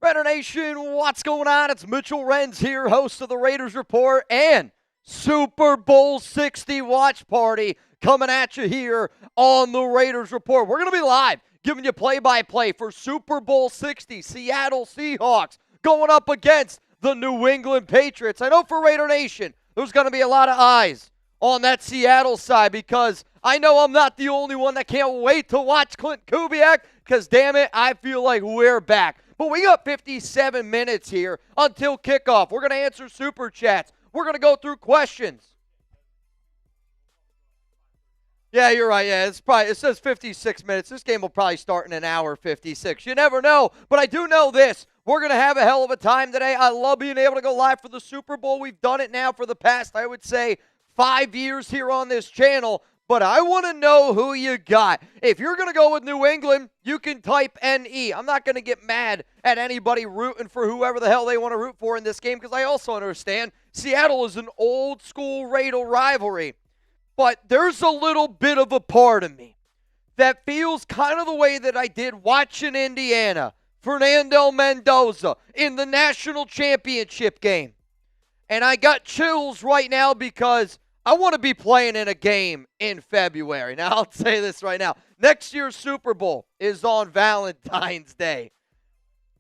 Raider Nation, what's going on? It's Mitchell Renz here, host of the Raiders Report and Super Bowl 60 watch party coming at you here on the Raiders Report. We're going to be live giving you play-by-play for Super Bowl 60, Seattle Seahawks going up against the New England Patriots. I know for Raider Nation, there's going to be a lot of eyes on that Seattle side because I know I'm not the only one that can't wait to watch Klint Kubiak because, damn it, I feel like we're back. But we got 57 minutes here until kickoff. We're going to answer Super Chats. We're going to go through questions. Yeah, you're right. Yeah, it says 56 minutes. This game will probably start in an hour 56. You never know. But I do know this. We're going to have a hell of a time today. I love being able to go live for the Super Bowl. We've done it now for the past, I would say, 5 years here on this channel. But I want to know who you got. If you're going to go with New England, you can type NE. I'm not going to get mad at anybody rooting for whoever the hell they want to root for in this game because I also understand Seattle is an old-school Raider rivalry. But there's a little bit of a part of me that feels kind of the way that I did watching Indiana, Fernando Mendoza, in the national championship game. And I got chills right now because I want to be playing in a game in February. Now, I'll say this right now. Next year's Super Bowl is on Valentine's Day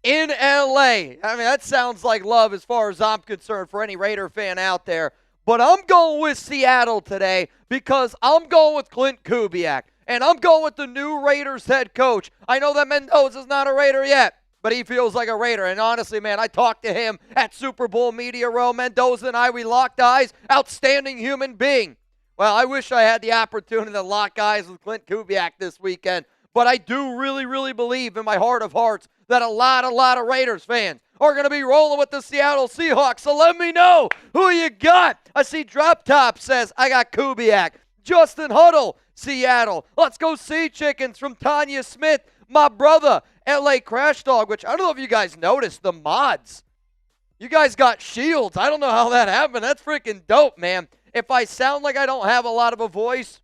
in L.A. I mean, that sounds like love as far as I'm concerned for any Raider fan out there. But I'm going with Seattle today because I'm going with Klint Kubiak. And I'm going with the new Raiders head coach. I know that Mendoza's not a Raider yet, but he feels like a Raider. And honestly, man, I talked to him at Super Bowl Media Row. Mendoza and we locked eyes. Outstanding human being. Well, I wish I had the opportunity to lock eyes with Klint Kubiak this weekend. But I do really, really believe in my heart of hearts that a lot of Raiders fans are going to be rolling with the Seattle Seahawks. So let me know who you got. I see Drop Top says, I got Kubiak. Justin Huddle, Seattle. Let's go Sea Chickens from Tanya Smith. My brother, LA Crash Dog, which I don't know if you guys noticed, the mods. You guys got shields. I don't know how that happened. That's freaking dope, man. If I sound like I don't have a lot of a voice,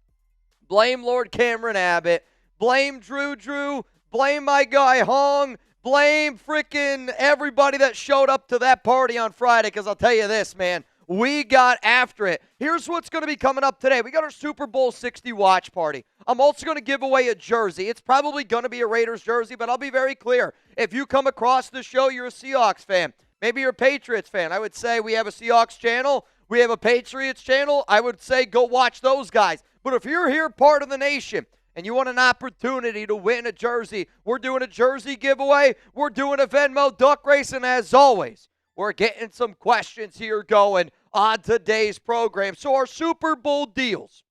blame Lord Cameron Abbott. Blame Drew. Blame my guy Hong. Blame freaking everybody that showed up to that party on Friday, because I'll tell you this, man. We got after it. Here's what's going to be coming up today. We got our Super Bowl 60 watch party. I'm also going to give away a jersey. It's probably going to be a Raiders jersey, but I'll be very clear. If you come across the show, you're a Seahawks fan. Maybe you're a Patriots fan. I would say we have a Seahawks channel. We have a Patriots channel. I would say go watch those guys. But if you're here part of the nation and you want an opportunity to win a jersey, we're doing a jersey giveaway. We're doing a Venmo duck race, and as always, we're getting some questions here going on today's program. So our Super Bowl deals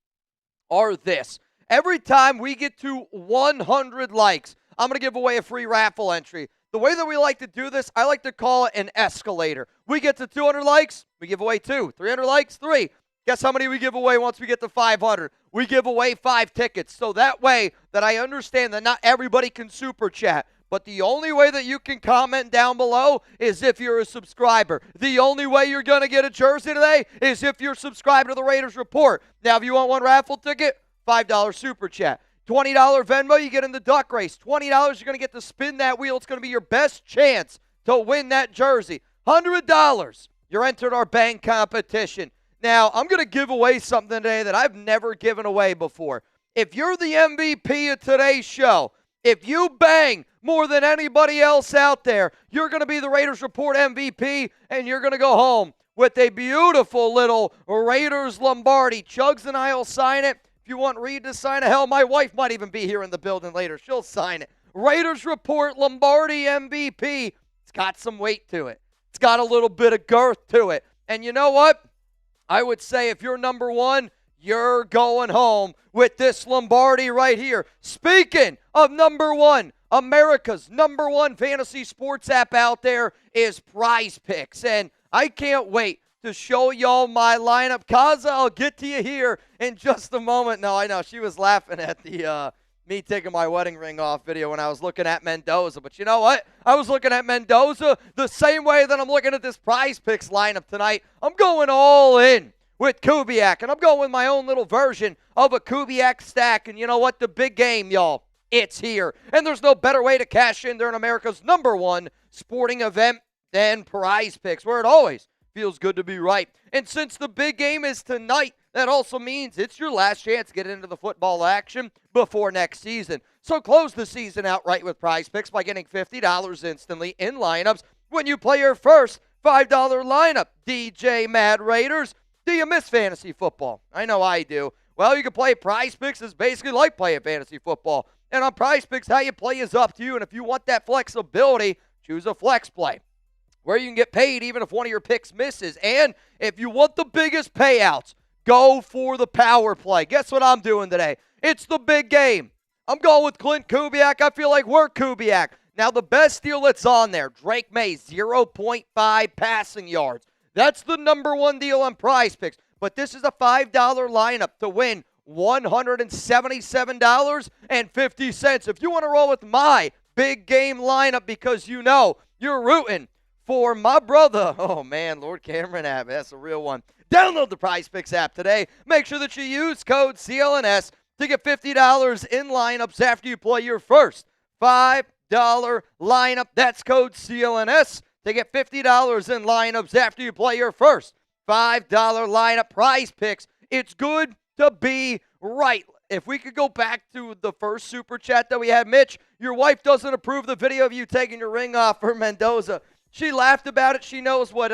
are this. Every time we get to 100 likes, I'm going to give away a free raffle entry. The way that we like to do this, I like to call it an escalator. We get to 200 likes, we give away 2. 300 likes, 3. Guess how many we give away once we get to 500? We give away 5 tickets. So that way that I understand that not everybody can super chat. But the only way that you can comment down below is if you're a subscriber. The only way you're going to get a jersey today is if you're subscribed to the Raiders Report. Now, if you want one raffle ticket, $5 super chat. $20 Venmo, you get in the duck race. $20, you're going to get to spin that wheel. It's going to be your best chance to win that jersey. $100, you're entered our bang competition. Now, I'm going to give away something today that I've never given away before. If you're the MVP of today's show, if you bang more than anybody else out there, you're going to be the Raiders Report MVP, and you're going to go home with a beautiful little Raiders Lombardi. Chuggs and I will sign it. If you want Reed to sign it, hell, my wife might even be here in the building later. She'll sign it. Raiders Report Lombardi MVP. It's got some weight to it. It's got a little bit of girth to it. And you know what? I would say if you're number one, you're going home with this Lombardi right here. Speaking of number one, America's number one fantasy sports app out there is Prize Picks. And I can't wait to show y'all my lineup. Kaza, I'll get to you here in just a moment. No, I know. She was laughing at the me taking my wedding ring off video when I was looking at Mendoza. But you know what? I was looking at Mendoza the same way that I'm looking at this Prize Picks lineup tonight. I'm going all in with Kubiak, and I'm going with my own little version of a Kubiak stack. And you know what? The big game, y'all, It's here. And there's no better way to cash in during America's #1 sporting event than Prize Picks, where it always feels good to be right. And since the big game is tonight, that also means it's your last chance to get into the football action before next season. So close the season out right with Prize Picks by getting $50 instantly in lineups when you play your first $5 lineup. DJ Mad Raiders, do you miss fantasy football? I know I do. Well, you can play Prize Picks. It's basically like playing fantasy football. And on Prize Picks, how you play is up to you. And if you want that flexibility, choose a flex play, where you can get paid even if one of your picks misses. And if you want the biggest payouts, go for the power play. Guess what I'm doing today? It's the big game. I'm going with Klint Kubiak. I feel like we're Kubiak. Now, the best deal that's on there, Drake May, 0.5 passing yards. That's the #1 deal on Prize Picks. But this is a $5 lineup to win $177.50. If you want to roll with my big game lineup because you know you're rooting for my brother. Oh, man, Lord Cameron Abbott. That's a real one. Download the Prize Picks app today. Make sure that you use code CLNS to get $50 in lineups after you play your first $5 lineup. That's code CLNS to get $50 in lineups after you play your first $5 lineup. Prize Picks. It's good to be right. If we could go back to the first super chat that we had, Mitch, your wife doesn't approve the video of you taking your ring off for Mendoza. She laughed about it. She knows what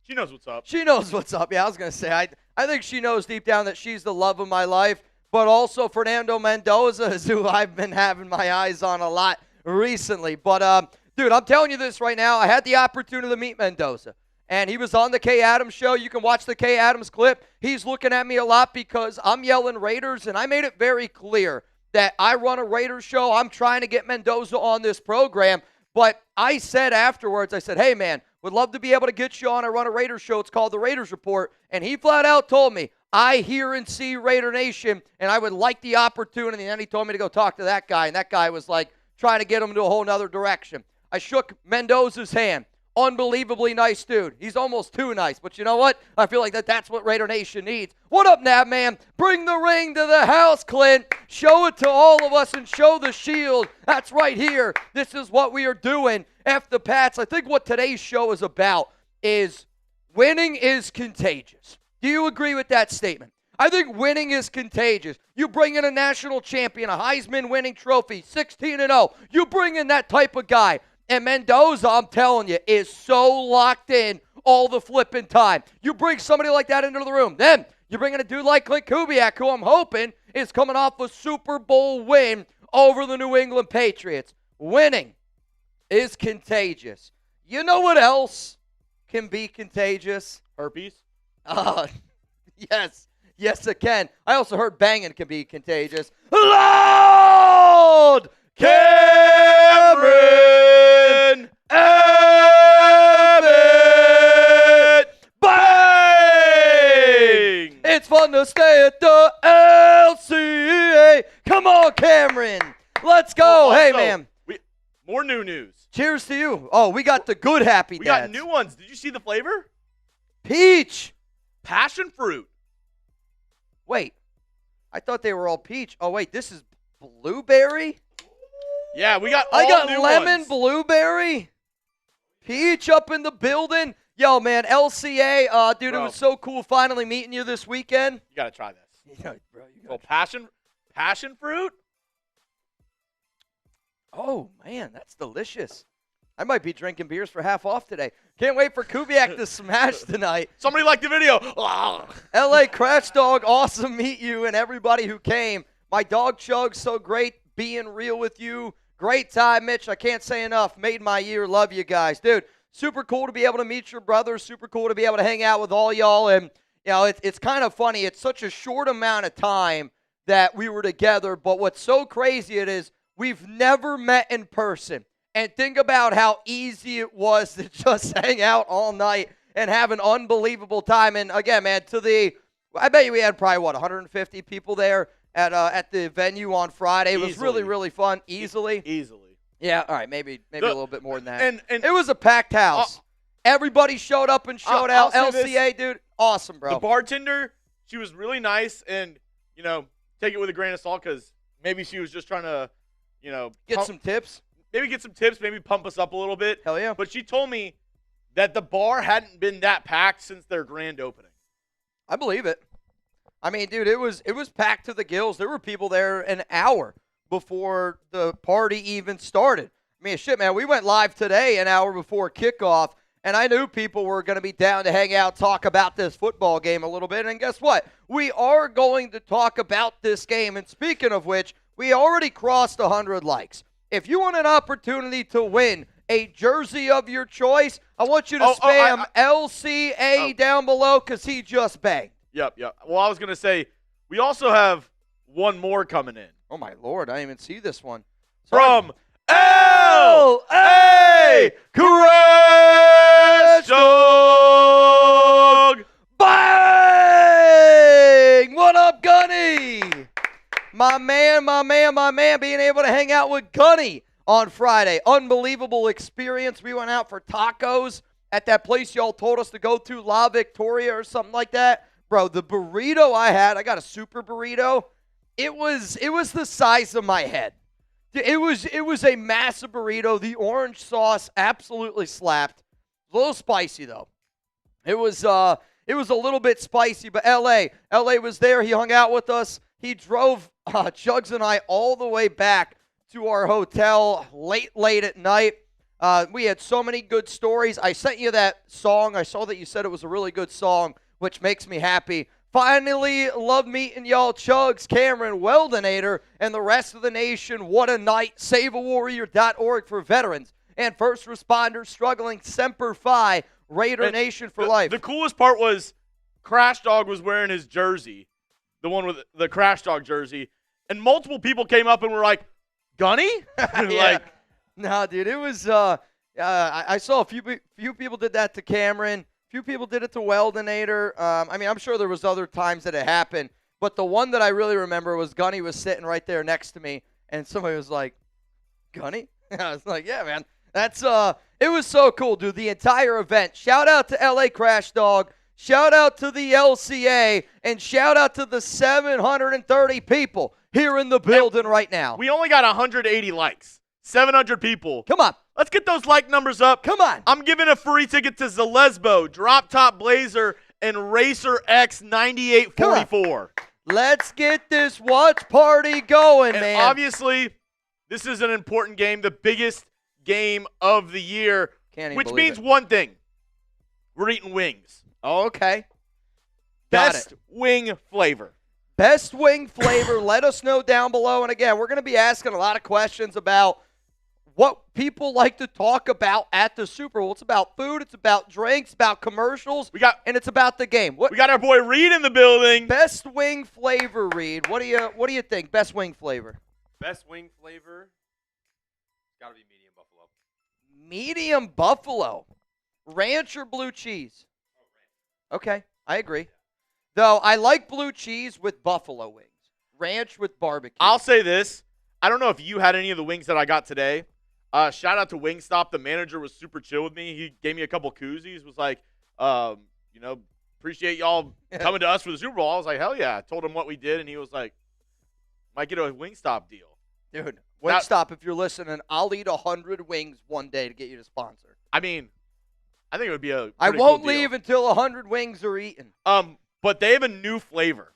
she knows what's up. She knows what's up. Yeah, I was going to say, I think she knows deep down that she's the love of my life, but also Fernando Mendoza is who I've been having my eyes on a lot recently. But, dude, I'm telling you this right now. I had the opportunity to meet Mendoza, and he was on the Kay Adams show. You can watch the Kay Adams clip. He's looking at me a lot because I'm yelling Raiders, and I made it very clear that I run a Raiders show. I'm trying to get Mendoza on this program. But I said afterwards, I said, hey, man, would love to be able to get you on. I run a Raiders show. It's called The Raiders Report. And he flat out told me, I hear and see Raider Nation, and I would like the opportunity. And then he told me to go talk to that guy. And that guy was like trying to get him to a whole nother direction. I shook Mendoza's hand. Unbelievably nice dude. He's almost too nice. But you know what? I feel like that's what Raider Nation needs. What up, Nab Man? Bring the ring to the house, Clint. Show it to all of us and show the shield. That's right here. This is what we are doing. F the Pats. I think what today's show is about is winning is contagious. Do you agree with that statement? I think winning is contagious. You bring in a national champion, a Heisman winning trophy, 16-0. You bring in that type of guy. And Mendoza, I'm telling you, is so locked in all the flipping time. You bring somebody like that into the room. Then you bring in a dude like Klint Kubiak, who I'm hoping is coming off a Super Bowl win over the New England Patriots. Winning is contagious. You know what else can be contagious? Herpes? Yes. Yes, it can. I also heard banging can be contagious. Lord Cameron Abbott! Bang! It's fun to stay at the LCA. Come on, Cameron. Let's go. Hey, man. More new news. Cheers to you. Oh, we got the good happy dads. We got new ones. Did you see the flavor? Peach. Passion fruit. Wait. I thought they were all peach. Oh, wait. This is blueberry? Yeah, we got all I got new lemon, ones. Blueberry, peach up in the building. Yo, man, LCA, dude, Bro. It was so cool finally meeting you this weekend. You got to try this. Yeah, bro, Well, passion fruit? Oh, man, that's delicious. I might be drinking beers for half off today. Can't wait for Kubiak to smash tonight. Somebody liked the video. LA Crash Dog, awesome meet you and everybody who came. My dog Chuggs, so great being real with you. Great time, Mitch. I can't say enough. Made my year. Love you guys. Dude, super cool to be able to meet your brothers. Super cool to be able to hang out with all y'all. And, you know, it's kind of funny. It's such a short amount of time that we were together. But what's so crazy it is we've never met in person. And think about how easy it was to just hang out all night and have an unbelievable time. And, again, man, I bet you we had probably, 150 people there at the venue on Friday. It was really, really fun. Easily. Yeah, all right, maybe a little bit more than that. And it was a packed house. Everybody showed up and showed out. LCA, dude, awesome, bro. The bartender, she was really nice, and, you know, take it with a grain of salt because maybe she was just trying to Get some tips. Maybe get some tips, maybe pump us up a little bit. Hell yeah. But she told me that the bar hadn't been that packed since their grand opening. I believe it. I mean, dude, it was packed to the gills. There were people there an hour before the party even started. I mean, shit, man, we went live today an hour before kickoff, and I knew people were going to be down to hang out, talk about this football game a little bit. And guess what? We are going to talk about this game. And speaking of which, we already crossed 100 likes. If you want an opportunity to win a jersey of your choice, I want you to spam LCA down below because he just banged. Yep. Well, I was going to say, we also have one more coming in. Oh, my Lord. I didn't even see this one. From L.A. Crash Dog. Bang! What up, Gunny? My man, being able to hang out with Gunny on Friday. Unbelievable experience. We went out for tacos at that place y'all told us to go to, La Victoria or something like that. Bro, the burrito I had, I got a super burrito. It was the size of my head. It was a massive burrito. The orange sauce absolutely slapped. A little spicy though. It was a little bit spicy, but LA was there. He hung out with us. He drove Chuggs and I all the way back to our hotel late at night. We had so many good stories. I sent you that song. I saw that you said it was a really good song, which makes me happy. Finally, love meeting y'all, Chuggs, Cameron, Weldinator, and the rest of the nation. What a night. SaveAWarrior.org for veterans and first responders struggling. Semper Fi, Raider Nation for life. The coolest part was Crash Dog was wearing his jersey, the one with the Crash Dog jersey, and multiple people came up and were like, Gunny? Like, no, dude, it was I saw a few people did that to Cameron. Few people did it to Weldinator. I mean, I'm sure there was other times that it happened, but the one that I really remember was Gunny was sitting right there next to me, and somebody was like, Gunny? I was like, yeah, man. That's it was so cool, dude. The entire event. Shout out to LA Crash Dog. Shout out to the LCA, and shout out to the 730 people here in the building right now. We only got 180 likes. 700 people. Come on. Let's get those like numbers up. Come on. I'm giving a free ticket to Zalesbo, Drop Top Blazer, and Racer X 9844. Let's get this watch party going, and man. Obviously, this is an important game, the biggest game of the year, which means one thing. We're eating wings. Oh, okay. Best wing flavor. Best wing flavor. Let us know down below. And again, we're going to be asking a lot of questions about what people like to talk about at the Super Bowl. It's about food, it's about drinks, about commercials, and it's about the game. We got our boy Reed in the building. Best wing flavor, Reed. What do you think? Best wing flavor. Best wing flavor. Got to be medium buffalo. Medium buffalo. Ranch or blue cheese? Okay, I agree. Though I like blue cheese with buffalo wings. Ranch with barbecue. I'll say this. I don't know if you had any of the wings that I got today. Shout out to Wingstop. The manager was super chill with me. He gave me a couple koozies. Was like, appreciate y'all coming to us for the Super Bowl. I was like, hell yeah. I told him what we did, and he was like, might get a Wingstop deal. Dude, Wingstop, if you're listening, I'll eat 100 wings one day to get you to sponsor. I mean, I think it would be a I won't leave until 100 wings are eaten. But they have a new flavor.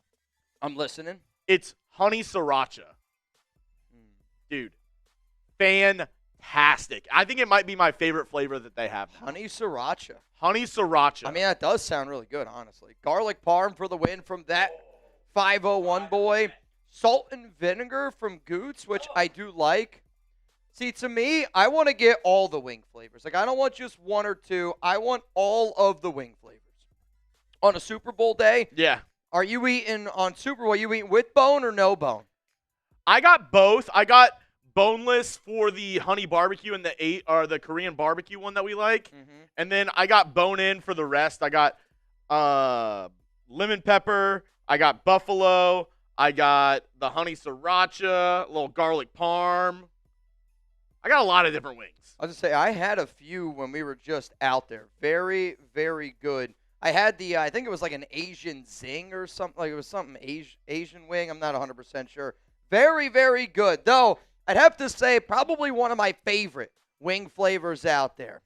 I'm listening. It's honey sriracha. Dude, fantastic. I think it might be my favorite flavor that they have now. Honey sriracha. Honey sriracha. I mean, that does sound really good, honestly. Garlic parm for the win from that 501 boy. Salt and vinegar from Goots, which I do like. See, to me, I want to get all the wing flavors. Like, I don't want just one or two. I want all of the wing flavors. On a Super Bowl day? Yeah. Are you eating on Super Bowl? Are you eating with bone or no bone? I got both. I got boneless for the honey barbecue and the Korean barbecue one that we like. Mm-hmm. And then I got bone-in for the rest. I got lemon pepper. I got buffalo. I got the honey sriracha, a little garlic parm. I got a lot of different wings. I was going to say, I had a few when we were just out there. Very, very good. I had I think it was like an Asian zing or something. Like it was something Asian wing. I'm not 100% sure. Very, very good. Though, I'd have to say probably one of my favorite wing flavors out there.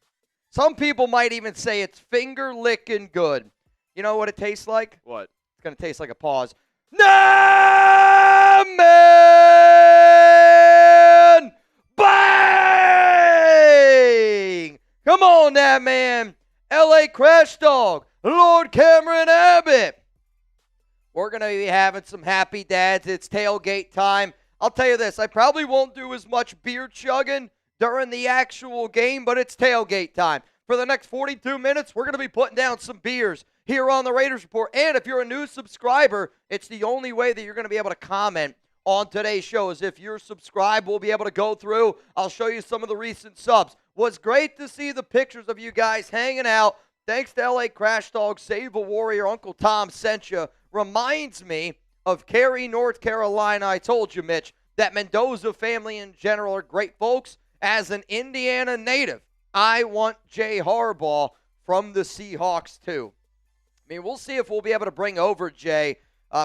Some people might even say it's finger licking good. You know what it tastes like? What? It's going to taste like a pause. Nah, man! Bang! Come on now, man. L.A. Crash Dog, Lord Cameron Abbott. We're going to be having some happy dads. It's tailgate time. I'll tell you this, I probably won't do as much beer chugging during the actual game, but it's tailgate time. For the next 42 minutes, we're going to be putting down some beers here on the Raiders Report. And if you're a new subscriber, it's the only way that you're going to be able to comment on today's show is if you're subscribed. We'll be able to go through. I'll show you some of the recent subs. Was great to see the pictures of you guys hanging out. Thanks to LA Crash Dog, Save a Warrior, Uncle Tom sent you. Reminds me of Cary, North Carolina. I told you, Mitch, that Mendoza family in general are great folks. As an Indiana native, I want Jay Harbaugh from the Seahawks too. I mean, we'll see if we'll be able to bring over Jay.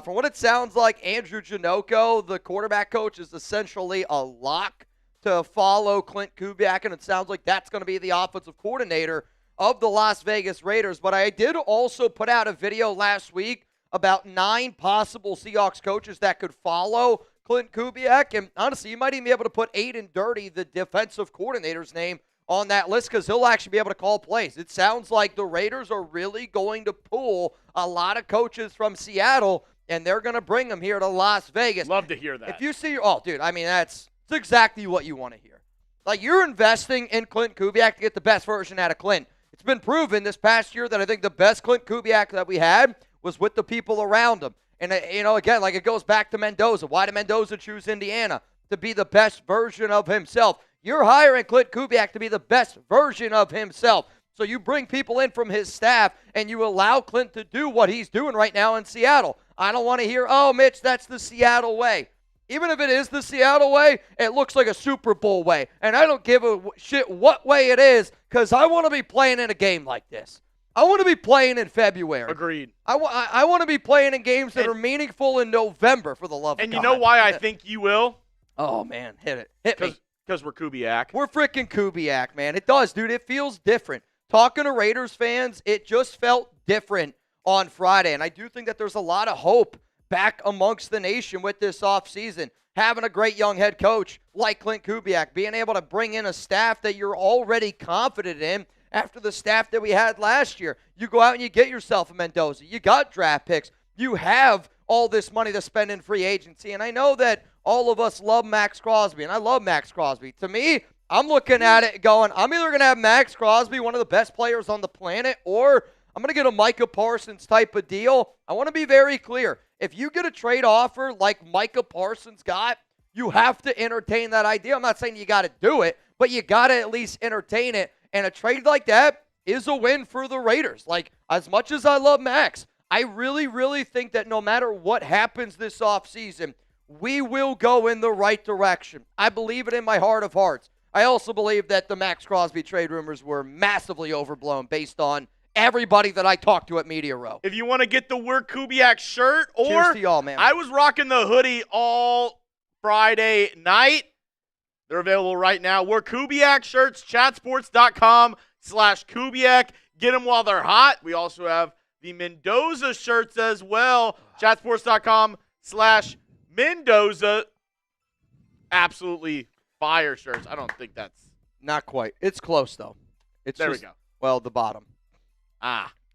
From what it sounds like, Andrew Janocko, the quarterback coach, is essentially a lock to follow Klint Kubiak, and it sounds like that's going to be the offensive coordinator of the Las Vegas Raiders. But I did also put out a video last week about 9 possible Seahawks coaches that could follow Klint Kubiak, and honestly, you might even be able to put Aiden Dirty, the defensive coordinator's name, on that list because he'll actually be able to call plays. It sounds like the Raiders are really going to pull a lot of coaches from Seattle, and they're going to bring them here to Las Vegas. Love to hear that. If you see, oh, dude, I mean, that's exactly what you want to hear. Like, you're investing in Klint Kubiak to get the best version out of Klint. It's been proven this past year that I think the best Klint Kubiak that we had was with the people around him. And, again, like it goes back to Mendoza. Why did Mendoza choose Indiana? To be the best version of himself. You're hiring Klint Kubiak to be the best version of himself. So you bring people in from his staff, and you allow Klint to do what he's doing right now in Seattle. I don't want to hear, oh, Mitch, that's the Seattle way. Even if it is the Seattle way, it looks like a Super Bowl way. And I don't give a shit what way it is because I want to be playing in a game like this. I want to be playing in February. Agreed. I want to be playing in games that are meaningful in November, for the love of God. And you know why I think you will? Oh, man, hit it. Hit me. Because we're Kubiak. We're freaking Kubiak, man. It does, dude. It feels different. Talking to Raiders fans, it just felt different on Friday. And I do think that there's a lot of hope back amongst the nation with this offseason. Having a great young head coach like Klint Kubiak, being able to bring in a staff that you're already confident in after the staff that we had last year. You go out and you get yourself a Mendoza. You got draft picks. You have all this money to spend in free agency. And I know that all of us love Maxx Crosby, and I love Maxx Crosby. To me, I'm looking at it going, I'm either going to have Maxx Crosby, one of the best players on the planet, or I'm going to get a Micah Parsons type of deal. I want to be very clear. If you get a trade offer like Micah Parsons got, you have to entertain that idea. I'm not saying you got to do it, but you got to at least entertain it. And a trade like that is a win for the Raiders. Like, as much as I love Max, I really, really think that no matter what happens this offseason, we will go in the right direction. I believe it in my heart of hearts. I also believe that the Maxx Crosby trade rumors were massively overblown based on everybody that I talked to at Media Row. If you want to get the We're Kubiak shirt, or cheers to y'all, man. I was rocking the hoodie all Friday night. They're available right now. We're Kubiak shirts, chatsports.com/Kubiak. Get them while they're hot. We also have the Mendoza shirts as well. Chatsports.com/Mendoza. Absolutely fire shirts. I don't think that's... Not quite. It's close, though. There we go. Well, the bottom.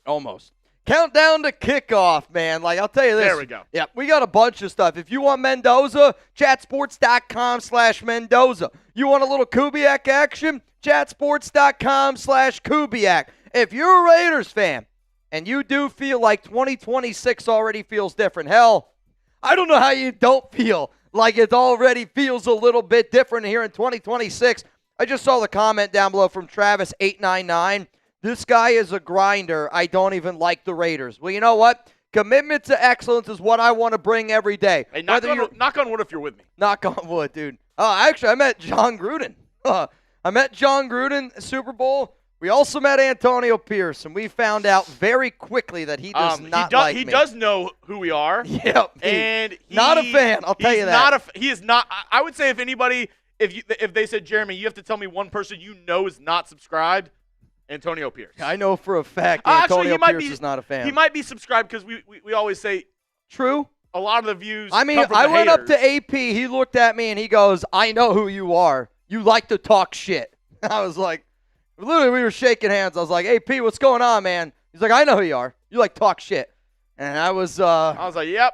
Almost. Countdown to kickoff, man. Like, I'll tell you this. There we go. Yeah, we got a bunch of stuff. If you want Mendoza, chatsports.com/Mendoza. You want a little Kubiak action? Chatsports.com/Kubiak. If you're a Raiders fan and you do feel like 2026 already feels different, hell, I don't know how you don't feel like it already feels a little bit different here in 2026. I just saw the comment down below from Travis899. This guy is a grinder. I don't even like the Raiders. Well, you know what? Commitment to excellence is what I want to bring every day. Hey, knock on wood if you're with me. Knock on wood, dude. Actually, I met John Gruden. I met John Gruden, Super Bowl. We also met Antonio Pierce, and we found out very quickly that he does not like me. He does know who we are. Yep. And not a fan, I'll tell you that. He is not. I would say if anybody if they said, Jeremy, you have to tell me one person you know is not subscribed, Antonio Pierce. I know for a fact Actually, Antonio he might Pierce be- is not a fan. He might be subscribed because we always say True. a lot of the views. I mean, come from I the went up haters. to AP. He looked at me and he goes, "I know who you are. You like to talk shit." I was like, literally, we were shaking hands. I was like, "AP, what's going on, man?" He's like, "I know who you are. You like to talk shit." And I was like, yep.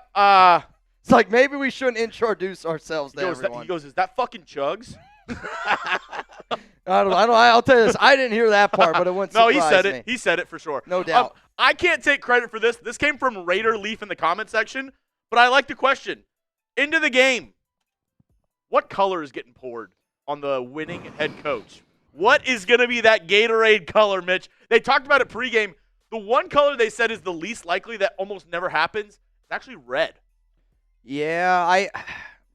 it's like maybe we shouldn't introduce ourselves to everyone. He goes, is that fucking Chuggs? I'll tell you this. I didn't hear that part, but it wouldn't No, surprise he said me. it. He said it for sure. No doubt. I can't take credit for this. This came from Raider Leaf in the comment section, but I like the question. Into the game, what color is getting poured on the winning head coach? What is going to be that Gatorade color, Mitch? They talked about it pregame. The one color they said is the least likely that almost never happens is actually red. Yeah,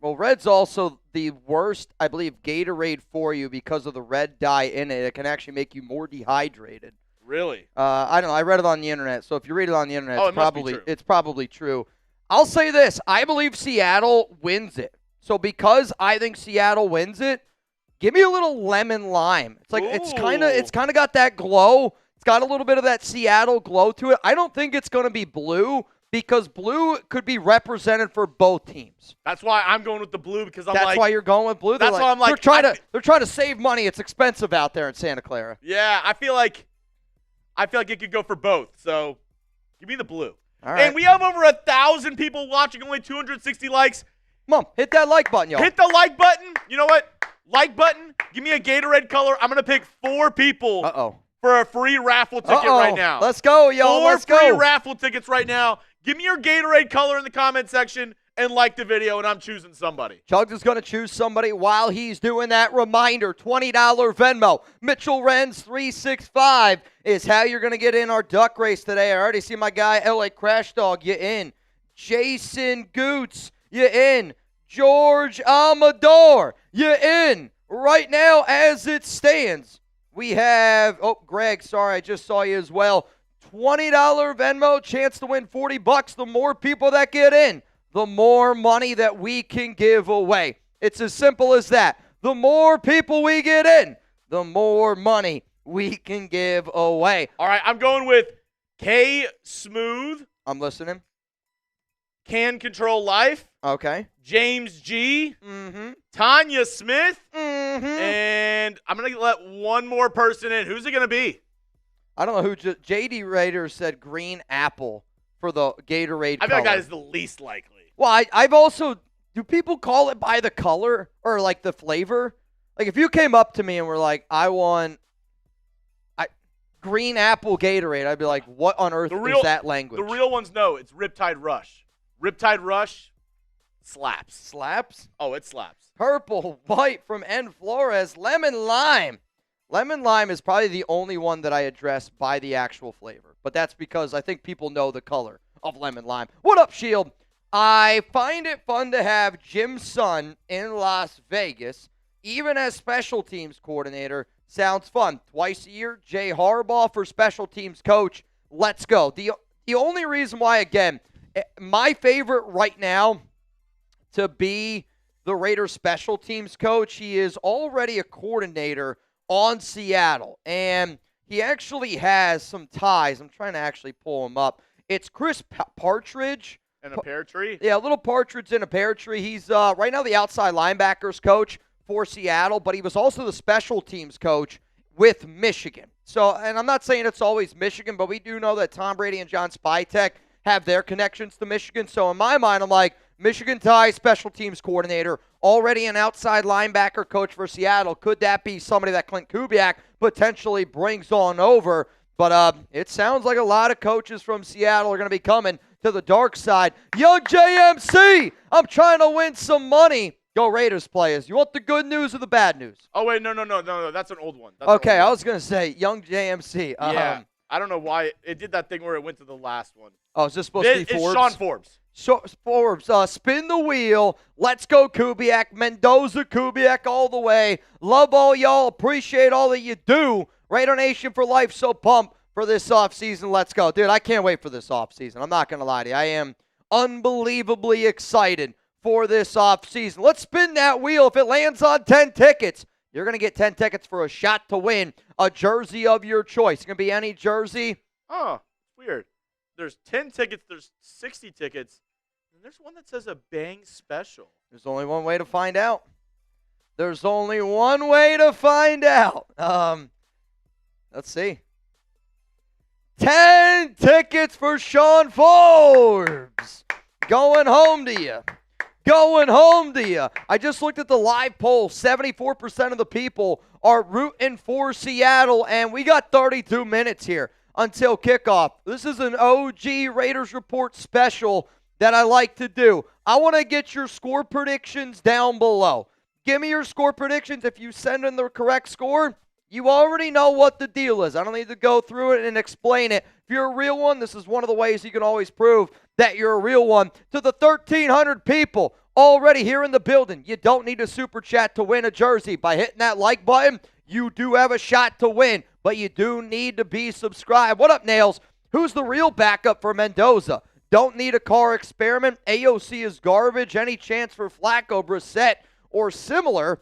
well, red's also the worst, I believe, Gatorade for you because of the red dye in it. It can actually make you more dehydrated. Really? I don't know. I read it on the internet, so if you read it on the internet, it must be true. it's probably true. I'll say this. I believe Seattle wins it. So because I think Seattle wins it, give me a little lemon lime. It's like it's kind of got that glow. It's got a little bit of that Seattle glow to it. I don't think it's going to be blue because blue could be represented for both teams. That's why I'm going with the blue because That's why you're going with blue. That's why I'm like, they're trying to save money. It's expensive out there in Santa Clara. Yeah, I feel like it could go for both. So give me the blue. All right. And we have over 1,000 people watching, only 260 likes. Come on, hit that like button, y'all. Hit the like button. You know what? Like button. Give me a Gatorade color. I'm going to pick 4 people for a free raffle ticket right now. Let's go, y'all. Let's go. 4 free raffle tickets right now. Give me your Gatorade color in the comment section and like the video, and I'm choosing somebody. Chuggs is going to choose somebody while he's doing that. Reminder, $20 Venmo. Mitchell Renz 365 is how you're going to get in our duck race today. I already see my guy, LA Crash Dog, you in. Jason Goots, you in. George Amador, you in. Right now, as it stands, we have, Greg, sorry, I just saw you as well. $20 Venmo, chance to win $40. The more people that get in, the more money that we can give away. It's as simple as that. The more people we get in, the more money we can give away. All right, I'm going with K Smooth. I'm listening. Can Control Life. Okay. James G. Mm-hmm. Tanya Smith. Mm-hmm. And I'm going to let one more person in. Who's it going to be? I don't know who. JD Rader said green apple for the Gatorade I feel color. like that is the least likely. Well, I've also, do people call it by the color or like the flavor? Like if you came up to me and were like, I want green apple Gatorade, I'd be like, what on earth is that language? The real ones know it's Riptide Rush. Riptide Rush slaps. Slaps? Oh, it slaps. Purple, white from N. Flores, lemon lime. Lemon lime is probably the only one that I address by the actual flavor. But that's because I think people know the color of lemon lime. What up, Shield? I find it fun to have Jim's son in Las Vegas, even as special teams coordinator. Sounds fun. Twice a year, Jay Harbaugh for special teams coach. Let's go. The only reason why, again, my favorite right now to be the Raiders special teams coach, he is already a coordinator on Seattle, and he actually has some ties. I'm trying to actually pull him up. It's Chris Partridge. And a pear tree? Yeah, a little partridge in a pear tree. He's right now the outside linebackers coach for Seattle, but he was also the special teams coach with Michigan. So, and I'm not saying it's always Michigan, but we do know that Tom Brady and John Spytek have their connections to Michigan. So in my mind, I'm like, Michigan ties, special teams coordinator, already an outside linebacker coach for Seattle. Could that be somebody that Klint Kubiak potentially brings on over? But it sounds like a lot of coaches from Seattle are going to be coming to the dark side. Young JMC, I'm trying to win some money. Go Raiders players. You want the good news or the bad news? Oh, wait, no. That's an old one. Okay, I was going to say Young JMC. Yeah. I don't know why. It did that thing where it went to the last one. Oh, is this supposed to be Forbes? It's Sean Forbes. Forbes, spin the wheel. Let's go, Kubiak. Mendoza, Kubiak all the way. Love all y'all. Appreciate all that you do. Raider Nation for life. So pumped for this offseason. Let's go. Dude, I can't wait for this offseason. I'm not going to lie to you. I am unbelievably excited for for this offseason. Let's spin that wheel. If it lands on 10 tickets, you're going to get 10 tickets for a shot to win a jersey of your choice. It's going to be any jersey. Oh, weird. There's 10 tickets. There's 60 tickets. And there's one that says a bang special. There's only one way to find out. There's only one way to find out. Let's see. 10 tickets for Sean Forbes. Going home to you. Going home to you. I just looked at the live poll. 74% of the people are rooting for Seattle, and we got 32 minutes here until kickoff. This is an OG Raiders Report special that I like to do. I want to get your score predictions down below. Give me your score predictions. If you send in the correct score, you already know what the deal is. I don't need to go through it and explain it. If you're a real one, this is one of the ways you can always prove that you're a real one. To the 1,300 people already here in the building, you don't need a super chat to win a jersey. By hitting that like button, you do have a shot to win, but you do need to be subscribed. What up, Nails? Who's the real backup for Mendoza? Don't need a car experiment. AOC is garbage. Any chance for Flacco, Brissett, or similar?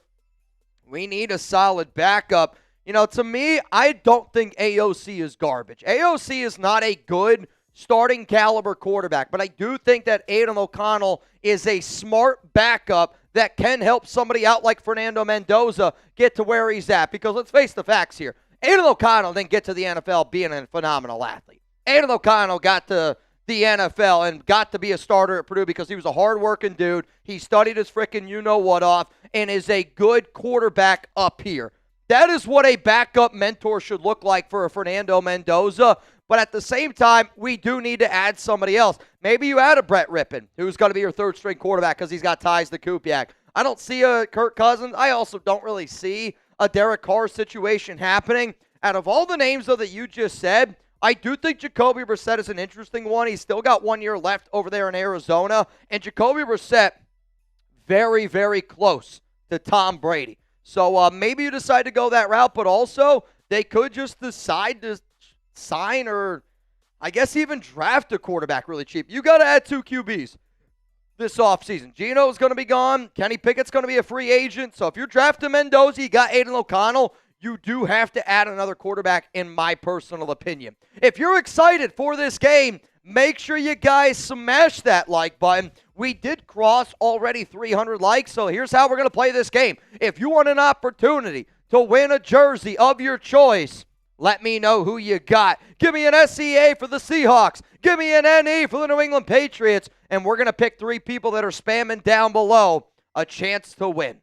We need a solid backup. You know, to me, I don't think AOC is garbage. AOC is not a good starting caliber quarterback, but I do think that Aidan O'Connell is a smart backup that can help somebody out like Fernando Mendoza get to where he's at. Because let's face the facts here. Aidan O'Connell didn't get to the NFL being a phenomenal athlete. Aidan O'Connell got to the NFL and got to be a starter at Purdue because he was a hard-working dude. He studied his freaking you-know-what off and is a good quarterback up here. That is what a backup mentor should look like for a Fernando Mendoza. But at the same time, we do need to add somebody else. Maybe you add a Brett Rippon, who's going to be your third-string quarterback because he's got ties to Kubiak. I don't see a Kirk Cousins. I also don't really see a Derek Carr situation happening. Out of all the names, though, that you just said, I do think Jacoby Brissett is an interesting one. He's still got 1 year left over there in Arizona. And Jacoby Brissett, very, very close to Tom Brady. So maybe you decide to go that route, but also they could just decide to sign or I guess even draft a quarterback really cheap. You got to add 2 QBs this offseason. Gino's going to be gone. Kenny Pickett's going to be a free agent. So if you're drafting Mendoza, you got Aidan O'Connell, you do have to add another quarterback in my personal opinion. If you're excited for this game, make sure you guys smash that like button. We did cross already 300 likes, so here's how we're going to play this game. If you want an opportunity to win a jersey of your choice, let me know who you got. Give me an SEA for the Seahawks. Give me an NE for the New England Patriots, and we're going to pick 3 people that are spamming down below a chance to win.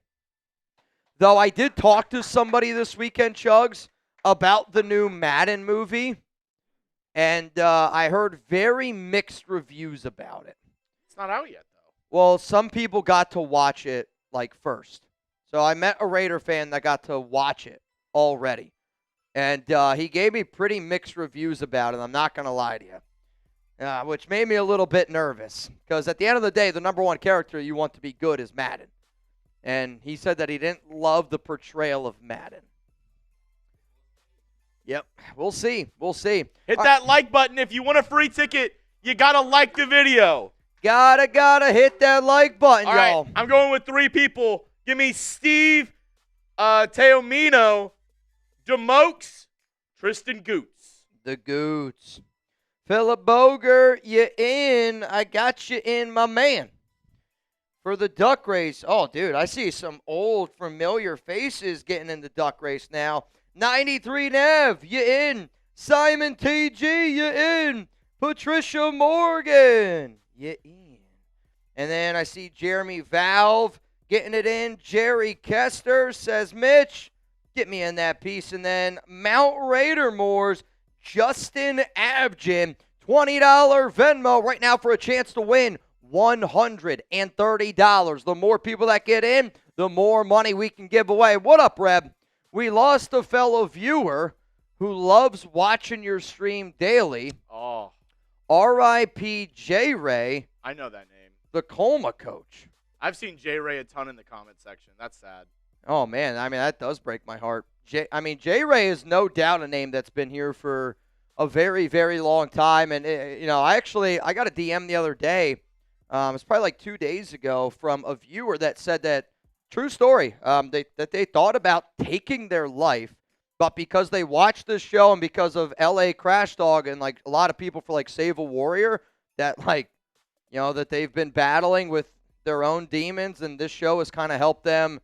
Though I did talk to somebody this weekend, Chuggs, about the new Madden movie, and I heard very mixed reviews about it. It's not out yet, though. Well, some people got to watch it, like, first. So I met a Raider fan that got to watch it already. And he gave me pretty mixed reviews about it, I'm not going to lie to you. Which made me a little bit nervous. Because at the end of the day, the number one character you want to be good is Madden. And he said that he didn't love the portrayal of Madden. Yep, we'll see. We'll see. Hit that like button. If you want a free ticket, you got to like the video. Gotta hit that like button, All y'all. right, I'm going with 3 people. Give me Steve, Teomino, Demokes, Tristan Goots. The Goots. Philip Boger, you in. I got you in, my man. For the duck race. Oh, dude, I see some old familiar faces getting in the duck race now. 93 Nev, you in. Simon TG, you in. Patricia Morgan, you in. And then I see Jeremy Valve getting it in. Jerry Kester says, Mitch, get me in that piece. And then Mount Raider Moors, Justin Abjin, $20 Venmo right now for a chance to win $130. The more people that get in, the more money we can give away. What up, Reb? We lost a fellow viewer who loves watching your stream daily. Oh. R.I.P. J. Ray. I know that name. The Colma coach. I've seen J. Ray a ton in the comment section. That's sad. Oh, man. I mean, that does break my heart. J. Ray is no doubt a name that's been here for a very, very long time. And, I got a DM the other day It's probably like 2 days ago from a viewer that said that, true story, that they thought about taking their life, but because they watched this show and because of LA Crash Dog and like a lot of people for like Save a Warrior, that like, that they've been battling with their own demons, and this show has kind of helped them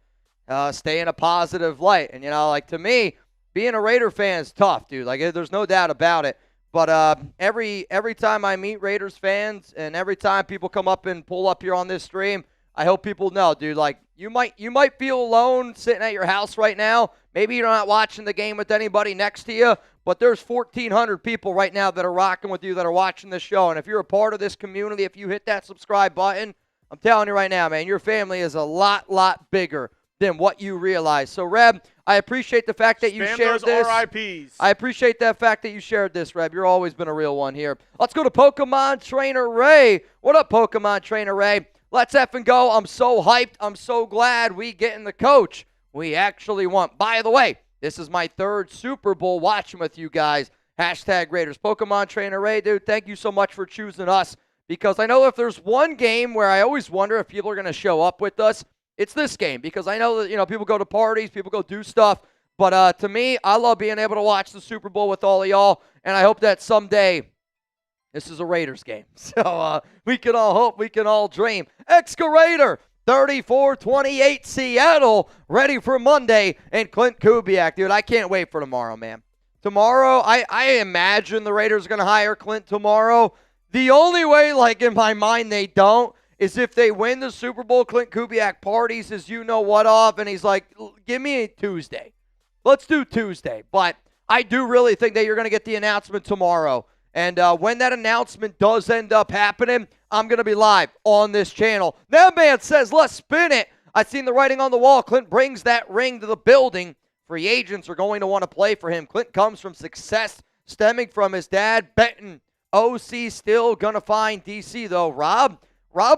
stay in a positive light. And, like to me, being a Raider fan is tough, dude. Like there's no doubt about it. But every time I meet Raiders fans and every time people come up and pull up here on this stream, I hope people know, dude, like you might feel alone sitting at your house right now. Maybe you're not watching the game with anybody next to you, but there's 1,400 people right now that are rocking with you, that are watching this show. And if you're a part of this community, if you hit that subscribe button, I'm telling you right now, man, your family is a lot bigger than what you realize. So, Reb, I appreciate the fact that you shared this. RIPs. I appreciate that fact that you shared this, Reb. You've always been a real one here. Let's go to Pokemon Trainer Ray. What up, Pokemon Trainer Ray? Let's effing go. I'm so hyped. I'm so glad we getting the coach we actually want. By the way, this is my 3rd Super Bowl watching with you guys. Hashtag Raiders. Pokemon Trainer Ray, dude, thank you so much for choosing us, because I know if there's one game where I always wonder if people are going to show up with us, it's this game, because I know that, people go to parties, people go do stuff. But to me, I love being able to watch the Super Bowl with all of y'all, and I hope that someday this is a Raiders game. So we can all hope, we can all dream. Excavator, 34-28 Seattle, ready for Monday, and Klint Kubiak. Dude, I can't wait for tomorrow, man. Tomorrow, I imagine the Raiders are going to hire Klint tomorrow. The only way, like in my mind, they don't, is if they win the Super Bowl. Klint Kubiak parties his you-know-what off, and he's like, give me a Tuesday. Let's do Tuesday. But I do really think that you're going to get the announcement tomorrow. And when that announcement does end up happening, I'm going to be live on this channel. That man says, let's spin it. I've seen the writing on the wall. Klint brings that ring to the building. Free agents are going to want to play for him. Klint comes from success stemming from his dad, Benton. OC still going to find DC, though. Rob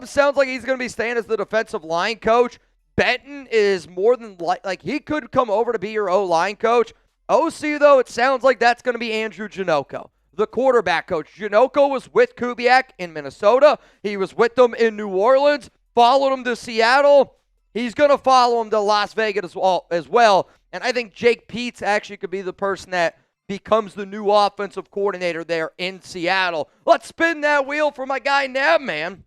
sounds like he's going to be staying as the defensive line coach. Benton is more than like he could come over to be your O-line coach. OC, though, it sounds like that's going to be Andrew Janocko, the quarterback coach. Janocko was with Kubiak in Minnesota. He was with them in New Orleans, followed him to Seattle. He's going to follow him to Las Vegas as well. And I think Jake Peets actually could be the person that becomes the new offensive coordinator there in Seattle. Let's spin that wheel for my guy Nab, man.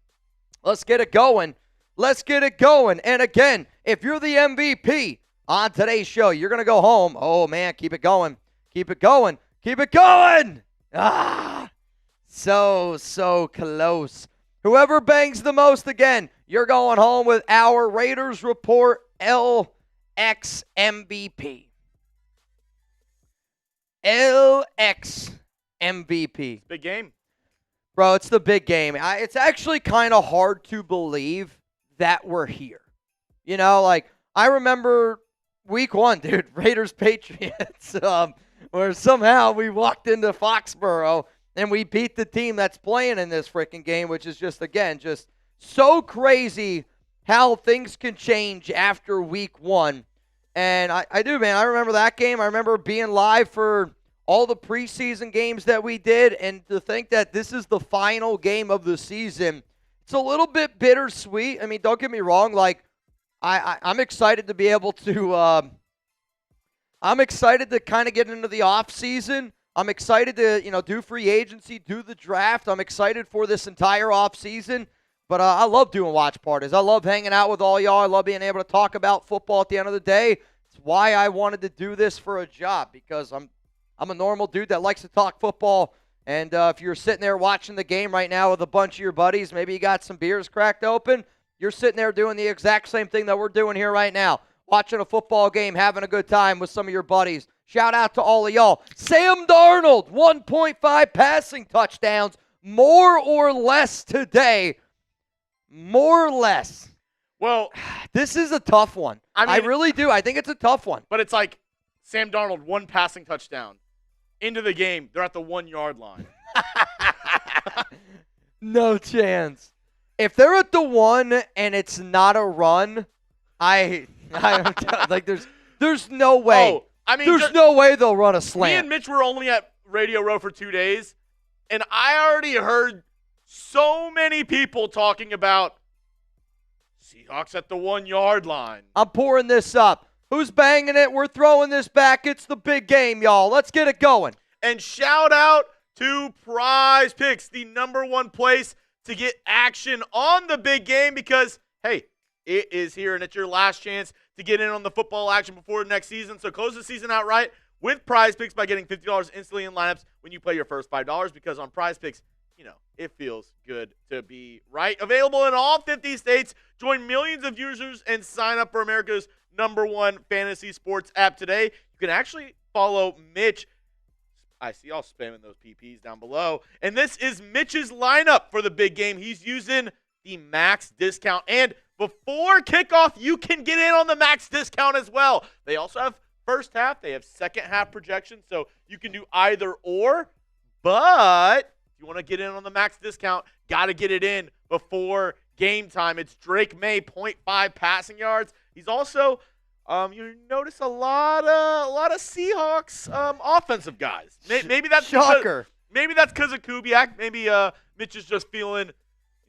Let's get it going. Let's get it going. And again, if you're the MVP on today's show, you're going to go home. Oh, man, keep it going. Keep it going. Keep it going. So close. Whoever bangs the most again, you're going home with our Raiders Report LX MVP. LX MVP. Big game. Bro, it's the big game. It's actually kind of hard to believe that we're here. Like, I remember week 1, dude, Raiders-Patriots, where somehow we walked into Foxborough and we beat the team that's playing in this freaking game, which is just, again, just so crazy how things can change after week 1. And I do, man. I remember that game. I remember being live for all the preseason games that we did, and to think that this is the final game of the season, it's a little bit bittersweet. I mean, don't get me wrong. Like, I'm excited to be able to I'm excited to kind of get into the off season. I'm excited to, do free agency, do the draft. I'm excited for this entire off season. But I love doing watch parties. I love hanging out with all y'all. I love being able to talk about football at the end of the day. It's why I wanted to do this for a job, because I'm a normal dude that likes to talk football. And if you're sitting there watching the game right now with a bunch of your buddies, maybe you got some beers cracked open, you're sitting there doing the exact same thing that we're doing here right now, watching a football game, having a good time with some of your buddies. Shout out to all of y'all. Sam Darnold, 1.5 passing touchdowns, more or less today. More or less. Well, this is a tough one. I really do. I think it's a tough one. But it's like Sam Darnold, 1 passing touchdown. Into the game, they're at the 1-yard line. No chance. If they're at the 1 and it's not a run, I like there's no way. Oh, there's no way they'll run a slant. Me and Mitch were only at Radio Row for 2 days, and I already heard so many people talking about Seahawks at the 1-yard line. I'm pouring this up. Who's banging it? We're throwing this back. It's the big game, y'all. Let's get it going. And shout out to Prize Picks, the #1 place to get action on the big game because, hey, it is here and it's your last chance to get in on the football action before next season. So close the season out right with Prize Picks by getting $50 instantly in lineups when you play your first $5 because on Prize Picks, it feels good to be right. Available in all 50 states. Join millions of users and sign up for America's #1 fantasy sports app today. You can actually follow Mitch. I see y'all spamming those PPs down below. And this is Mitch's lineup for the big game. He's using the max discount. And before kickoff, you can get in on the max discount as well. They also have first half. They have second half projections. So you can do either or. But if you want to get in on the max discount, got to get it in before game time. It's Drake May, 0.5 passing yards. He's also, you notice a lot of Seahawks offensive guys. Maybe that's shocker. Maybe that's because of Kubiak. Maybe Mitch is just feeling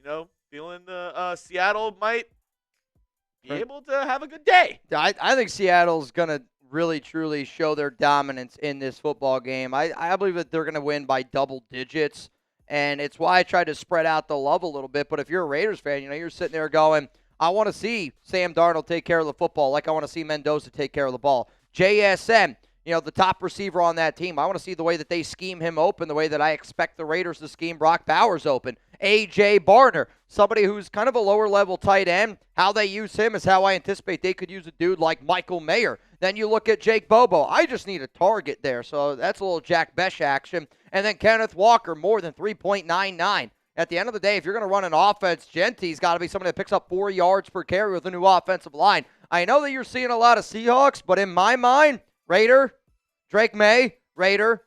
the Seattle might be able to have a good day. I think Seattle's going to really, truly show their dominance in this football game. I believe that they're going to win by double digits, and it's why I tried to spread out the love a little bit. But if you're a Raiders fan, you're sitting there going, I want to see Sam Darnold take care of the football like I want to see Mendoza take care of the ball. JSN, the top receiver on that team, I want to see the way that they scheme him open, the way that I expect the Raiders to scheme Brock Bowers open. A.J. Barner, somebody who's kind of a lower-level tight end. How they use him is how I anticipate they could use a dude like Michael Mayer. Then you look at Jake Bobo. I just need a target there, so that's a little Jack Besh action. And then Kenneth Walker, more than 3.99. At the end of the day, if you're going to run an offense, Genty's got to be somebody that picks up 4 yards per carry with a new offensive line. I know that you're seeing a lot of Seahawks, but in my mind, Raider, Drake May, Raider.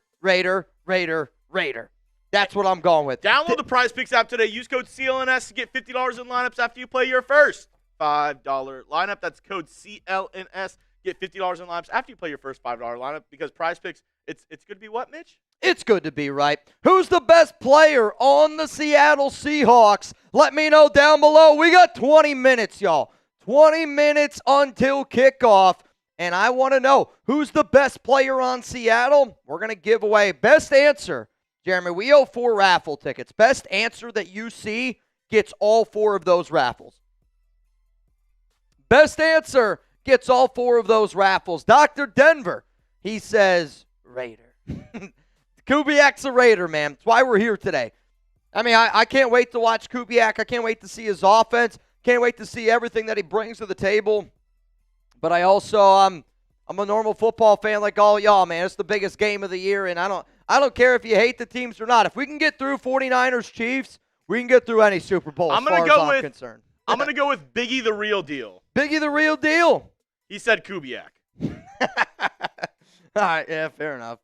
That's what I'm going with. Download the Prize Picks app today. Use code CLNS to get $50 in lineups after you play your first $5 lineup. That's code CLNS. Get $50 in lineups after you play your first $5 lineup because Prize Picks, it's good to be what, Mitch? It's good to be right. Who's the best player on the Seattle Seahawks? Let me know down below. We got 20 minutes, y'all. 20 minutes until kickoff. And I want to know who's the best player on Seattle. We're going to give away best answer. Jeremy, we owe 4 raffle tickets. Best answer that you see gets all 4 of those raffles. Best answer gets all 4 of those raffles. Dr. Denver, he says Raider. Kubiak's a Raider, man. That's why we're here today. I mean, I can't wait to watch Kubiak. I can't wait to see his offense. Can't wait to see everything that he brings to the table. But I also, I'm a normal football fan like all y'all, man. It's the biggest game of the year, and I don't care if you hate the teams or not. If we can get through 49ers Chiefs, we can get through any Super Bowl as far as I'm concerned. I'm going to go with Biggie the Real Deal. Biggie the Real Deal. He said Kubiak. All right, yeah, fair enough.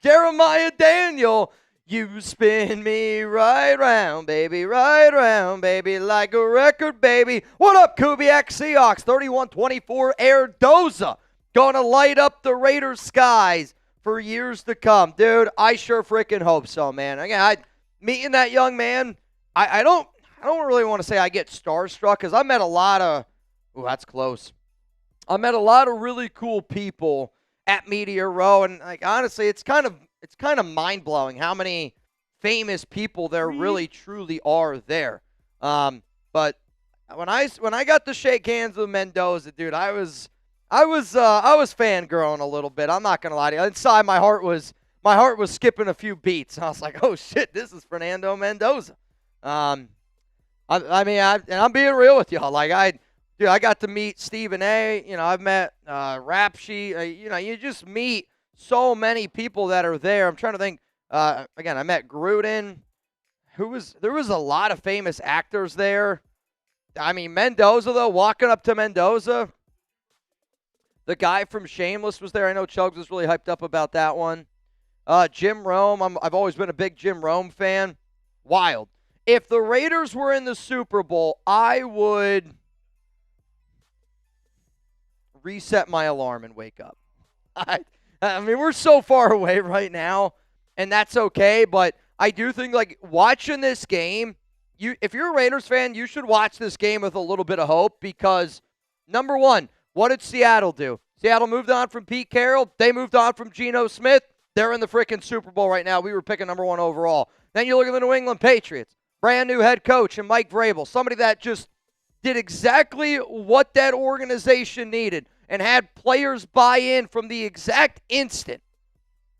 Jeremiah Daniel, you spin me right round, baby, like a record, baby. What up, Kubiak? Seahawks, 31-24, Erdoza. Gonna light up the Raiders skies for years to come. Dude, I sure freaking hope so, man. Again, meeting that young man, I don't really want to say I get starstruck because I met a lot of, that's close. I met a lot of really cool people at Media Row, and honestly, it's kind of mind-blowing how many famous people there really truly are there. But when I got to shake hands with Mendoza, dude, I was fangirling a little bit. I'm not gonna lie to you. Inside, my heart was skipping a few beats. I was like, oh shit, this is Fernando Mendoza. I'm being real with y'all. I got to meet Stephen A. I've met Rap Sheet. You just meet so many people that are there. I'm trying to think. Again, I met Gruden. There was a lot of famous actors there. I mean, Mendoza, though, walking up to Mendoza. The guy from Shameless was there. I know Chuggs was really hyped up about that one. Jim Rome. I've always been a big Jim Rome fan. Wild. If the Raiders were in the Super Bowl, I would reset my alarm and wake up. I mean, we're so far away right now, and that's okay, but I do think, watching this game, if you're a Raiders fan, you should watch this game with a little bit of hope because, number one, what did Seattle do? Seattle moved on from Pete Carroll. They moved on from Geno Smith. They're in the freaking Super Bowl right now. We were picking number 1 overall. Then you look at the New England Patriots. Brand new head coach and Mike Vrabel, somebody that just did exactly what that organization needed and had players buy in from the exact instant.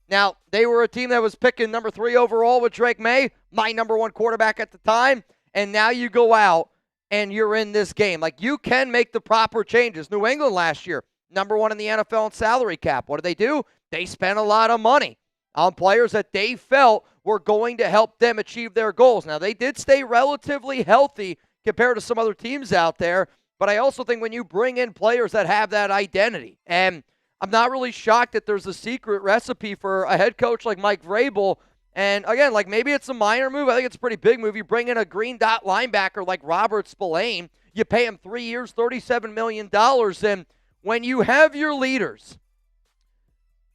Now, they were a team that was picking number 3 overall with Drake May, my number 1 quarterback at the time, and now you go out and you're in this game. Like, you can make the proper changes. New England last year, number 1 in the NFL in salary cap. What did they do? They spent a lot of money on players that they felt were going to help them achieve their goals. Now, they did stay relatively healthy compared to some other teams out there, but I also think when you bring in players that have that identity, and I'm not really shocked that there's a secret recipe for a head coach like Mike Vrabel. And again, like maybe it's a minor move. I think it's a pretty big move. You bring in a green dot linebacker like Robert Spillane. You pay him 3 years, $37 million. And when you have your leaders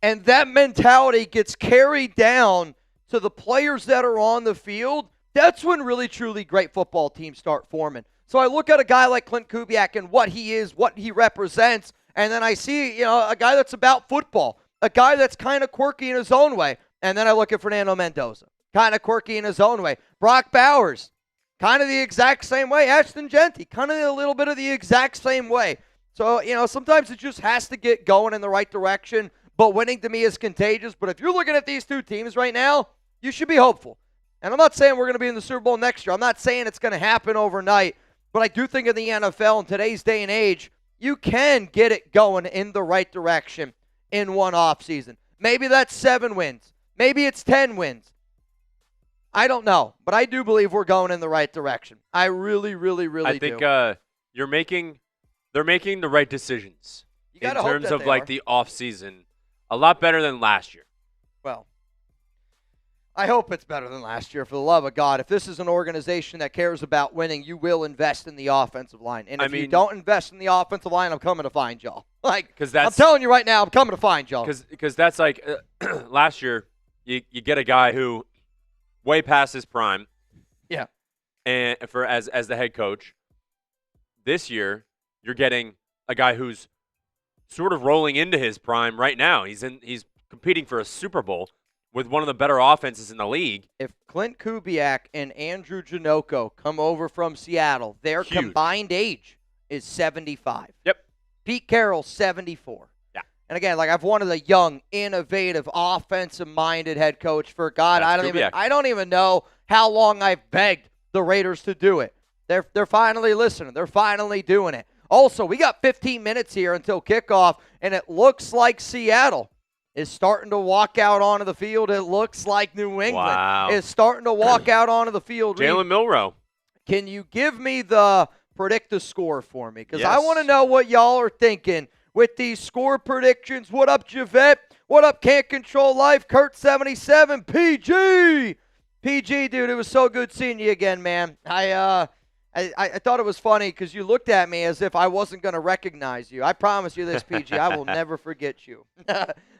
and that mentality gets carried down to the players that are on the field, that's when really, truly great football teams start forming. So I look at a guy like Klint Kubiak and what he is, what he represents, and then I see, a guy that's about football, a guy that's kind of quirky in his own way. And then I look at Fernando Mendoza, kind of quirky in his own way. Brock Bowers, kind of the exact same way. Ashton Genty, kind of a little bit of the exact same way. So, sometimes it just has to get going in the right direction. But winning to me is contagious. But if you're looking at these two teams right now, you should be hopeful. And I'm not saying we're going to be in the Super Bowl next year. I'm not saying it's going to happen overnight. But I do think in the NFL in today's day and age, you can get it going in the right direction in one offseason. Maybe that's 7 wins. Maybe it's 10 wins. I don't know. But I do believe we're going in the right direction. I really, really, really do. I think they're making the right decisions in terms of like the offseason. A lot better than last year. Well, I hope it's better than last year, for the love of God. If this is an organization that cares about winning, you will invest in the offensive line. And if you don't invest in the offensive line, I'm coming to find y'all. I'm telling you right now, I'm coming to find y'all. Because that's like last year, you get a guy who way past his prime. Yeah. And as the head coach. This year, you're getting a guy who's sort of rolling into his prime right now. He's competing for a Super Bowl with one of the better offenses in the league. If Klint Kubiak and Andrew Janocko come over from Seattle, their combined age is 75. Yep. Pete Carroll, 74. Yeah. And again, I've wanted a young, innovative, offensive-minded head coach for God. I don't even know how long I've begged the Raiders to do it. They're finally listening. They're finally doing it. Also, we got 15 minutes here until kickoff, and it looks like Seattle is starting to walk out onto the field. It looks like New England is starting to walk out onto the field. Jalen Milroe. Can you give me the predict the score for me? Because I want to know what y'all are thinking with these score predictions. What up, Javette? What up, Can't Control Life? Kurt77, PG. PG, dude, it was so good seeing you again, man. I thought it was funny because you looked at me as if I wasn't going to recognize you. I promise you this, PG. I will never forget you.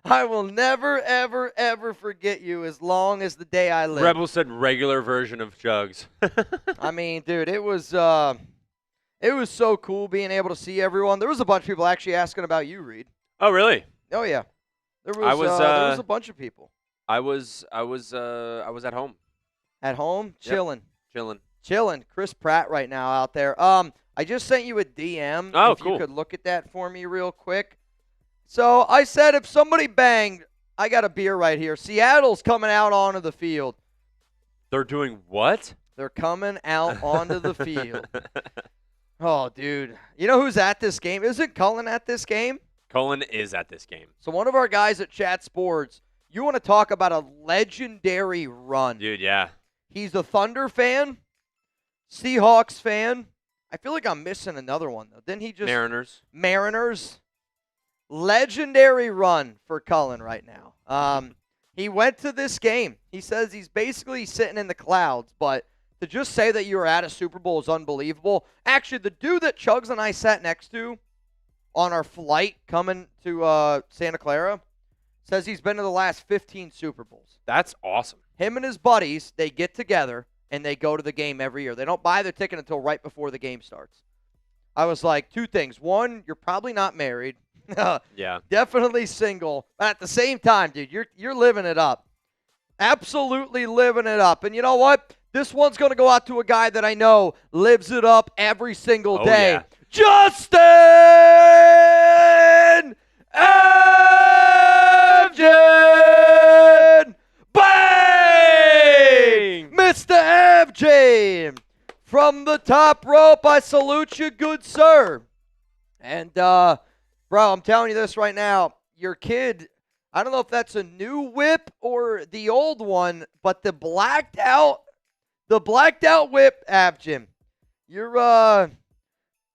I will never, ever, ever forget you as long as the day I live. Rebel said regular version of Chuggs. I mean, dude, it was so cool being able to see everyone. There was a bunch of people actually asking about you, Reed. Oh, really? Oh, yeah. There was a bunch of people. I was at home. At home? Yep. Chilling. Chris Pratt right now out there. I just sent you a DM. Oh, if cool. you could look at that for me real quick. So I said if somebody banged, I got a beer right here. Seattle's coming out onto the field. They're doing what? They're coming out onto the field. Oh, dude. You know who's at this game? Isn't Cullen at this game? Cullen is at this game. So one of our guys at Chat Sports, you want to talk about a legendary run. Dude, yeah. He's a Thunder fan, Seahawks fan. I feel like I'm missing another one, though. Didn't he just... Mariners. Legendary run for Cullen right now. He went to this game. He says he's basically sitting in the clouds, but to just say that you were at a Super Bowl is unbelievable. Actually, the dude that Chuggs and I sat next to on our flight coming to Santa Clara says he's been to the last 15 Super Bowls. That's awesome. Him and his buddies, they get together, and they go to the game every year. They don't buy their ticket until right before the game starts. I was like, two things. One, you're probably not married. Yeah. Definitely single. But at the same time, dude, you're living it up. Absolutely living it up. And you know what? This one's going to go out to a guy that I know lives it up every single day. Yeah. Justin Evgen! Bang! Mr. Evgen! From the top rope, I salute you, good sir. And, bro, I'm telling you this right now. Your kid, I don't know if that's a new whip or the old one, but the blacked out whip, Evgen. You're,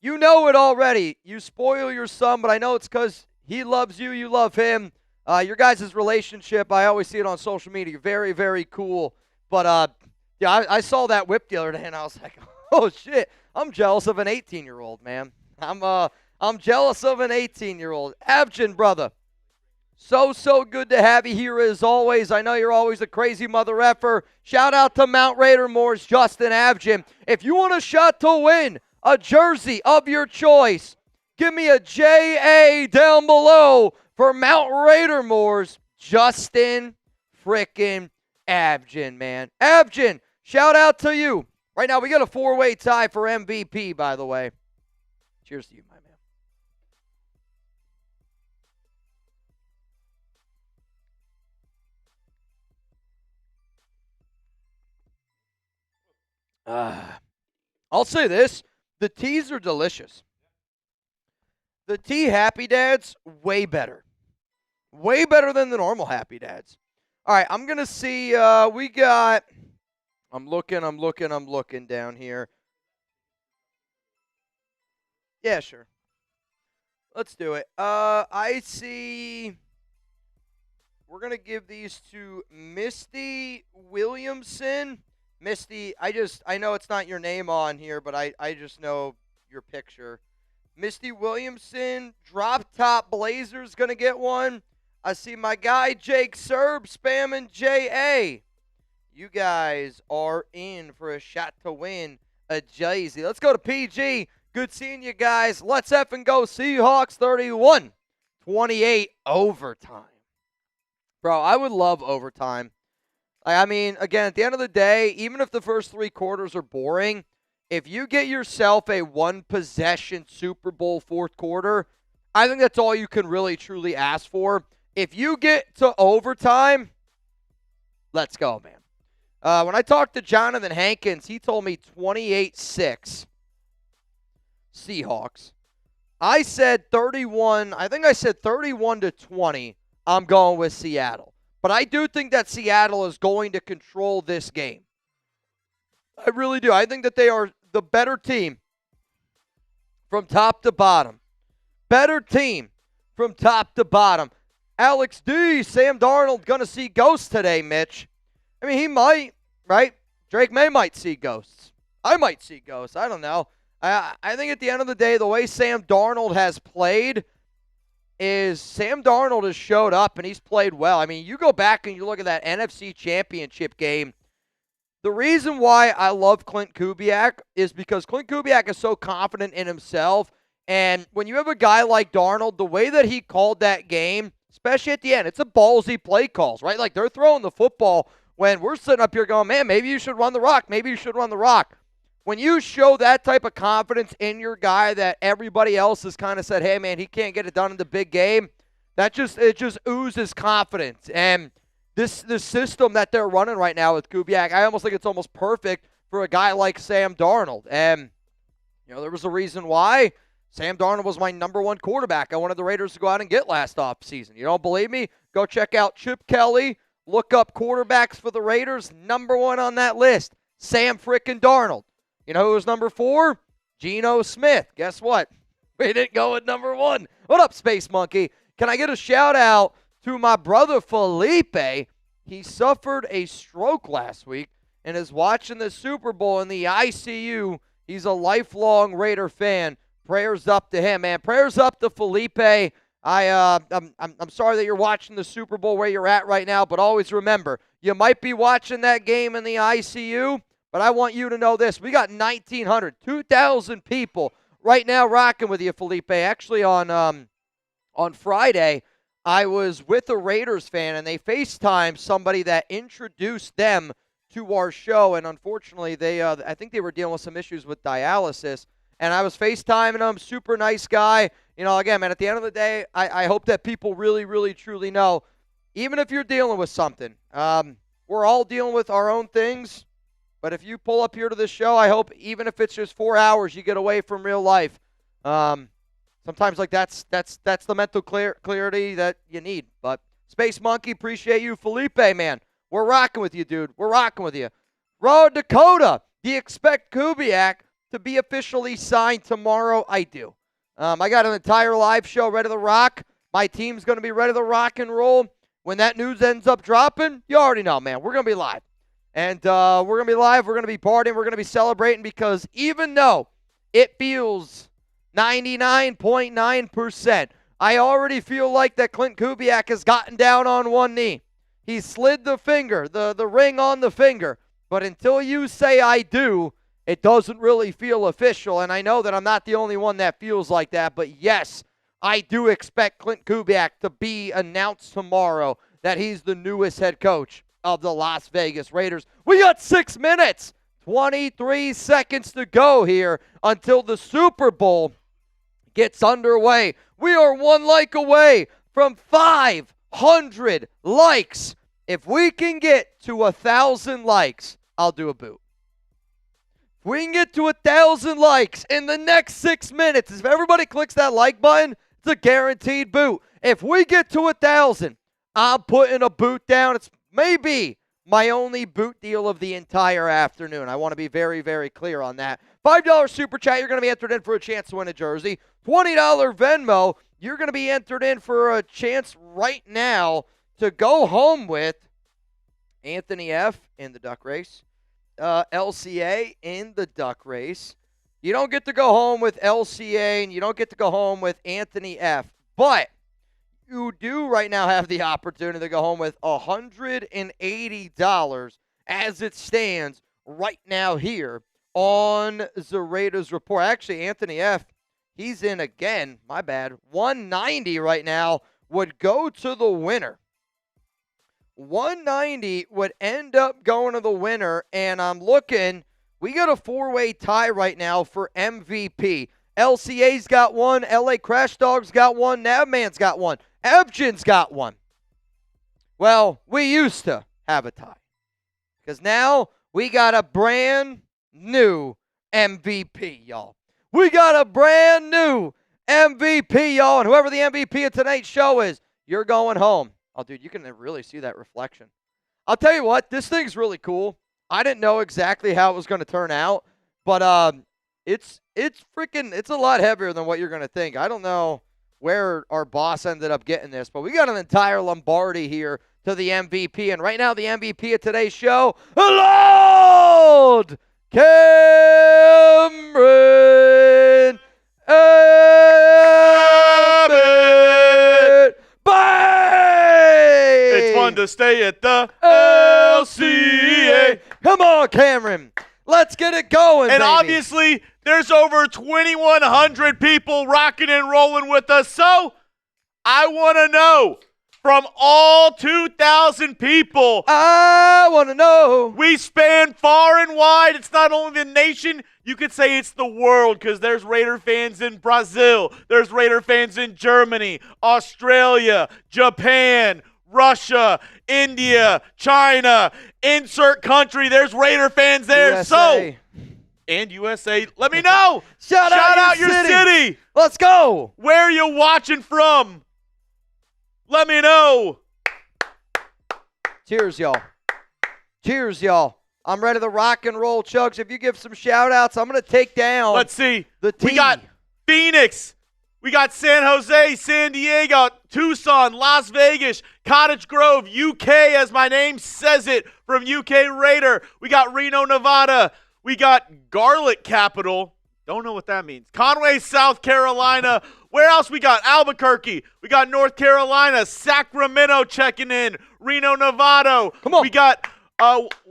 you know it already. You spoil your son, but I know it's because he loves you, you love him. Your guys' relationship, I always see it on social media. Very, very cool. But, yeah, I saw that whip the other day, and I was like, oh, shit. I'm jealous of an 18-year-old, man. I'm jealous of an 18-year-old. Evgen, brother, so good to have you here as always. I know you're always a crazy mother effer. Shout out to Mount Raider Moore's Justin Evgen. If you want a shot to win a jersey of your choice, give me a JA down below for Mount Raider Moore's Justin frickin' Evgen, man. Evgen, shout out to you. Right now, we got a 4-way tie for MVP, by the way. Cheers to you, my man. I'll say this. The teas are delicious. The tea Happy Dads, way better. Way better than the normal Happy Dads. All right, I'm going to see, we got, I'm looking down here. Yeah, sure. Let's do it. I see, we're going to give these to Misty Williamson. Misty, I know it's not your name on here, but I just know your picture. Misty Williamson, Drop Top Blazers going to get one. I see my guy Jake Serb spamming JA. You guys are in for a shot to win a jersey. Let's go to PG. Good seeing you guys. Let's effing go Seahawks 31-28 overtime. Bro, I would love overtime. I mean, again, at the end of the day, even if the first 3 quarters are boring, if you get yourself a one-possession Super Bowl fourth quarter, I think that's all you can really, truly ask for. If you get to overtime, let's go, man. When I talked to Jonathan Hankins, he told me 28-6 Seahawks. I said 31. I think I said 31-20. I'm going with Seattle. But I do think that Seattle is going to control this game. I really do. I think that they are the better team from top to bottom. Better team from top to bottom. Alex D, Sam Darnold going to see ghosts today, Mitch. I mean, he might, right? Drake May might see ghosts. I might see ghosts. I don't know. I think at the end of the day, the way Sam Darnold has played is Sam Darnold has showed up and he's played well. I mean, you go back and you look at that NFC Championship game. The reason why I love Klint Kubiak is because Klint Kubiak is so confident in himself. And when you have a guy like Darnold, the way that he called that game, especially at the end, it's a ballsy play calls, right? Like they're throwing the football when we're sitting up here going, man, maybe you should run the rock. Maybe you should run the rock. When you show that type of confidence in your guy that everybody else has kind of said, hey, man, he can't get it done in the big game, it just oozes confidence. And this system that they're running right now with Kubiak, I almost think it's almost perfect for a guy like Sam Darnold. And, you know, there was a reason why Sam Darnold was my number 1 quarterback I wanted the Raiders to go out and get last offseason. You don't believe me? Go check out Chip Kelly. Look up quarterbacks for the Raiders. Number 1 on that list, Sam frickin' Darnold. You know who was number 4? Geno Smith. Guess what? We didn't go with number 1. What up, Space Monkey? Can I get a shout-out to my brother Felipe? He suffered a stroke last week and is watching the Super Bowl in the ICU. He's a lifelong Raider fan. Prayers up to him, man. Prayers up to Felipe. I'm sorry that you're watching the Super Bowl where you're at right now, but always remember, you might be watching that game in the ICU, But I want you to know this. We got 1,900, 2,000 people right now rocking with you, Felipe. Actually, on Friday, I was with a Raiders fan, and they FaceTimed somebody that introduced them to our show. And unfortunately, I think they were dealing with some issues with dialysis. And I was FaceTiming them, super nice guy. You know, again, man, at the end of the day, I hope that people really, really, truly know, even if you're dealing with something, we're all dealing with our own things. But if you pull up here to this show, I hope even if it's just 4 hours, you get away from real life. Sometimes like that's the mental clarity that you need. But Space Monkey, appreciate you. Felipe, man, we're rocking with you, dude. We're rocking with you. Road Dakota, do you expect Kubiak to be officially signed tomorrow? I do. I got an entire live show ready to rock. My team's going to be ready to rock and roll. When that news ends up dropping, you already know, man. We're going to be live. And we're going to be live. We're going to be partying. We're going to be celebrating because even though it feels 99.9%, I already feel like that Klint Kubiak has gotten down on one knee. He slid the finger, the ring on the finger. But until you say I do, it doesn't really feel official. And I know that I'm not the only one that feels like that. But yes, I do expect Klint Kubiak to be announced tomorrow that he's the newest head coach of the Las Vegas Raiders. We got 6 minutes, 23 seconds to go here until the Super Bowl gets underway. We are 1 like away from 500 likes. If we can get to 1,000 likes, I'll do a boot. If we can get to 1,000 likes in the next 6 minutes, if everybody clicks that like button, it's a guaranteed boot. If we get to 1,000, I'm putting a boot down. It's maybe my only boot deal of the entire afternoon. I want to be very, very clear on that. $5 Super Chat, you're going to be entered in for a chance to win a jersey. $20 Venmo, you're going to be entered in for a chance right now to go home with Anthony F. in the duck race, LCA in the duck race. You don't get to go home with LCA, and you don't get to go home with Anthony F. But you do right now have the opportunity to go home with $180 as it stands right now here on the Raiders Report. Actually, Anthony F., he's in again. My bad. 190 right now would go to the winner. 190 would end up going to the winner, and I'm looking. We got a 4-way tie right now for MVP. LCA's got one. LA Crash Dog's got one. Navman's got one. Ebgen's got one. Well, we used to have a tie because now we got a brand new MVP, y'all. We got a brand new MVP, y'all. And whoever the MVP of tonight's show is, you're going home. Oh, dude, you can really see that reflection. I'll tell you what, this thing's really cool. I didn't know exactly how it was going to turn out, but it's a lot heavier than what you're going to think. I don't know where our boss ended up getting this, but we got an entire Lombardi here to the MVP. And right now, the MVP of today's show, Lord Cameron Abbott. Bye! It's fun to stay at the LCA. Come on, Cameron. Let's get it going, And baby. obviously, there's over 2,100 people rocking and rolling with us. So, I want to know, from all 2,000 people, I want to know. we span far and wide. It's not only the nation, you could say it's the world, because there's Raider fans in Brazil. There's Raider fans in Germany, Australia, Japan, Russia, India, China, insert country. There's Raider fans there. USA. And USA. Let me know. Shout out your city. Let's go. Where are you watching from? Let me know. Cheers, y'all. Cheers, y'all. I'm ready to rock and roll, Chuggs. If you give some shout-outs, I'm going to take down Let's see. the team. We got Phoenix. We got San Jose, San Diego, Tucson, Las Vegas, Cottage Grove, UK, as my name says it, from UK Raider. We got Reno, Nevada. We got Garlic Capital. Don't know what that means. Conway, South Carolina. Where else we got? Albuquerque. We got North Carolina. Sacramento checking in. Reno, Nevada. Come on. We got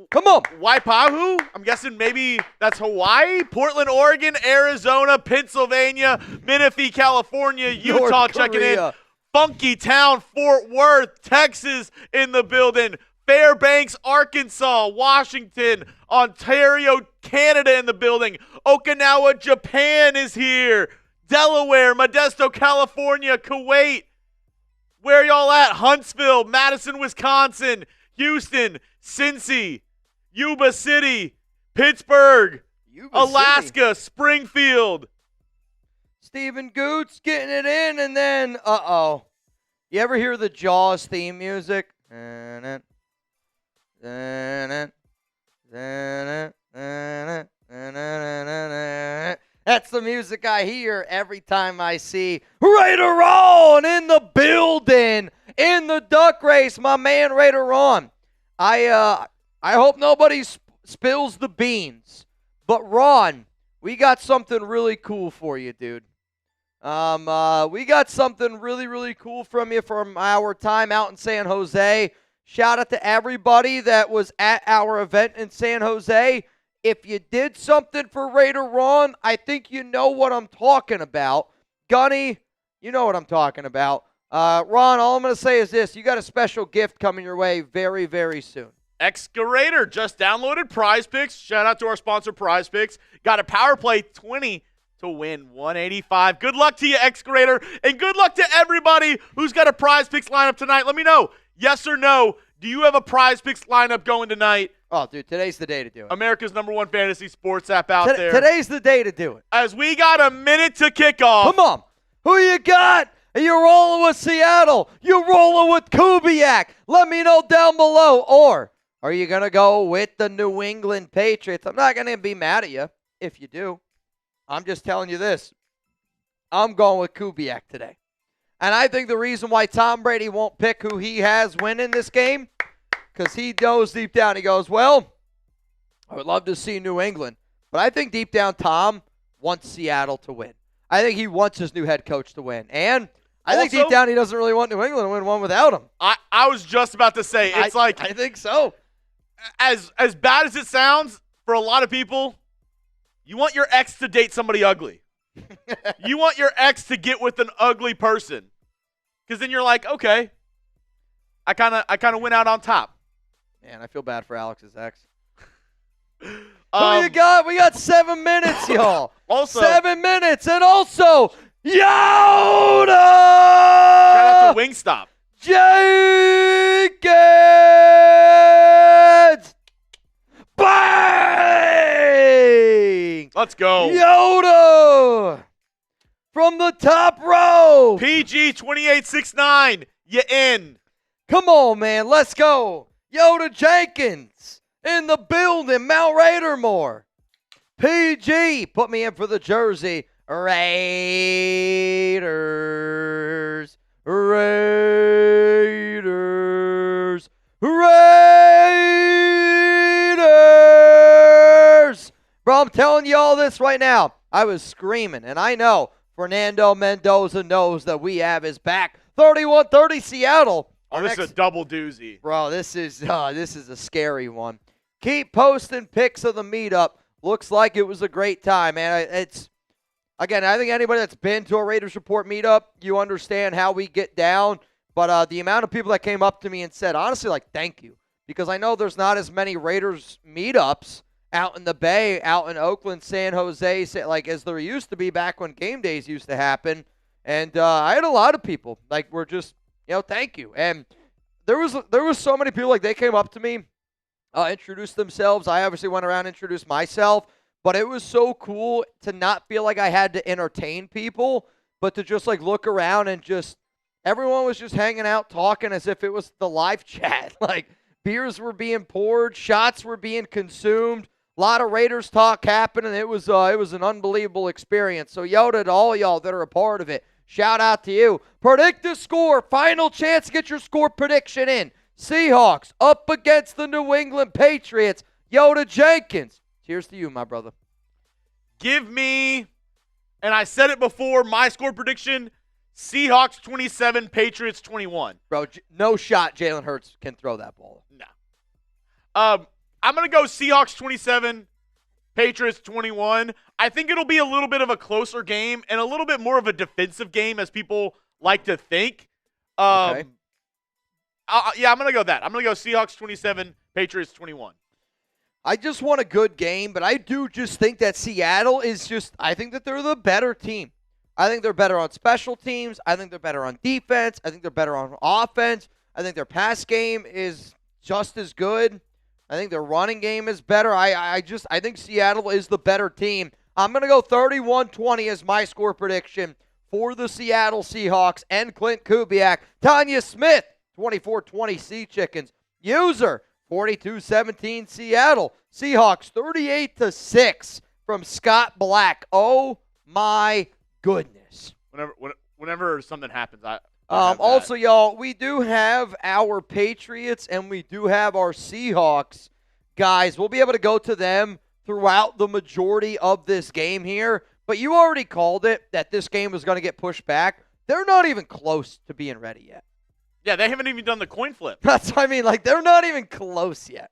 Come on. Waipahu? I'm guessing maybe that's Hawaii. Portland, Oregon, Arizona, Pennsylvania, Menifee, California, Utah North checking in. Korea. Funky Town, Fort Worth, Texas in the building. Fairbanks, Arkansas, Washington, Ontario, Canada in the building. Okinawa, Japan is here. Delaware, Modesto, California, Kuwait. Where y'all at? Huntsville, Madison, Wisconsin, Houston, Cincy, Yuba City, Pittsburgh, Alaska, Springfield. Stephen Goots getting it in, and then, you ever hear the Jaws theme music? That's the music I hear every time I see Raider Ron in the building, in the duck race, my man Raider Ron. I hope nobody spills the beans, but Ron, we got something really cool for you, dude. We got something really, really cool from you from our time out in San Jose. Shout out to everybody that was at our event in San Jose. If you did something for Raider Ron, I think you know what I'm talking about. Gunny, you know what I'm talking about. Ron, all I'm going to say is this. You got a special gift coming your way very, very soon. Excavator just downloaded Prize Picks. Shout out to our sponsor, Prize Picks. Got a power play 20 to win 185. Good luck to you, Excavator, and good luck to everybody who's got a Prize Picks lineup tonight. Let me know, yes or no, do you have a Prize Picks lineup going tonight? Oh, dude, today's the day to do it. America's #1 fantasy sports app out there. Today's the day to do it. As we got a minute to kick off. Come on. Who you got? Are you rolling with Seattle? You rolling with Kubiak? Let me know down below. Or are you going to go with the New England Patriots? I'm not going to be mad at you if you do. I'm just telling you this. I'm going with Kubiak today. And I think the reason why Tom Brady won't pick who he has winning this game, because he knows deep down, he goes, well, I would love to see New England. But I think deep down, Tom wants Seattle to win. I think he wants his new head coach to win. And I think deep down, he doesn't really want New England to win one without him. I was just about to say, it's I think so. As bad as it sounds, for a lot of people, you want your ex to date somebody ugly. You want your ex to get with an ugly person. Because then you're like, okay, I kind of went out on top. Man, I feel bad for Alex's ex. Who Um, you got? We got 7 minutes, y'all. Also, 7 minutes. And also, Yoda! shout out to Wingstop. Jenkins! Bang! Let's go. Yoda! From the top row. PG 2869. You in. Come on, man. Let's go. Yoda Jenkins in the building. Mount Raidermore. PG. Put me in for the jersey. Raiders. Raiders. Raiders. Bro, I'm telling you all this right now. I was screaming, and I know Fernando Mendoza knows that we have his back. 31-30 Seattle. Oh, this is a double doozy. Bro, this is a scary one. Keep posting pics of the meetup. Looks like it was a great time, man. Again, I think anybody that's been to a Raiders Report meetup, you understand how we get down. But the amount of people that came up to me and said, honestly, like, thank you. Because I know there's not as many Raiders meetups out in the Bay, out in Oakland, San Jose, like as there used to be back when game days used to happen. And I had a lot of people, like, were just, thank you. And there was so many people, like, they came up to me, introduced themselves. I obviously went around and introduced myself. But it was so cool to not feel like I had to entertain people, but to just, like, look around and just, everyone was just hanging out, talking as if it was the live chat. Like, beers were being poured, shots were being consumed, a lot of Raiders talk happening. It was an unbelievable experience. So, Yoda, to all y'all that are a part of it, shout out to you. Predict the score. Final chance to get your score prediction in. Seahawks up against the New England Patriots. Yoda Jenkins. Cheers to you, my brother. Give me, and I said it before, my score prediction, Seahawks 27, Patriots 21. Bro, no shot Jalen Hurts can throw that ball. No. I'm going to go Seahawks 27, Patriots 21. I think it'll be a little bit of a closer game and a little bit more of a defensive game as people like to think. Okay. Yeah, I'm going to go that. I'm going to go Seahawks 27, Patriots 21. I just want a good game, but I do just think that Seattle is I think that they're the better team. I think they're better on special teams. I think they're better on defense. I think they're better on offense. I think their pass game is just as good. I think their running game is better. I think Seattle is the better team. I'm going to go 31-20 as my score prediction for the Seattle Seahawks and Klint Kubiak. Tanya Smith, 24-20 Sea Chickens. User, 42-17 Seattle. Seahawks, 38-6 from Scott Black. Oh, my goodness. Whenever something happens, I also, y'all, we do have our Patriots and we do have our Seahawks guys. We'll be able to go to them throughout the majority of this game here. But you already called it that this game was going to get pushed back. They're not even close to being ready yet. Yeah, they haven't even done the coin flip. That's what I mean. Like, they're not even close yet.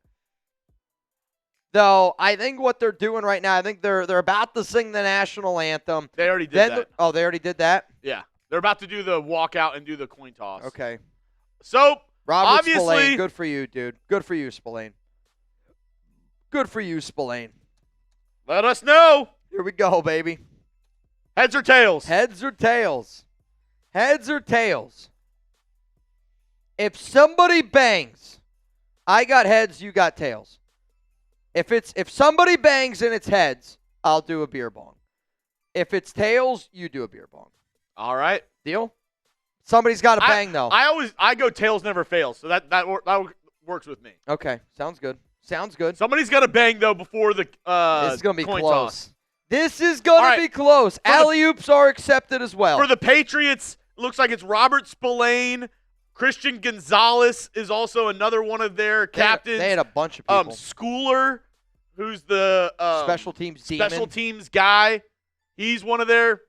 Though, I think what they're doing right now, I think they're about to sing the national anthem. They already did that. Oh, they already did that? Yeah. They're about to do the walkout and do the coin toss. Okay. So, Robert obviously, Spillane, good for you, dude. Good for you, Spillane. Good for you, Spillane. let us know. Here we go, baby. Heads or tails? Heads or tails? Heads or tails? If somebody bangs, I got heads, you got tails. If somebody bangs and it's heads, I'll do a beer bong. If it's tails, you do a beer bong. All right. Deal? Somebody's got to bang, though. I go tails never fails, so that works with me. Okay, sounds good. Sounds good. Somebody's got to bang, though, before the This is going to be coin close. toss. This is going to be close. Alley-oops are accepted as well. For the Patriots, it looks like it's Robert Spillane. Christian Gonzalez is also another one of their captains. They had a bunch of people. Schooler, who's the special teams demon. Special teams guy. He's one of their.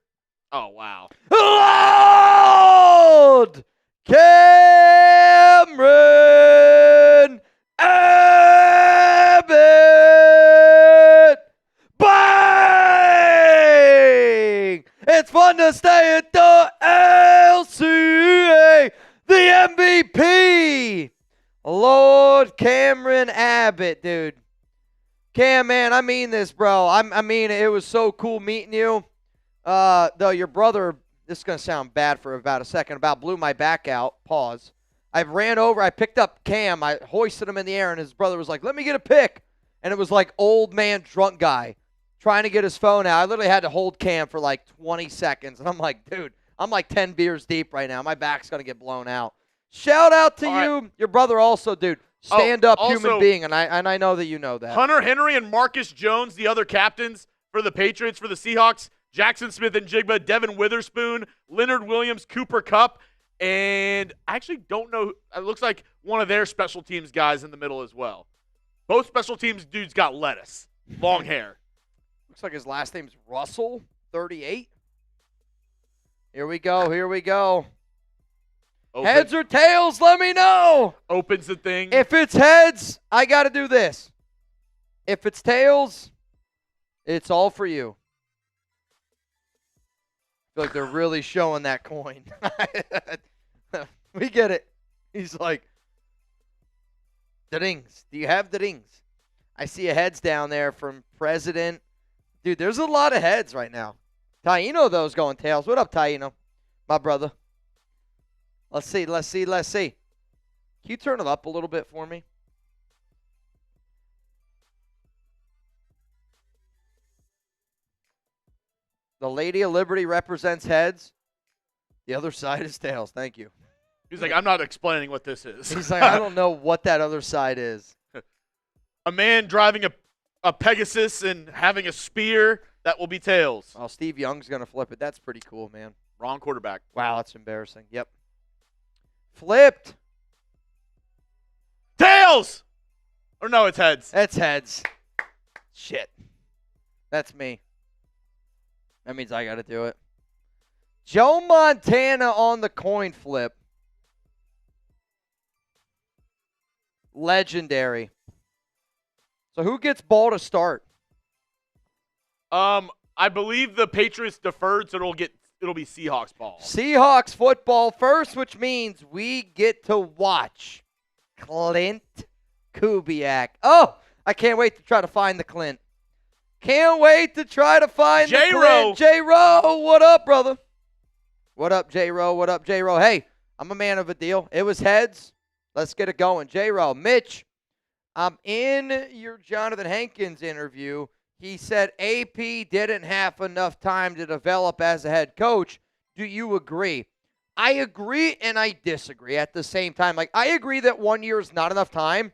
Oh, wow. Lord Cameron Abbott. Bang! It's fun to stay at the LCA. The MVP. Lord Cameron Abbott, dude. Cam, man, I mean this, bro. I mean, it was so cool meeting you. Though your brother, this is going to sound bad for about a second, about blew my back out. Pause. I ran over. I picked up Cam. I hoisted him in the air, and his brother was like, let me get a pic. And it was like old man drunk guy trying to get his phone out. I literally had to hold Cam for like 20 seconds. And I'm like, dude, I'm like 10 beers deep right now. My back's going to get blown out. Shout out to you. Right. Your brother also, dude. Stand-up human being, and I know that you know that. Hunter Henry and Marcus Jones, the other captains for the Patriots, for the Seahawks. Jackson Smith and Jigba, Devin Witherspoon, Leonard Williams, Cooper Kupp, and I actually don't know. It looks like one of their special teams guys in the middle as well. Both special teams dudes got lettuce. Long hair. Looks like his last name's Russell, 38. Here we go. Here we go. Heads or tails, let me know. Opens the thing. If it's heads, I got to do this. If it's tails, it's all for you. I feel like they're really showing that coin. We get it. He's like, the rings. Do you have the rings? I see a heads down there from President. Dude, there's a lot of heads right now. Taino, those going tails. What up, Taino? My brother. Let's see. Can you turn it up a little bit for me? The Lady of Liberty represents heads. The other side is tails. Thank you. He's like, I'm not explaining what this is. He's like, I don't know what that other side is. A man driving a Pegasus and having a spear, that will be tails. Oh, Steve Young's going to flip it. That's pretty cool, man. Wrong quarterback. Wow, that's embarrassing. Yep. Flipped. Tails! Or no, it's heads. It's heads. Shit. That's me. That means I got to do it. Joe Montana on the coin flip. Legendary. So who gets ball to start? I believe the Patriots deferred, so it'll be Seahawks ball. Seahawks football first, which means we get to watch Klint Kubiak. Oh, I can't wait to try to find the Klint. Can't wait to try to find the Klint. J-Ro, what up, brother? What up, J-Ro? What up, J-Ro? Hey, I'm a man of a deal. It was heads. Let's get it going. J-Ro, Mitch, in your Jonathan Hankins interview, he said AP didn't have enough time to develop as a head coach. Do you agree? I agree and I disagree at the same time. Like, I agree that 1 year is not enough time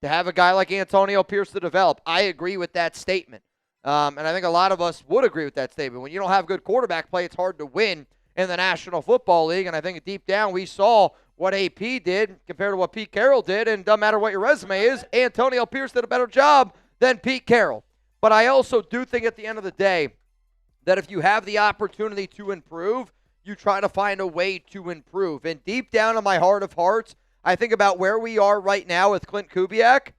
to have a guy like Antonio Pierce to develop. I agree with that statement. And I think a lot of us would agree with that statement. When you don't have good quarterback play, it's hard to win in the National Football League. And I think deep down we saw what AP did compared to what Pete Carroll did. And doesn't matter what your resume is, Antonio Pierce did a better job than Pete Carroll. But I also do think at the end of the day that if you have the opportunity to improve, you try to find a way to improve. And deep down in my heart of hearts, I think about where we are right now with Klint Kubiak,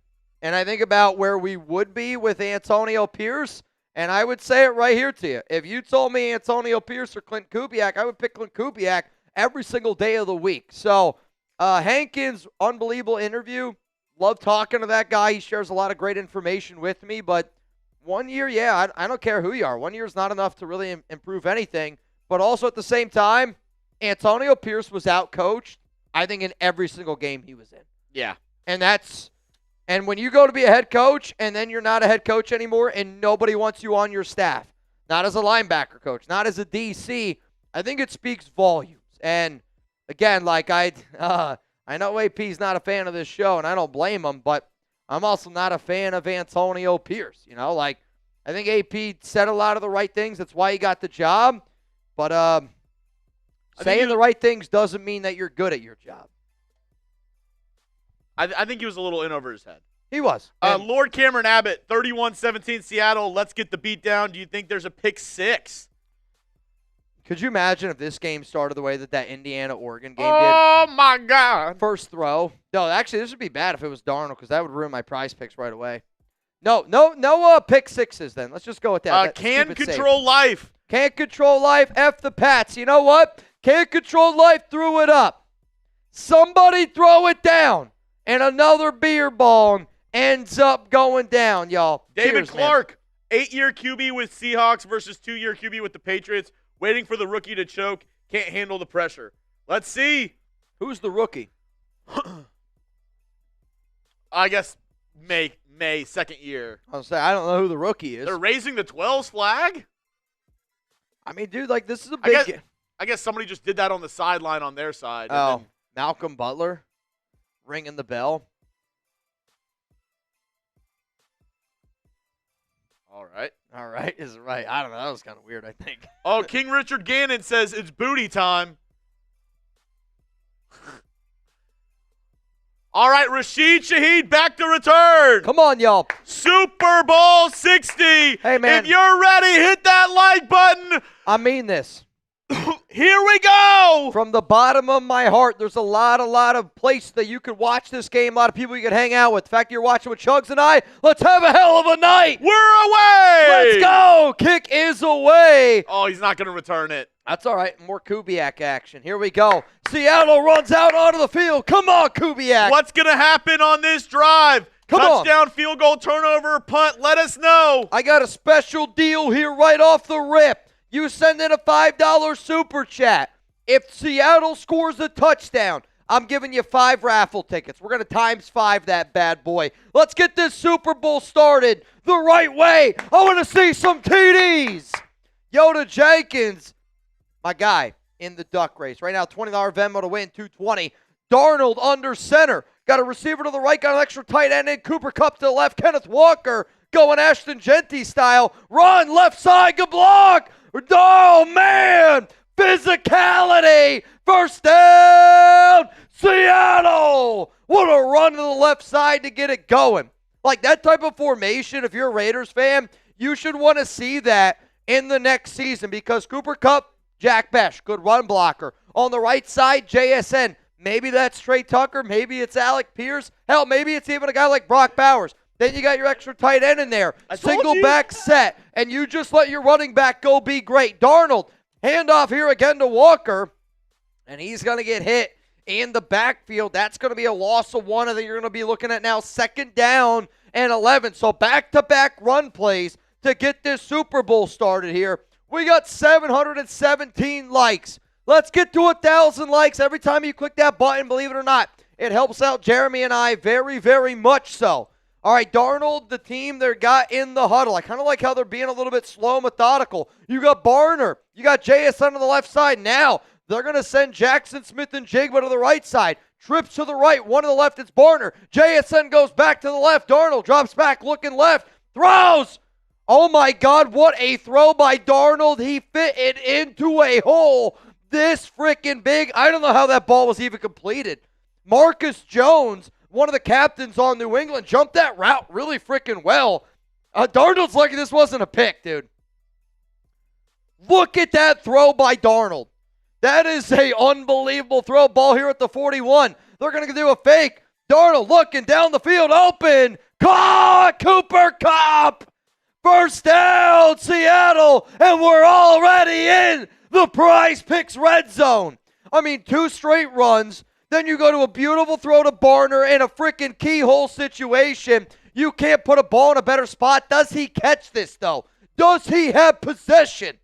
and I think about where we would be with Antonio Pierce, and I would say it right here to you. If you told me Antonio Pierce or Klint Kubiak, I would pick Klint Kubiak every single day of the week. So Hankins, unbelievable interview. Love talking to that guy. He shares a lot of great information with me, but 1 year, yeah, I don't care who you are. 1 year is not enough to really improve anything. But also at the same time, Antonio Pierce was out-coached, I think, in every single game he was in. Yeah. And when you go to be a head coach and then you're not a head coach anymore and nobody wants you on your staff, not as a linebacker coach, not as a DC, I think it speaks volumes. And, again, like I know AP's not a fan of this show, and I don't blame him, but I'm also not a fan of Antonio Pierce. You know, like, I think AP said a lot of the right things. That's why he got the job. But saying the right things doesn't mean that you're good at your job. I think he was a little in over his head. He was. Lord Cameron Abbott, 31-17 Seattle. Let's get the beat down. Do you think there's a pick six? Could you imagine if this game started the way that Indiana-Oregon game did? Oh, my God. First throw. No, actually, this would be bad if it was Darnold because that would ruin my prize picks right away. No pick sixes then. Let's just go with that. Can control life. Can't control life. F the Pats. You know what? Can't control life. Threw it up. Somebody throw it down. And another beer bong ends up going down, y'all. David Cheers, Clark, 8-year QB with Seahawks versus 2-year QB with the Patriots. Waiting for the rookie to choke. Can't handle the pressure. Let's see. Who's the rookie? I guess May, second year. I'll say I don't know who the rookie is. They're raising the 12s flag? I mean, dude, like, this is a big I guess somebody just did that on the sideline on their side. Oh, Malcolm Butler ringing the bell. All right. Is it right? I don't know. That was kind of weird, I think. Oh, King Richard Gannon says it's booty time. All right, Rashid Shaheed back to return. Come on, y'all. Super Bowl 60. Hey, man. If you're ready, hit that like button. I mean this. Here we go. From the bottom of my heart, there's a lot of places that you could watch this game, a lot of people you could hang out with. The fact you're watching with Chuggs and I, let's have a hell of a night. We're away. Let's go. Kick is away. Oh, he's not going to return it. That's all right. More Kubiak action. Here we go. Seattle runs out onto the field. Come on, Kubiak. What's going to happen on this drive? Touchdown, field goal, turnover, punt. Let us know. I got a special deal here right off the rip. You send in a $5 super chat. If Seattle scores a touchdown, I'm giving you 5 raffle tickets. We're going to ×5 that bad boy. Let's get this Super Bowl started the right way. I want to see some TDs. Yoda Jenkins, my guy in the duck race. Right now, $20 Venmo to win, $220. Darnold under center. Got a receiver to the right, got an extra tight end in. Cooper Kupp to the left. Kenneth Walker going Ashton Genty style. Run, left side, good block. Oh, man. Physicality. First down. Seattle. What a run to the left side to get it going. Like that type of formation, if you're a Raiders fan, you should want to see that in the next season because Cooper Kupp, Jack Besh, good run blocker. On the right side, JSN. Maybe that's Trey Tucker. Maybe it's Alec Pierce. Hell, maybe it's even a guy like Brock Bowers. Then you got your extra tight end in there. I told Single you. back set. And you just let your running back go be great. Darnold, handoff here again to Walker. And he's going to get hit in the backfield. That's going to be a loss of 1. I think you're going to be looking at now 2nd down and 11. So back-to-back run plays to get this Super Bowl started here. We got 717 likes. Let's get to 1,000 likes every time you click that button, believe it or not. It helps out Jeremy and I very, very much so. All right, Darnold, the team they got in the huddle. I kind of like how they're being a little bit slow, methodical. You got Barner. You got JSN on the left side. Now they're going to send Jackson Smith and Jigba to the right side. Trips to the right. One to the left. It's Barner. JSN goes back to the left. Darnold drops back, looking left. Throws. Oh, my God, what a throw by Darnold. He fit it into a hole this freaking big. I don't know how that ball was even completed. Marcus Jones, one of the captains on New England, jumped that route really freaking well. Darnold's lucky this wasn't a pick, dude. Look at that throw by Darnold. That is a unbelievable throw. Ball here at the 41. They're going to do a fake. Darnold looking down the field, open. Caught Cooper Kupp. First down, Seattle, and we're already in the Prize Picks red zone. I mean, 2 straight runs. Then you go to a beautiful throw to Barner in a freaking keyhole situation. You can't put a ball in a better spot. Does he catch this, though? Does he have possession?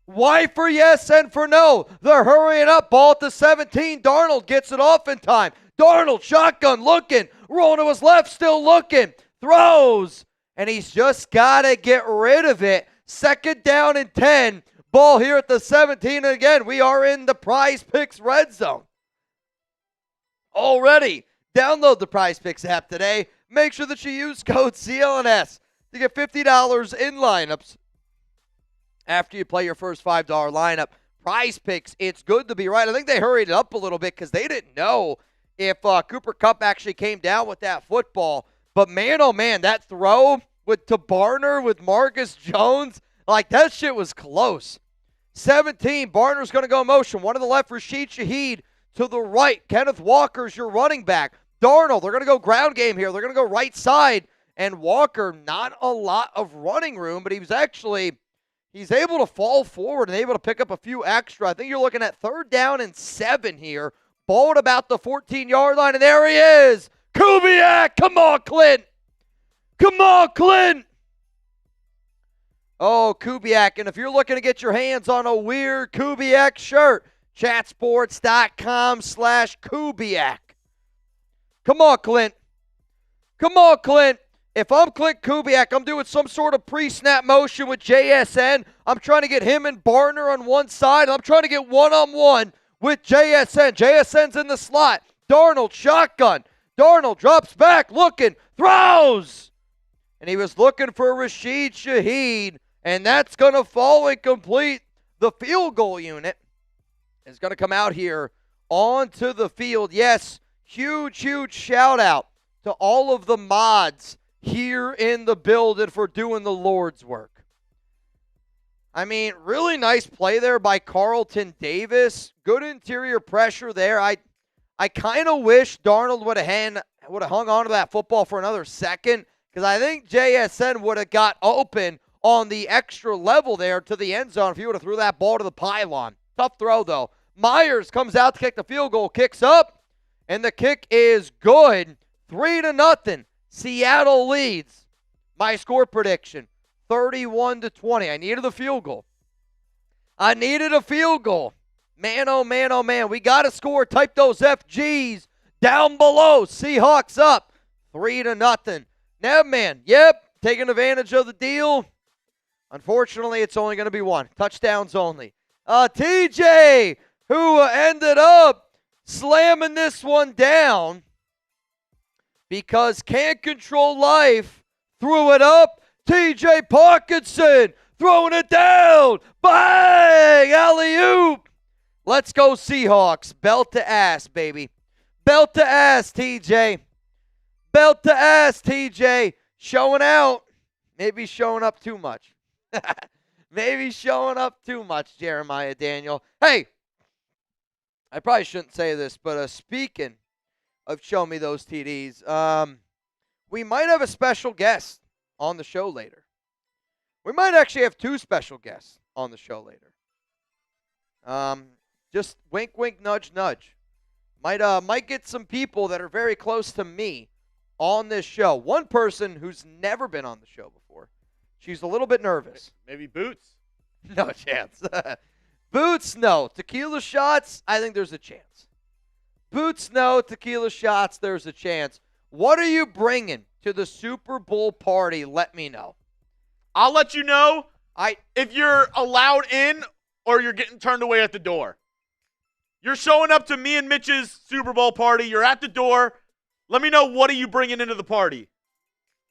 Why for yes and for no? They're hurrying up. Ball at the 17. Darnold gets it off in time. Darnold, shotgun, looking. Rolling to his left, still looking. Throws. And he's just got to get rid of it. 2nd down and 10. Ball here at the 17. And again, we are in the Prize Picks red zone. Already, download the Prize Picks app today. Make sure that you use code CLNS to get $50 in lineups after you play your first $5 lineup. Prize Picks, it's good to be right. I think they hurried it up a little bit because they didn't know if Cooper Kupp actually came down with that football. But man, oh man, that throw to Barner with Marcus Jones, like that shit was close. 17, Barner's going to go in motion. One to the left, Rashid Shaheed. To the right, Kenneth Walker's your running back. Darnold, they're going to go ground game here. They're going to go right side. And Walker, not a lot of running room, but he's able to fall forward and able to pick up a few extra. I think you're looking at 3rd down and 7 here. Ball at about the 14-yard line, and there he is. Kubiak, come on, Klint. Come on, Klint. Oh, Kubiak, and if you're looking to get your hands on a weird Kubiak shirt, chatsports.com/Kubiak. Come on, Klint. Come on, Klint. If I'm Klint Kubiak, I'm doing some sort of pre-snap motion with JSN. I'm trying to get him and Barner on one side. I'm trying to get one-on-one with JSN. JSN's in the slot. Darnold, shotgun. Darnold drops back, looking, throws. And he was looking for Rashid Shaheed, and that's going to fall incomplete. The field goal unit is going to come out here onto the field. Yes, huge, huge shout out to all of the mods here in the building for doing the Lord's work. I mean, really nice play there by Carlton Davis. Good interior pressure there. I kind of wish Darnold would have hung on to that football for another second, because I think JSN would have got open on the extra level there to the end zone if he would have threw that ball to the pylon. Tough throw, though. Myers comes out to kick the field goal, kicks up, and the kick is good. 3-0. Seattle leads. My score prediction, 31-20. I needed a field goal. I needed a field goal. Man, oh man, oh man. We got to score. Type those FGs down below. Seahawks up 3-0. Nebman, yep, taking advantage of the deal. Unfortunately, it's only going to be 1. Touchdowns only. TJ, who ended up slamming this one down because can't control life, threw it up. TJ Parkinson throwing it down. Bang! Alley-oop. Let's go Seahawks. Belt to ass, baby. Belt to ass, TJ. Belt to ass, TJ. Showing out. Maybe showing up too much. Maybe showing up too much, Jeremiah Daniel. Hey, I probably shouldn't say this, but speaking of show me those TDs, we might have a special guest on the show later. We might actually have 2 special guests on the show later. Just wink, wink, nudge, nudge. Might get some people that are very close to me on this show. One person who's never been on the show before. She's a little bit nervous. Maybe Boots. No chance. Boots, no. Tequila shots, I think there's a chance. Boots, no. Tequila shots, there's a chance. What are you bringing to the Super Bowl party? Let me know. I'll let you know if you're allowed in or you're getting turned away at the door. You're showing up to me and Mitch's Super Bowl party. You're at the door. Let me know, what are you bringing into the party?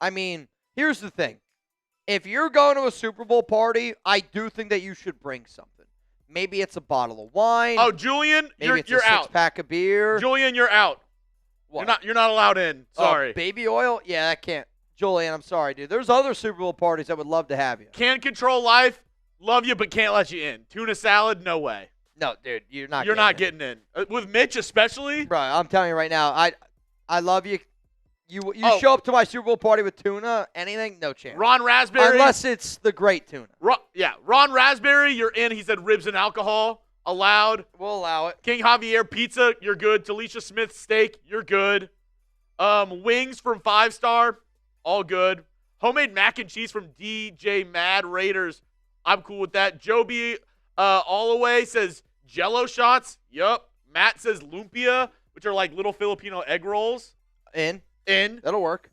I mean, here's the thing. If you're going to a Super Bowl party, I do think that you should bring something. Maybe it's a bottle of wine. Oh, Julian, maybe it's you're a out. 6-pack of beer. Julian, you're out. What? You're not allowed in. Sorry. Baby oil? Yeah, that can't. Julian, I'm sorry, dude. There's other Super Bowl parties that would love to have you. Can control life. Love you, but can't let you in. Tuna salad? No way. No, dude, you're not getting in. With Mitch especially? Bro, I'm telling you right now, I love you. You show up to my Super Bowl party with tuna, anything, no chance. Ron Raspberry? Unless it's the great tuna. Ron Raspberry, you're in. He said ribs and alcohol allowed. We'll allow it. King Javier Pizza, you're good. Talisha Smith Steak, you're good. Wings from 5 Star, all good. Homemade mac and cheese from DJ Mad Raiders, I'm cool with that. Joby Allaway says Jello shots. Yup. Matt says lumpia, which are like little Filipino egg rolls. In. That'll work.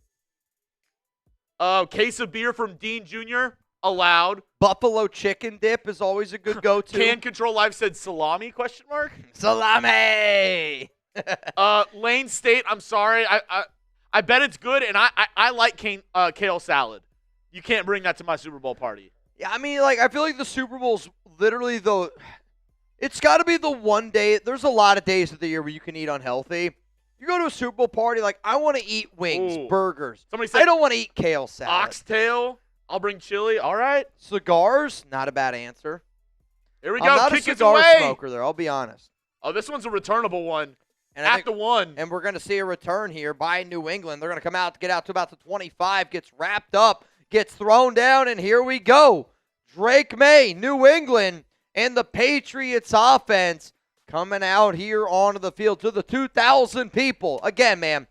Case of beer from Dean Jr. allowed. Buffalo chicken dip is always a good go-to. Can Control Life said salami, ? Salami! Lane State, I'm sorry. I bet it's good, and I like kale salad. You can't bring that to my Super Bowl party. Yeah, I mean, I feel like the Super Bowl's literally it's got to be the one day. There's a lot of days of the year where you can eat unhealthy. You go to a Super Bowl party, I want to eat wings, burgers. Somebody said I don't want to eat kale salad. Oxtail, I'll bring chili. All right. Cigars, not a bad answer. Here we go. I'm not Kick a us cigar away. smoker there, I'll be honest. Oh, this one's a returnable one. And at the 1. And we're going to see a return here by New England. They're going to get out to about the 25, gets wrapped up, gets thrown down, and here we go. Drake May, New England, and the Patriots offense coming out here onto the field to the 2,000 people. Again, man,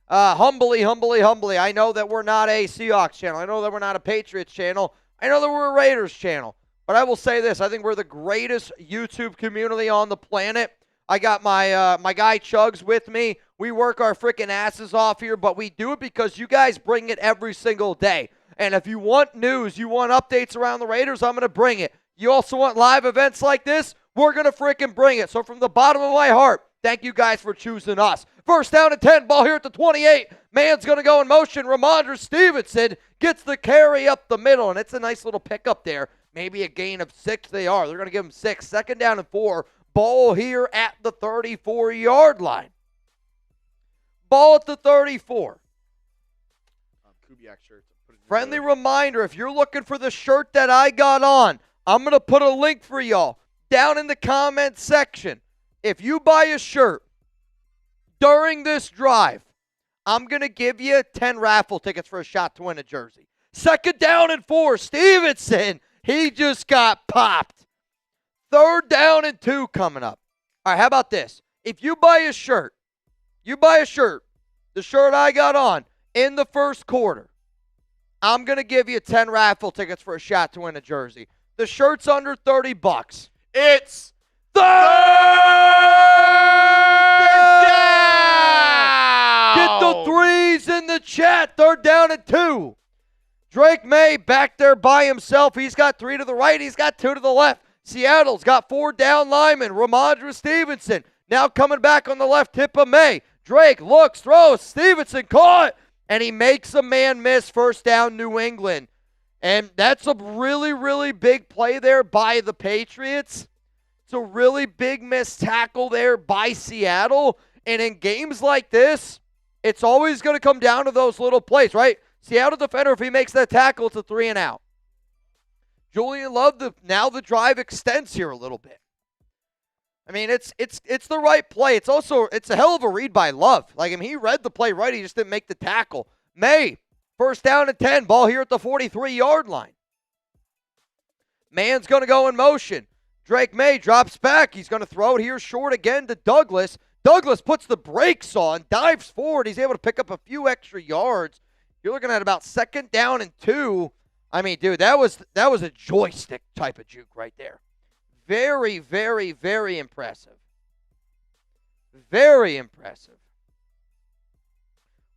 humbly, I know that we're not a Seahawks channel. I know that we're not a Patriots channel. I know that we're a Raiders channel. But I will say this. I think we're the greatest YouTube community on the planet. I got my guy Chuggs with me. We work our freaking asses off here, but we do it because you guys bring it every single day. And if you want news, you want updates around the Raiders, I'm going to bring it. You also want live events like this? We're going to freaking bring it. So from the bottom of my heart, thank you guys for choosing us. First down and 10, ball here at the 28. Man's going to go in motion. Ramondre Stevenson gets the carry up the middle, and it's a nice little pickup there. Maybe a gain of 6 they are. They're going to give him 6. Second down and 4. Ball here at the 34-yard line. Ball at the 34. Kubiak shirt. Friendly reminder, if you're looking for the shirt that I got on, I'm going to put a link for y'all down in the comment section. If you buy a shirt during this drive, I'm going to give you 10 raffle tickets for a shot to win a jersey. Second down and 4. Stevenson, he just got popped. Third down and 2 coming up. All right, how about this? If you buy a shirt, the shirt I got on in the first quarter, I'm going to give you 10 raffle tickets for a shot to win a jersey. The shirt's under $30. It's third down! Get the threes in the chat. Third down and 2. Drake May back there by himself. He's got 3 to the right. He's got 2 to the left. Seattle's got 4 down linemen. Ramondre Stevenson now coming back on the left hip of May. Drake looks, throws. Stevenson caught. And he makes a man miss. First down, New England. And that's a really, really big play there by the Patriots. It's a really big missed tackle there by Seattle. And in games like this, it's always going to come down to those little plays, right? Seattle defender, if he makes that tackle, it's a 3 and out. Julian Love, now the drive extends here a little bit. I mean, it's the right play. It's a hell of a read by Love. He read the play right. He just didn't make the tackle. May, first down and 10. Ball here at the 43-yard line. Man's going to go in motion. Drake May drops back. He's going to throw it here short again to Douglas. Douglas puts the brakes on, dives forward. He's able to pick up a few extra yards. You're looking at about second down and 2. I mean, dude, that was a joystick type of juke right there. Very, very, very impressive. Very impressive.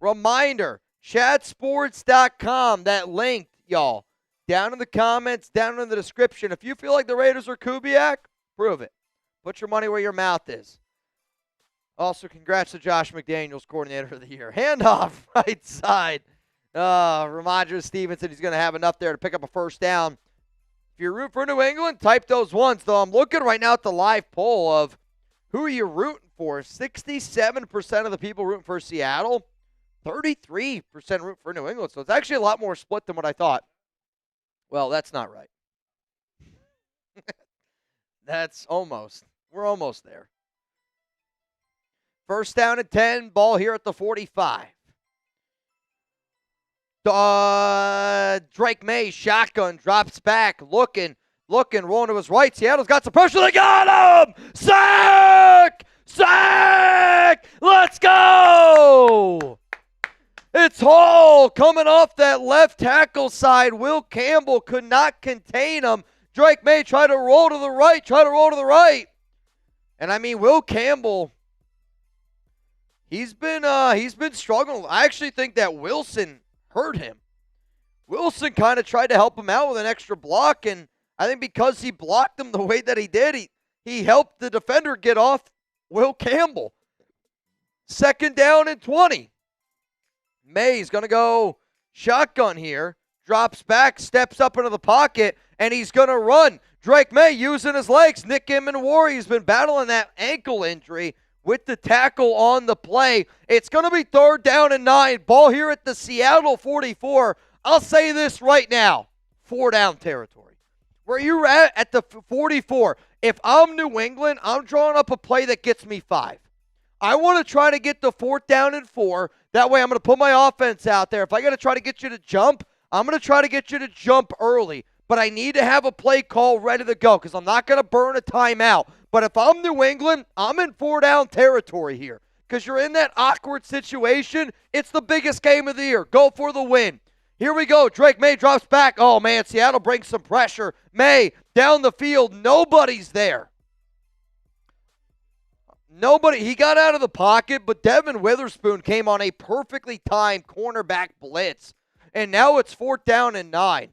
Reminder, chatsports.com, that link, y'all, down in the comments, down in the description. If you feel like the Raiders are Kubiak, prove it. Put your money where your mouth is. Also, congrats to Josh McDaniels, coordinator of the year. Handoff, right side. Ramondre Stevenson, he's going to have enough there to pick up a first down. If you're rooting for New England, type those ones. Though I'm looking right now at the live poll of who are you rooting for. 67% of the people rooting for Seattle. 33% root for New England. So it's actually a lot more split than what I thought. Well, that's not right. That's almost. We're almost there. First down and 10. Ball here at the 45. Drake May, shotgun, drops back, looking, rolling to his right. Seattle's got some pressure. They got him! Sack! Let's go! It's Hall coming off that left tackle side. Will Campbell could not contain him. Drake May tried to roll to the right. And I mean, Will Campbell, he's been struggling. I actually think that Wilson hurt him. Wilson kind of tried to help him out with an extra block, and I think because he blocked him the way that he did, he helped the defender get off Will Campbell. Second down and 20. May's going to go shotgun here. Drops back, steps up into the pocket, and he's going to run. Drake May using his legs. Nick Immanwari has been battling that ankle injury with the tackle on the play. It's going to be third down and 9. Ball here at the Seattle 44. I'll say this right now. 4-down territory. Where you're at the 44, if I'm New England, I'm drawing up a play that gets me 5. I want to try to get the 4th down and 4. That way I'm going to put my offense out there. If I got to try to get you to jump, I'm going to try to get you to jump early. But I need to have a play call ready to go because I'm not going to burn a timeout. But if I'm New England, I'm in 4-down territory here because you're in that awkward situation. It's the biggest game of the year. Go for the win. Here we go. Drake May drops back. Oh, man, Seattle brings some pressure. May down the field. Nobody's there. Nobody. He got out of the pocket, but Devin Witherspoon came on a perfectly timed cornerback blitz. And now it's 4th down and 9.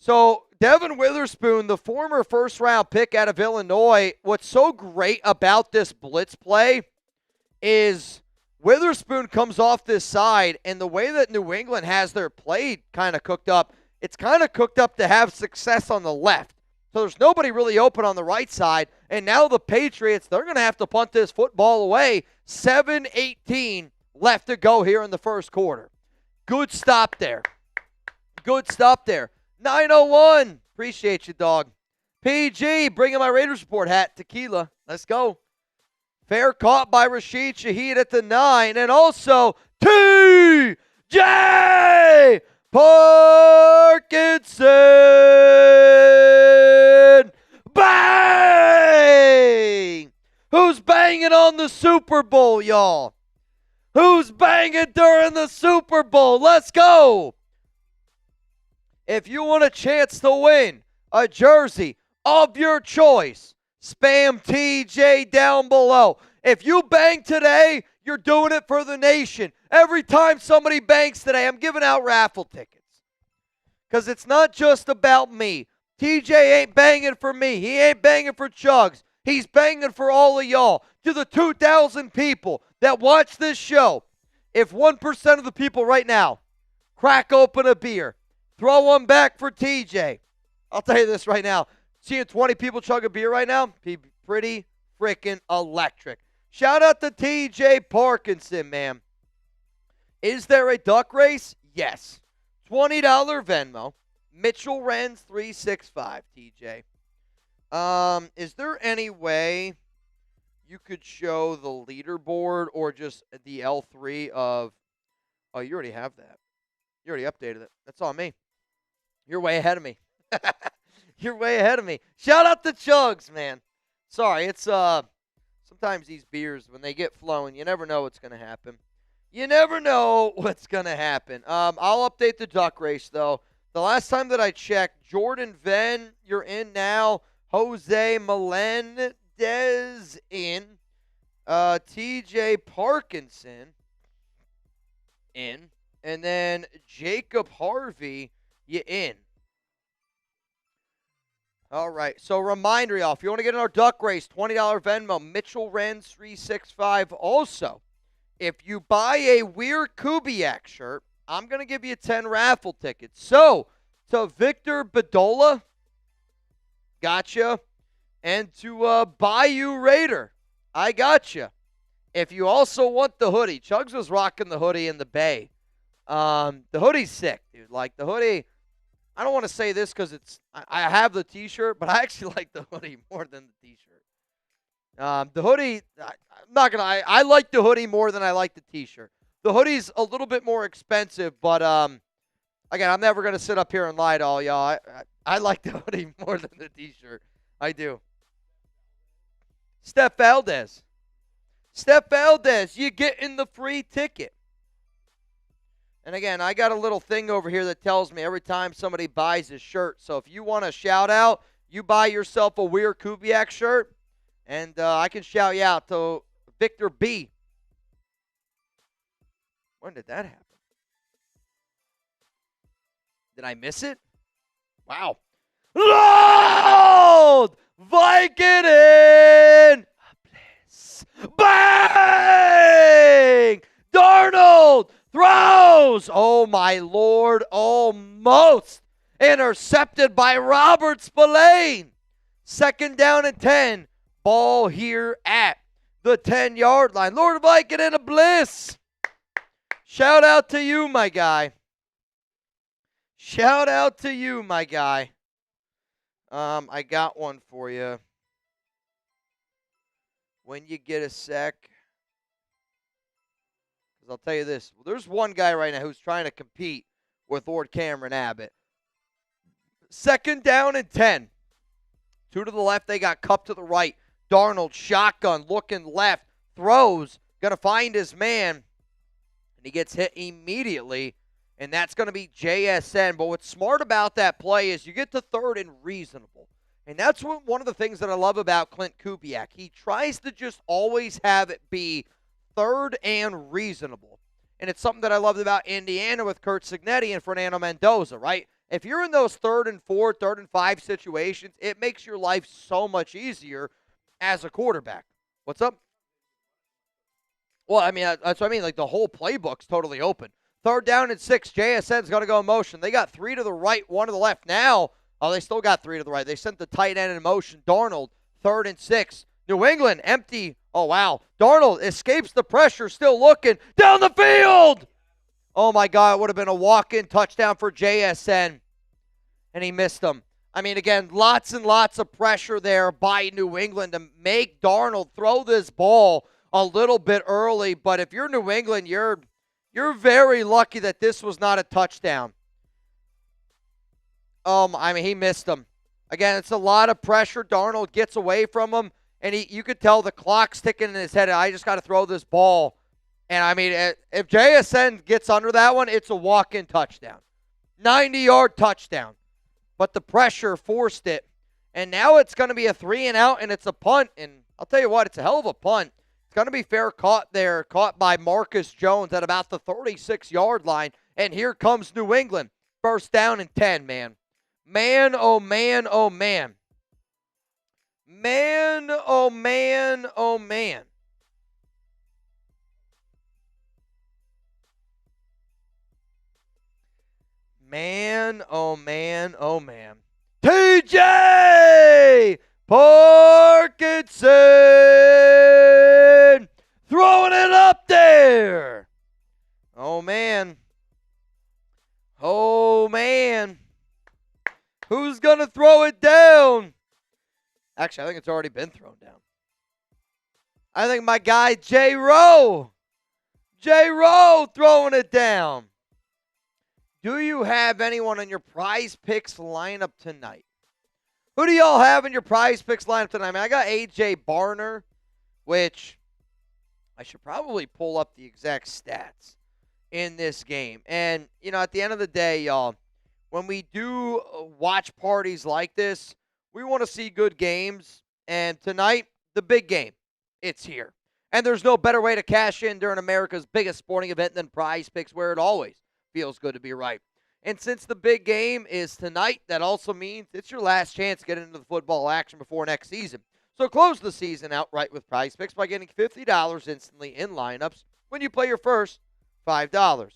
So Devin Witherspoon, the former first-round pick out of Illinois, what's so great about this blitz play is Witherspoon comes off this side, and the way that New England has their play kind of cooked up, it's kind of cooked up to have success on the left. So there's nobody really open on the right side, and now the Patriots, they're going to have to punt this football away. 7:18 left to go here in the first quarter. Good stop there. 901. Appreciate you, dog. PG, bringing my Raiders Report hat. Tequila. Let's go. Fair caught by Rashid Shaheed at the 9. And also, T.J. Parkinson. Bang! Who's banging on the Super Bowl, y'all? Who's banging during the Super Bowl? Let's go. If you want a chance to win a jersey of your choice, spam TJ down below. If you bang today, you're doing it for the nation. Every time somebody bangs today, I'm giving out raffle tickets. Because it's not just about me. TJ ain't banging for me. He ain't banging for Chuggs. He's banging for all of y'all. To the 2,000 people that watch this show, if 1% of the people right now crack open a beer, throw one back for TJ. I'll tell you this right now. Seeing 20 people chug a beer right now, pretty freaking electric. Shout out to TJ Parkinson, man. Is there a duck race? Yes. $20 Venmo. Mitchell Renz 365, TJ. Is there any way you could show the leaderboard or just the L3 of Oh, you already have that. You already updated it. That's on me. You're way ahead of me. You're way ahead of me. Shout out to Chuggs, man. Sorry, it's sometimes these beers, when they get flowing, you never know what's going to happen. You never know what's going to happen. I'll update the duck race, though. The last time that I checked, Jordan Venn, you're in now. Jose Melendez in. TJ Parkinson in. And then Jacob Harvey, you in. All right. So reminder, y'all, if you want to get in our duck race, $20 Venmo, Mitchell Renz 365. Also, if you buy a Weird Kubiak shirt, I'm going to give you 10 raffle tickets. So, to Victor Bedola, gotcha. And to Bayou Raider, I gotcha. If you also want the hoodie, Chuggs was rocking the hoodie in the Bay. The hoodie's sick, dude. Like, the hoodie, I don't want to say this because I have the T-shirt, but I actually like the hoodie more than the T-shirt. The hoodie, I'm not going to, I like the hoodie more than I like the T-shirt. The hoodie's a little bit more expensive, but, again, I'm never going to sit up here and lie to all y'all. I like the hoodie more than the T-shirt. I do. Steph Valdez. Steph Valdez, you getting the free ticket. And again, I got a little thing over here that tells me every time somebody buys his shirt. So if you want a shout out, you buy yourself a Weird Kubiak shirt, and I can shout you out to Victor B. When did that happen? Did I miss it? Wow. Load! Vicodin! Bliss. Bang! Darnold throws! Oh, my Lord. Almost intercepted by Robert Spillane. 2nd down and 10. Ball here at the 10-yard line. Lord Vicodin, a bliss. Shout out to you, my guy. Shout out to you, my guy. I got one for you. When you get a sec. Because I'll tell you this. There's one guy right now who's trying to compete with Lord Cameron Abbott. 2nd down and 10. 2 to the left. They got Cup to the right. Darnold, shotgun, looking left. Throws. Going to find his man. And he gets hit immediately. And that's going to be JSN. But what's smart about that play is you get to 3rd and reasonable. And that's one of the things that I love about Klint Kubiak. He tries to just always have it be 3rd and reasonable. And it's something that I loved about Indiana with Curt Cignetti and Fernando Mendoza, right? If you're in those 3rd and 4, 3rd and 5 situations, it makes your life so much easier as a quarterback. What's up? Well, I mean, that's what I mean. Like, the whole playbook's totally open. 3rd down and 6. JSN's going to go in motion. They got 3 to the right, 1 to the left. Now, they still got 3 to the right. They sent the tight end in motion. Darnold, 3rd and 6. New England, empty. Oh, wow. Darnold escapes the pressure, still looking. Down the field! Oh, my God. It would have been a walk-in touchdown for JSN. And he missed them. I mean, again, lots and lots of pressure there by New England to make Darnold throw this ball a little bit early. But if you're New England, you're very lucky that this was not a touchdown. I mean, he missed him. Again, it's a lot of pressure. Darnold gets away from him, and you could tell the clock's ticking in his head. I just got to throw this ball. And, I mean, if JSN gets under that one, it's a walk-in touchdown. 90-yard touchdown. But the pressure forced it. And now it's going to be a 3-and-out, and it's a punt. And I'll tell you what, it's a hell of a punt. It's going to be fair caught there, caught by Marcus Jones at about the 36-yard line. And here comes New England. 1st down and 10, man. Man, oh, man, oh, man. Man, oh, man, oh, man. Man, oh, man, oh, man. TJ Parkinson throwing it up there. Oh, man. Oh, man. Who's going to throw it down? Actually, I think it's already been thrown down. I think my guy, J. Rowe. J-Rowe throwing it down. Do you have anyone in your prize picks lineup tonight? Who do y'all have in your prize picks lineup tonight? I mean, I got A.J. Barner, which I should probably pull up the exact stats in this game. And, at the end of the day, y'all, when we do watch parties like this, we want to see good games. And tonight, the big game, it's here. And there's no better way to cash in during America's biggest sporting event than Prize Picks, where it always feels good to be right. And since the big game is tonight, that also means it's your last chance to get into the football action before next season. So close the season outright with Prize Picks by getting $50 instantly in lineups when you play your first $5.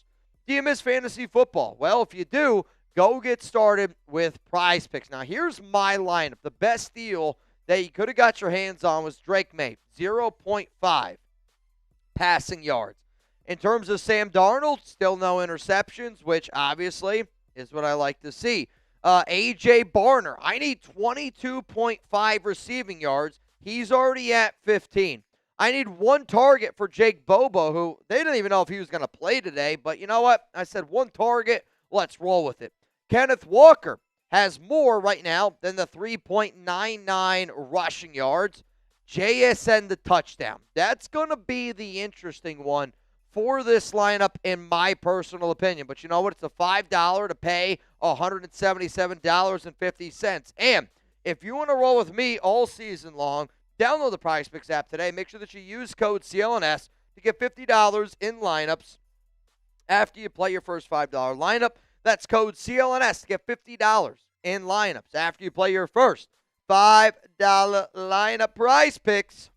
Do you miss fantasy football? Well, if you do, go get started with Prize Picks. Now, here's my lineup. The best deal that you could have got your hands on was Drake May, 0.5 passing yards. In terms of Sam Darnold, still no interceptions, which obviously is what I like to see. A.J. Barner, I need 22.5 receiving yards. He's already at 15. I need one target for Jake Bobo, who they didn't even know if he was going to play today. But you know what? I said one target. Let's roll with it. Kenneth Walker has more right now than the 3.99 rushing yards. JSN the touchdown. That's going to be the interesting one for this lineup in my personal opinion. But you know what? It's a $5 to pay $177.50. And if you want to roll with me all season long, download the Prize Picks app today. Make sure that you use code CLNS to get $50 in lineups after you play your first $5 lineup. That's code CLNS to get $50 in lineups after you play your first $5 lineup. Prize Picks.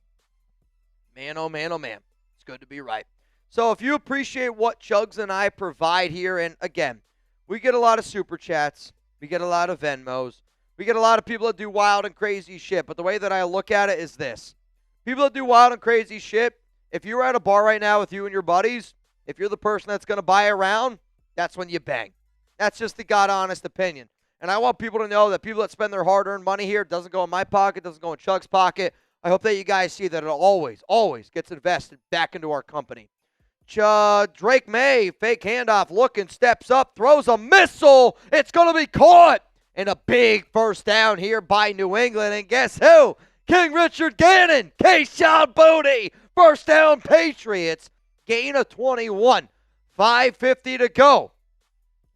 Man, oh man, oh man. It's good to be right. So if you appreciate what Chuggs and I provide here, and again, we get a lot of Super Chats. We get a lot of Venmos. We get a lot of people that do wild and crazy shit. But the way that I look at it is this. People that do wild and crazy shit, if you're at a bar right now with you and your buddies, if you're the person that's going to buy a round, that's when you bang. That's just the God-honest opinion. And I want people to know that people that spend their hard-earned money here doesn't go in my pocket, doesn't go in Chuck's pocket. I hope that you guys see that it always, always gets invested back into our company. Drake May, fake handoff, looking, steps up, throws a missile. It's going to be caught. And a big first down here by New England. And guess who? King Richard Gannon, Kayshawn Booty. First down Patriots. Gain of 21. 5:50 to go.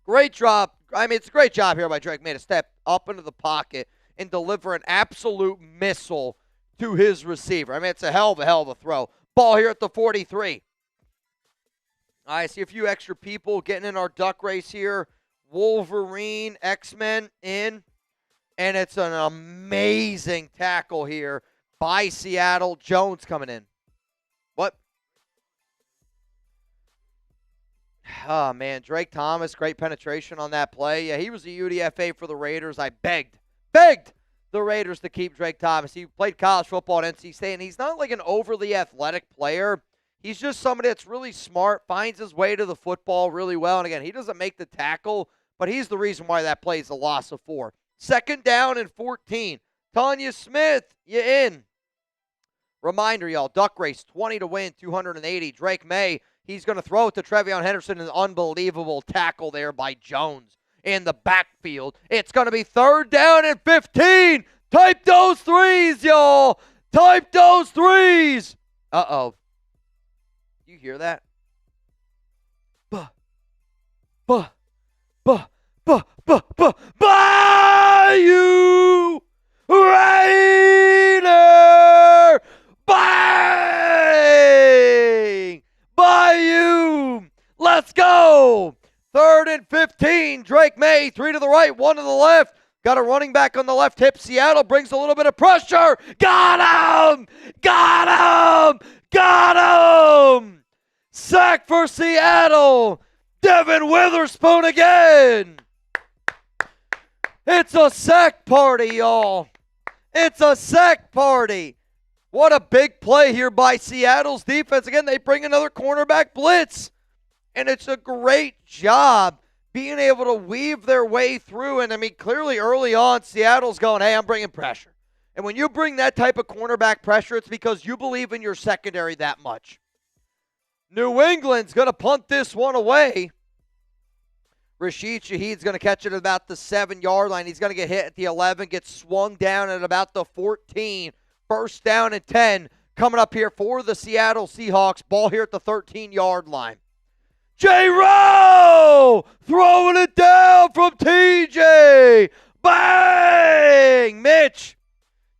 Great drop. I mean, it's a great job here by Drake May to step up into the pocket and deliver an absolute missile to his receiver. I mean, it's a hell of a throw. Ball here at the 43. I see a few extra people getting in our duck race here. Wolverine, X-Men in. And it's an amazing tackle here by Seattle. Jones coming in. What? Oh, man. Drake Thomas, great penetration on that play. Yeah, he was a UDFA for the Raiders. I begged the Raiders to keep Drake Thomas. He played college football at NC State, and he's not like an overly athletic player. He's just somebody that's really smart, finds his way to the football really well. And, again, he doesn't make the tackle, but he's the reason why that play is a loss of 4. Second down and 14. Tanya Smith, you in. Reminder, y'all, duck race, 20 to win, 280. Drake May, he's going to throw it to Trevion Henderson. An unbelievable tackle there by Jones in the backfield. It's going to be third down and 15. Type those threes, y'all. Type those threes. Uh-oh. You hear that? Bayou Raider! Bang! Bayou! Let's go! Third and 15. Drake May, 3 to the right, 1 to the left. Got a running back on the left hip. Seattle brings a little bit of pressure. Got him! Got him! Got him! Sack for Seattle. Devin Witherspoon again. It's a sack party, y'all. It's a sack party. What a big play here by Seattle's defense. Again, they bring another cornerback blitz. And it's a great job being able to weave their way through. And, I mean, clearly early on, Seattle's going, hey, I'm bringing pressure. And when you bring that type of cornerback pressure, it's because you believe in your secondary that much. New England's going to punt this one away. Rashid Shaheed's going to catch it at about the 7-yard line. He's going to get hit at the 11, get swung down at about the 14. First down and 10 coming up here for the Seattle Seahawks. Ball here at the 13-yard line. J-Row throwing it down from TJ. Bang! Mitch,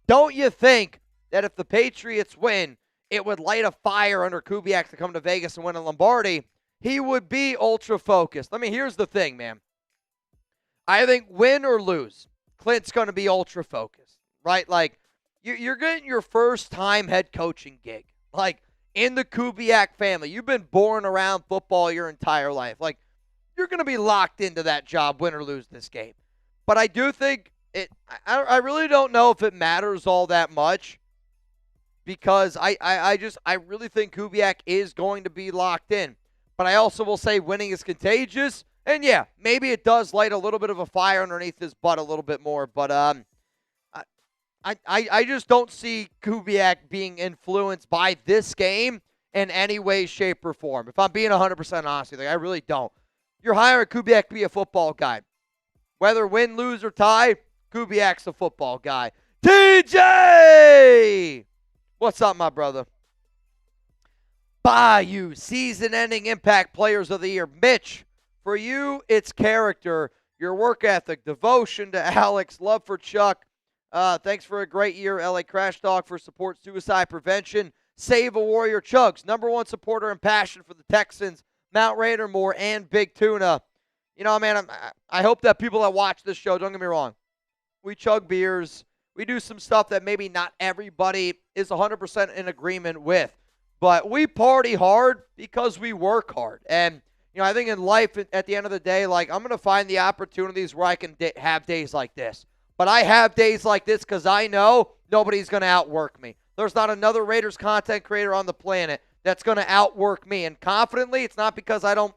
don't you think that if the Patriots win, it would light a fire under Kubiak to come to Vegas and win a Lombardi? He would be ultra focused. Here's the thing, man. I think win or lose, Klint's going to be ultra focused, right? Like, you're getting your first time head coaching gig, like in the Kubiak family. You've been born around football your entire life. Like, you're going to be locked into that job, win or lose this game. But I do think I really don't know if it matters all that much, because I really think Kubiak is going to be locked in. But I also will say winning is contagious. And yeah, maybe it does light a little bit of a fire underneath his butt a little bit more. But I just don't see Kubiak being influenced by this game in any way, shape, or form. If I'm being 100% honest with you, I really don't. You're hiring Kubiak to be a football guy. Whether win, lose, or tie, Kubiak's a football guy. TJ! What's up, my brother? Bayou, season-ending impact players of the year. Mitch, for you, it's character, your work ethic, devotion to Alex, love for Chuck. Thanks for a great year, LA Crash Dog, for support suicide prevention. Save a Warrior Chuggs, #1 supporter and passion for the Texans, Mount Raidermore, and Big Tuna. You know, man, I hope that people that watch this show, don't get me wrong, we chug beers, we do some stuff that maybe not everybody is 100% in agreement with. But we party hard because we work hard. And, you know, I think in life, at the end of the day, like, I'm going to find the opportunities where I can have days like this. But I have days like this because I know nobody's going to outwork me. There's not another Raiders content creator on the planet that's going to outwork me. And confidently, it's not because I don't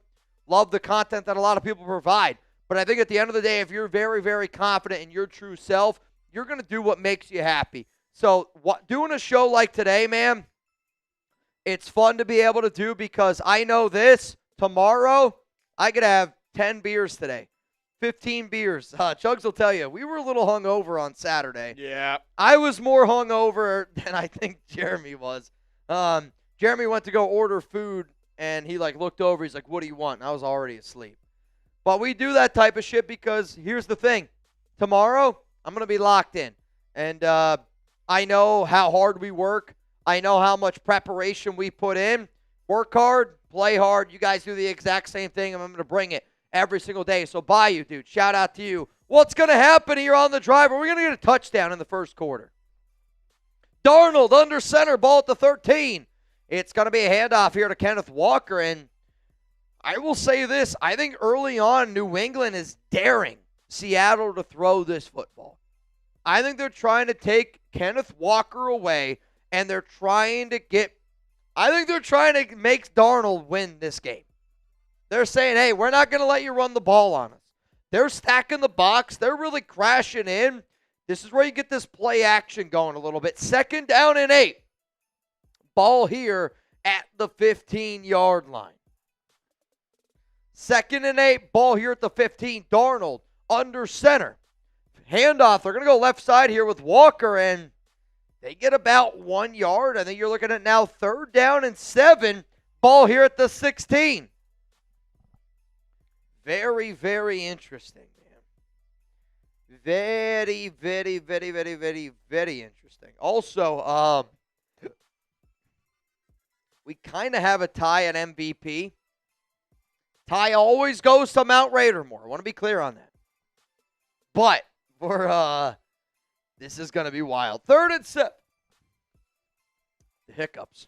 love the content that a lot of people provide. But I think at the end of the day, if you're very, very confident in your true self, you're going to do what makes you happy. So doing a show like today, man, it's fun to be able to do because I know this. Tomorrow, I could have 10 beers today, 15 beers. Chuggs will tell you, we were a little hungover on Saturday. Yeah. I was more hungover than I think Jeremy was. Jeremy went to go order food, and he, looked over. He's like, what do you want? And I was already asleep. But we do that type of shit because here's the thing. Tomorrow, I'm going to be locked in. And I know how hard we work. I know how much preparation we put in. Work hard, play hard. You guys do the exact same thing, and I'm going to bring it every single day. So, Bayou, dude, shout out to you. What's going to happen here on the drive? Are we going to get a touchdown in the first quarter? Darnold under center, ball at the 13. It's going to be a handoff here to Kenneth Walker, and I will say this. I think early on, New England is daring Seattle to throw this football. I think they're trying to take Kenneth Walker away, and they're trying to make Darnold win this game. They're saying, hey, we're not going to let you run the ball on us. They're stacking the box. They're really crashing in. This is where you get this play action going a little bit. 2nd down and 8. Ball here at the 15-yard line. 2nd and 8. Ball here at the 15. Darnold under center. Handoff. They're going to go left side here with Walker, and they get about 1 yard. I think you're looking at now 3rd down and 7. Ball here at the 16. Very, very interesting, man. Very, very, very, very, very, very interesting. Also, we kind of have a tie at MVP. Tie always goes to Mount Raidermore. I want to be clear on that. But this is going to be wild. 3rd and 7. The hiccups.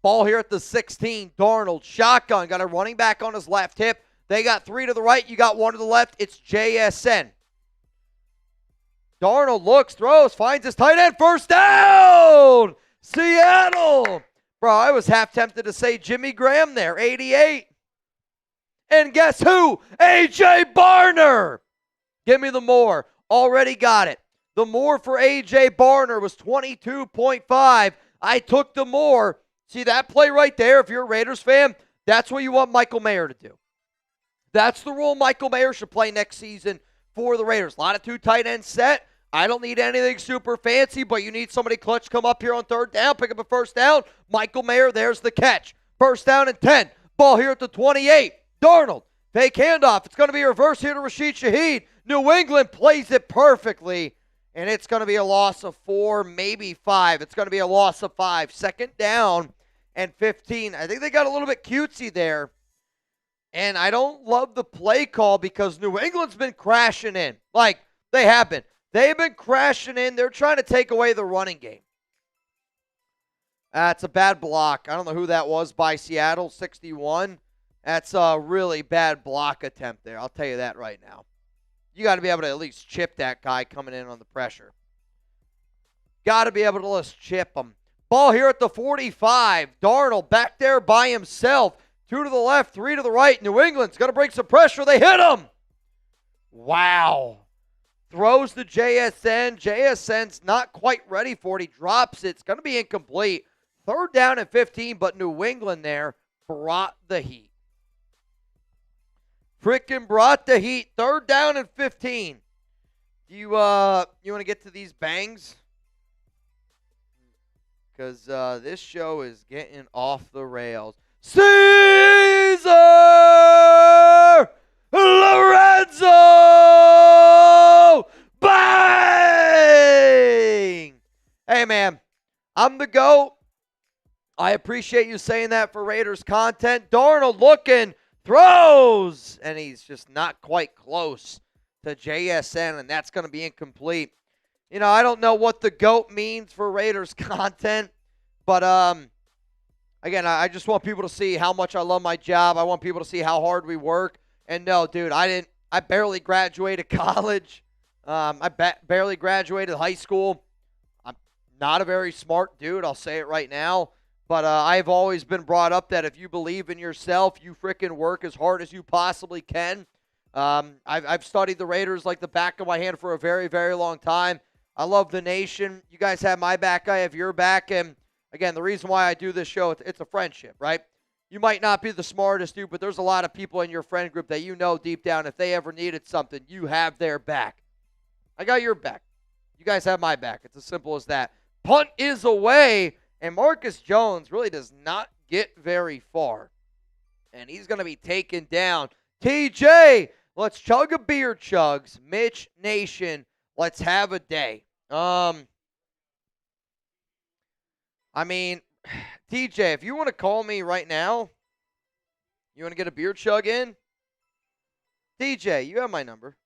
Ball here at the 16. Darnold, shotgun. Got a running back on his left hip. They got 3 to the right. You got 1 to the left. It's JSN. Darnold looks, throws, finds his tight end. First down! Seattle! Bro, I was half tempted to say Jimmy Graham there. 88. And guess who? A.J. Barner! Give me the more. Already got it. The more for A.J. Barner was 22.5. I took the more. See that play right there? If you're a Raiders fan, that's what you want Michael Mayer to do. That's the role Michael Mayer should play next season for the Raiders. A lot of 2 tight ends set. I don't need anything super fancy, but you need somebody clutch come up here on 3rd down, pick up a 1st down. Michael Mayer, there's the catch. 1st down and 10. Ball here at the 28. Darnold, fake handoff. It's going to be a reverse here to Rashid Shaheed. New England plays it perfectly, and it's going to be a loss of 4, maybe 5. It's going to be a loss of 5. 2nd down and 15. I think they got a little bit cutesy there. And I don't love the play call because New England's been crashing in. Like, they have been. They've been crashing in. They're trying to take away the running game. That's a bad block. I don't know who that was by Seattle, 61. That's a really bad block attempt there. I'll tell you that right now. You got to be able to at least chip that guy coming in on the pressure. Got to be able to just chip him. Ball here at the 45. Darnold back there by himself. 2 to the left, 3 to the right. New England's going to bring some pressure. They hit him. Wow. Throws to JSN. JSN's not quite ready for it. He drops it. It's going to be incomplete. 3rd down and 15, but New England there brought the heat. Frickin' brought the heat. 3rd down and 15. Do you want to get to these bangs? Because this show is getting off the rails. Caesar Lorenzo! Bang! Hey, man, I'm the GOAT. I appreciate you saying that for Raiders content. Darnold looking, throws, and he's just not quite close to JSN, and that's going to be incomplete. You know, I don't know what the GOAT means for Raiders content, but again, I just want people to see how much I love my job. I want people to see how hard we work. And no, dude, I barely graduated college. I barely graduated high school. I'm not a very smart dude. I'll say it right now. But I've always been brought up that if you believe in yourself, you frickin' work as hard as you possibly can. I've studied the Raiders like the back of my hand for a very, very long time. I love the nation. You guys have my back. I have your back. And again, the reason why I do this show, it's a friendship, right? You might not be the smartest dude, but there's a lot of people in your friend group that you know deep down if they ever needed something, you have their back. I got your back. You guys have my back. It's as simple as that. Punt is away, and Marcus Jones really does not get very far. And he's going to be taken down. TJ, let's chug a beer, Chuggs. Mitch Nation, let's have a day. I mean, TJ, if you want to call me right now, you want to get a beer chug in? TJ, you have my number.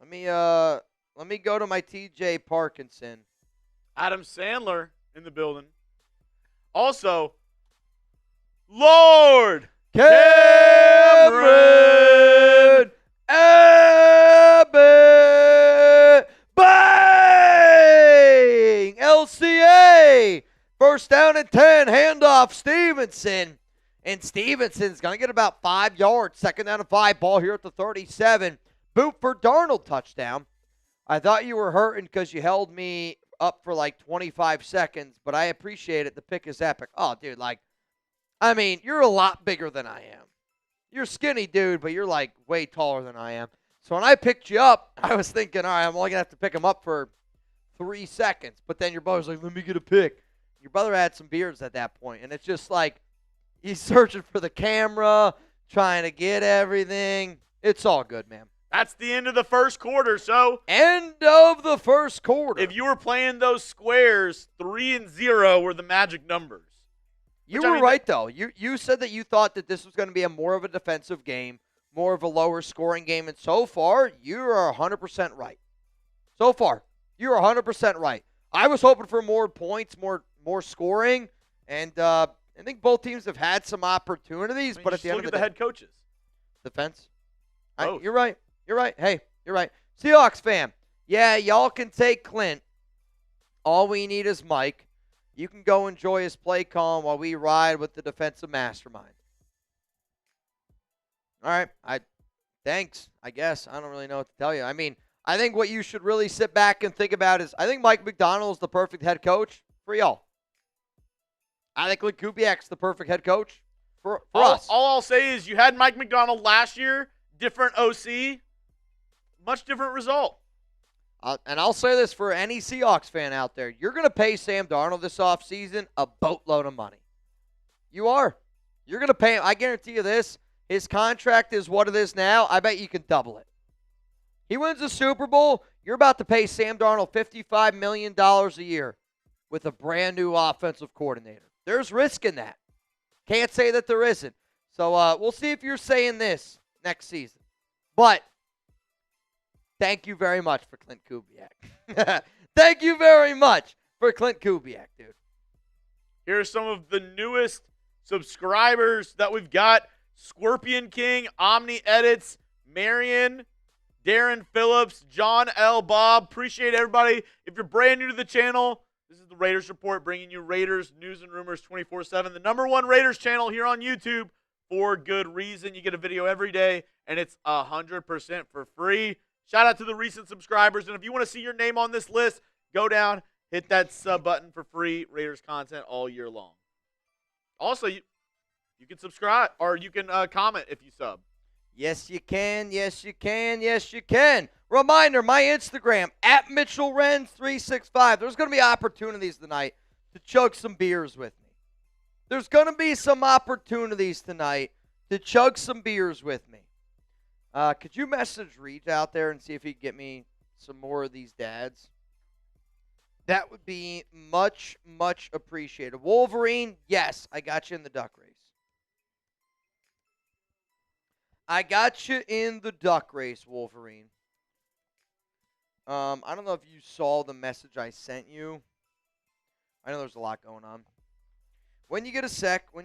Let me go to my TJ Parkinson. Adam Sandler in the building. Also, Lord Cameron Abbott. Bang! LCA. 1st down and 10. Handoff Stevenson. And Stevenson's going to get about 5 yards. 2nd down and 5. Ball here at the 37. Boot for Darnold, touchdown. I thought you were hurting because you held me up for like 25 seconds, but I appreciate it. The pick is epic. Oh, dude, I mean, you're a lot bigger than I am. You're a skinny dude, but you're like way taller than I am. So when I picked you up, I was thinking, all right, I'm only going to have to pick him up for 3 seconds. But then your brother's like, let me get a pick. Your brother had some beards at that point, and it's just like he's searching for the camera, trying to get everything. It's all good, man. That's the end of the first quarter, so. End of the first quarter. If you were playing those squares, 3 and 0 were the magic numbers. You were right, though. You said that you thought that this was going to be more of a defensive game, more of a lower scoring game, and so far, you are 100% right. So far, you're 100% right. I was hoping for more points, more scoring, and I think both teams have had some opportunities, but at the end of the day, head coaches. Defense. Both. You're right. You're right. Hey, you're right. Seahawks fan. Yeah, y'all can take Klint. All we need is Mike. You can go enjoy his play call while we ride with the defensive mastermind. All right. Thanks, I guess. I don't really know what to tell you. I mean, I think what you should really sit back and think about is I think Mike McDonald is the perfect head coach for y'all. I think Klint Kubiak's the perfect head coach for all, us. all I'll say is you had Mike McDonald last year, different OC, much different result. And I'll say this for any Seahawks fan out there. You're going to pay Sam Darnold this offseason a boatload of money. You are. You're going to pay him. I guarantee you this. His contract is what it is now. I bet you can double it. He wins the Super Bowl. You're about to pay Sam Darnold $55 million a year with a brand new offensive coordinator. There's risk in that. Can't say that there isn't. So we'll see if you're saying this next season. But thank you very much for Klint Kubiak. Thank you very much for Klint Kubiak, dude. Here are some of the newest subscribers that we've got. Scorpion King, Omni Edits, Marion, Darren Phillips, John L. Bob. Appreciate everybody. If you're brand new to the channel, this is the Raiders Report, bringing you Raiders news and rumors 24/7. The #1 Raiders channel here on YouTube for good reason. You get a video every day, and it's 100% for free. Shout out to the recent subscribers. And if you want to see your name on this list, go down, hit that sub button for free Raiders content all year long. Also, you can subscribe, or you can comment if you sub. Yes, you can. Yes, you can. Yes, you can. Reminder, my Instagram, at Mitchell Renz 365. There's going to be opportunities tonight to chug some beers with me. There's going to be some opportunities tonight to chug some beers with me. Could you message Reach out there and see if he can get me some more of these dads? That would be much, much appreciated. Wolverine, yes, I got you in the duck race. I got you in the duck race, Wolverine. I don't know if you saw the message I sent you. I know there's a lot going on. When you get a sec, I'm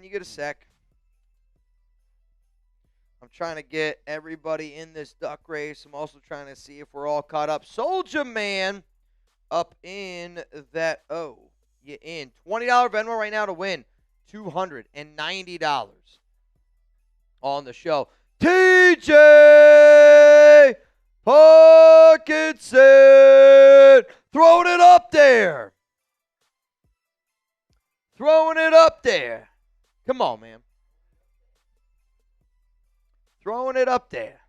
trying to get everybody in this duck race. I'm also trying to see if we're all caught up. Soldier Man up in that. Oh, you in. $20 Venmo right now to win. $290 on the show. TJ Parkinson throwing it up there. Throwing it up there. Come on, man. Throwing it up there.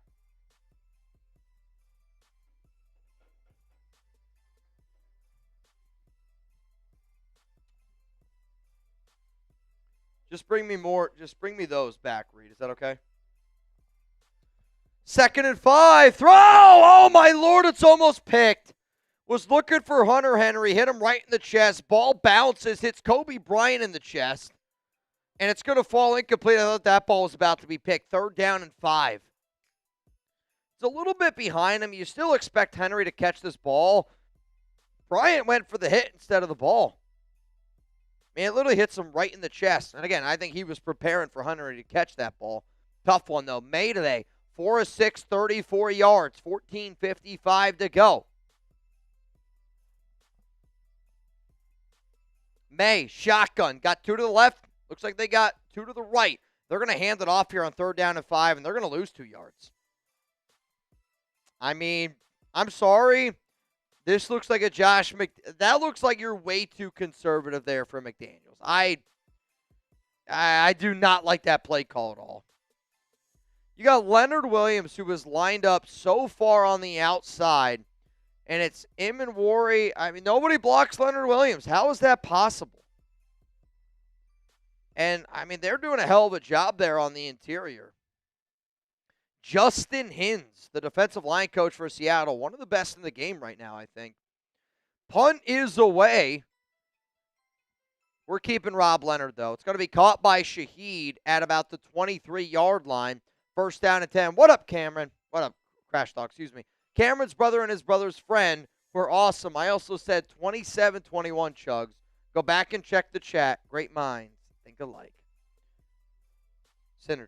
Just bring me more. Just bring me those back, Reed. Is that okay? 2nd and 5. Throw! Oh, my Lord, it's almost picked. Was looking for Hunter Henry. Hit him right in the chest. Ball bounces. Hits Kobe Bryant in the chest. And it's going to fall incomplete. I thought that ball was about to be picked. 3rd down and 5. It's a little bit behind him. You still expect Henry to catch this ball. Bryant went for the hit instead of the ball. Man, it literally hits him right in the chest. And again, I think he was preparing for Henry to catch that ball. Tough one, though. May today. 4 of 6, 34 yards. 14:55 to go. May, shotgun. Got 2 to the left. Looks like they got 2 to the right. They're going to hand it off here on 3rd down and 5, and they're going to lose 2 yards. I mean, I'm sorry. This looks like a that looks like you're way too conservative there for McDaniels. I do not like that play call at all. You got Leonard Williams, who was lined up so far on the outside, and it's him and Worry. I mean, nobody blocks Leonard Williams. How is that possible? And, I mean, they're doing a hell of a job there on the interior. Justin Hins, the defensive line coach for Seattle, one of the best in the game right now, I think. Punt is away. We're keeping Rob Leonard, though. It's going to be caught by Shaheed at about the 23-yard line. 1st down and 10. What up, Cameron? What up, Crash Talk? Excuse me. Cameron's brother and his brother's friend were awesome. I also said 27-21, Chuggs. Go back and check the chat. Great minds think alike. Synergy.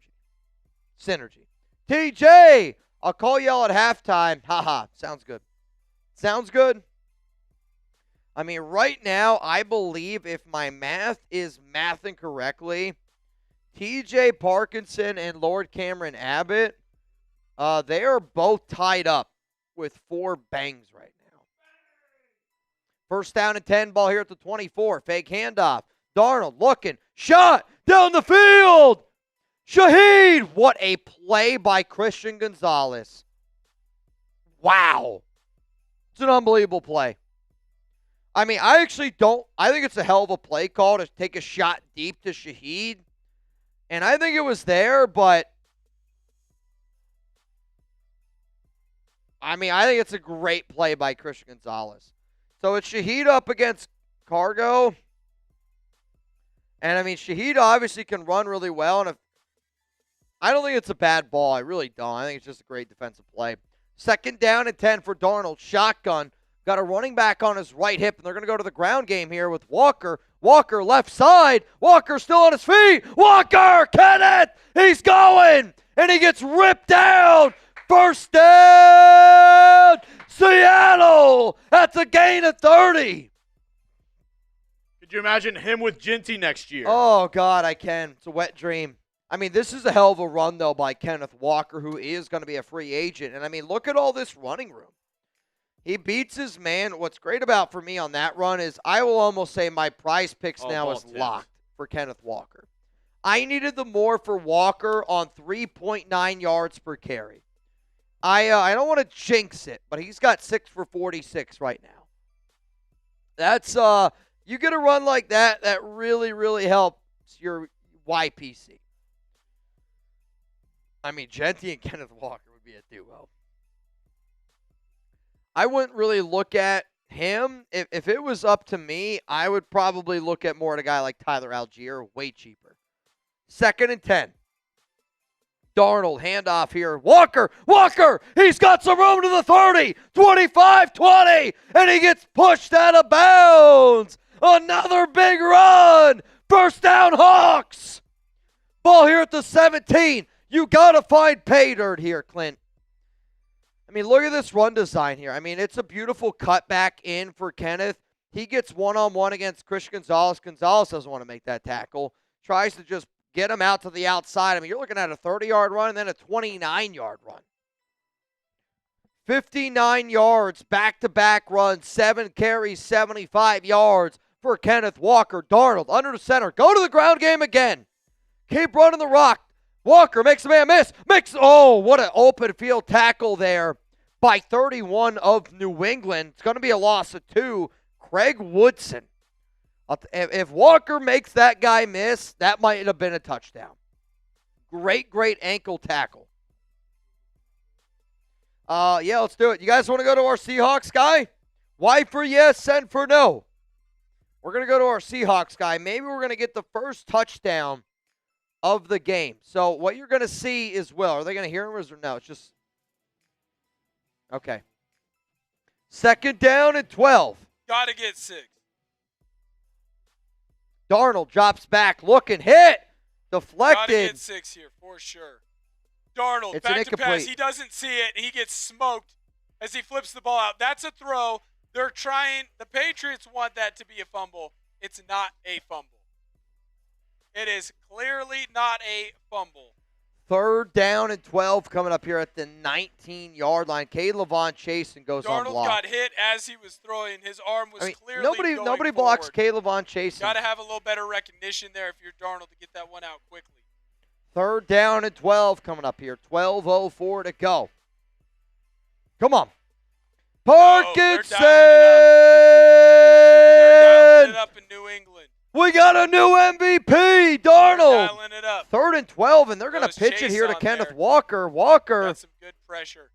TJ, I'll call y'all at halftime. Haha, sounds good. Sounds good. I mean, right now, I believe if my math is mathing correctly, TJ Parkinson and Lord Cameron Abbott, they are both tied up with 4 bangs right now. 1st down and 10, ball here at the 24. Fake handoff. Darnold looking. Shot down the field. Shaheed. What a play by Christian Gonzalez. Wow. It's an unbelievable play. I mean, I think it's a hell of a play call to take a shot deep to Shaheed. And I think it was there, but I think it's a great play by Christian Gonzalez. So it's Shaheed up against Cargo. And I mean, Shaheed obviously can run really well. And I don't think it's a bad ball. I really don't. I think it's just a great defensive play. 2nd down and 10 for Darnold. Shotgun. Got a running back on his right hip, and they're going to go to the ground game here with Walker. Walker left side. Walker still on his feet. Walker, Kenneth, he's going, and he gets ripped down. 1st down, Seattle. That's a gain of 30. Could you imagine him with Ginty next year? Oh, God, I can. It's a wet dream. I mean, this is a hell of a run, though, by Kenneth Walker, who is going to be a free agent. And, I mean, look at all this running room. He beats his man. What's great about for me on that run is I will almost say my prize picks now is locked for Kenneth Walker. I needed the more for Walker on 3.9 yards per carry. I don't want to jinx it, but he's got 6 for 46 right now. That's you get a run like that, that really, really helps your YPC. I mean, Genty and Kenneth Walker would be a duo. I wouldn't really look at him. If it was up to me, I would probably look at more at a guy like Tyler Algier, way cheaper. 2nd and 10. Darnold, handoff here. Walker, he's got some room to the 30, 25, 20, and he gets pushed out of bounds. Another big run. 1st down, Hawks. Ball here at the 17. You got to find pay dirt here, Clint. I mean, look at this run design here. I mean, it's a beautiful cutback in for Kenneth. He gets one-on-one against Christian Gonzalez. Gonzalez doesn't want to make that tackle. Tries to just get him out to the outside. I mean, you're looking at a 30-yard run and then a 29-yard run. 59 yards, back-to-back run, 7 carries, 75 yards for Kenneth Walker. Darnold under the center. Go to the ground game again. Keep running the rock. Walker makes a man miss. What an open field tackle there by 31 of New England. It's going to be a loss of 2. Craig Woodson. If Walker makes that guy miss, that might have been a touchdown. Great ankle tackle. Yeah, let's do it. You guys want to go to our Seahawks guy? Y for yes, N for no. We're going to go to our Seahawks guy. Maybe we're going to get the first touchdown of the game. So what you're going to see is are they going to hear him or no? It's just okay. 2nd down and 12. Got to get 6. Darnold drops back, looking, hit, deflected. Got to get 6 here for sure. Darnold, It's an back to pass. incomplete. He doesn't see it. He gets smoked as he flips the ball out. That's a throw. They're trying. The Patriots want that to be a fumble. It's not a fumble. It is clearly not a fumble. 3rd down and 12 coming up here at the 19-yard line. Caleb Chase goes on Darnold block. got hit as he was throwing. His arm was clearly nobody blocks Caleb Chase. Got to have a little better recognition there if you're Darnold to get that one out quickly. 3rd down and 12 coming up here. 12:04 to go. Come on. Parkinson! They're dialing it up in New England. We got a new MVP, Darnold. Dialing it up. 3rd and 12, and they're going to Goes pitch it Chase here to on Kenneth there. Walker. Walker. Got some good pressure.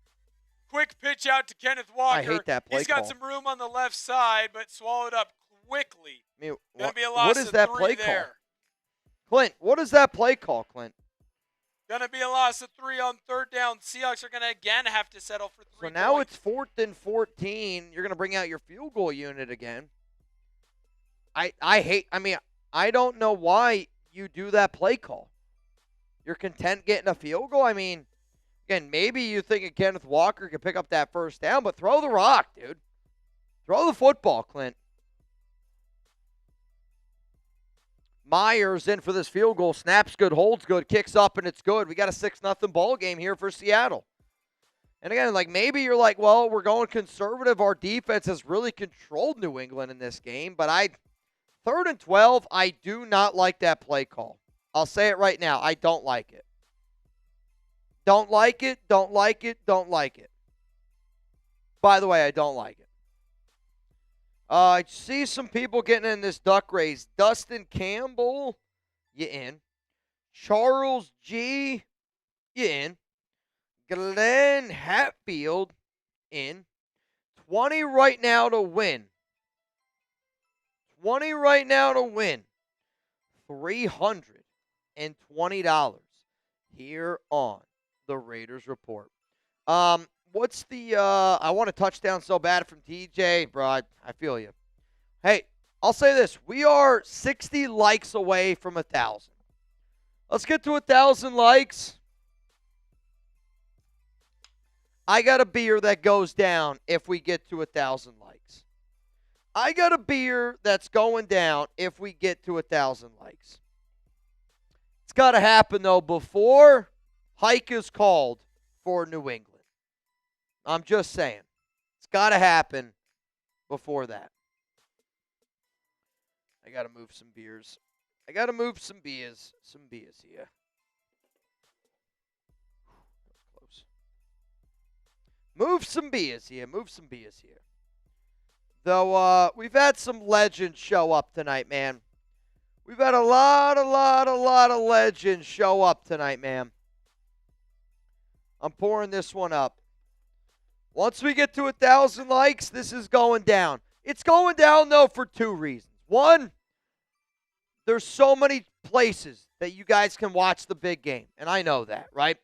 Quick pitch out to Kenneth Walker. I hate that play He's got call. some room on the left side, but swallowed up quickly. I mean, Gonna be a loss what is of that 3 play there. call? Clint, what is that play call, Clint? Gonna be a loss of 3 on 3rd down. Seahawks are gonna again have to settle for 3 So now points. it's 4th and 14. You're going to bring out your field goal unit again. I don't know why you do that play call. You're content getting a field goal? I mean, again, maybe you think Kenneth Walker can pick up that 1st down, but throw the rock, dude. Throw the football, Clint. Myers in for this field goal. Snaps good, holds good, kicks up, and it's good. We got a 6-0 ball game here for Seattle. And again, maybe you're like, well, we're going conservative. Our defense has really controlled New England in this game, but I 3rd and 12, I do not like that play call. I'll say it right now. I don't like it. Don't like it, don't like it, don't like it. By the way, I don't like it. I see some people getting in this duck race. Dustin Campbell, you in. Charles G, you in. Glenn Hatfield, in. 20 right now to win. 20 right now to win. $320 here on the Raiders Report. What's the, I want a touchdown so bad from TJ, bro. I feel you. Hey, I'll say this. We are 60 likes away from 1,000. Let's get to 1,000 likes. I got a beer that goes down if we get to 1,000 likes. I got a beer that's going down if we get to 1,000 likes. It's got to happen, though, before hike is called for New England. I'm just saying. It's got to happen before that. I got to move some beers. I got to move some beers. Some beers here. Close. Move some beers here. Move some beers here. Though, we've had some legends show up tonight, man. We've had a lot of legends show up tonight, man. I'm pouring this one up. Once we get to 1,000 likes, this is going down. It's going down, though, for 2 reasons. One, there's so many places that you guys can watch the big game, and I know that, right?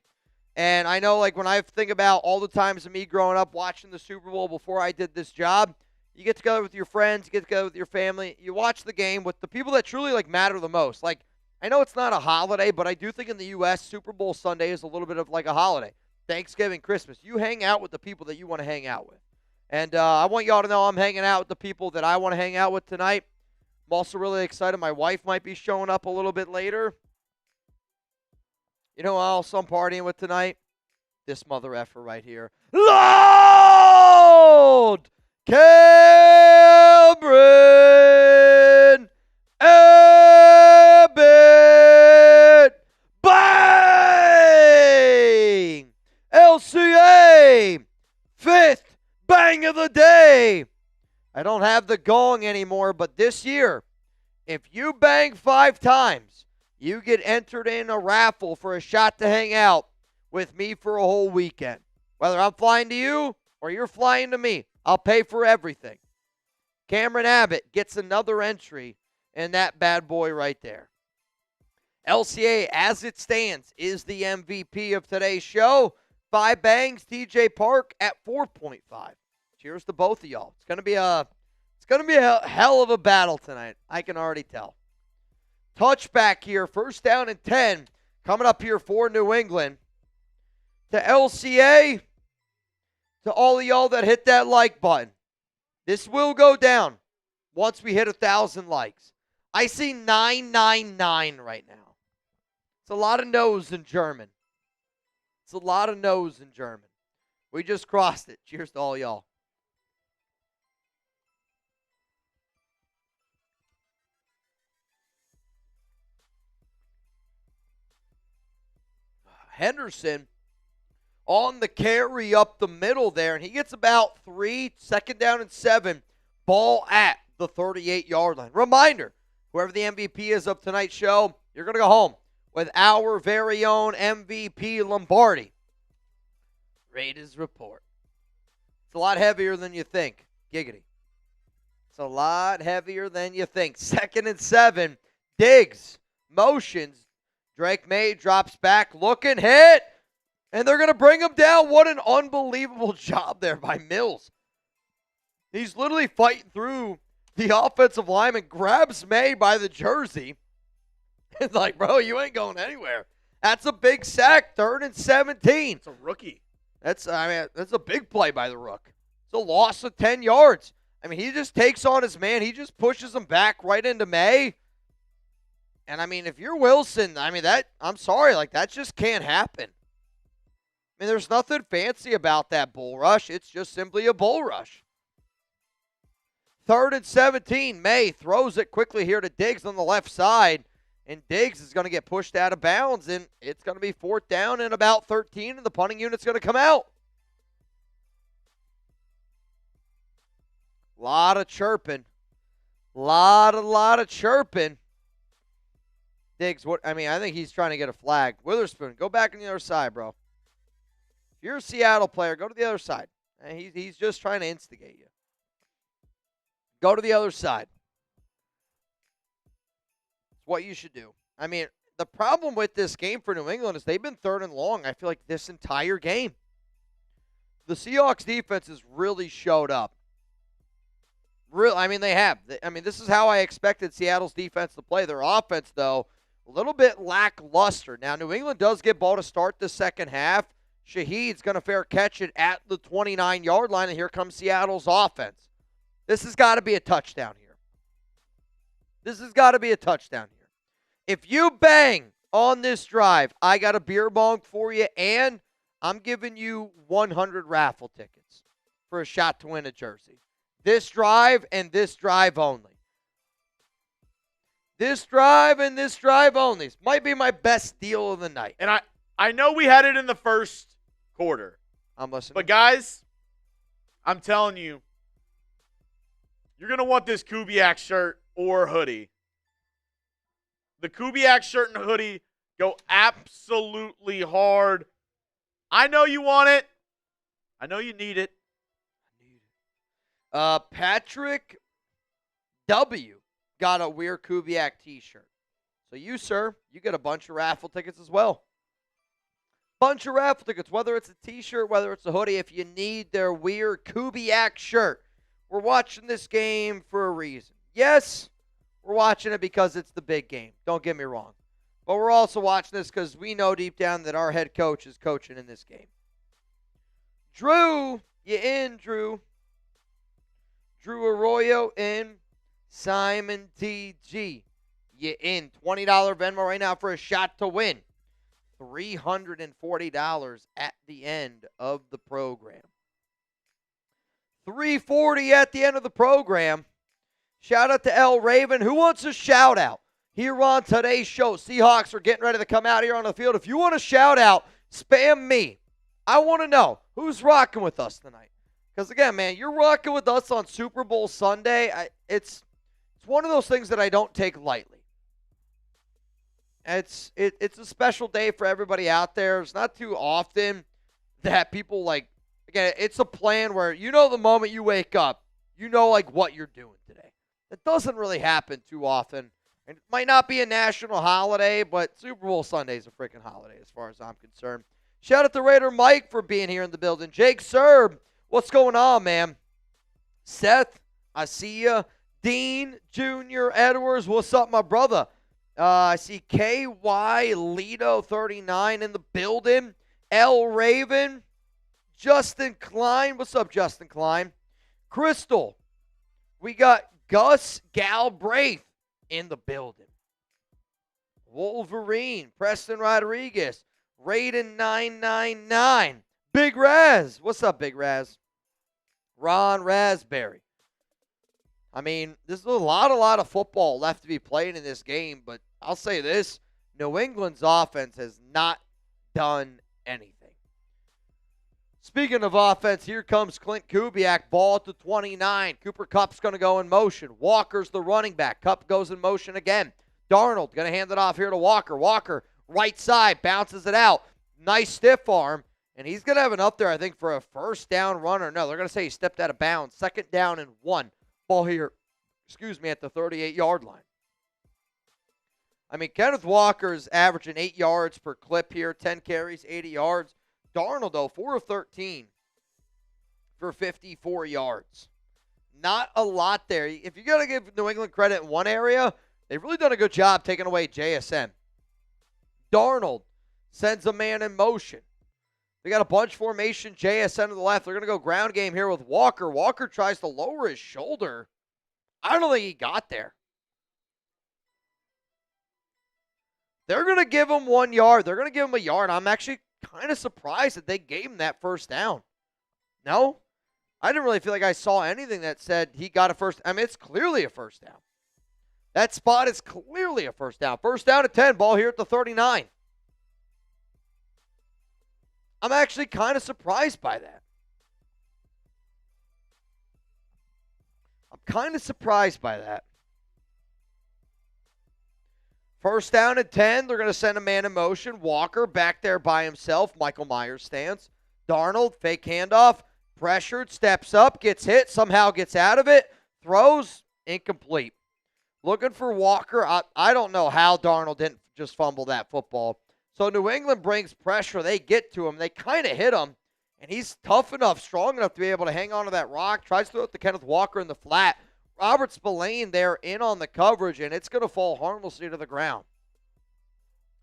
And I know, like, when I think about all the times of me growing up watching the Super Bowl before I did this job, you get together with your friends, you get together with your family, you watch the game with the people that truly, like, matter the most. Like, I know it's not a holiday, but I do think in the U.S., Super Bowl Sunday is a little bit of like a holiday. Thanksgiving, Christmas. You hang out with the people that you want to hang out with. And I want y'all to know I'm hanging out with the people that I want to hang out with tonight. I'm also really excited. My wife might be showing up a little bit later. You know who else I'm partying with tonight? This mother effer right here. Lord Cameron Abbott. Bang! LCA, 5th bang of the day. I don't have the gong anymore, but this year, if you bang 5 times, you get entered in a raffle for a shot to hang out with me for a whole weekend. Whether I'm flying to you or you're flying to me, I'll pay for everything. Cameron Abbott gets another entry in that bad boy right there. LCA, as it stands, is the MVP of today's show. 5 bangs, TJ Park at 4.5. Cheers to both of y'all. It's gonna be a hell of a battle tonight. I can already tell. Touchback here, 1st down and 10, coming up here for New England. To LCA, to all of y'all that hit that like button. This will go down once we hit 1,000 likes. I see 999 right now. It's a lot of no's in German. It's a lot of no's in German. We just crossed it. Cheers to all y'all. Henderson on the carry up the middle there, and he gets about 3, 2nd down and 7, ball at the 38-yard line. Reminder, whoever the MVP is of tonight's show, you're going to go home with our very own MVP Lombardi. Raiders Report. It's a lot heavier than you think. Giggity. It's a lot heavier than you think. 2nd and 7, Diggs, motions. Drake May drops back, looking, hit, and they're going to bring him down. What an unbelievable job there by Mills. He's literally fighting through the offensive lineman, grabs May by the jersey. It's like, bro, you ain't going anywhere. That's a big sack, 3rd and 17. It's a rookie. That's a big play by the Rook. It's a loss of 10 yards. I mean, he just takes on his man. He just pushes him back right into May. And, I mean, if you're Wilson, I mean, I'm sorry, like, that just can't happen. I mean, there's nothing fancy about that bull rush. It's just simply a bull rush. 3rd and 17. May throws it quickly here to Diggs on the left side. And Diggs is going to get pushed out of bounds, and it's going to be 4th down and about 13, and the punting unit's going to come out. Lot of chirping. Lot of chirping. Diggs, I think he's trying to get a flag. Witherspoon, go back on the other side, bro. If you're a Seattle player, go to the other side. He's just trying to instigate you. Go to the other side. It's what you should do. I mean, the problem with this game for New England is they've been 3rd and long, I feel like, this entire game. The Seahawks defense has really showed up. They have. This is how I expected Seattle's defense to play. Their offense, though, a little bit lackluster. Now, New England does get ball to start the second half. Shaheed's going to fair catch it at the 29-yard line, and here comes Seattle's offense. This has got to be a touchdown here. This has got to be a touchdown here. If you bang on this drive, I got a beer bong for you, and I'm giving you 100 raffle tickets for a shot to win a jersey. This drive and this drive only. This drive and this drive only. This might be my best deal of the night. And I know we had it in the first quarter. I'm listening. But, guys, I'm telling you, you're going to want this Kubiak shirt or hoodie. The Kubiak shirt and hoodie go absolutely hard. I know you want it. I know you need it. Patrick W. got a Weir Kubiak t-shirt. So you, sir, you get a bunch of raffle tickets as well. Bunch of raffle tickets, whether it's a t-shirt, whether it's a hoodie, if you need their Weir Kubiak shirt. We're watching this game for a reason. Yes, we're watching it because it's the big game. Don't get me wrong. But we're also watching this because we know deep down that our head coach is coaching in this game. Drew, you in, Drew? Drew Arroyo in. Simon TG, you in. $20 Venmo right now for a shot to win. $340 at the end of the program. $340 at the end of the program. Shout out to L. Raven. Who wants a shout out here on today's show? Seahawks are getting ready to come out here on the field. If you want a shout out, spam me. I want to know who's rocking with us tonight. Because, again, man, you're rocking with us on Super Bowl Sunday. It's one of those things that I don't take lightly. It's a special day for everybody out there. It's not too often that people, like, again, it's a plan where you know the moment you wake up, you know, like, what you're doing today. It doesn't really happen too often. And it might not be a national holiday, but Super Bowl Sunday is a freaking holiday as far as I'm concerned. Shout out to Raider Mike for being here in the building. Jake Serb, what's going on, man? Seth, I see ya. Dean Jr. Edwards, what's up, my brother? I see KY Lido 39 in the building. L Raven, Justin Klein, what's up, Justin Klein? Crystal, we got Gus Galbraith in the building. Wolverine, Preston Rodriguez, Raiden 999, Big Raz, what's up, Big Raz? Ron Raspberry. I mean, there's a lot of football left to be played in this game, but I'll say this, New England's offense has not done anything. Speaking of offense, here comes Klint Kubiak, ball at the 29. Cooper Kupp's going to go in motion. Walker's the running back. Kupp goes in motion again. Darnold going to hand it off here to Walker. Walker, right side, bounces it out. Nice stiff arm, and he's going to have enough there, I think, for a first down runner. No, they're going to say he stepped out of bounds. 2nd down and 1. Ball here, at the 38-yard line. I mean, Kenneth Walker's averaging 8 yards per clip here, 10 carries, 80 yards. Darnold, though, 4 of 13 for 54 yards. Not a lot there. If you're going to give New England credit in one area, they've really done a good job taking away JSN. Darnold sends a man in motion. They got a bunch formation, JSN to the left. They're going to go ground game here with Walker. Walker tries to lower his shoulder. I don't think he got there. They're going to give him 1 yard. They're going to give him a yard. I'm actually kind of surprised that they gave him that first down. No? I didn't really feel like I saw anything that said he got a first. I mean, it's clearly a first down. That spot is clearly a first down. First down at 10, ball here at the 39. I'm actually kind of surprised by that. I'm kind of surprised by that. First down at 10, they're going to send a man in motion. Walker back there by himself. Michael Myers stands. Darnold, fake handoff, pressured, steps up, gets hit, somehow gets out of it, throws, incomplete. Looking for Walker. I don't know how Darnold didn't just fumble that football. So New England brings pressure. They get to him. They kind of hit him, and he's tough enough, strong enough to be able to hang on to that rock. Tries to throw it to Kenneth Walker in the flat. Robert Spillane there in on the coverage, and it's going to fall harmlessly to the ground.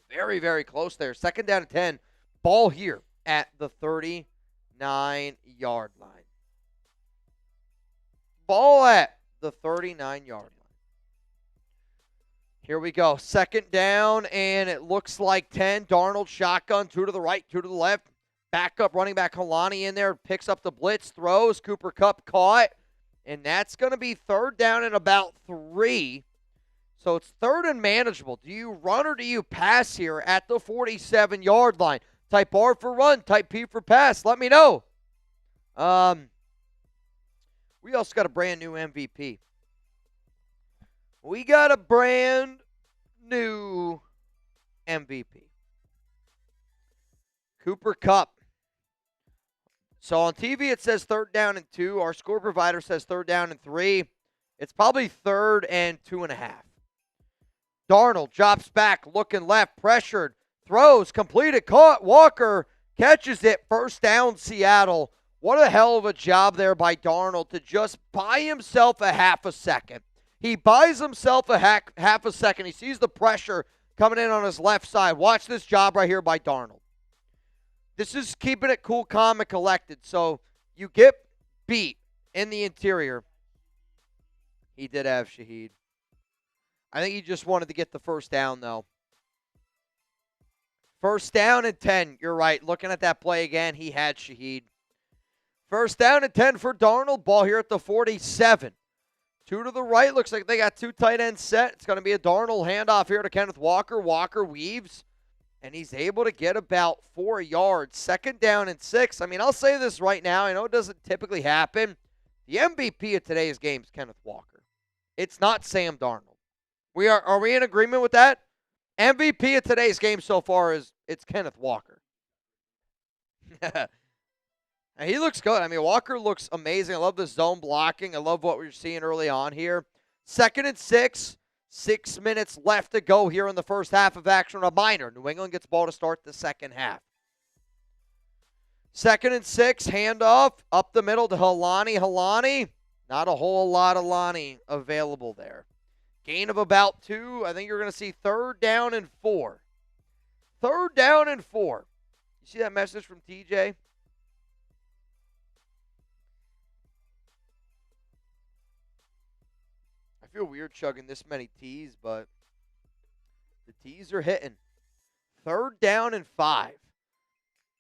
Very, very close there. Second down and 10. Ball here at the 39-yard line. Ball at the 39-yard line. Here we go. Second down, and it looks like 10. Darnold shotgun, 2 to the right, 2 to the left. Backup running back Kalani in there, picks up the blitz, throws. Cooper Kupp caught. And that's going to be third down and about 3. So it's third and manageable. Do you run or do you pass here at the 47-yard line? Type R for run, type P for pass. Let me know. We also got a brand new MVP. We got a brand new MVP. Cooper Kupp. So on TV it says third down and 2. Our score provider says third down and 3. It's probably third and 2.5. Darnold drops back, looking left, pressured, throws, completed, caught. Walker catches it. First down, Seattle. What a hell of a job there by Darnold to just buy himself a half a second. He buys himself a half a second. He sees the pressure coming in on his left side. Watch this job right here by Darnold. This is keeping it cool, calm, and collected. So you get beat in the interior. He did have Shaheed. I think he just wanted to get the first down, though. First down and 10. You're right. Looking at that play again, he had Shaheed. First down and 10 for Darnold. Ball here at the 47. 2 to the right. Looks like they got 2 tight ends set. It's going to be a Darnold handoff here to Kenneth Walker. Walker weaves. And he's able to get about 4 yards. Second down and 6. I mean, I'll say this right now. I know it doesn't typically happen. The MVP of today's game is Kenneth Walker. It's not Sam Darnold. Are we in agreement with that? MVP of today's game so far it's Kenneth Walker. And he looks good. I mean, Walker looks amazing. I love the zone blocking. I love what we're seeing early on here. Second and 6. 6 minutes left to go here in the first half of action. Reminder, New England gets ball to start the second half. Second and 6, handoff up the middle to Helani. Helani, not a whole lot of Lonnie available there. Gain of about 2. I think you're going to see third down and 4. Third down and 4. You see that message from TJ? I feel weird chugging this many T's, but the T's are hitting. Third down and 5.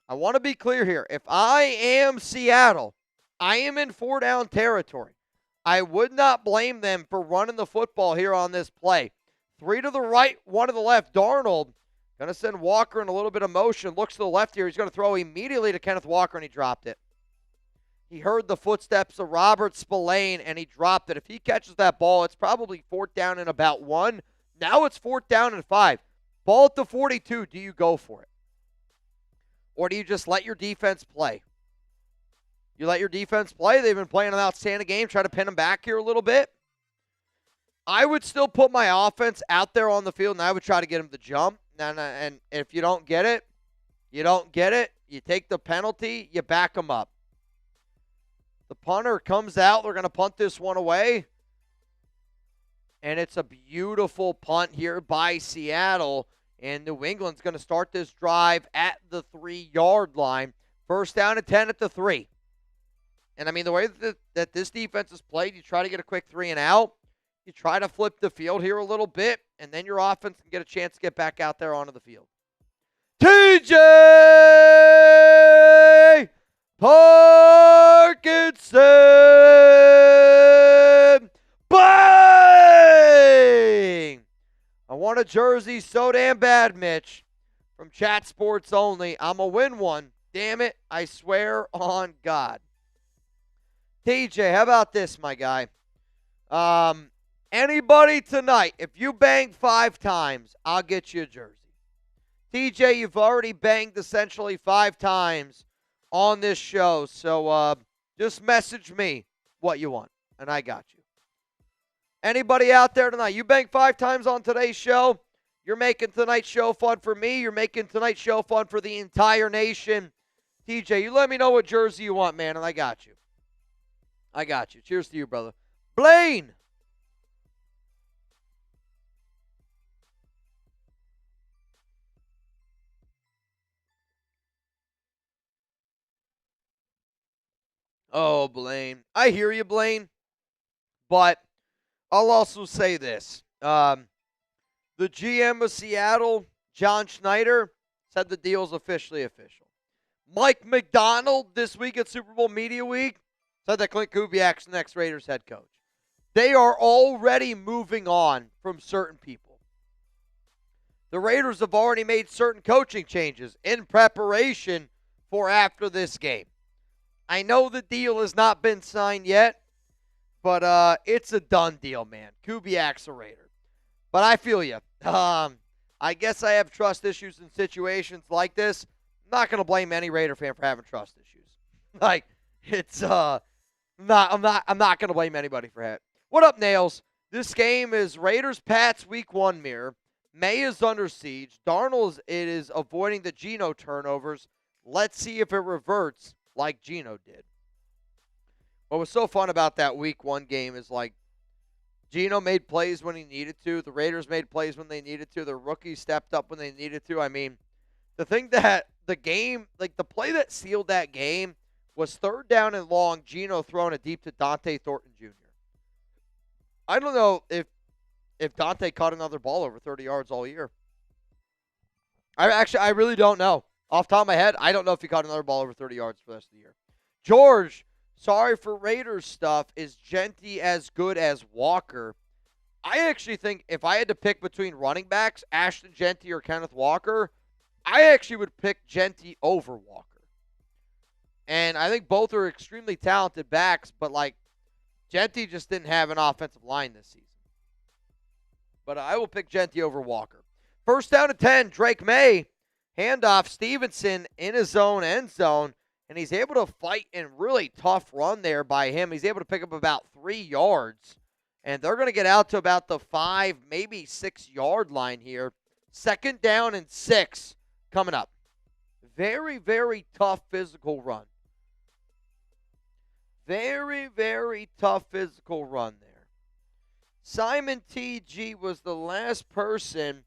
I want to be clear here. If I am Seattle, I am in 4-down territory. I would not blame them for running the football here on this play. 3 to the right, 1 to the left. Darnold going to send Walker in a little bit of motion. Looks to the left here. He's going to throw immediately to Kenneth Walker, and he dropped it. He heard the footsteps of Robert Spillane, and he dropped it. If he catches that ball, it's probably fourth down and about 1. Now it's fourth down and 5. Ball at the 42. Do you go for it? Or do you just let your defense play? You let your defense play. They've been playing an outstanding game. Try to pin them back here a little bit. I would still put my offense out there on the field, and I would try to get them to jump. And if you don't get it, you don't get it. You take the penalty. You back them up. The punter comes out. They're going to punt this one away. And it's a beautiful punt here by Seattle. And New England's going to start this drive at the 3-yard line. First down and 10 at the 3. And, I mean, the way that this defense is played, you try to get a quick 3 and out. You try to flip the field here a little bit, and then your offense can get a chance to get back out there onto the field. TJ Parkinson! a jersey so damn bad, Mitch. From Chat Sports Only. I'm going to win one. Damn it. I swear on God. TJ, how about this, my guy? Anybody tonight, if you bang 5 times, I'll get you a jersey. TJ, you've already banged essentially 5 times on this show. So just message me what you want, and I got you. Anybody out there tonight, you bang 5 times on today's show, you're making tonight's show fun for me. You're making tonight's show fun for the entire nation. TJ, you let me know what jersey you want, man, and I got you. I got you. Cheers to you, brother. Blaine. Oh, Blaine. I hear you, Blaine. But I'll also say this. The GM of Seattle, John Schneider, said the deal's officially official. Mike McDonald this week at Super Bowl Media Week said that Klint Kubiak's the next Raiders head coach. They are already moving on from certain people. The Raiders have already made certain coaching changes in preparation for after this game. I know the deal has not been signed yet, but it's a done deal, man. Kubiak's a Raider. But I feel you. I guess I have trust issues in situations like this. I'm not going to blame any Raider fan for having trust issues. Like, it's I'm not going to blame anybody for that. What up, Nails? This game is Raiders-Pats Week 1 mirror. May is under siege. Darnold is avoiding the Geno turnovers. Let's see if it reverts like Geno did. What was so fun about that Week 1 game is, like, Geno made plays when he needed to. The Raiders made plays when they needed to. The rookies stepped up when they needed to. I mean, the thing that the game, like the play that sealed that game was 3rd down and long, Geno throwing it deep to Dante Thornton Jr. I don't know if Dante caught another ball over 30 yards all year. I really don't know. Off the top of my head, I don't know if he caught another ball over 30 yards for the rest of the year. George, sorry for Raiders stuff. Is Genty as good as Walker? I actually think if I had to pick between running backs, Ashton Genty or Kenneth Walker, I actually would pick Genty over Walker. And I think both are extremely talented backs, but, like, Genty just didn't have an offensive line this season. But I will pick Genty over Walker. 1st down and 10, Drake May. Handoff, Stevenson in his own end zone. And he's able to fight and really tough run there by him. He's able to pick up about 3 yards. And they're going to get out to about the 5, maybe 6-yard line here. 2nd down and 6 coming up. Very, very tough physical run. Very, very tough physical run there. Simon T.G. was the last person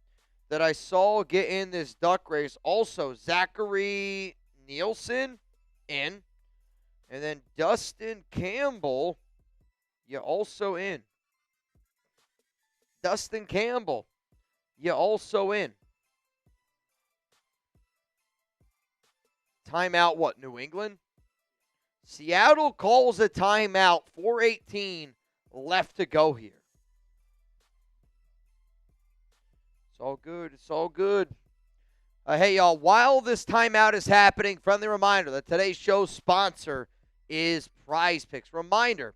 that I saw get in this duck race. Also, Zachary Nielsen in. And then Dustin Campbell, you also in. Dustin Campbell, you also in. Timeout, what, New England? Seattle calls a timeout, 4:18 left to go here. It's all good. It's all good. Hey, y'all, while this timeout is happening, friendly reminder that today's show's sponsor is Prize Picks. Reminder,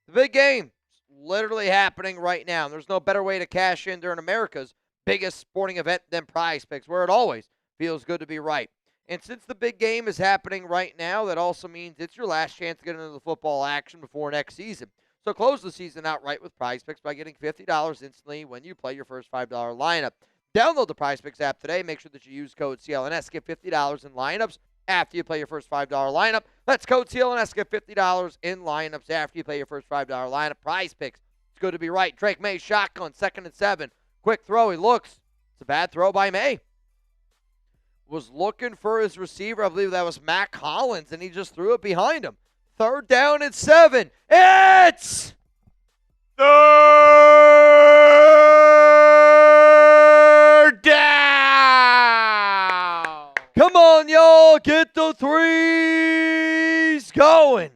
the big game is literally happening right now. There's no better way to cash in during America's biggest sporting event than Prize Picks, where it always feels good to be right. And since the big game is happening right now, that also means it's your last chance to get into the football action before next season. So close the season outright with Prize Picks by getting $50 instantly when you play your first $5 lineup. Download the Prize Picks app today. Make sure that you use code CLNS. Get $50 in lineups after you play your first $5 lineup. That's code CLNS. Get $50 in lineups after you play your first $5 lineup. Prize Picks. It's good to be right. Drake May, shotgun, 2nd and 7. Quick throw. He looks. It's a bad throw by May. Was looking for his receiver. I believe that was Matt Collins, and he just threw it behind him. 3rd down and 7. It's 3rd down. Come on, y'all. Get the threes going.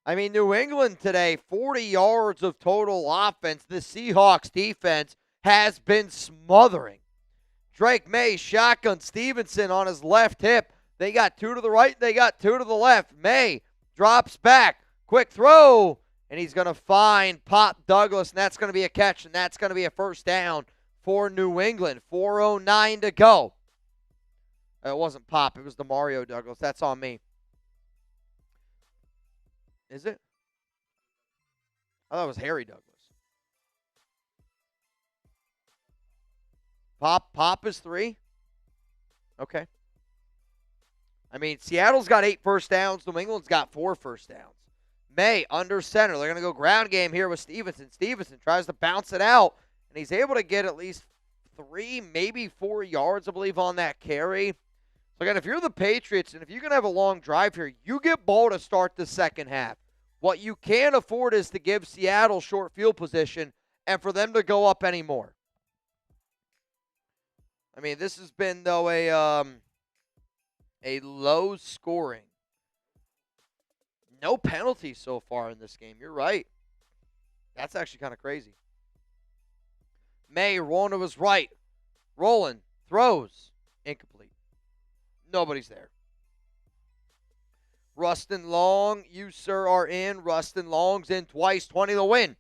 I mean, New England today, 40 yards of total offense. The Seahawks defense has been smothering Drake May, shotgun. Stevenson on his left hip. They got 2 to the right. They got 2 to the left. May drops back. Quick throw. And he's going to find Pop Douglas, and that's going to be a catch, and that's going to be a first down for New England. 4:09 to go. It wasn't Pop. It was the Mario Douglas. That's on me. Is it? I thought it was Harry Douglas. Pop is 3? Okay. I mean, Seattle's got 8 first downs. New England's got 4 first downs. May under center. They're going to go ground game here with Stevenson. Stevenson tries to bounce it out, and he's able to get at least 3, maybe 4 yards, I believe, on that carry. So, again, if you're the Patriots and if you're going to have a long drive here, you get ball to start the second half. What you can't afford is to give Seattle short field position and for them to go up anymore. I mean, this has been, though, a low scoring. No penalties so far in this game. You're right. That's actually kind of crazy. May rolling to his right. Rolling. Throws. Incomplete. Nobody's there. Rustin Long, you, sir, are in. Rustin Long's in twice. 20 to win.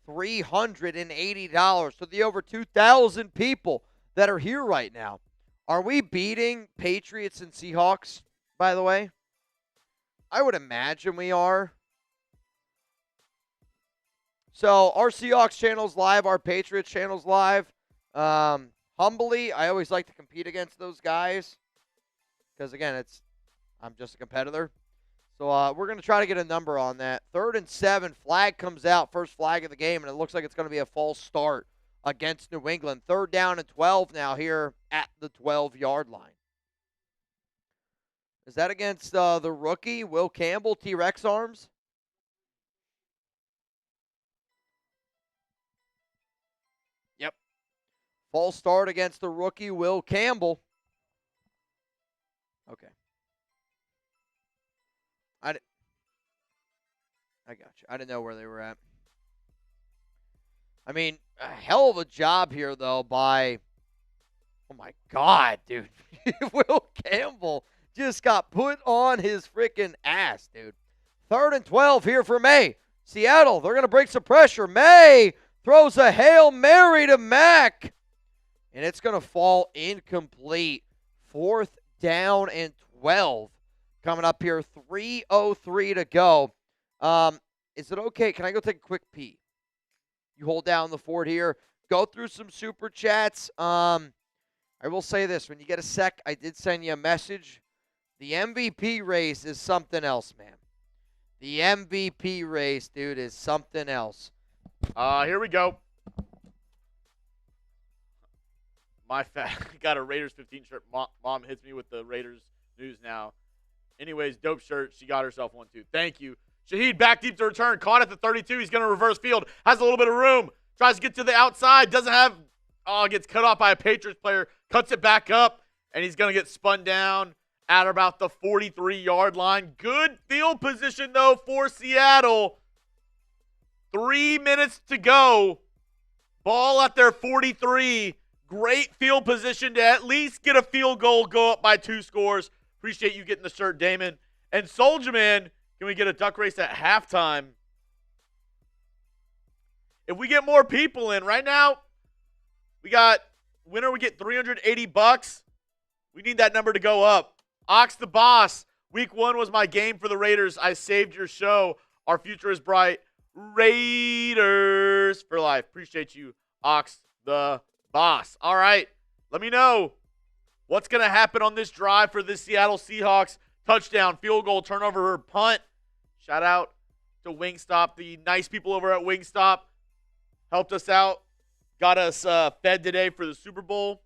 $380 to the over 2,000 people that are here right now. Are we beating Patriots and Seahawks, by the way? I would imagine we are. So our Seahawks channel's live, our Patriots channel's live. Humbly, I always like to compete against those guys because, again, I'm just a competitor. So we're going to try to get a number on that. 3rd and 7, flag comes out, first flag of the game, and it looks like it's going to be a false start against New England. 3rd down and 12 now here at the 12-yard line. Is that against the rookie, Will Campbell, T-Rex arms? Yep. False start against the rookie, Will Campbell. Okay. I got you. I didn't know where they were at. I mean, a hell of a job here, though, by, oh, my God, dude. Will Campbell just got put on his freaking ass, dude. 3rd and 12 here for May. Seattle, they're going to break some pressure. May throws a Hail Mary to Mack, and it's going to fall incomplete. 4th down and 12 coming up here. 3:03 to go. Is it okay? Can I go take a quick pee? You hold down the fort here. Go through some super chats. I will say this. When you get a sec, I did send you a message. The MVP race is something else, man. The MVP race, dude, is something else. Here we go. Got a Raiders 15 shirt. Mom hits me with the Raiders news now. Anyways, dope shirt. She got herself one, too. Thank you. Shaheed back deep to return. Caught at the 32. He's going to reverse field. Has a little bit of room. Tries to get to the outside. Doesn't have. Oh, gets cut off by a Patriots player. Cuts it back up. And he's going to get spun down at about the 43-yard line. Good field position, though, for Seattle. 3 minutes to go. Ball at their 43. Great field position to at least get a field goal, go up by 2 scores. Appreciate you getting the shirt, Damon. And Soldier Man, can we get a duck race at halftime? If we get more people in, right now, we got winner, we get $380. We need that number to go up. Ox the Boss, week 1 was my game for the Raiders. I saved your show. Our future is bright. Raiders for life. Appreciate you, Ox the Boss. All right, let me know what's going to happen on this drive for the Seattle Seahawks. Touchdown, field goal, turnover, or punt. Shout out to Wingstop. The nice people over at Wingstop helped us out. Got us fed today for the Super Bowl.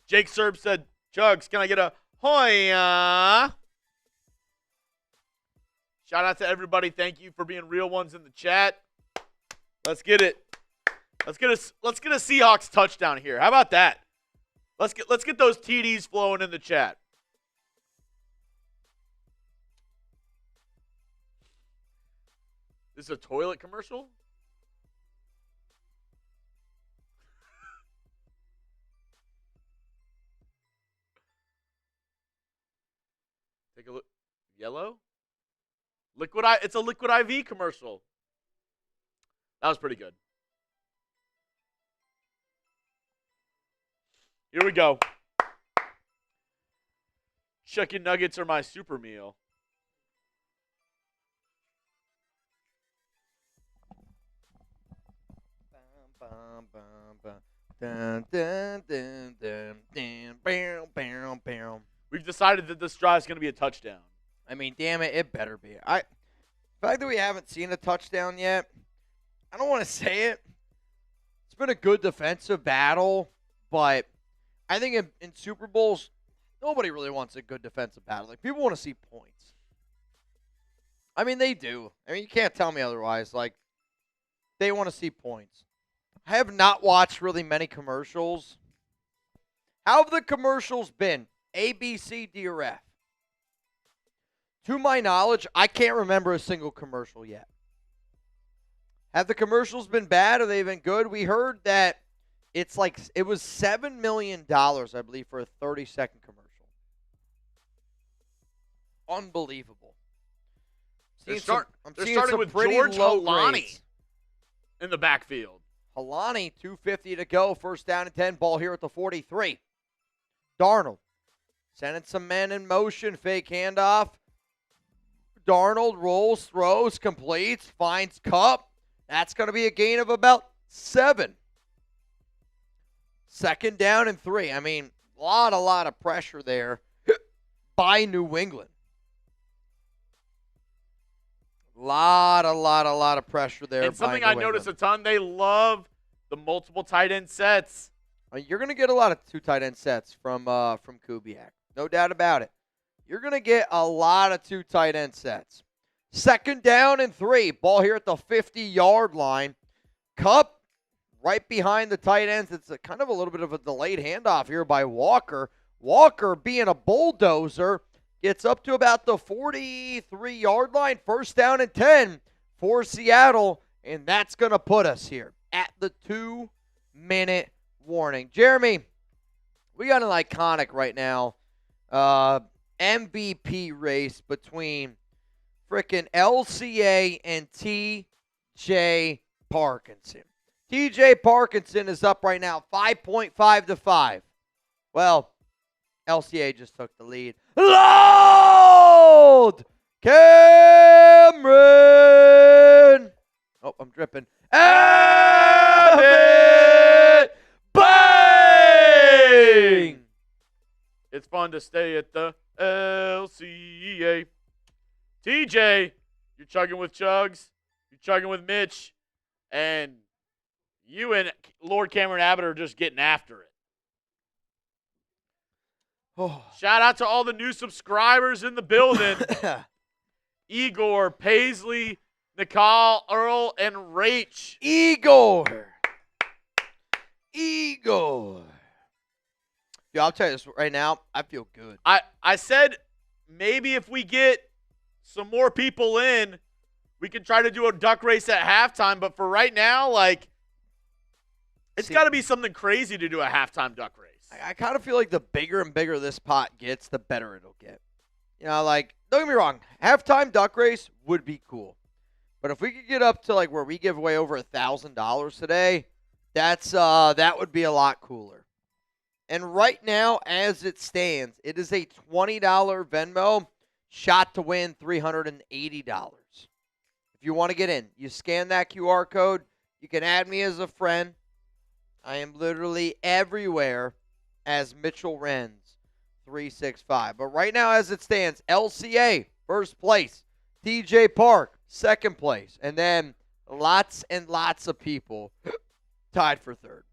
Jake Serb said, Chuggs, can I get a hoya? Shout out to everybody. Thank you for being real ones in the chat. Let's get it. Let's get a Seahawks touchdown here. How about that? Let's get those TDs flowing in the chat. This is a toilet commercial? Take a look. Yellow? It's a Liquid IV commercial. That was pretty good. Here we go. Chicken nuggets are my super meal. We've decided that this drive is going to be a touchdown. I mean, damn it, it better be. The fact that we haven't seen a touchdown yet, I don't want to say it. It's been a good defensive battle, but I think in Super Bowls, nobody really wants a good defensive battle. Like, people want to see points. I mean, they do. I mean, you can't tell me otherwise. Like, they want to see points. I have not watched really many commercials. How have the commercials been? A, B, C, D, or F? To my knowledge, I can't remember a single commercial yet. Have the commercials been bad or they been good? We heard that it was $7 million, I believe, for a 30-second commercial. Unbelievable. They're I'm seeing starting some with pretty George low Holani grades. in the backfield. Holani, 2:50 to go. First down and 10. Ball here at the 43. Darnold sending some men in motion. Fake handoff. Darnold rolls, throws, completes, finds Cup. That's going to be a gain of about 7. Second down and 3. I mean, a lot of pressure there by New England. A lot of pressure there. And something by I New noticed England. a ton, they love the multiple tight end sets. You're going to get a lot of 2 tight end sets from Kubiak. No doubt about it. You're going to get a lot of 2 tight end sets. Second down and 3. Ball here at the 50-yard line. Cup right behind the tight ends. It's kind of a little bit of a delayed handoff here by Walker. Walker, being a bulldozer, gets up to about the 43-yard line. First down and 10 for Seattle. And that's going to put us here at the 2-minute warning. Jeremy, we got an iconic right now MVP race between frickin' LCA and TJ Parkinson. TJ Parkinson is up right now 5.5 to 5. Well, LCA just took the lead. Load! Cameron! Oh, I'm dripping. Abbott! Bang! It's fun to stay at the LCA. TJ, you're chugging with Chuggs. You're chugging with Mitch. And you and Lord Cameron Abbott are just getting after it. Oh. Shout out to all the new subscribers in the building. Igor, Paisley, Nicole, Earl, and Rach. Igor. Dude, I'll tell you this right now. I feel good. I said maybe if we get some more people in, we can try to do a duck race at halftime. But for right now, like, it's got to be something crazy to do a halftime duck race. I kind of feel like the bigger and bigger this pot gets, the better it'll get. You know, like, don't get me wrong. Halftime duck race would be cool. But if we could get up to, like, where we give away over $1,000 today, that would be a lot cooler. And right now, as it stands, it is a $20 Venmo shot to win $380. If you want to get in, you scan that QR code. You can add me as a friend. I am literally everywhere as Mitchell Renz 365. But right now, as it stands, LCA, first place. TJ Park, second place. And then lots and lots of people tied for third.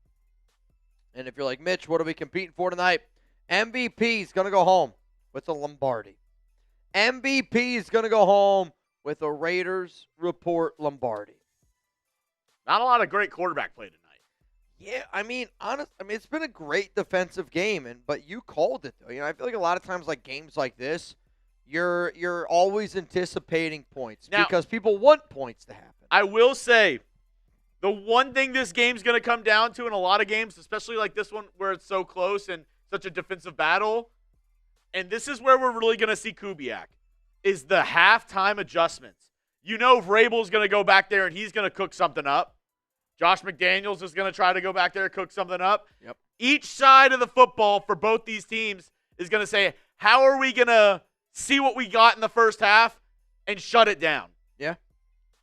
And if you're like, Mitch, what are we competing for tonight? MVP is going to go home with a Lombardi. MVP is going to go home with a Raiders Report Lombardi. Not a lot of great quarterback play tonight. Yeah, I mean, it's been a great defensive game, but you called it though. You know, I feel like a lot of times, like games like this, you're always anticipating points Now- because people want points to happen. I will say, the one thing this game's going to come down to in a lot of games, especially like this one where it's so close and such a defensive battle, and this is where we're really going to see Kubiak, is the halftime adjustments. You know Vrabel's going to go back there and he's going to cook something up. Josh McDaniels is going to try to go back there and cook something up. Yep. Each side of the football for both these teams is going to say, how are we going to see what we got in the first half and shut it down? Yeah.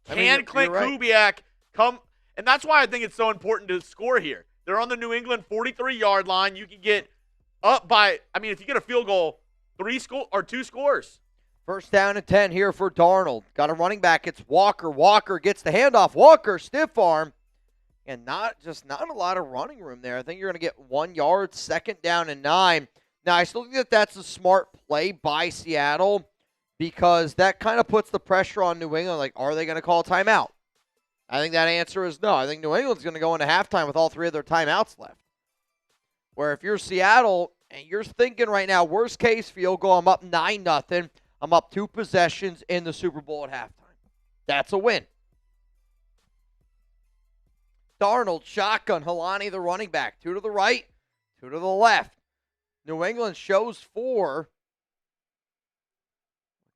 Can Klint Kubiak come? And that's why I think it's so important to score here. They're on the New England 43-yard line. You can get up by, if you get a field goal, 2 scores. First down and 10 here for Darnold. Got a running back. It's Walker. Walker gets the handoff. Walker, stiff arm. And not a lot of running room there. I think you're going to get 1 yard, second down and 9. Now, I still think that that's a smart play by Seattle because that kind of puts the pressure on New England. Like, are they going to call a timeout? I think that answer is no. I think New England's going to go into halftime with all 3 of their timeouts left. Where if you're Seattle and you're thinking right now, worst case field goal, I'm up 9-0. I'm up 2 possessions in the Super Bowl at halftime. That's a win. Darnold, shotgun, Helani, the running back. 2 to the right, 2 to the left. New England shows 4.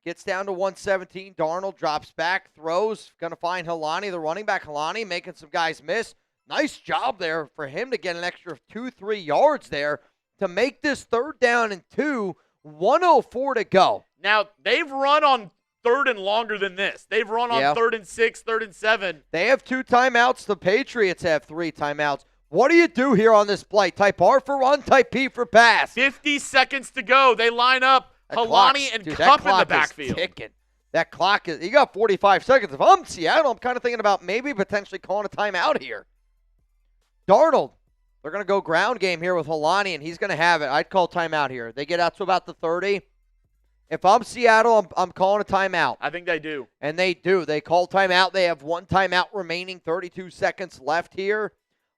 Gets down to 117. Darnold drops back, throws. Going to find Helani, the running back. Helani making some guys miss. Nice job there for him to get an extra 2-3 yards there to make this 3rd down and 2. 1:04 to go. Now, they've run on 3rd and longer than this. They've run on 3rd and 6, 3rd and 7. They have 2 timeouts. The Patriots have 3 timeouts. What do you do here on this play? Type R for run, type P for pass. 50 seconds to go. They line up Helani and Kupp in the backfield. Ticking. That clock is, you got 45 seconds. If I'm Seattle, I'm kind of thinking about maybe potentially calling a timeout here. Darnold, they're going to go ground game here with Helani, and he's going to have it. I'd call timeout here. They get out to about the 30. If I'm Seattle, I'm calling a timeout. I think they do. And they do. They call timeout. They have 1 timeout remaining, 32 seconds left here.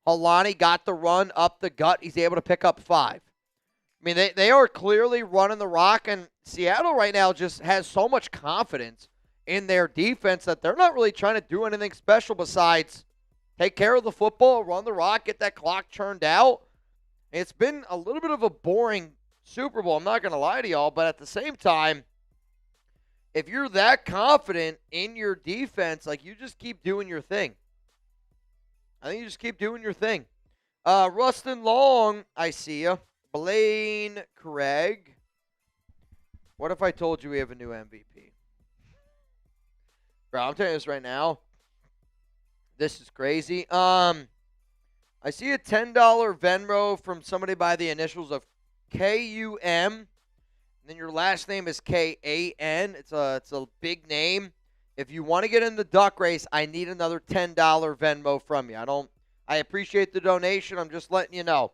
Helani got the run up the gut. He's able to pick up 5. I mean, they are clearly running the rock, and Seattle right now just has so much confidence in their defense that they're not really trying to do anything special besides take care of the football, run the rock, get that clock churned out. It's been a little bit of a boring Super Bowl, I'm not going to lie to y'all, but at the same time, if you're that confident in your defense, like, you just keep doing your thing. I think you just keep doing your thing. Rustin Long, I see ya. Blaine Craig. What if I told you we have a new MVP? Bro, I'm telling you this right now. This is crazy. I see a $10 Venmo from somebody by the initials of KUM. And then your last name is KAN. It's a big name. If you want to get in the duck race, I need another $10 Venmo from you. I appreciate the donation. I'm just letting you know.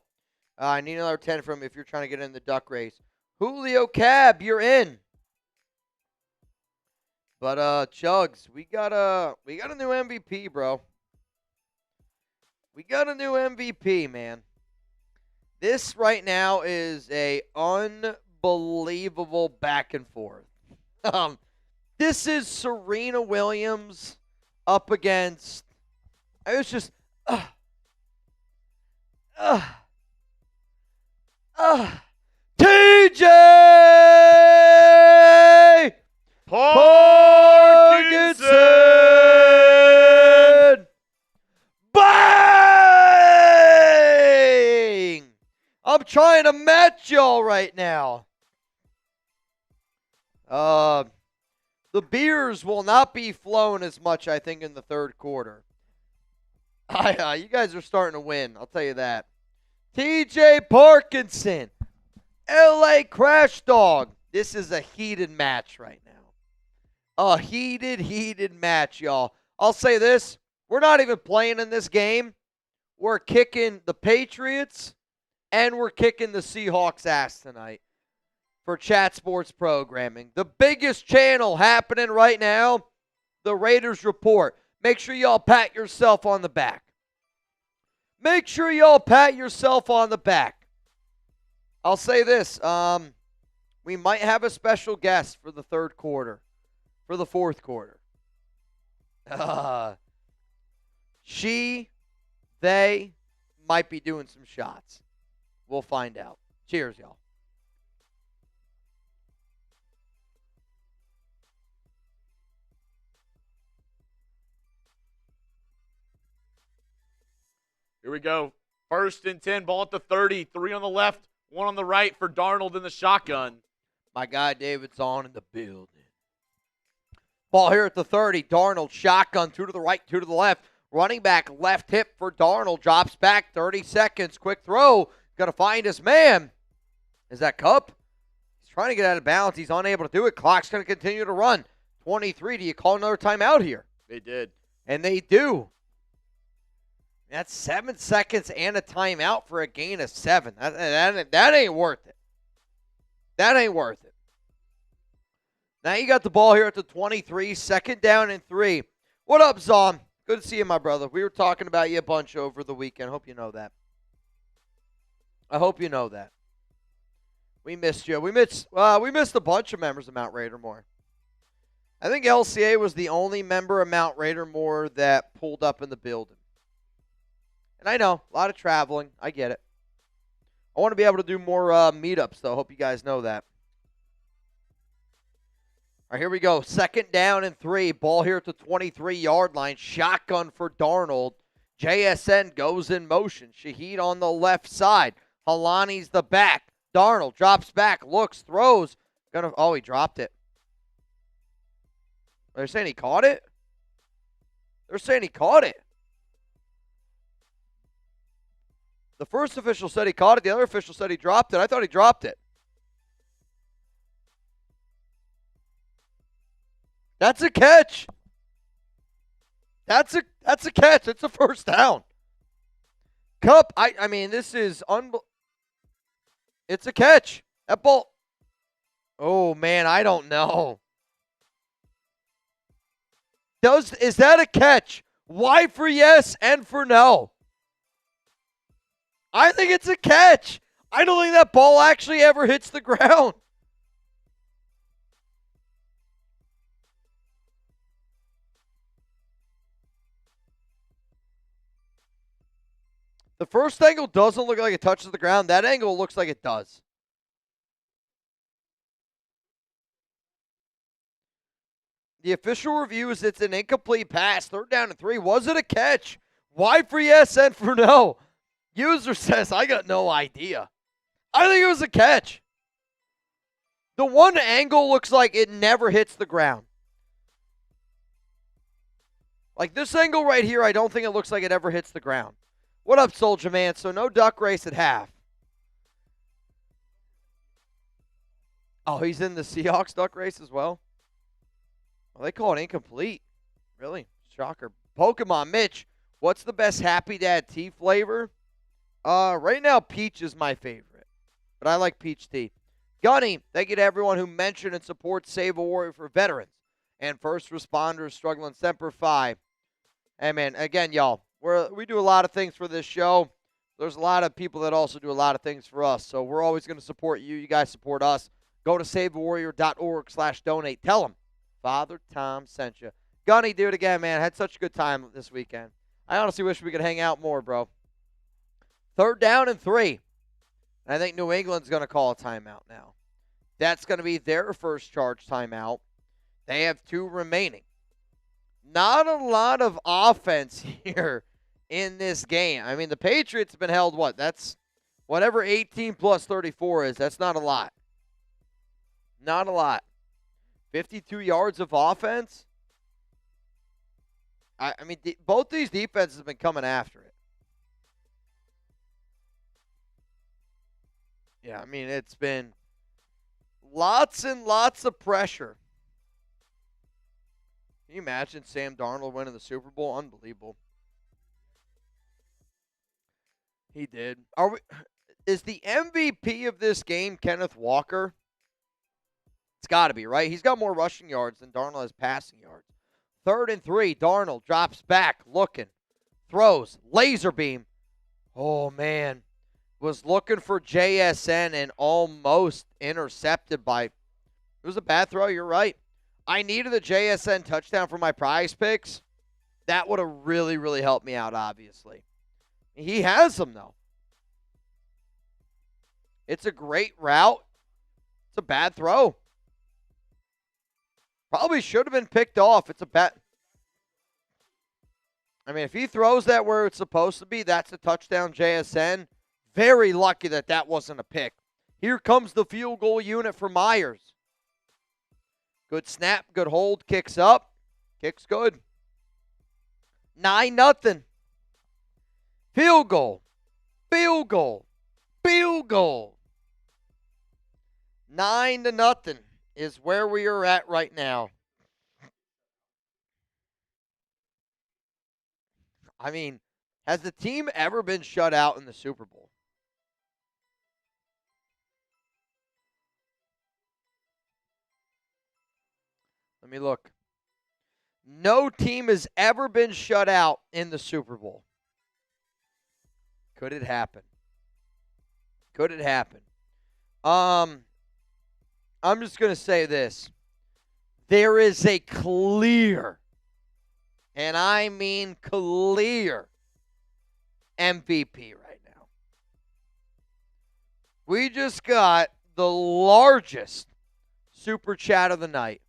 I need another 10 from you if you're trying to get in the duck race. Julio Cab, you're in. But Chuggs, we got a new MVP, bro. We got a new MVP, man. This right now is a unbelievable back and forth. This is Serena Williams up against. It was just. TJ Parkinson! Bang! I'm trying to match y'all right now. The beers will not be flowing as much, I think, in the 3rd quarter. You guys are starting to win, I'll tell you that. TJ Parkinson, LA Crash Dog. This is a heated match right now. A heated match, y'all. I'll say this. We're not even playing in this game. We're kicking the Patriots, and we're kicking the Seahawks' ass tonight for Chat Sports Programming. The biggest channel happening right now, the Raiders Report. Make sure y'all pat yourself on the back. Make sure y'all pat yourself on the back. I'll say this. We might have a special guest for the third quarter, for the fourth quarter. They might be doing some shots. We'll find out. Cheers, y'all. Here we go. 1st and 10, ball at the 30. 3 on the left, 1 on the right for Darnold in the shotgun. My guy David's on in the building. Ball here at the 30. Darnold, shotgun, 2 to the right, 2 to the left. Running back, left hip for Darnold. Drops back, 30 seconds. Quick throw. Got to find his man. Is that Kupp? He's trying to get out of bounds. He's unable to do it. Clock's going to continue to run. 23. Do you call another timeout here? They did. And they do. That's 7 seconds and a timeout for a gain of 7. That ain't worth it. That ain't worth it. Now you got the ball here at the 23, 2nd down and 3. What up, Zom? Good to see you, my brother. We were talking about you a bunch over the weekend. Hope you know that. I hope you know that. We missed you. We missed a bunch of members of Mount Raidermore. I think LCA was the only member of Mount Raidermore that pulled up in the building. And I know, a lot of traveling. I get it. I want to be able to do more meetups, though. Hope you guys know that. All right, here we go. 2nd down and 3. Ball here at the 23-yard line. Shotgun for Darnold. JSN goes in motion. Shaheed on the left side. Halani's the back. Darnold drops back, looks, throws. He dropped it. They're saying he caught it? They're saying he caught it. The first official said he caught it. The other official said he dropped it. I thought he dropped it. That's a catch. That's a catch. It's a 1st down. Kupp, I mean, this is it's a catch. That ball. Oh, man, I don't know. Is that a catch? Why for yes and for no? I think it's a catch. I don't think that ball actually ever hits the ground. The first angle doesn't look like it touches the ground. That angle looks like it does. The official review is it's an incomplete pass. 3rd down and 3. Was it a catch? Why for yes and for no? User says, I got no idea. I think it was a catch. The one angle looks like it never hits the ground. Like this angle right here, I don't think it looks like it ever hits the ground. What up, Soldier Man? So no duck race at half. Oh, he's in the Seahawks duck race as well? Well, they call it incomplete. Really? Shocker. Pokemon Mitch, what's the best Happy Dad tea flavor? Right now, peach is my favorite. But I like peach tea. Gunny, thank you to everyone who mentioned and supports Save a Warrior for veterans and first responders struggling Semper Fi. Hey, man, again, y'all, we do a lot of things for this show. There's a lot of people that also do a lot of things for us. So we're always going to support you. You guys support us. Go to saveawarrior.org/donate. Tell them Father Tom sent you. Gunny, do it again, man. Had such a good time this weekend. I honestly wish we could hang out more, bro. 3rd down and 3. And I think New England's going to call a timeout now. That's going to be their first charge timeout. They have 2 remaining. Not a lot of offense here in this game. I mean, the Patriots have been held what? That's whatever 18 plus 34 is. That's not a lot. Not a lot. 52 yards of offense. I mean, both these defenses have been coming after it. Yeah, I mean, it's been lots and lots of pressure. Can you imagine Sam Darnold winning the Super Bowl? Unbelievable. He did. Is the MVP of this game Kenneth Walker? It's got to be, right? He's got more rushing yards than Darnold has passing yards. 3rd and 3. Darnold drops back, looking, throws, laser beam. Oh, man. was looking for JSN and almost intercepted by. It was a bad throw. You're right. I needed a JSN touchdown for my prize picks. That would have really, really helped me out, obviously. He has them, though. It's a great route. It's a bad throw. Probably should have been picked off. It's a bad. I mean, if he throws that where it's supposed to be, that's a touchdown JSN. Very lucky that that wasn't a pick. Here comes the field goal unit for Myers. Good snap, good hold, kicks up. Kicks good. 9-0. Field goal. Field goal. Field goal. 9-0 is where we are at right now. I mean, has the team ever been shut out in the Super Bowl? Let me look. No team has ever been shut out in the Super Bowl. Could it happen? Could it happen? I'm just going to say this. There is a clear, and I mean clear, MVP right now. We just got the largest super chat of the night.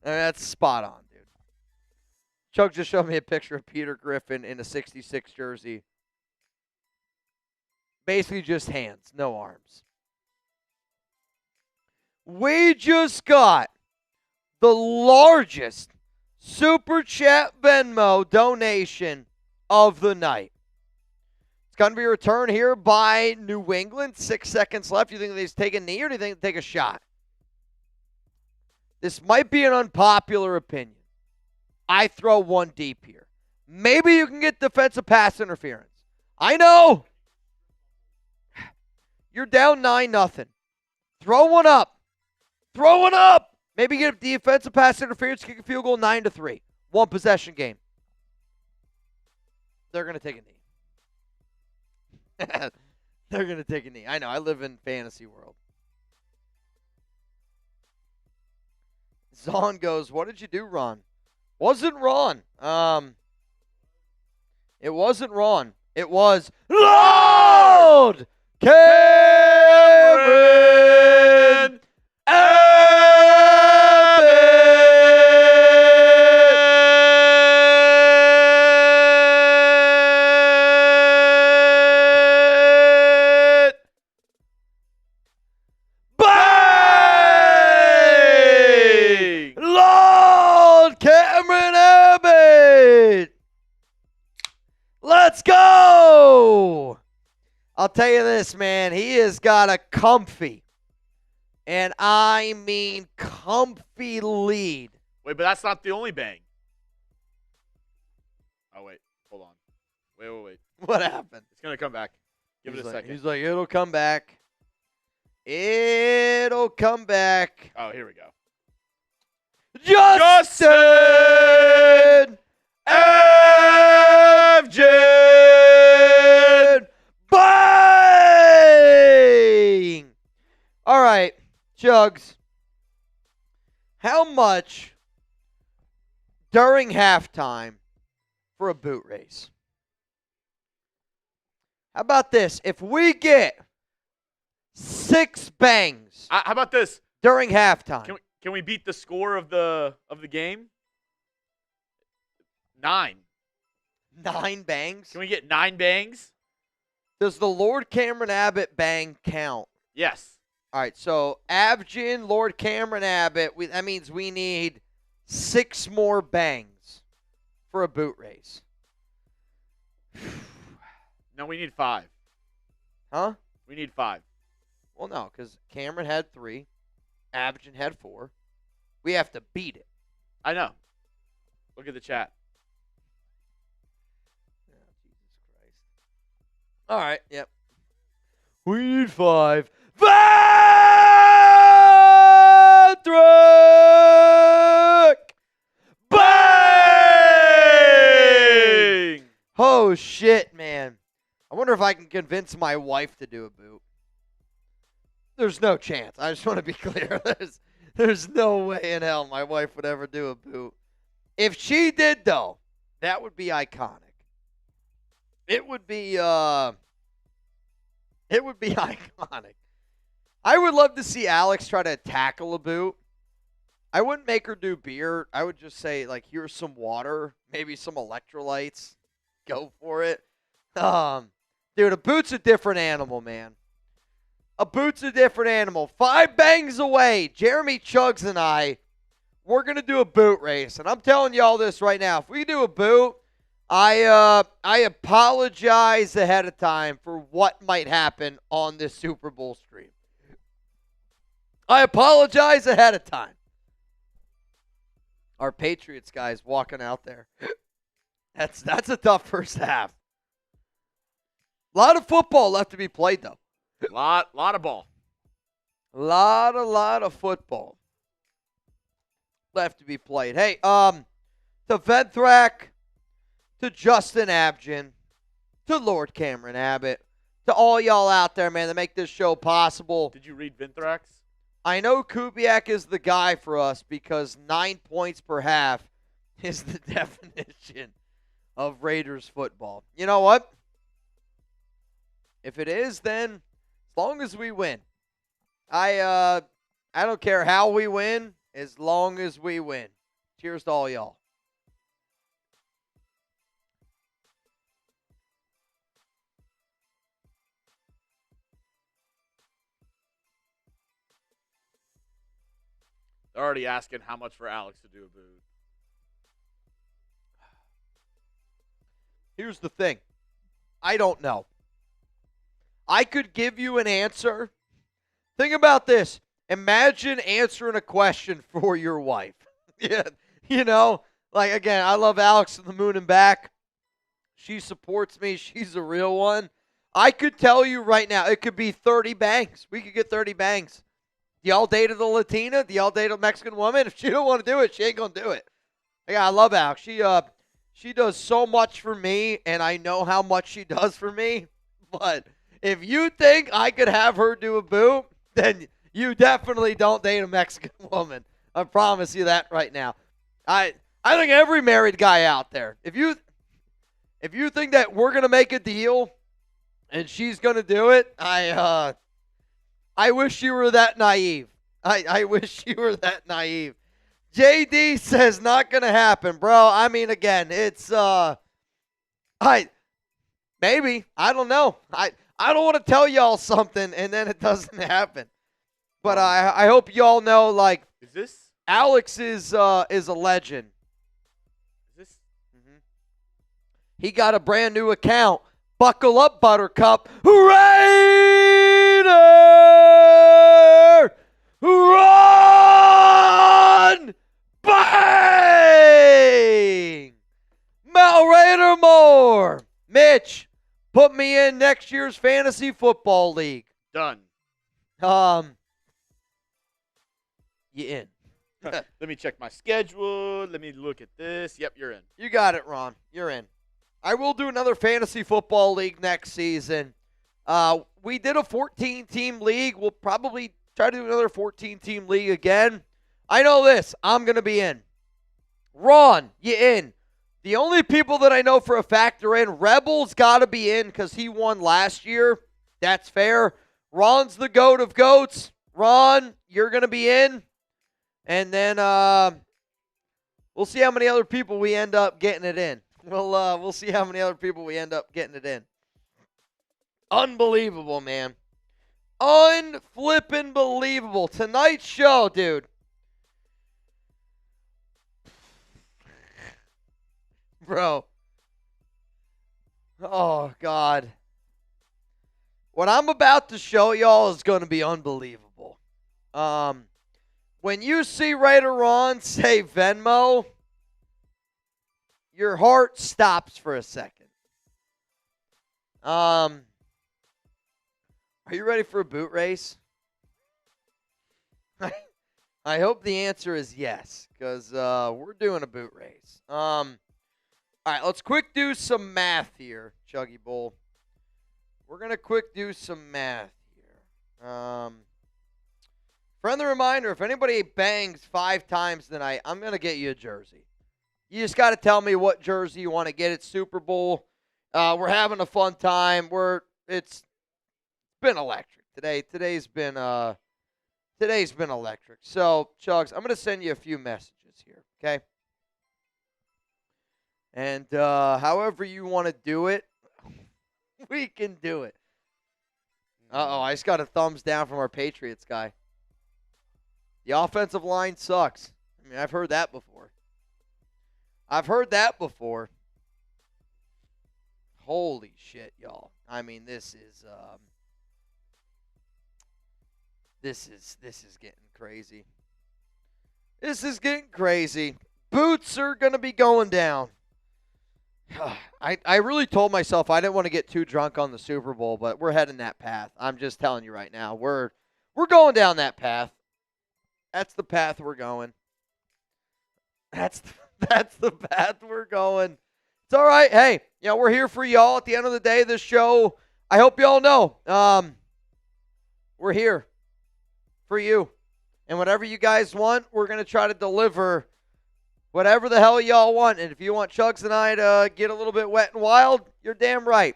That's spot on, dude. Chug just showed me a picture of Peter Griffin in a 66 jersey. Basically just hands, no arms. We just got the largest Super Chat Venmo donation of the night. It's going to be returned here by New England. 6 seconds left. Do you think they take a knee or do you think they take a shot? This might be an unpopular opinion. I throw one deep here. Maybe you can get defensive pass interference. I know. You're down 9-0. Throw one up. Throw one up. Maybe get a defensive pass interference, kick a field goal, 9-3. One possession game. They're going to take a knee. They're going to take a knee. I know. I live in fantasy world. Zahn goes, what did you do, Ron? Wasn't Ron. It wasn't Ron. It was Lord Cameron Abbott. Bang! Lord Cameron Abbott. Let's go! I'll tell you this, man. He has got a comfy, and I mean comfy lead. Wait, but that's not the only bang. Oh, wait. Hold on. Wait. What happened? It's going to come back. Give it a second. He's like, it'll come back. It'll come back. Oh, here we go. Justin FJ. Bang! All right, Chuggs. How much during halftime for a boot race? How about this? If we get 6 bangs How about this? during halftime. Can we beat the score of the game? 9. 9 bangs? Can we get 9 bangs? Does the Lord Cameron Abbott bang count? Yes. All right, so Avgin, Lord Cameron Abbott, that means we need 6 more bangs for a boot race. No, we need 5. Huh? We need 5. Well, no, because Cameron had 3. Avgin had 4. We have to beat it. I know. Look at the chat. Oh, Jesus Christ. All right, yep. We need 5. Patrick! Bang! Oh, shit, man. I wonder wonder if I can convince my wife to do a boot. There's no chance. I just want to be clear. There's no way in hell my wife would ever do a boot. If she did, though, that would be iconic. It would be iconic. I would love to see Alex try to tackle a boot. I wouldn't make her do beer. I would just say, like, here's some water, maybe some electrolytes. Go for it. Dude, a boot's a different animal, man. A boot's a different animal. 5 bangs away. Jeremy Chuggs and I, we're going to do a boot race. And I'm telling y'all this right now. If we do a boot, I apologize ahead of time for what might happen on this Super Bowl stream. I apologize ahead of time. Our Patriots guys walking out there. That's a tough first half. A lot of football left to be played, though. Lot of ball. Lot of football left to be played. Hey, to Venthrak, to Justin Abgen, to Lord Cameron Abbott, to all y'all out there, man, that make this show possible. Did you read Vinthrax? I know Kubiak is the guy for us because 9 points per half is the definition of Raiders football. You know what? If it is, then as long as we win. I don't care how we win, as long as we win. Cheers to all y'all. They're already asking how much for Alex to do a boot. Here's the thing. I don't know. I could give you an answer. Think about this. Imagine answering a question for your wife. Yeah, you know, like, again, I love Alex to the moon and back. She supports me. She's a real one. I could tell you right now, it could be 30 bangs. We could get 30 bangs. Y'all dated a Latina? Do y'all date a Mexican woman? If she don't want to do it, she ain't going to do it. Yeah, I love Alex. She does so much for me, and I know how much she does for me. But if you think I could have her do a boot, then you definitely don't date a Mexican woman. I promise you that right now. I think every married guy out there, if you think that we're going to make a deal and she's going to do it, I wish you were that naive. I wish you were that naive. JD says not going to happen, bro. I mean, again, it's maybe. I don't know. I don't want to tell y'all something and then it doesn't happen. But I hope y'all know, like, Is this? Alex is a legend. Is this? He got a brand new account. Buckle up, Buttercup. Raider! Run! Bang! Mount Raider more. Mitch, put me in next year's fantasy football league. Done. You in. Let me check my schedule. Let me look at this. Yep, you're in. You got it, Ron. You're in. I will do another fantasy football league next season. We did a 14-team league. We'll probably try to do another 14-team league again. I know this. I'm going to be in. Ron, you in. The only people that I know for a fact are in, Rebel's got to be in because he won last year. That's fair. Ron's the GOAT of GOATs. Ron, you're going to be in. And then we'll see how many other people we end up getting it in. We'll see how many other people we end up getting it in. Unbelievable, man. Unflippin' believable. Tonight's show, dude. Bro. Oh, God. What I'm about to show y'all is going to be unbelievable. When you see Raider Ron say Venmo, your heart stops for a second. Are you ready for a boot race? I hope the answer is yes, because we're doing a boot race. All right, let's quick do some math here, Chuggy Bull. We're going to quick do some math here. Friendly reminder, if anybody bangs 5 times tonight, I'm going to get you a jersey. You just got to tell me what jersey you want to get. It's Super Bowl. We're having a fun time. It's been electric today. Today's been electric. So, Chuggs, I'm going to send you a few messages here, okay? And however you want to do it, we can do it. Uh-oh, I just got a thumbs down from our Patriots guy. The offensive line sucks. I mean, I've heard that before. Holy shit, y'all. I mean, this is getting crazy. This is getting crazy. Boots are going to be going down. I really told myself I didn't want to get too drunk on the Super Bowl, but we're heading that path. I'm just telling you right now. We're going down that path. That's the path we're going. That's the path we're going. It's all right. Hey, we're here for y'all at the end of the day. This show, I hope y'all know, we're here for you. And whatever you guys want, we're going to try to deliver whatever the hell y'all want. And if you want Chuggs and I to get a little bit wet and wild, you're damn right.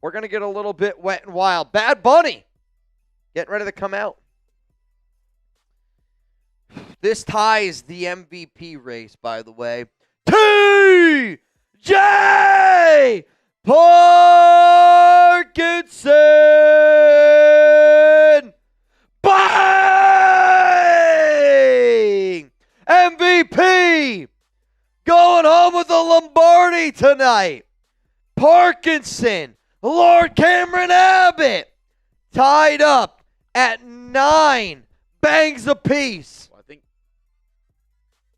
We're going to get a little bit wet and wild. Bad Bunny getting ready to come out. This ties the MVP race, by the way. T.J. Parkinson! Bang! MVP! Going home with the Lombardi tonight. Parkinson, Lord Cameron Abbott, tied up at 9 bangs apiece. Well, I think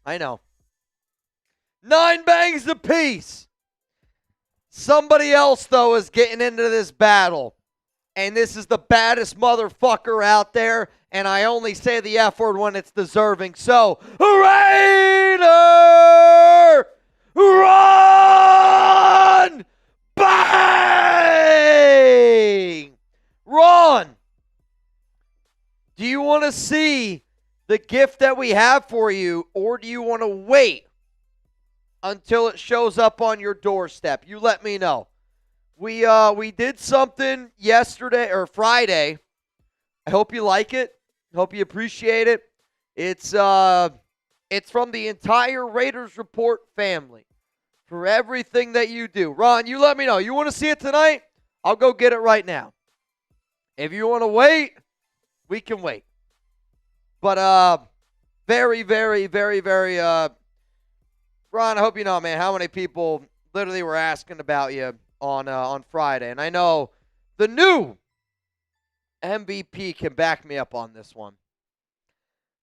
I know. 9 bangs apiece. Somebody else, though, is getting into this battle. And this is the baddest motherfucker out there. And I only say the F word when it's deserving. So, Raider! Run! Bang! Run! Do you want to see the gift that we have for you, or do you want to wait until it shows up on your doorstep? You let me know. We did something yesterday or Friday. I hope you like it. I hope you appreciate it. It's from the entire Raiders Report family for everything that you do. Ron, you let me know. You want to see it tonight? I'll go get it right now. If you want to wait, we can wait. But very, very, very, very Ron, I hope you know, man, how many people literally were asking about you on Friday. And I know the new MVP can back me up on this one,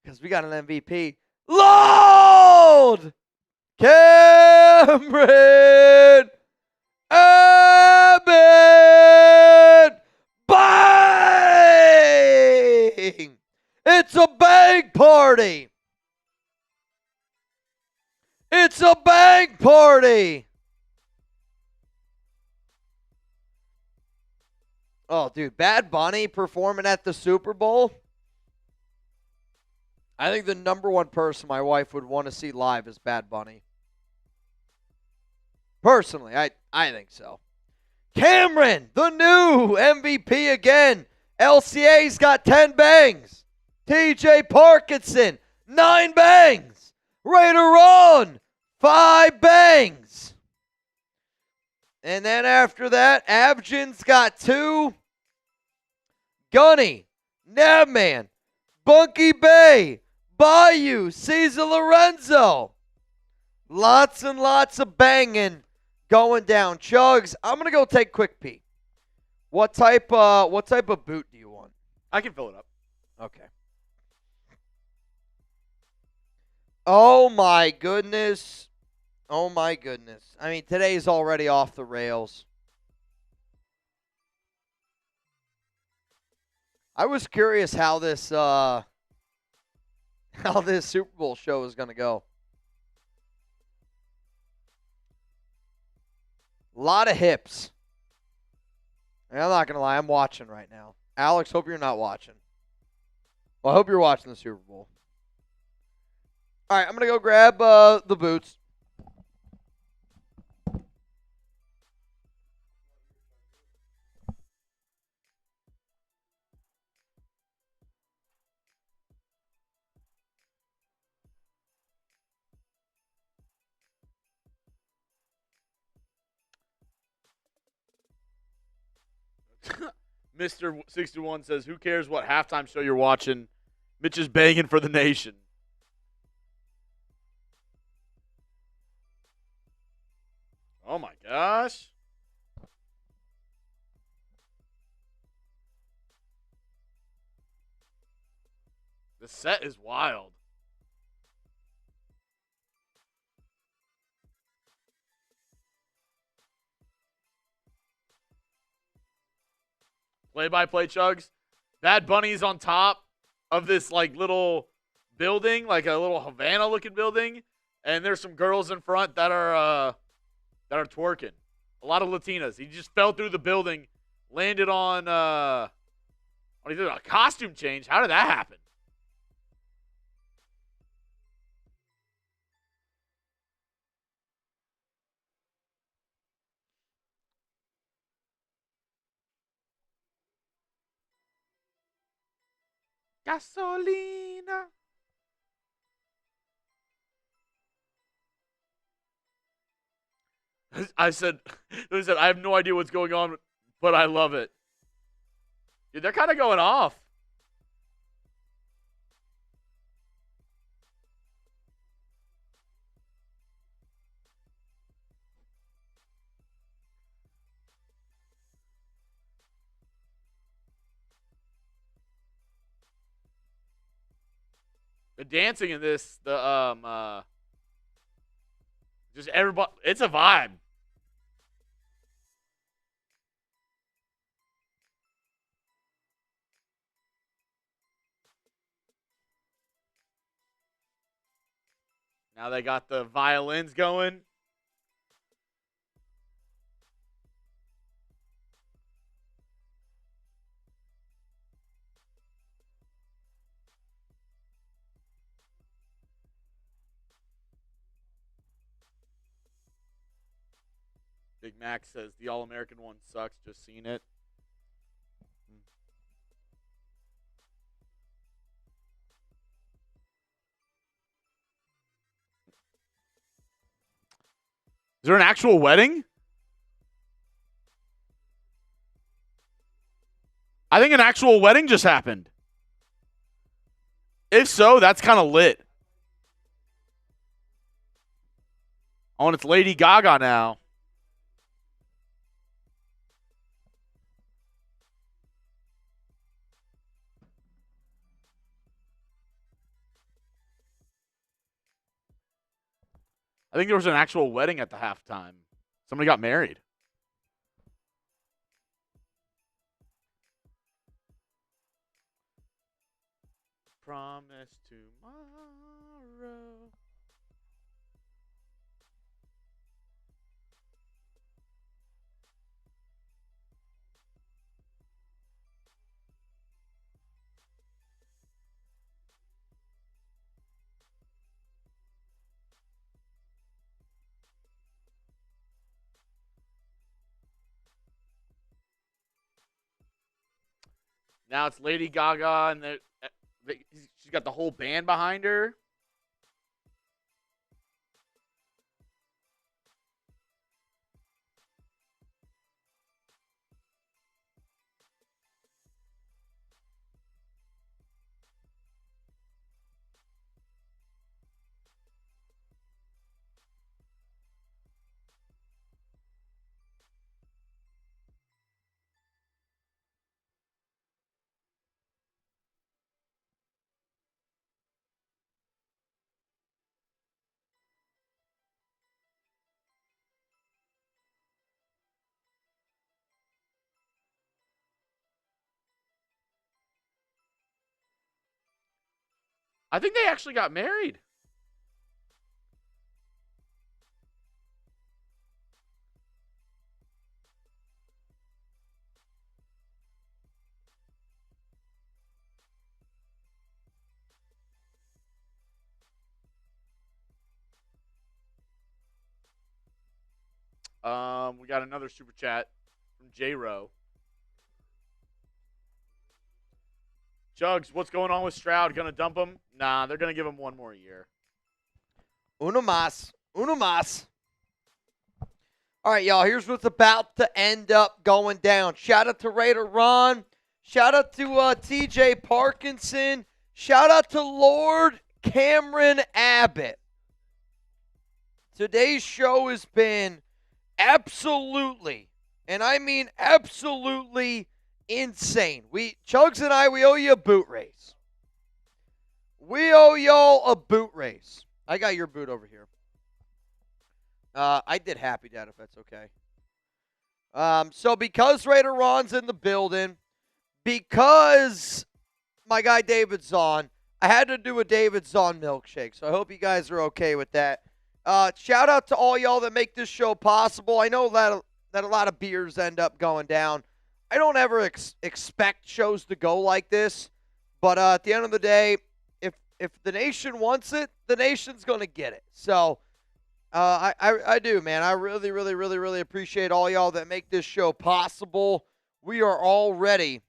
because we got an MVP. Lord Cameron Abbott! Bang! It's a bang party! It's a bang party! Oh, dude, Bad Bunny performing at the Super Bowl. I think the number one person my wife would want to see live is Bad Bunny. Personally, I think so. Cameron, the new MVP again. LCA's got 10 bangs. TJ Parkinson, 9 bangs. Raider Ron, 5 bangs. And then after that, Abjin's got 2. Gunny, Nabman, Bunky Bay, Bayou, Cesar Lorenzo. Lots and lots of banging going down. Chuggs, I'm going to go take a quick pee. What type of boot do you want? I can fill it up. Okay. Oh, my goodness. Oh, my goodness. I mean, today's already off the rails. I was curious how this Super Bowl show is going to go. A lot of hips. I'm not going to lie. I'm watching right now. Alex, hope you're not watching. Well, I hope you're watching the Super Bowl. All right, I'm going to go grab the boots. Mr. 61 says, who cares what halftime show you're watching? Mitch is banging for the nation. Oh, my gosh. The set is wild. Play-by-play, Chuggs. Bad Bunny's on top of this like little building, like a little Havana-looking building, and there's some girls in front that are twerking. A lot of Latinas. He just fell through the building, landed on what did a costume change. How did that happen? Gasolina. I said, I have no idea what's going on, but I love it. Dude, they're kind of going off. The dancing in this, just everybody, it's a vibe. Now they got the violins going. Big Mac says the All-American one sucks. Just seen it. Is there an actual wedding? I think an actual wedding just happened. If so, that's kind of lit. Oh, and it's Lady Gaga now. I think there was an actual wedding at the halftime. Somebody got married. Promise tomorrow. Now it's Lady Gaga, and she's got the whole band behind her. I think they actually got married. We got another super chat from J-Ro. Chuggs, what's going on with Stroud? Gonna dump him? Nah, they're gonna give him one more year. Uno más. Uno más. All right, y'all, here's what's about to end up going down. Shout out to Raider Ron. Shout out to TJ Parkinson. Shout out to Lord Cameron Abbott. Today's show has been absolutely, and I mean absolutely insane. Chuggs and I, we owe you a boot race. We owe y'all a boot race. I got your boot over here. I did Happy Dad, if that's okay. So because Raider Ron's in the building, because my guy David's on, I had to do a David's on milkshake. So I hope you guys are okay with that. Shout out to all y'all that make this show possible. I know that a lot of beers end up going down. I don't ever expect shows to go like this, but at the end of the day, if the nation wants it, the nation's going to get it. So I do, man. I really, really, really, really appreciate all y'all that make this show possible. We are already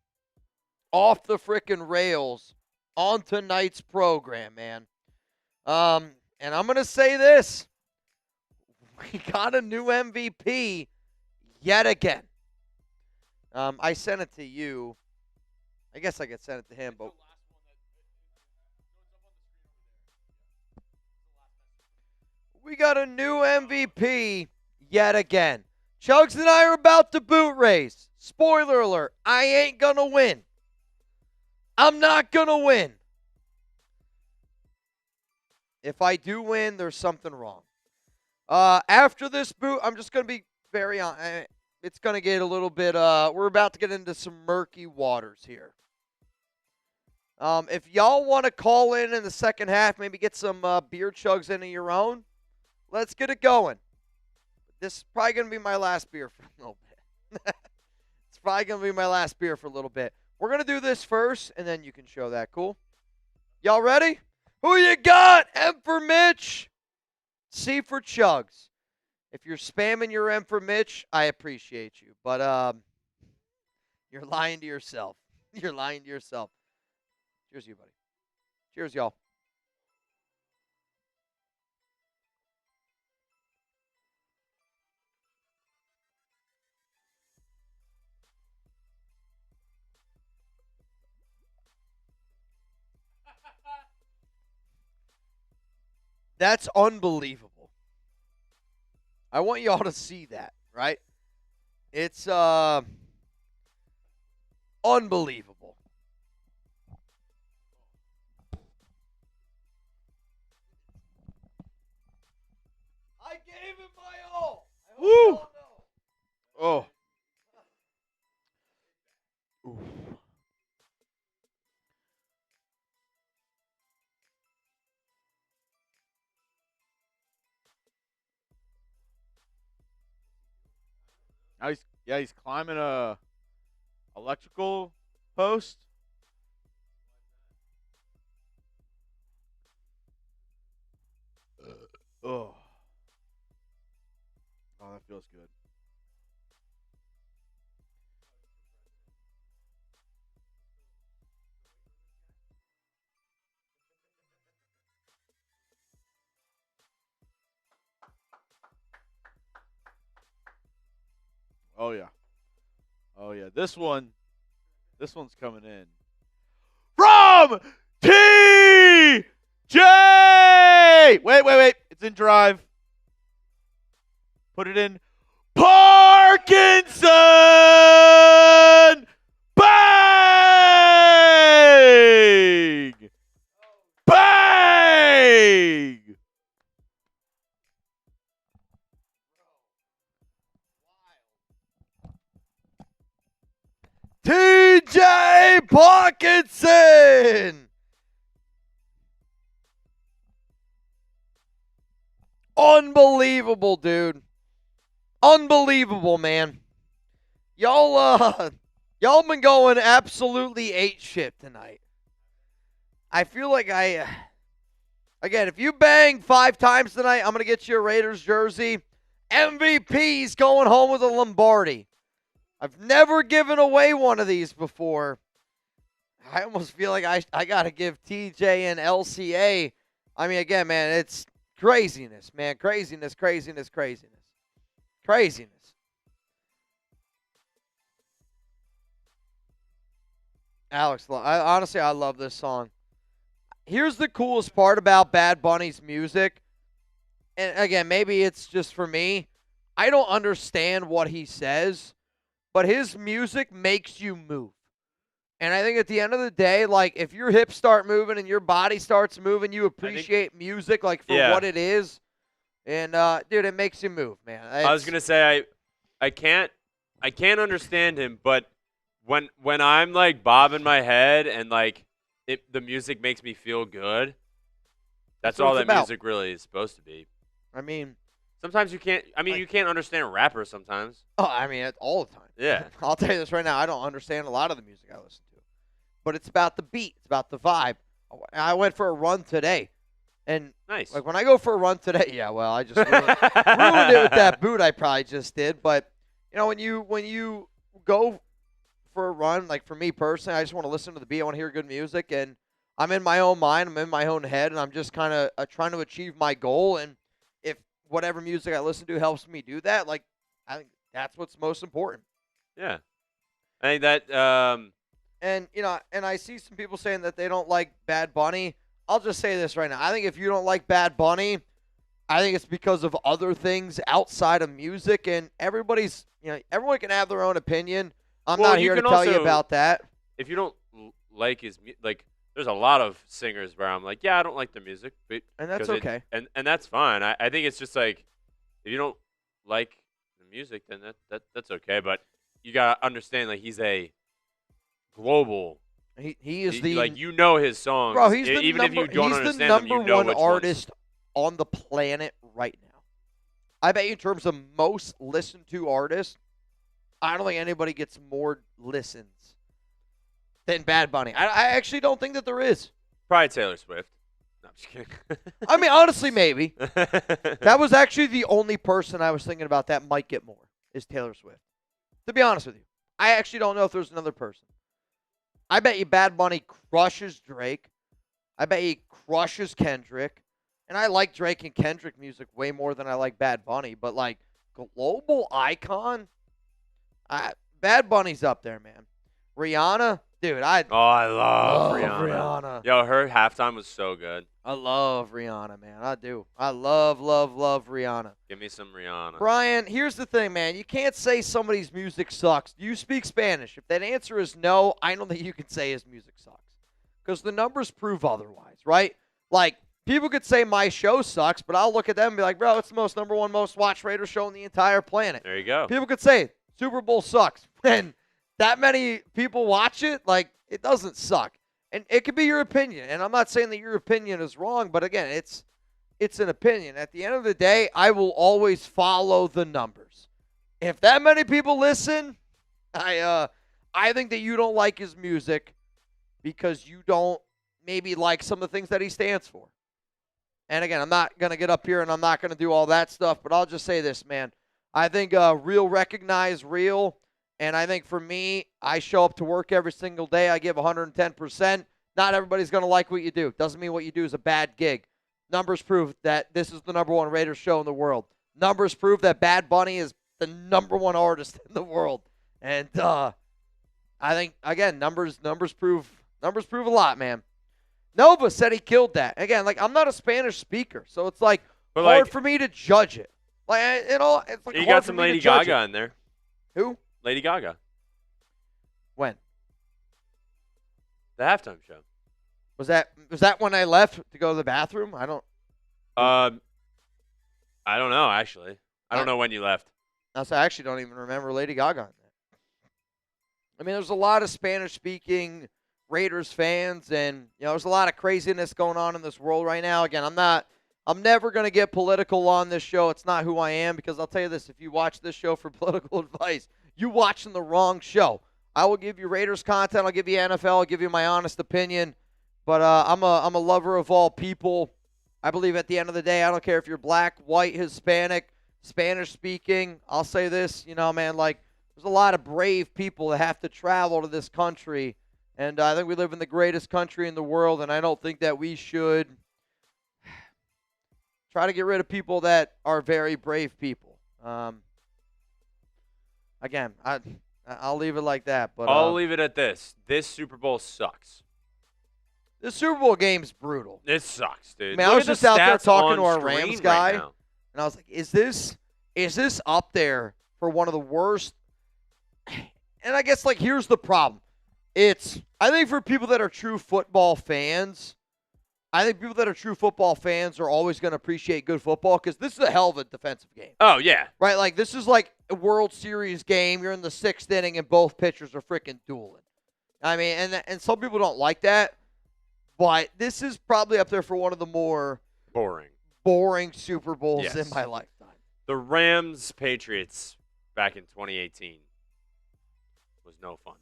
off the frickin' rails on tonight's program, man. And I'm going to say this. We got a new MVP yet again. I sent it to you. I guess I could send it to him, but we got a new MVP yet again. Chuggs and I are about to boot race. Spoiler alert, I ain't going to win. I'm not going to win. If I do win, there's something wrong. After this boot, I'm just going to be very honest. It's going to get a little bit, we're about to get into some murky waters here. If y'all want to call in the second half, maybe get some beer chugs into your own, let's get it going. This is probably going to be my last beer for a little bit. It's probably going to be my last beer for a little bit. We're going to do this first, and then you can show that. Cool? Y'all ready? Who you got? M for Mitch. C for Chuggs. If you're spamming your M for Mitch, I appreciate you. But you're lying to yourself. You're lying to yourself. Cheers, you, buddy. Cheers, y'all. That's unbelievable. I want y'all to see that, right? It's unbelievable. I gave it my all. I hope Woo! y'all know. Oh. Oof. Now he's climbing a electrical post. Oh, that feels good. Oh yeah. Oh yeah. This one's coming in. From TJ! Wait. It's in drive. Put it in. Parkinson! Bang! Bang! TJ Parkinson! Unbelievable, dude. Unbelievable, man. Y'all been going absolutely ate shit tonight. I feel like again, if you bang 5 times tonight, I'm going to get you a Raiders jersey. MVP's going home with a Lombardi. I've never given away one of these before. I almost feel like I got to give TJ and LCA. I mean, again, man, it's craziness, man. Craziness. Alex, honestly, I love this song. Here's the coolest part about Bad Bunny's music. And again, maybe it's just for me. I don't understand what he says, but his music makes you move. And I think at the end of the day, like, if your hips start moving and your body starts moving, you appreciate music, like, for what it is. And, dude, it makes you move, man. I was going to say, I can't understand him, but when I'm, like, bobbing my head and, like, the music makes me feel good, that's all that music really is supposed to be. I mean, sometimes you can't. I mean, you can't understand a rapper sometimes. Oh, I mean, all the time. Yeah. I'll tell you this right now. I don't understand a lot of the music I listen to, but it's about the beat. It's about the vibe. I went for a run today, and nice. Like when I go for a run today, yeah. Well, I just ruined it with that boot I probably just did. But you know, when you go for a run, like for me personally, I just want to listen to the beat. I want to hear good music, and I'm in my own mind. I'm in my own head, and I'm just kind of trying to achieve my goal. And if whatever music I listen to helps me do that, like, I think that's what's most important. Yeah. I think that and you know, and I see some people saying that they don't like Bad Bunny. I'll just say this right now. I think if you don't like Bad Bunny, I think it's because of other things outside of music, and everyone can have their own opinion. I'm not here to tell you about that. If you don't like his like, there's a lot of singers where I'm like, yeah, I don't like their music, but and that's okay. And that's fine. I think it's just like, if you don't like the music, then that's okay. But you gotta understand, like, he's a global. He is the, like, you know his songs. Bro, he's the even number, if you don't he's the understand them, number you know one which artist ones. on the planet right now. I bet you in terms of most listened to artists, I don't think anybody gets more listens than Bad Bunny. I actually don't think that there is. Probably Taylor Swift. No, I'm just kidding. I mean, honestly, maybe. That was actually the only person I was thinking about that might get more, is Taylor Swift. To be honest with you, I actually don't know if there's another person. I bet you Bad Bunny crushes Drake. I bet he crushes Kendrick. And I like Drake and Kendrick music way more than I like Bad Bunny. But, like, global icon, Bad Bunny's up there, man. Rihanna, dude, I love Rihanna. Yo, her halftime was so good. I love Rihanna, man. I do. I love Rihanna. Give me some Rihanna. Brian, here's the thing, man. You can't say somebody's music sucks. Do you speak Spanish? If that answer is no, I don't think you can say his music sucks. Because the numbers prove otherwise, right? Like, people could say my show sucks, but I'll look at them and be like, bro, it's the number one most watched Raiders show on the entire planet. There you go. People could say Super Bowl sucks. When that many people watch it, like, it doesn't suck. And it could be your opinion. And I'm not saying that your opinion is wrong, but again, it's an opinion. At the end of the day, I will always follow the numbers. If that many people listen, I think that you don't like his music because you don't maybe like some of the things that he stands for. And again, I'm not going to get up here and I'm not going to do all that stuff, but I'll just say this, man. I think real recognize real. And I think for me, I show up to work every single day. I give 110%. Not everybody's going to like what you do. Doesn't mean what you do is a bad gig. Numbers prove that this is the number one Raiders show in the world. Numbers prove that Bad Bunny is the number one artist in the world. And I think, again, numbers prove a lot, man. Nova said he killed that. Again, like, I'm not a Spanish speaker, so it's like hard for me to judge it. Like, it's like you hard got for some me Lady to judge Gaga it. in there. Who? Lady Gaga. When? The halftime show. Was that when I left to go to the bathroom? I don't know, actually. I don't know when you left. I actually don't even remember Lady Gaga in that. I mean, there's a lot of Spanish-speaking Raiders fans, and there's a lot of craziness going on in this world right now. Again, I'm never going to get political on this show. It's not who I am, because I'll tell you this, if you watch this show for political advice, you're watching the wrong show. I will give you Raiders content. I'll give you NFL. I'll give you my honest opinion. But I'm a lover of all people. I believe at the end of the day, I don't care if you're black, white, Hispanic, Spanish speaking, I'll say this, man, like there's a lot of brave people that have to travel to this country. And I think we live in the greatest country in the world, and I don't think that we should try to get rid of people that are very brave people. Again, I'll leave it like that. But I'll leave it at this. This Super Bowl sucks. the Super Bowl game's brutal. It sucks, dude. I mean, I Look was at the just out there stats talking to on our screen Rams right guy, now. and I was like, is this up there for one of the worst? And I guess, like, here's the problem. I think for people that are true football fans, I think people that are true football fans are always going to appreciate good football because this is a hell of a defensive game. Oh, yeah. Right? Like, this is like a World Series game. You're in the 6th inning, and both pitchers are freaking dueling. I mean, and some people don't like that, but this is probably up there for one of the more boring Super Bowls Yes. in my lifetime. The Rams-Patriots back in 2018 was no fun.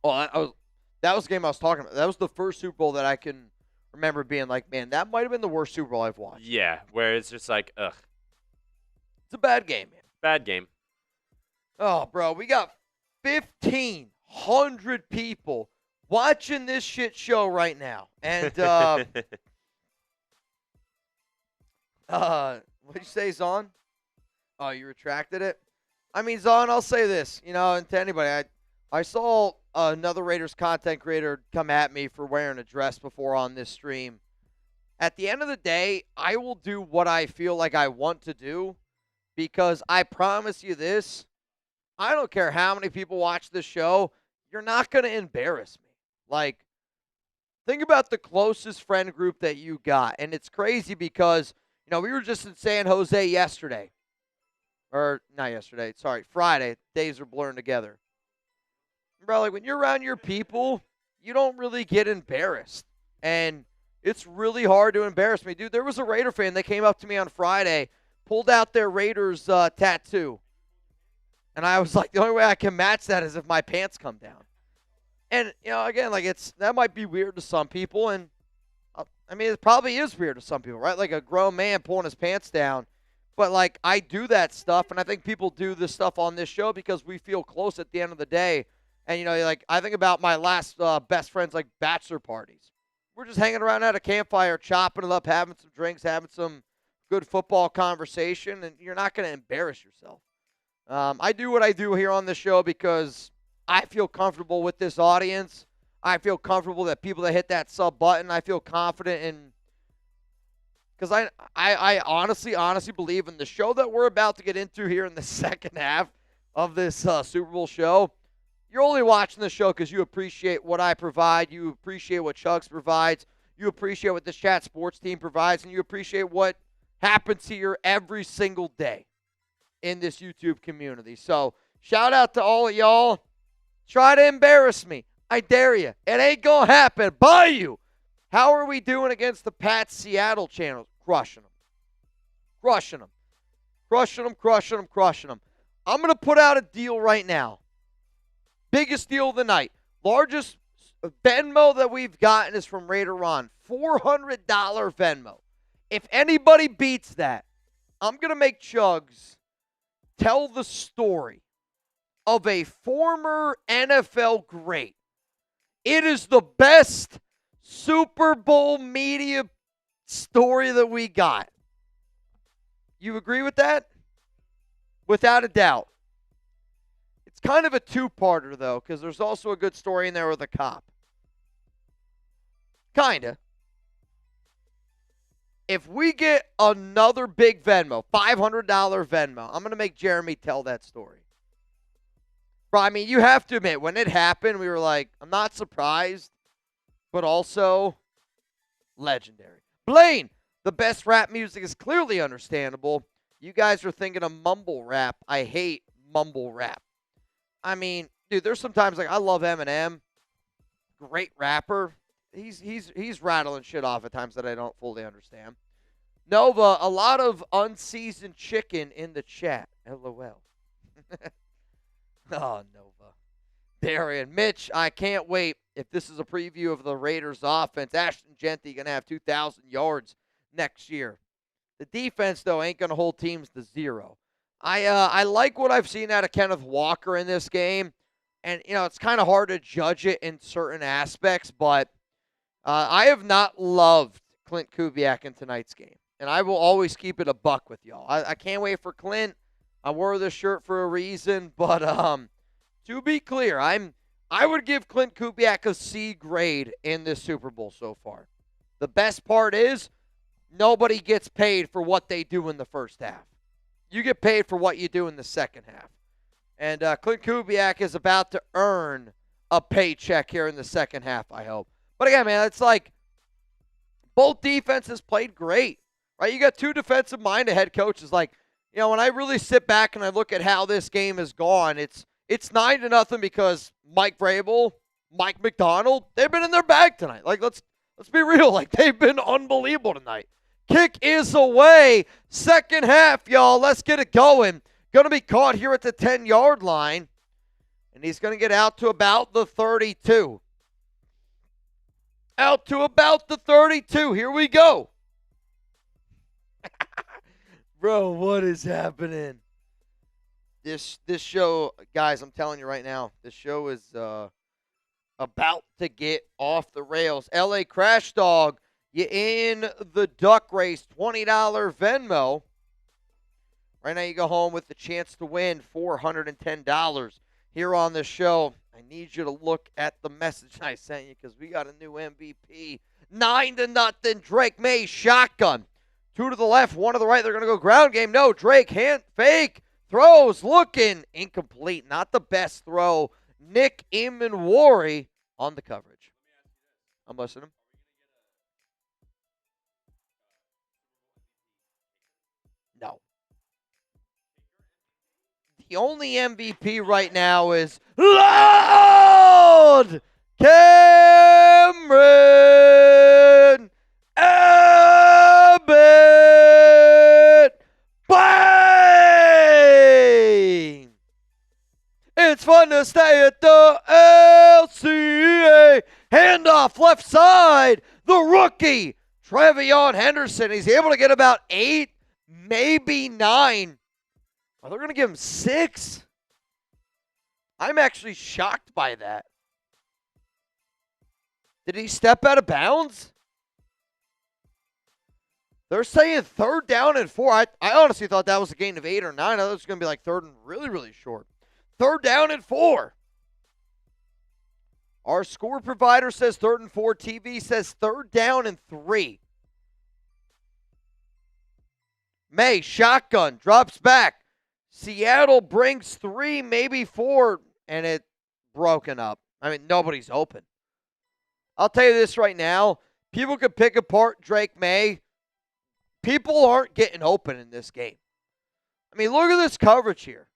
Oh, that was the game I was talking about. That was the first Super Bowl that I can remember being like, man, that might have been the worst Super Bowl I've watched. Yeah, where it's just like, ugh. It's a bad game, man. Bad game. Oh, bro, we got 1,500 people watching this shit show right now. And, what'd you say, Zon? Oh, you retracted it? I mean, Zon, I'll say this, and to anybody, I saw another Raiders content creator come at me for wearing a dress before on this stream. At the end of the day, I will do what I feel like I want to do because I promise you this, I don't care how many people watch this show, you're not going to embarrass me. Like, think about the closest friend group that you got. And it's crazy because, we were just in San Jose yesterday. Or, not yesterday, sorry, Friday. Days are blurring together. Bro, like when you're around your people, you don't really get embarrassed. And it's really hard to embarrass me. Dude, there was a Raider fan that came up to me on Friday, pulled out their Raiders tattoo. And I was like, the only way I can match that is if my pants come down. And, again, like that might be weird to some people. And, I mean, it probably is weird to some people, right? Like a grown man pulling his pants down. But, like, I do that stuff, and I think people do this stuff on this show because we feel close at the end of the day. And, like, I think about my last best friends, like, bachelor parties. We're just hanging around at a campfire, chopping it up, having some drinks, having some good football conversation, and you're not going to embarrass yourself. I do what I do here on the show because I feel comfortable with this audience. I feel comfortable that people that hit that sub button, I feel confident in. Because I honestly believe in the show that we're about to get into here in the second half of this Super Bowl show. You're only watching the show because you appreciate what I provide. You appreciate what Chuggs provides. You appreciate what this Chat Sports team provides. And you appreciate what happens here every single day in this YouTube community. So shout out to all of y'all. Try to embarrass me. I dare you. It ain't going to happen. By you. How are we doing against the Pats Seattle channels? Crushing them. Crushing them. Crushing them, crushing them, crushing them. I'm going to put out a deal right now. Biggest deal of the night. Largest Venmo that we've gotten is from Raider Ron. $400 Venmo. If anybody beats that, I'm going to make Chuggs tell the story of a former NFL great. It is the best Super Bowl media story that we got. You agree with that? Without a doubt. It's kind of a two-parter, though, because there's also a good story in there with a cop. Kinda. If we get another big Venmo, $500 Venmo, I'm going to make Jeremy tell that story. Bro, I mean, you have to admit, when it happened, we were like, I'm not surprised, but also legendary. Blaine, the best rap music is clearly understandable. You guys are thinking of mumble rap. I hate mumble rap. I mean, dude, there's sometimes like I love Eminem. Great rapper. He's rattling shit off at times that I don't fully understand. Nova, a lot of unseasoned chicken in the chat. LOL. Oh, Nova. Darian, Mitch, I can't wait. If this is a preview of the Raiders offense, Ashton Genty going to have 2,000 yards next year. The defense, though, ain't going to hold teams to 0. I like what I've seen out of Kenneth Walker in this game. And, it's kind of hard to judge it in certain aspects, but I have not loved Klint Kubiak in tonight's game. And I will always keep it a buck with y'all. I can't wait for Klint. I wore this shirt for a reason, but to be clear, I would give Klint Kubiak a C grade in this Super Bowl so far. The best part is nobody gets paid for what they do in the first half. You get paid for what you do in the second half. And Klint Kubiak is about to earn a paycheck here in the second half, I hope. But again, man, it's like both defenses played great, right? You got two defensive-minded head coaches. Like, when I really sit back and I look at how this game has gone, it's 9-0 because Mike Vrabel, Mike McDonald, they've been in their bag tonight. Like, let's be real. Like, they've been unbelievable tonight. Kick is away. Second half, y'all. Let's get it going. Going to be caught here at the 10-yard line. And he's going to get out to about the 32. Out to about the 32. Here we go. Bro, what is happening? This show, guys, I'm telling you right now, this show is about to get off the rails. LA Crash Dog, you in the duck race, $20 Venmo. Right now you go home with the chance to win $410 here on the show. I need you to look at the message I sent you because we got a new MVP. 9-0, Drake May, shotgun. 2 to the left, 1 to the right. They're going to go ground game. No, Drake, hand fake. Throws, looking, incomplete. Not the best throw. Nick Imanwari on the coverage. I'm listening. No. The only MVP right now is Lord Cameron Abbott. Bang! It's fun to stay at the LCA. Handoff left side. The rookie, Trevion Henderson. He's able to get about 8, maybe 9. Are they going to give him 6? I'm actually shocked by that. Did he step out of bounds? They're saying 3rd down and 4. I honestly thought that was a gain of 8 or 9. I thought it was going to be like 3rd and really, really short. 3rd down and 4. Our score provider says 3rd and 4. TV says 3rd down and 3. May, shotgun, drops back. Seattle brings 3, maybe 4, and it broken up. I mean, nobody's open. I'll tell you this right now. People could pick apart Drake May. People aren't getting open in this game. I mean, look at this coverage here.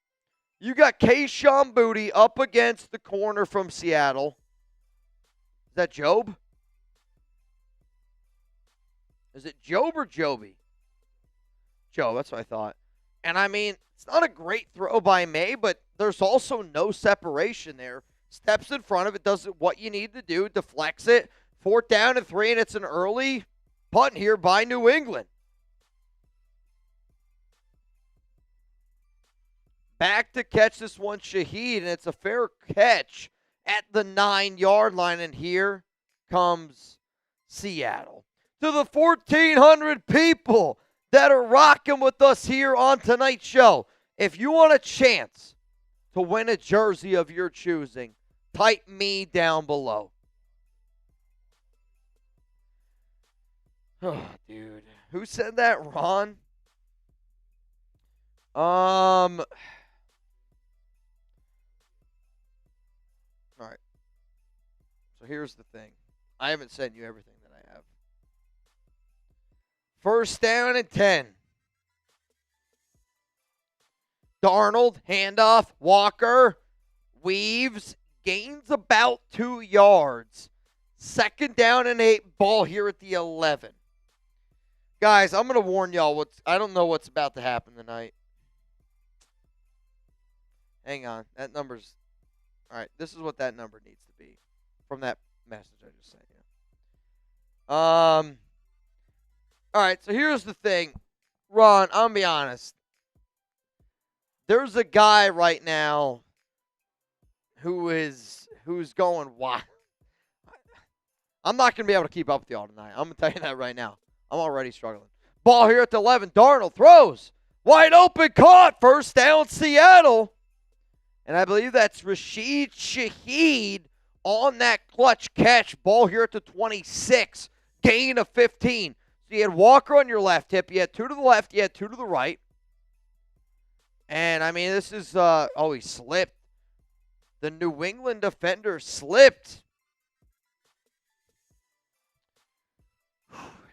You got Kayshon Boutte up against the corner from Seattle. Is that Job? Is it Job or Joby? Joe, that's what I thought. And I mean, it's not a great throw by May, but there's also no separation there. Steps in front of it, does what you need to do, deflects it. 4th down and 3, and it's an early punt here by New England. Back to catch this one, Shaheed, and it's a fair catch at the 9-yard line, and here comes Seattle. To the 1,400 people that are rocking with us here on tonight's show, if you want a chance to win a jersey of your choosing, type me down below. Oh, dude. Who said that, Ron? All right. So here's the thing. I haven't sent you everything that I have. 1st down and 10. Darnold, handoff, Walker, weaves, gains about 2 yards. 2nd down and 8, ball here at the 11. Guys, I'm going to warn y'all, I don't know what's about to happen tonight. Hang on, that number's, all right, this is what that number needs to be from that message I just sent you. All right, so here's the thing. Ron, I'm going to be honest. There's a guy right now who's going wild. I'm not going to be able to keep up with y'all tonight. I'm going to tell you that right now. I'm already struggling. Ball here at the 11. Darnold throws. Wide open, caught. First down, Seattle. And I believe that's Rashid Shaheed on that clutch catch. Ball here at the 26. Gain of 15. So you had Walker on your left hip. You had 2 to the left. You had 2 to the right. And, I mean, this is, he slipped. The New England defender slipped.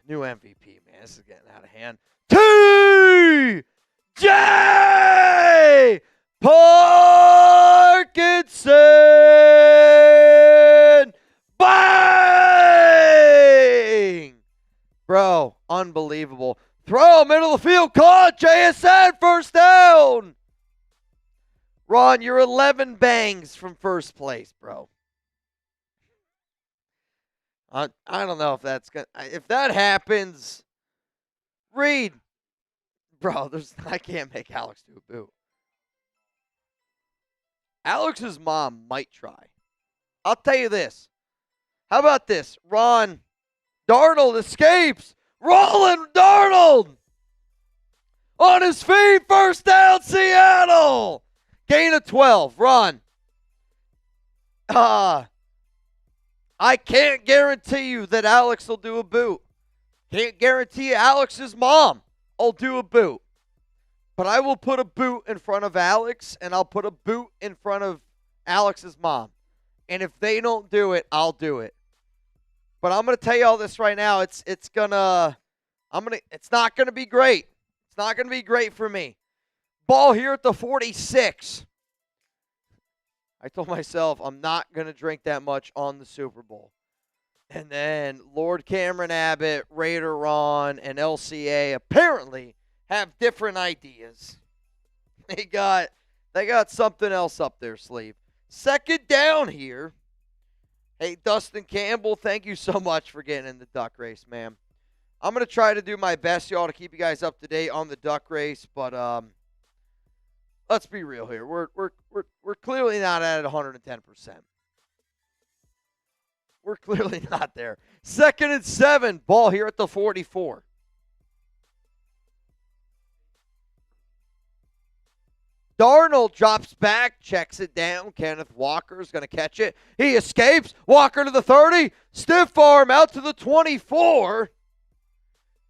New MVP, man. This is getting out of hand. T.J. Parkinson. Bang! Bro, unbelievable. Throw, middle of the field, caught. JSN, first down. Ron, you're 11 bangs from first place, bro. I don't know if that's gonna. If that happens, Reed, bro, I can't make Alex do a boot. Alex's mom might try. I'll tell you this. How about this? Ron, Darnold escapes. Rolling Darnold on his feet. First down, Seattle. Gain of 12. Ron. I can't guarantee you that Alex will do a boot. Can't guarantee you Alex's mom will do a boot. But I will put a boot in front of Alex, and I'll put a boot in front of Alex's mom. And if they don't do it, I'll do it. But I'm going to tell you all this right now. It's not going to be great. It's not going to be great for me. Ball here at the 46. I told myself I'm not going to drink that much on the Super Bowl. And then Lord Cameron Abbott, Raider Ron, and LCA apparently have different ideas. They got something else up their sleeve. Second down here. Hey, Dustin Campbell, thank you so much for getting in the duck race, man. I'm going to try to do my best, y'all, to keep you guys up to date on the duck race, but let's be real here. We're clearly not at 110%. We're clearly not there. 2nd and 7, ball here at the 44. Darnold drops back, checks it down. Kenneth Walker's going to catch it. He escapes. Walker to the 30. Stiff arm out to the 24.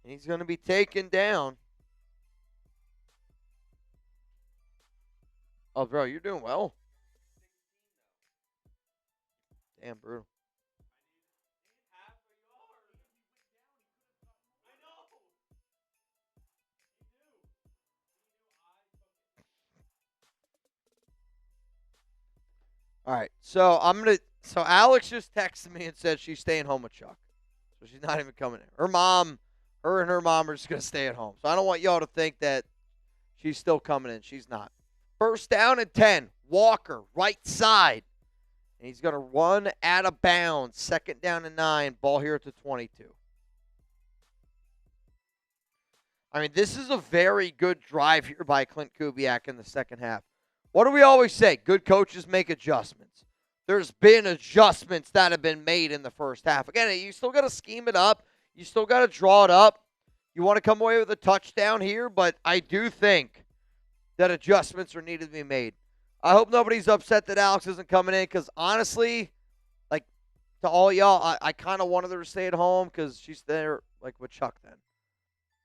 He's going to be taken down. Oh, bro, you're doing well. Damn, brutal. All right, so Alex just texted me and said she's staying home with Chuck. So she's not even coming in. Her and her mom are just going to stay at home. So I don't want y'all to think that she's still coming in. She's not. First down and 10. Walker, right side. And he's going to run out of bounds. 2nd down and 9. Ball here at the 22. I mean, this is a very good drive here by Klint Kubiak in the second half. What do we always say? Good coaches make adjustments. There's been adjustments that have been made in the first half. Again, you still got to scheme it up. You still got to draw it up. You want to come away with a touchdown here, but I do think that adjustments are needed to be made. I hope nobody's upset that Alex isn't coming in because, honestly, like, to all y'all, I kind of wanted her to stay at home because she's there, like, with Chuck then.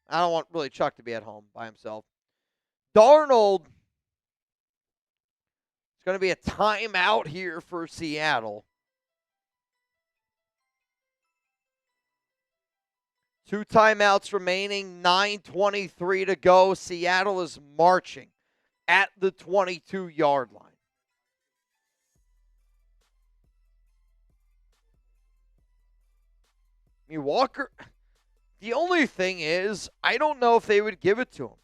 I don't want really Chuck to be at home by himself. Darnold. It's going to be a timeout here for Seattle. 2 timeouts remaining, 9:23 to go. Seattle is marching at the 22-yard line. I mean, Walker, the only thing is, I don't know if they would give it to him.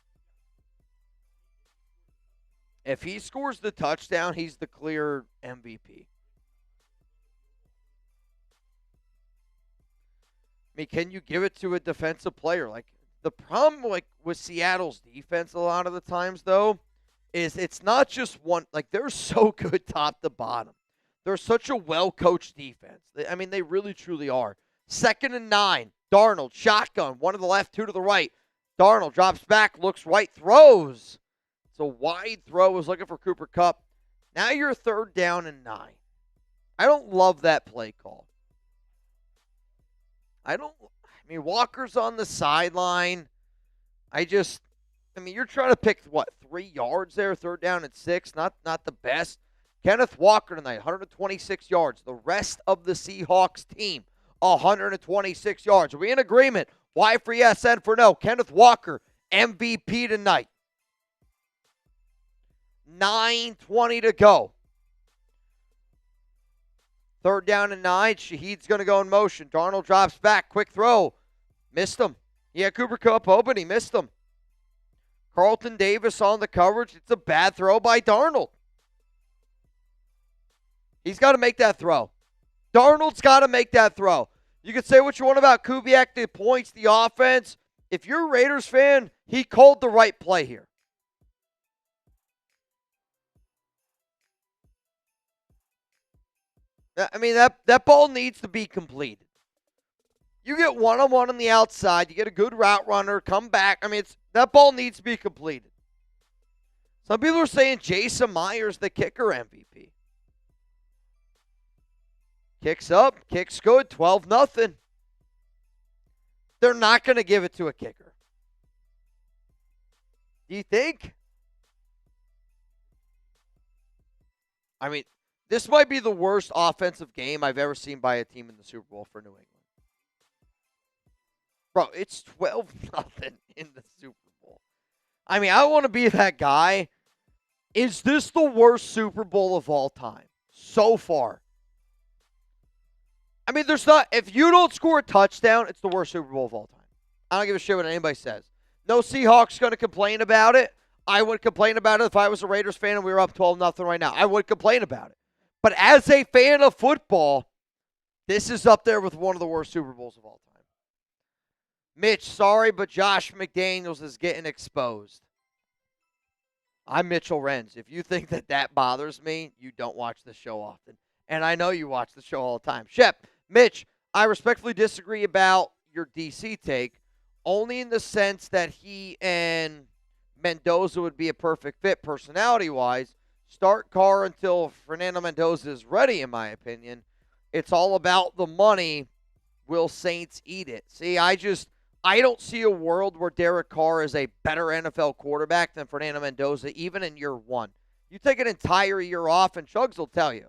If he scores the touchdown, he's the clear MVP. I mean, can you give it to a defensive player? Like, The problem like with Seattle's defense a lot of the times though is it's not just one, like they're so good top to bottom. They're such a well-coached defense. I mean, they really truly are. 2nd and 9. Darnold, shotgun, one to the left, two to the right. Darnold drops back, looks right, throws. It's a wide throw, was looking for Cooper Kupp. Now you're 3rd down and 9. I don't love that play call. I mean, Walker's on the sideline. You're trying to pick, 3 yards there, 3rd down and 6. Not the best. Kenneth Walker tonight, 126 yards. The rest of the Seahawks team, 126 yards. Are we in agreement? Y for yes, N for no. Kenneth Walker, MVP tonight. 9:20 to go. 3rd down and 9. Shaheed's going to go in motion. Darnold drops back. Quick throw. Missed him. He had Cooper Kupp open. He missed him. Carlton Davis on the coverage. It's a bad throw by Darnold. He's got to make that throw. Darnold's got to make that throw. You can say what you want about Kubiak, the points, the offense. If you're a Raiders fan, he called the right play here. I mean, that ball needs to be completed. You get one-on-one on the outside. You get a good route runner. Come back. I mean, that ball needs to be completed. Some people are saying Jason Myers, the kicker MVP. Kicks up. Kicks good. 12-0. They're not going to give it to a kicker. Do you think? I mean, this might be the worst offensive game I've ever seen by a team in the Super Bowl for New England. Bro, it's 12-0 in the Super Bowl. I mean, I want to be that guy. Is this the worst Super Bowl of all time so far? I mean, there's not. If you don't score a touchdown, it's the worst Super Bowl of all time. I don't give a shit what anybody says. No Seahawks going to complain about it. I would complain about it if I was a Raiders fan and we were up 12-0 right now. I would complain about it. But as a fan of football, this is up there with one of the worst Super Bowls of all time. Mitch, sorry, but Josh McDaniels is getting exposed. I'm Mitchell Renz. If you think that bothers me, you don't watch the show often. And I know you watch the show all the time. Shep, Mitch, I respectfully disagree about your DC take, only in the sense that he and Mendoza would be a perfect fit personality-wise. Start Carr until Fernando Mendoza is ready, in my opinion. It's all about the money. Will Saints eat it? See, I don't see a world where Derek Carr is a better NFL quarterback than Fernando Mendoza, even in year one. You take an entire year off, and Chuggs will tell you.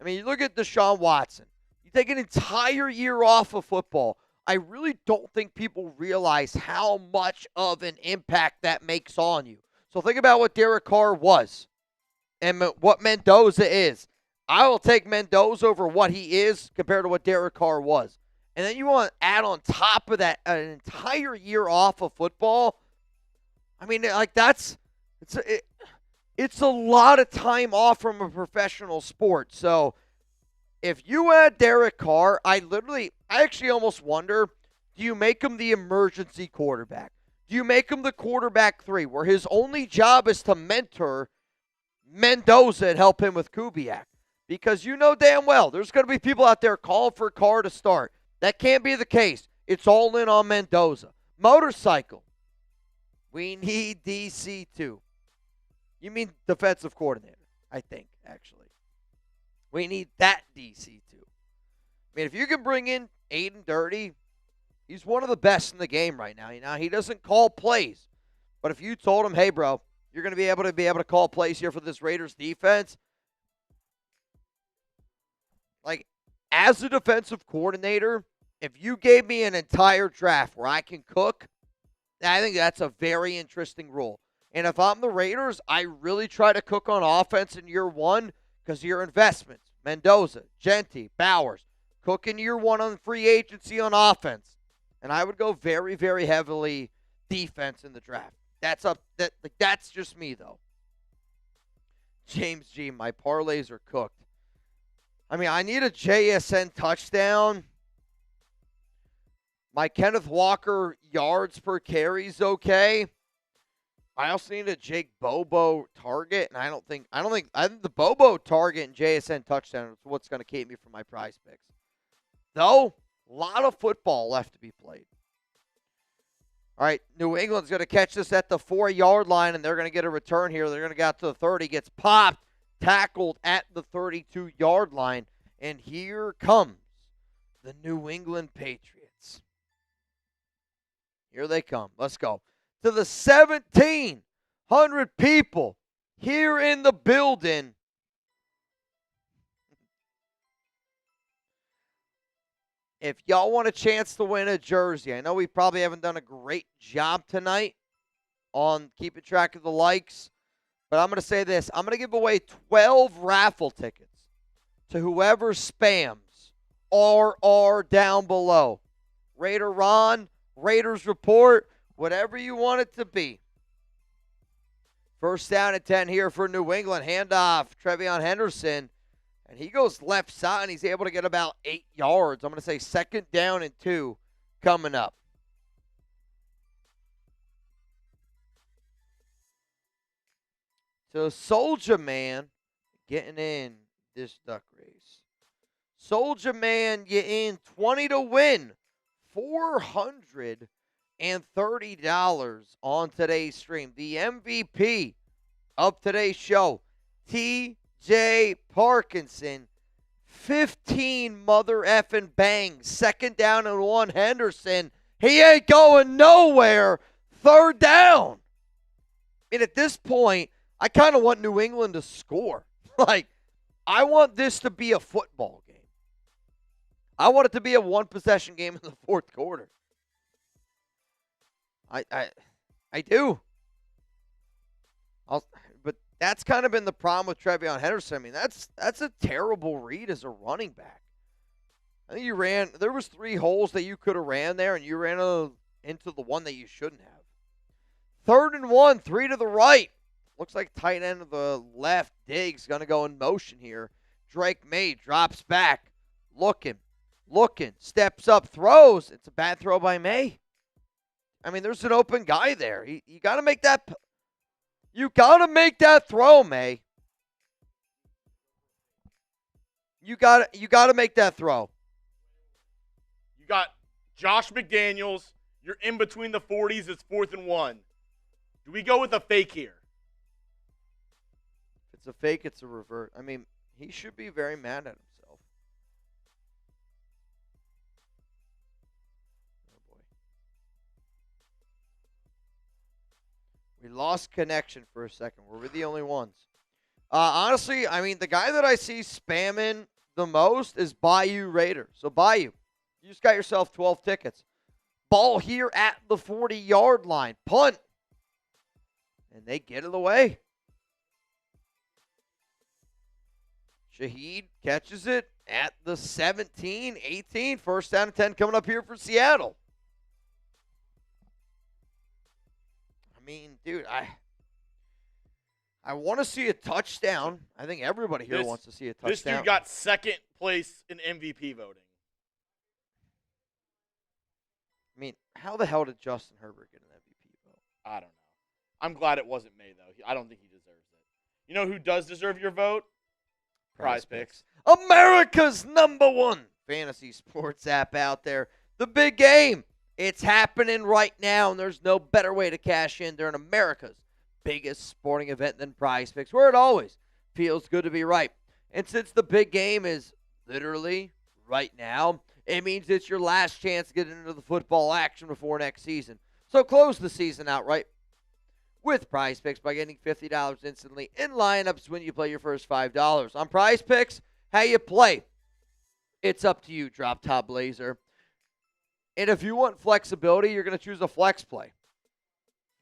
You look at Deshaun Watson. You take an entire year off of football. I really don't think people realize how much of an impact that makes on you. So think about what Derek Carr was and what Mendoza is. I will take Mendoza over what he is compared to what Derek Carr was. And then you want to add on top of that an entire year off of football. I mean, it's a lot of time off from a professional sport. So if you add Derek Carr, I actually almost wonder, do you make him the emergency quarterback? Do you make him the quarterback 3, where his only job is to mentor Mendoza and help him with Kubiak? Because you know damn well there's going to be people out there calling for Carr to start. That can't be the case. It's all in on Mendoza. Motorcycle. We need DC2. You mean defensive coordinator, I think, actually. We need that DC2. I mean, if you can bring in Aiden Dirty, he's one of the best in the game right now. He doesn't call plays. But if you told him, hey, bro, you're going to be able to call plays here for this Raiders defense, as a defensive coordinator, if you gave me an entire draft where I can cook, I think that's a very interesting rule. And if I'm the Raiders, I really try to cook on offense in year one because of your investments. Mendoza, Genti, Bowers. Cook in year one on free agency on offense. And I would go very, very heavily defense in the draft. That's just me, though. James G., my parlays are cooked. I mean, I need a JSN touchdown. My Kenneth Walker yards per carry is okay. I also need a Jake Bobo target, and I think the Bobo target and JSN touchdown is what's going to keep me from my prize picks. Though, a lot of football left to be played. All right, New England's going to catch this at the 4-yard line, and they're going to get a return here. They're going to get out to the 30, gets popped, tackled at the 32-yard line, and here comes the New England Patriots. Here they come. Let's go. To the 1,700 people here in the building. If y'all want a chance to win a jersey, I know we probably haven't done a great job tonight on keeping track of the likes, but I'm going to say this. I'm going to give away 12 raffle tickets to whoever spams RR down below. Raider Ron, Raiders Report, whatever you want it to be. First down and 10 here for New England. Handoff, Trevion Henderson. And he goes left side, and he's able to get about 8 yards. I'm going to say 2nd down and 2 coming up. So Soldier Man getting in this duck race. Soldier Man, you in 20 to win. $430 on today's stream. The MVP of today's show, T.J. Parkinson, 15 mother effing bangs. 2nd down and 1, Henderson. He ain't going nowhere. 3rd down. And at this point, I kind of want New England to score. Like, I want this to be a football game. I want it to be a one-possession game in the 4th quarter. I do. But that's kind of been the problem with Trevion Henderson. I mean, that's a terrible read as a running back. I think there was 3 holes that you could have ran there, and you ran into the one that you shouldn't have. 3rd and 1, 3 to the right. Looks like tight end of the left, Diggs, going to go in motion here. Drake May drops back, looking, steps up, throws. It's a bad throw by May. I mean, there's an open guy there. You got to make that. You got to make that throw, May. You got to make that throw. You got Josh McDaniels. You're in between the 40s. It's 4th and 1. Do we go with a fake here? If it's a fake, it's a revert. I mean, he should be very mad at himself. Oh, boy. We lost connection for a second. Were we the only ones? Honestly, I mean, the guy that I see spamming the most is Bayou Raider. So, Bayou, you just got yourself 12 tickets. Ball here at the 40-yard line. Punt. And they get it away. Shaheed catches it at the 17, 18. 1st down and 10 coming up here for Seattle. I mean, dude, I want to see a touchdown. I think everybody here wants to see a touchdown. This dude got 2nd place in MVP voting. I mean, how the hell did Justin Herbert get an MVP vote? I don't know. I'm glad it wasn't May, though. I don't think he deserves it. You know who does deserve your vote? Prize Picks. America's #1 fantasy sports app out there. The big game. It's happening right now, and there's no better way to cash in during America's biggest sporting event than Prize Picks, where it always feels good to be right. And since the big game is literally right now, it means it's your last chance to get into the football action before next season. So close the season out right with Prize Picks by getting $50 instantly in lineups when you play your first $5. On Prize Picks, how you play, it's up to you, Drop Top Blazer. And if you want flexibility, you're going to choose a flex play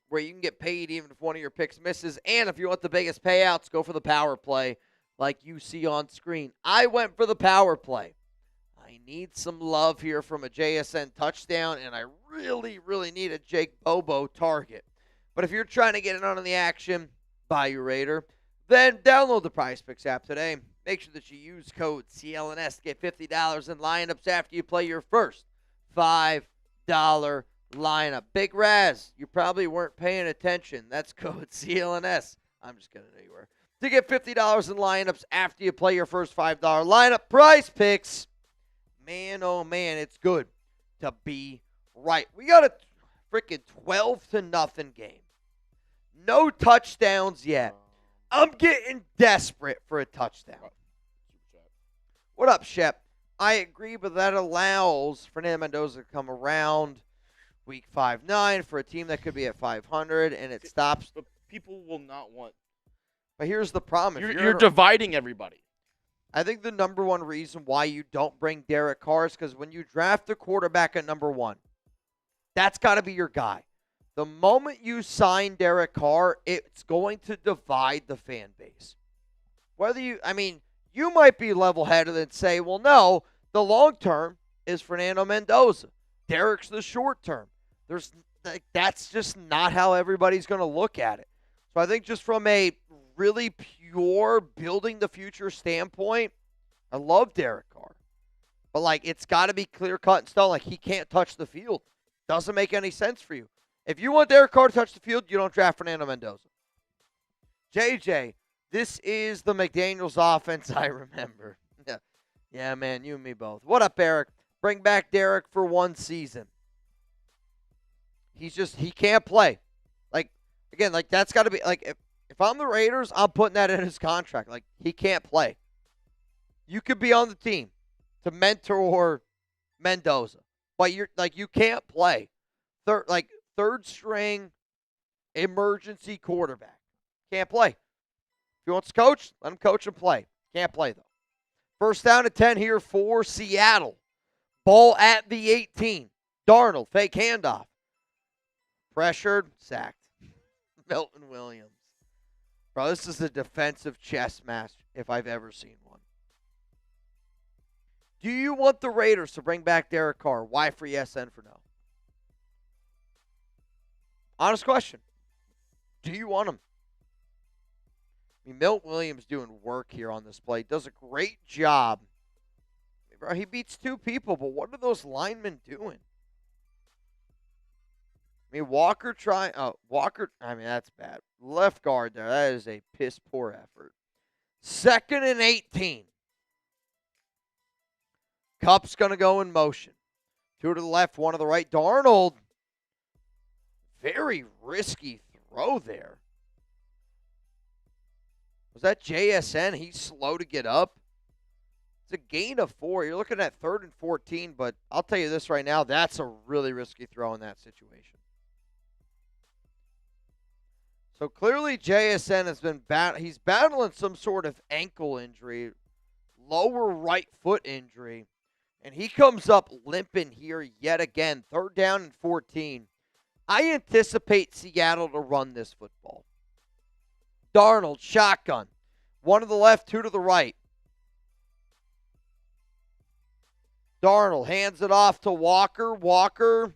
where you can get paid even if one of your picks misses. And if you want the biggest payouts, go for the power play like you see on screen. I went for the power play. I need some love here from a JSN touchdown, and I really, really need a Jake Bobo target. But if you're trying to get in on the action, Bayou Raider, then download the Prize Picks app today. Make sure that you use code CLNS to get $50 in lineups after you play your first $5 lineup. Big Raz, you probably weren't paying attention. That's code CLNS. I'm just kidding. You were. To get $50 in lineups after you play your first $5 lineup. Prize Picks. Man, oh man, it's good to be right. We got a freaking 12-0 game. No touchdowns yet. I'm getting desperate for a touchdown. What up, Shep? I agree, but that allows Fernando Mendoza to come around week 5-9 for a team that could be at 500, and it stops. But people will not want. But here's the problem. You're dividing everybody. I think the number one reason why you don't bring Derek Carr is because when you draft a quarterback at number 1, that's got to be your guy. The moment you sign Derek Carr, it's going to divide the fan base. You might be level-headed and say, well, no, the long term is Fernando Mendoza. Derek's the short term. That's just not how everybody's going to look at it. So I think just from a really pure building the future standpoint, I love Derek Carr. But, it's got to be clear-cut and stone. He can't touch the field. Doesn't make any sense for you. If you want Derek Carr to touch the field, you don't draft Fernando Mendoza. JJ, this is the McDaniels offense I remember. Yeah, man, you and me both. What up, Eric? Bring back Derek for one season. He can't play. That's got to be, if I'm the Raiders, I'm putting that in his contract. He can't play. You could be on the team to mentor Mendoza, but you can't play. Third string emergency quarterback. Can't play. If he wants to coach, let him coach and play. Can't play, though. First down and 10 here for Seattle. Ball at the 18. Darnold, fake handoff. Pressured, sacked. Milton Williams. Bro, this is a defensive chess match if I've ever seen one. Do you want the Raiders to bring back Derek Carr? Why for yes and for no? Honest question. Do you want him? Milton Williams doing work here on this play. Does a great job. Bro, he beats 2 people, but what are those linemen doing? Walker, that's bad. Left guard there. That is a piss poor effort. 2nd and 18. Cup's going to go in motion. 2 to the left, 1 to the right. Darnold. Very risky throw there. Was that JSN? He's slow to get up. It's a gain of 4. You're looking at 3rd and 14, but I'll tell you this right now, that's a really risky throw in that situation. So clearly JSN has been he's battling some sort of ankle injury, lower right foot injury, and he comes up limping here yet again. 3rd down and 14. I anticipate Seattle to run this football. Darnold, shotgun. 1 to the left, 2 to the right. Darnold hands it off to Walker. Walker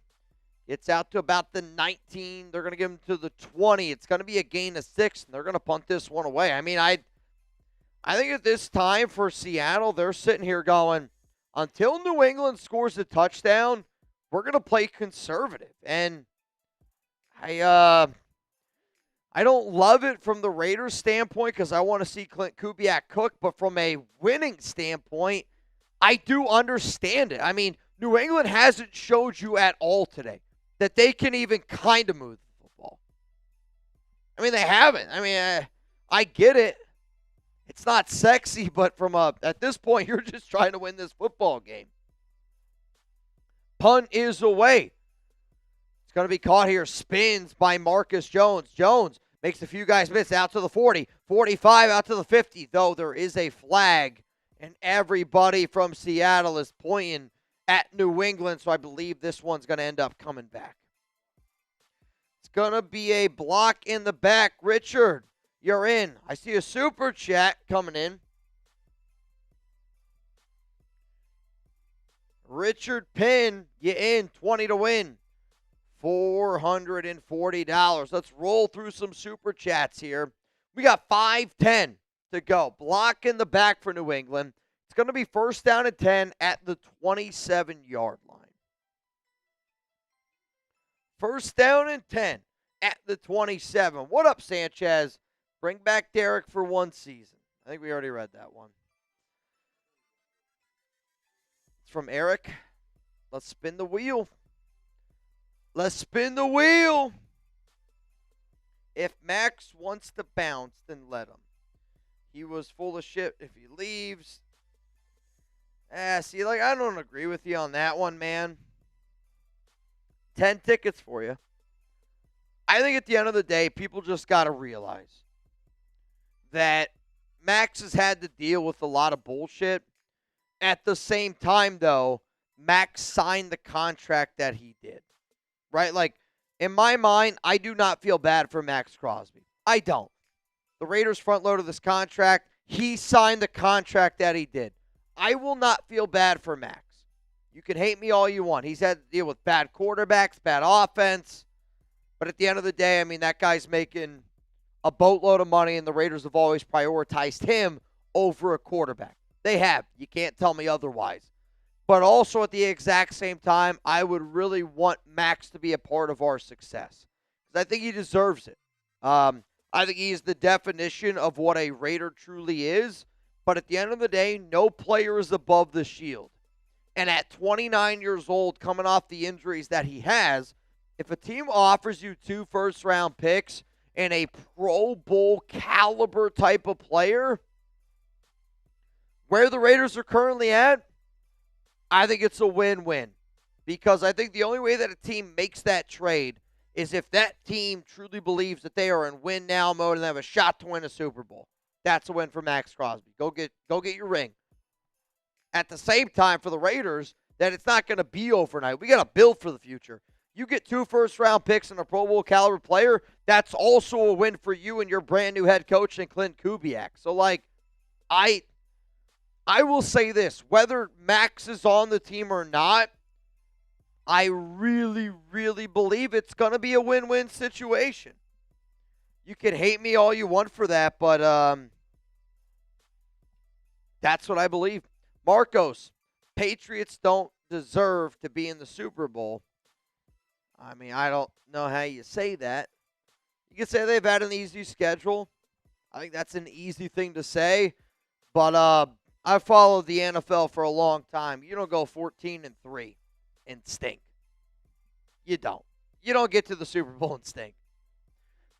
gets out to about the 19. They're going to give him to the 20. It's going to be a gain of 6, and they're going to punt this one away. I think at this time for Seattle, they're sitting here going, until New England scores a touchdown, we're going to play conservative. And I don't love it from the Raiders' standpoint because I want to see Klint Kubiak cook, but from a winning standpoint, I do understand it. New England hasn't showed you at all today that they can even kind of move the football. They haven't. I get it. It's not sexy, but at this point, you're just trying to win this football game. Punt is away. It's going to be caught here. Spins by Marcus Jones. Jones makes a few guys miss out to the 40. 45 out to the 50, though there is a flag. And everybody from Seattle is pointing at New England, so I believe this one's going to end up coming back. It's going to be a block in the back. Richard, you're in. I see a super chat coming in. Richard Pinn, you in. 20 to win. $440. Let's roll through some super chats here. We got 5:10 to go. Block in the back for New England. It's going to be 1st down and 10 at the 27-yard line. First down and 10 at the 27. What up, Sanchez? Bring back Derek for one season. I think we already read that one. It's from Eric. Let's spin the wheel. Let's spin the wheel. If Max wants to bounce, then let him. He was full of shit if he leaves. See, like, I don't agree with you on that one, man. 10 tickets for you. I think at the end of the day, people just got to realize that Max has had to deal with a lot of bullshit. At the same time, though, Max signed the contract that he did. Right? Like, in my mind, I do not feel bad for Maxx Crosby. I don't. The Raiders front-loaded this contract. He signed the contract that he did. I will not feel bad for Max. You can hate me all you want. He's had to deal with bad quarterbacks, bad offense. But at the end of the day, I mean, that guy's making a boatload of money, and the Raiders have always prioritized him over a quarterback. They have. You can't tell me otherwise. But also at the exact same time, I would really want Max to be a part of our success. Because I think he deserves it. I think he's the definition of what a Raider truly is. But at the end of the day, no player is above the shield. And at 29 years old, coming off the injuries that he has, if a team offers you 2 first-round picks and a Pro Bowl caliber type of player, where the Raiders are currently at, I think it's a win-win. Because I think the only way that a team makes that trade is if that team truly believes that they are in win-now mode and have a shot to win a Super Bowl. That's a win for Maxx Crosby. Go get your ring. At the same time, for the Raiders, that it's not going to be overnight. We got to build for the future. You get 2 first-round picks and a Pro Bowl caliber player, that's also a win for you and your brand-new head coach and Klint Kubiak. So, like, I will say this. Whether Max is on the team or not, I really, really believe it's going to be a win-win situation. You can hate me all you want for that, but that's what I believe. Marcos, Patriots don't deserve to be in the Super Bowl. I mean, I don't know how you say that. You can say they've had an easy schedule. I think that's an easy thing to say. But I've followed the NFL for a long time. You don't go 14-3 and stink. You don't. You don't get to the Super Bowl and stink.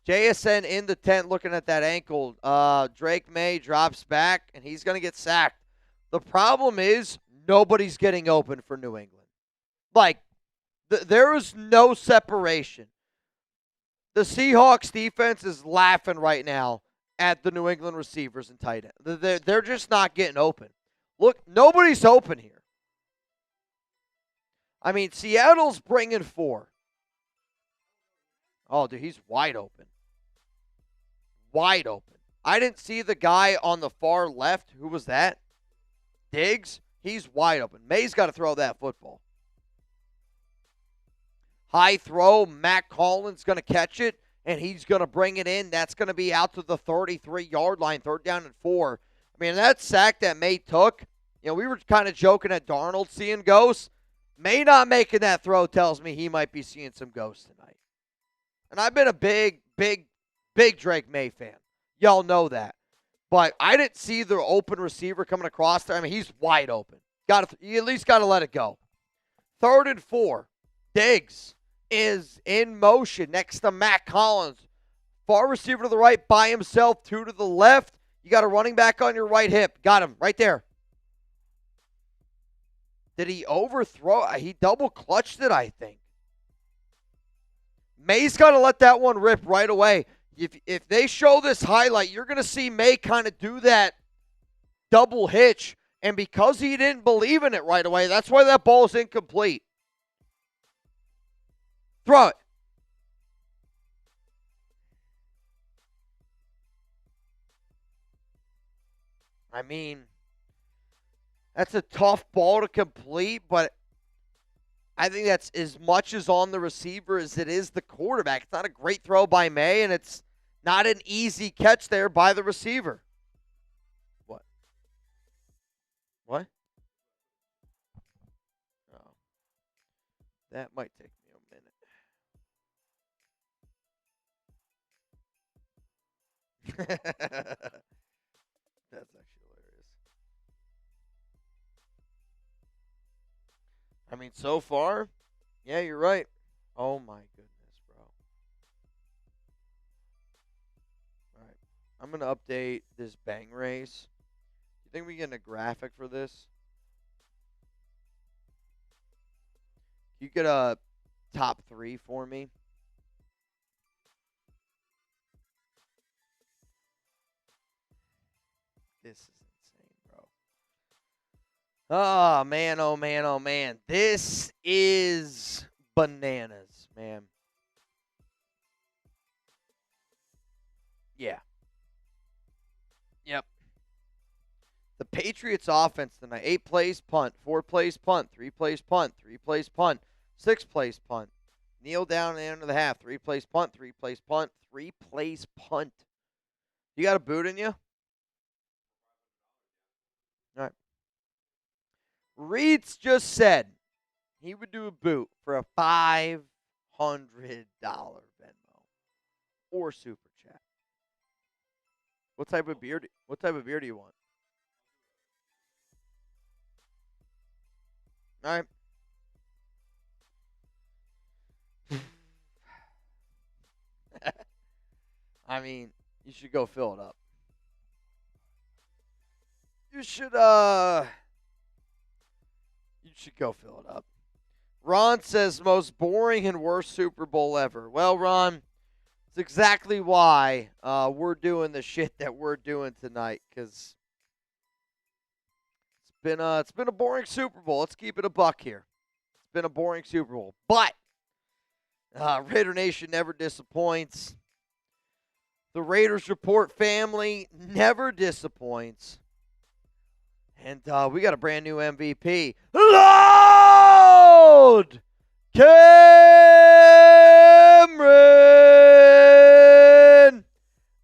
JSN in the tent looking at that ankle. Drake May drops back, and he's going to get sacked. The problem is nobody's getting open for New England. Like, there is no separation. The Seahawks defense is laughing right now at the New England receivers and tight end. They're just not getting open. Look, nobody's open here. I mean, Seattle's bringing 4. Oh, dude, he's wide open. Wide open. I didn't see the guy on the far left. Who was that? Diggs? He's wide open. May's got to throw that football. High throw. Matt Collins going to catch it, and he's going to bring it in. That's going to be out to the 33-yard line, 3rd down and 4. I mean, that sack that May took, you know, we were kind of joking at Darnold seeing ghosts. May not making that throw tells me he might be seeing some ghosts tonight. And I've been a big Drake May fan. Y'all know that. But I didn't see the open receiver coming across there. I mean, he's wide open. You at least got to let it go. 3rd and 4. Diggs is in motion next to Matt Collins. Far receiver to the right by himself, 2 to the left. You got a running back on your right hip. Got him right there. Did he overthrow? He double clutched it, I think. May's got to let that one rip right away. If they show this highlight, you're going to see May kind of do that double hitch. And because he didn't believe in it right away, that's why that ball is incomplete. Throw it. I mean, that's a tough ball to complete, but I think that's as much as on the receiver as it is the quarterback. It's not a great throw by May, and it's not an easy catch there by the receiver. What? What? Oh. That might take me a minute. That's actually hilarious. I mean, so far, yeah, you're right. Oh my goodness, bro. All right, I'm gonna update this bang race. You think we get a graphic for this? You get a top 3 for me. This is insane, bro. Oh, man, oh, man, oh, man. This is bananas, man. Yeah. Yep. The Patriots offense tonight. 8 plays punt, 4 plays punt, 3 plays punt, 3 plays punt, 6 plays punt. Kneel down at the end of the half. 3 plays punt, 3 plays punt, 3 plays punt. You got a boot in you? All right. Reeds just said he would do a boot for a $500 Venmo or super chat. What type of beer? What type of beer do you want? All right. I mean, you should go fill it up. You should go fill it up. Ron says most boring and worst Super Bowl ever. Well, Ron, it's exactly why we're doing the shit that we're doing tonight, because it's been a boring Super Bowl. Let's keep it a buck here. It's been a boring Super Bowl, but Raider Nation never disappoints. The Raiders Report family never disappoints. And we got a brand new MVP. Lord Cameron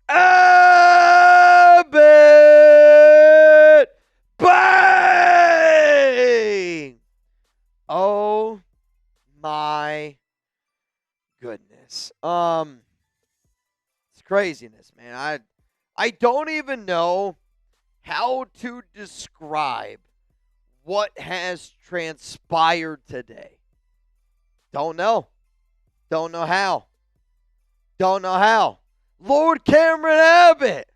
Abbott. Bang! Oh my goodness. It's craziness, man. I don't even know how to describe what has transpired today. Don't know. Don't know how. Don't know how. Lord Cameron Abbott.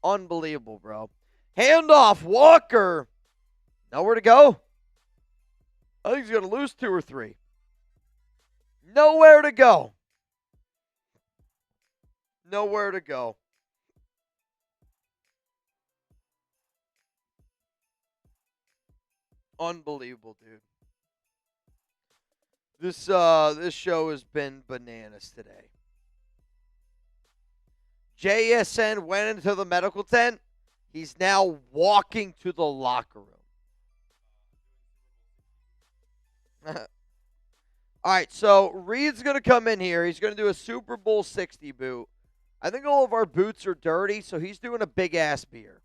Unbelievable, bro. Handoff, Walker. Nowhere to go. I think he's going to lose 2 or 3. Nowhere to go. Nowhere to go. Unbelievable, dude. This show has been bananas today. JSN went into the medical tent. He's now walking to the locker room. All right, so Reed's going to come in here. He's going to do a Super Bowl 60 boot. I think all of our boots are dirty, so he's doing a big-ass beer.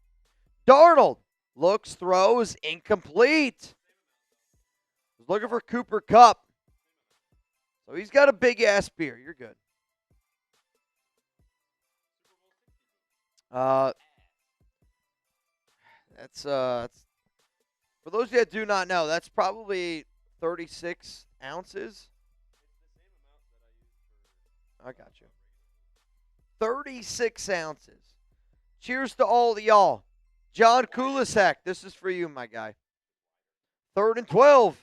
Darnold looks, throws, incomplete. Was looking for Cooper Kupp. So he's got a big-ass beer. You're good. That's for those of you that do not know, that's probably 36 ounces. I got you. 36 ounces. Cheers to all of y'all. John Kulisek, this is for you, my guy. 3rd and 12.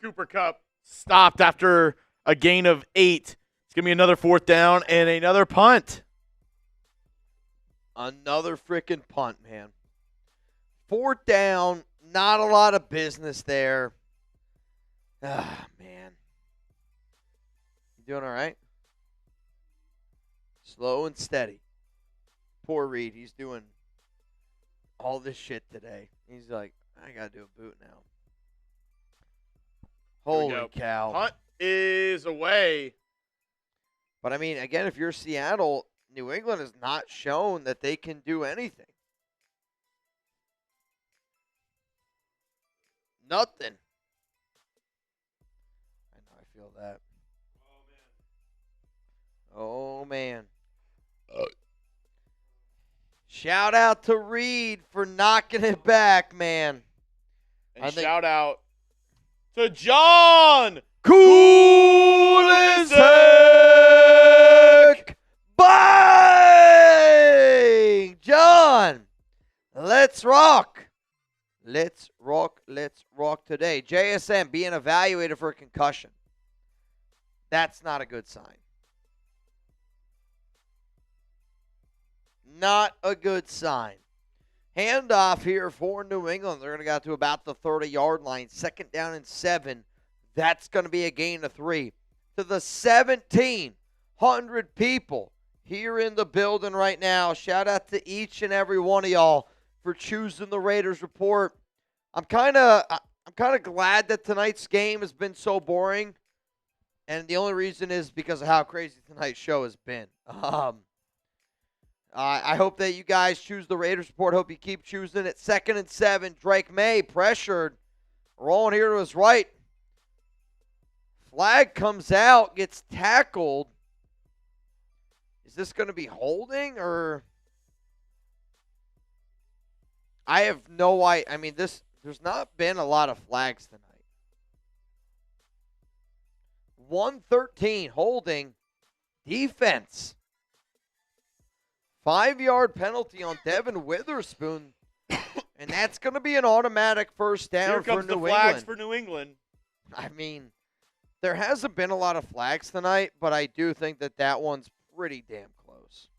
Cooper Kupp stopped after a gain of 8. It's going to be another 4th down and another punt. Another freaking punt, man. 4th down, not a lot of business there. Ah, man. You doing all right? Slow and steady. Poor Reed. He's doing all this shit today. He's like, I got to do a boot now. Holy cow. Punt is away. But, I mean, again, if you're Seattle, New England has not shown that they can do anything. Nothing. I know, I feel that. Oh, man. Shout out to Reed for knocking it back, man. And shout out to John Kulizik. Bang! John, let's rock. Let's rock today. JSM being evaluated for a concussion. That's not a good sign. Not a good sign. Handoff here for New England. They're going to get to about the 30-yard line. 2nd down and 7. That's going to be a gain of 3. To the 1,700 people here in the building right now. Shout out to each and every one of y'all for choosing the Raiders Report. I'm kind of glad that tonight's game has been so boring, and the only reason is because of how crazy tonight's show has been. I hope that you guys choose the Raiders Report. Hope you keep choosing it. 2nd and 7. Drake May pressured. Rolling here to his right. Flag comes out. Gets tackled. Is this going to be holding or? I have no idea. I mean, there's not been a lot of flags tonight. 113 holding. Defense. 5-yard penalty on Devin Witherspoon, and that's going to be an automatic first down Here comes for New the flags England. for New England. I mean, there hasn't been a lot of flags tonight, but I do think that one's pretty damn close.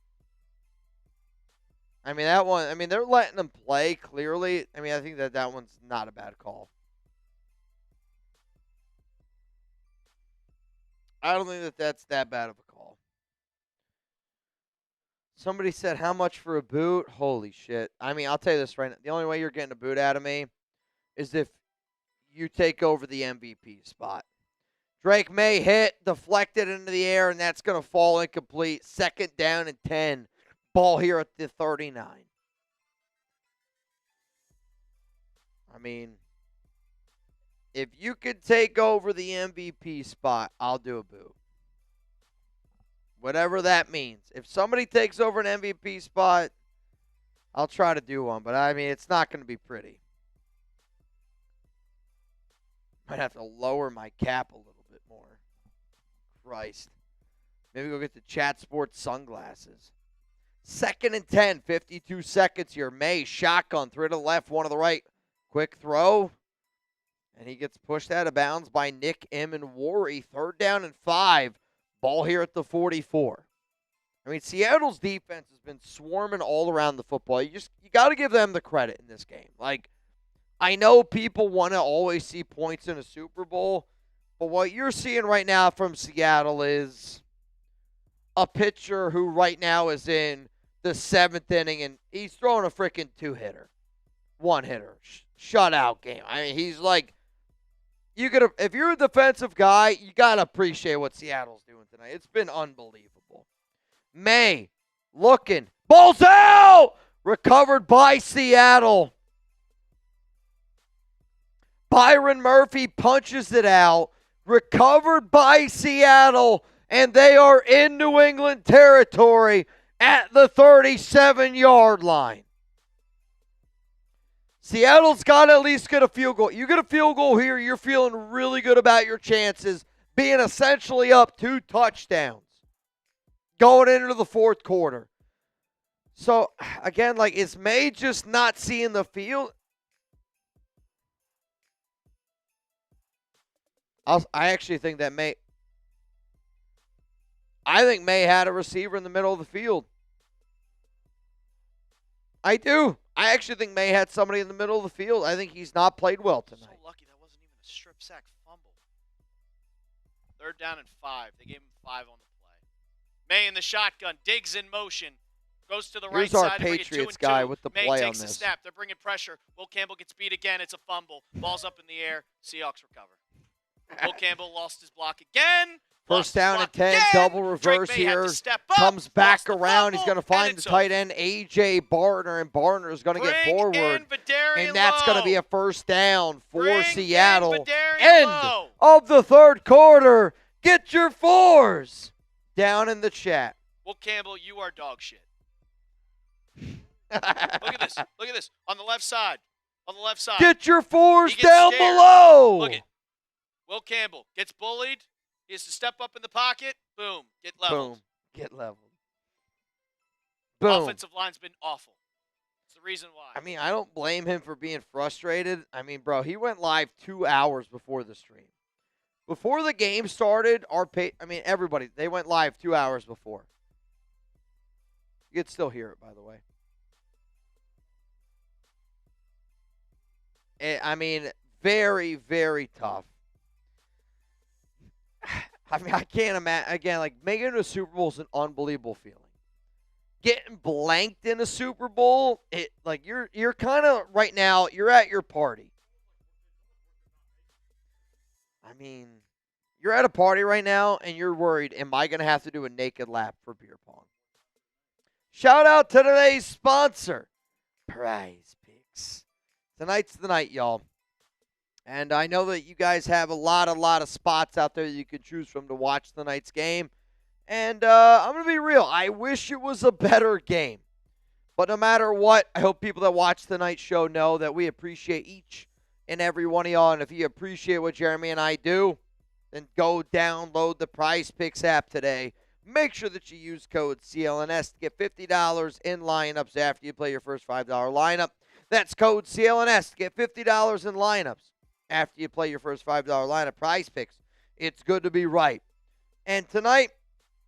I mean, that one, they're letting them play clearly. I mean, I think that one's not a bad call. I don't think that that's that bad of a call. Somebody said, how much for a boot? Holy shit. I mean, I'll tell you this right now. The only way you're getting a boot out of me is if you take over the MVP spot. Drake May hit, deflected into the air, and that's going to fall incomplete. 2nd down and 10. Ball here at the 39. I mean, if you could take over the MVP spot, I'll do a boot. Whatever that means. If somebody takes over an MVP spot, I'll try to do one. But, I mean, it's not going to be pretty. Might have to lower my cap a little bit more. Christ. Maybe go get the Chat Sports sunglasses. 2nd and 10, 52 seconds here. May, shotgun, 3 to the left, 1 to the right. Quick throw. And he gets pushed out of bounds by Nick M. and Worry. 3rd down and 5. Ball here at the 44. I mean, Seattle's defense has been swarming all around the football. You got to give them the credit in this game. Like, I know people want to always see points in a Super Bowl, but what you're seeing right now from Seattle is a pitcher who right now is in the 7th inning, and he's throwing a freaking 2-hitter. 1-hitter. Shutout game. I mean, he's like, if you're a defensive guy, you got to appreciate what Seattle's doing tonight. It's been unbelievable. May looking. Ball's out! Recovered by Seattle. Byron Murphy punches it out. Recovered by Seattle. And they are in New England territory at the 37-yard line. Seattle's got to at least get a field goal. You get a field goal here, you're feeling really good about your chances, being essentially up 2 touchdowns going into the 4th quarter. So, again, like, is May just not seeing the field? I actually think that May had a receiver in the middle of the field. I do. I actually think May had somebody in the middle of the field. I think he's not played well tonight. So lucky that wasn't even a strip sack fumble. 3rd down and 5. They gave him 5 on the play. May in the shotgun, digs in motion, goes to the right Here's our side. Patriots guy with the May play on takes this. a snap. They're bringing pressure. Will Campbell gets beat again. It's a fumble. Ball's up in the air. Seahawks recover. Will Campbell lost his block again. First down and 10, again. double Drake reverse May had to here. step up, Comes back lost the around. He's fumble, going to and find the it's tight over. end, A.J. Barner, and Barner is going to get Bring forward. in Vidarian And that's going to be Lowe. a first down for Bring in Seattle. Vidarian End Lowe. of the third quarter. Get your fours down in the chat. Well, Campbell, you are dog shit. Look at this. Look at this. On the left side. On the left side. Get your fours He gets down scared. below. Look at Will Campbell gets bullied. He has to step up in the pocket. Boom. Get leveled. Boom. Get leveled. Boom. Offensive line's been awful. It's the reason why. I mean, I don't blame him for being frustrated. I mean, bro, he went live 2 hours before the stream. Before the game started, everybody, they went live 2 hours before. You could still hear it, by the way. I mean, very, very tough. I mean, I can't imagine. Again, like, making it to a Super Bowl is an unbelievable feeling. Getting blanked in a Super Bowl, you're kind of, right now, you're at your party. I mean, you're at a party right now, and you're worried, am I going to have to do a naked lap for beer pong? Shout out to today's sponsor, Prize Picks. Tonight's the night, y'all. And I know that you guys have a lot of spots out there that you could choose from to watch tonight's game. And I'm going to be real. I wish it was a better game. But no matter what, I hope people that watch tonight's show know that we appreciate each and every one of y'all. And if you appreciate what Jeremy and I do, then go download the Prize Picks app today. Make sure that you use code CLNS to get $50 in lineups after you play your first $5 lineup. That's code CLNS to get $50 in lineups after you play your first $5 lineup. Prize Picks. It's good to be right. And tonight,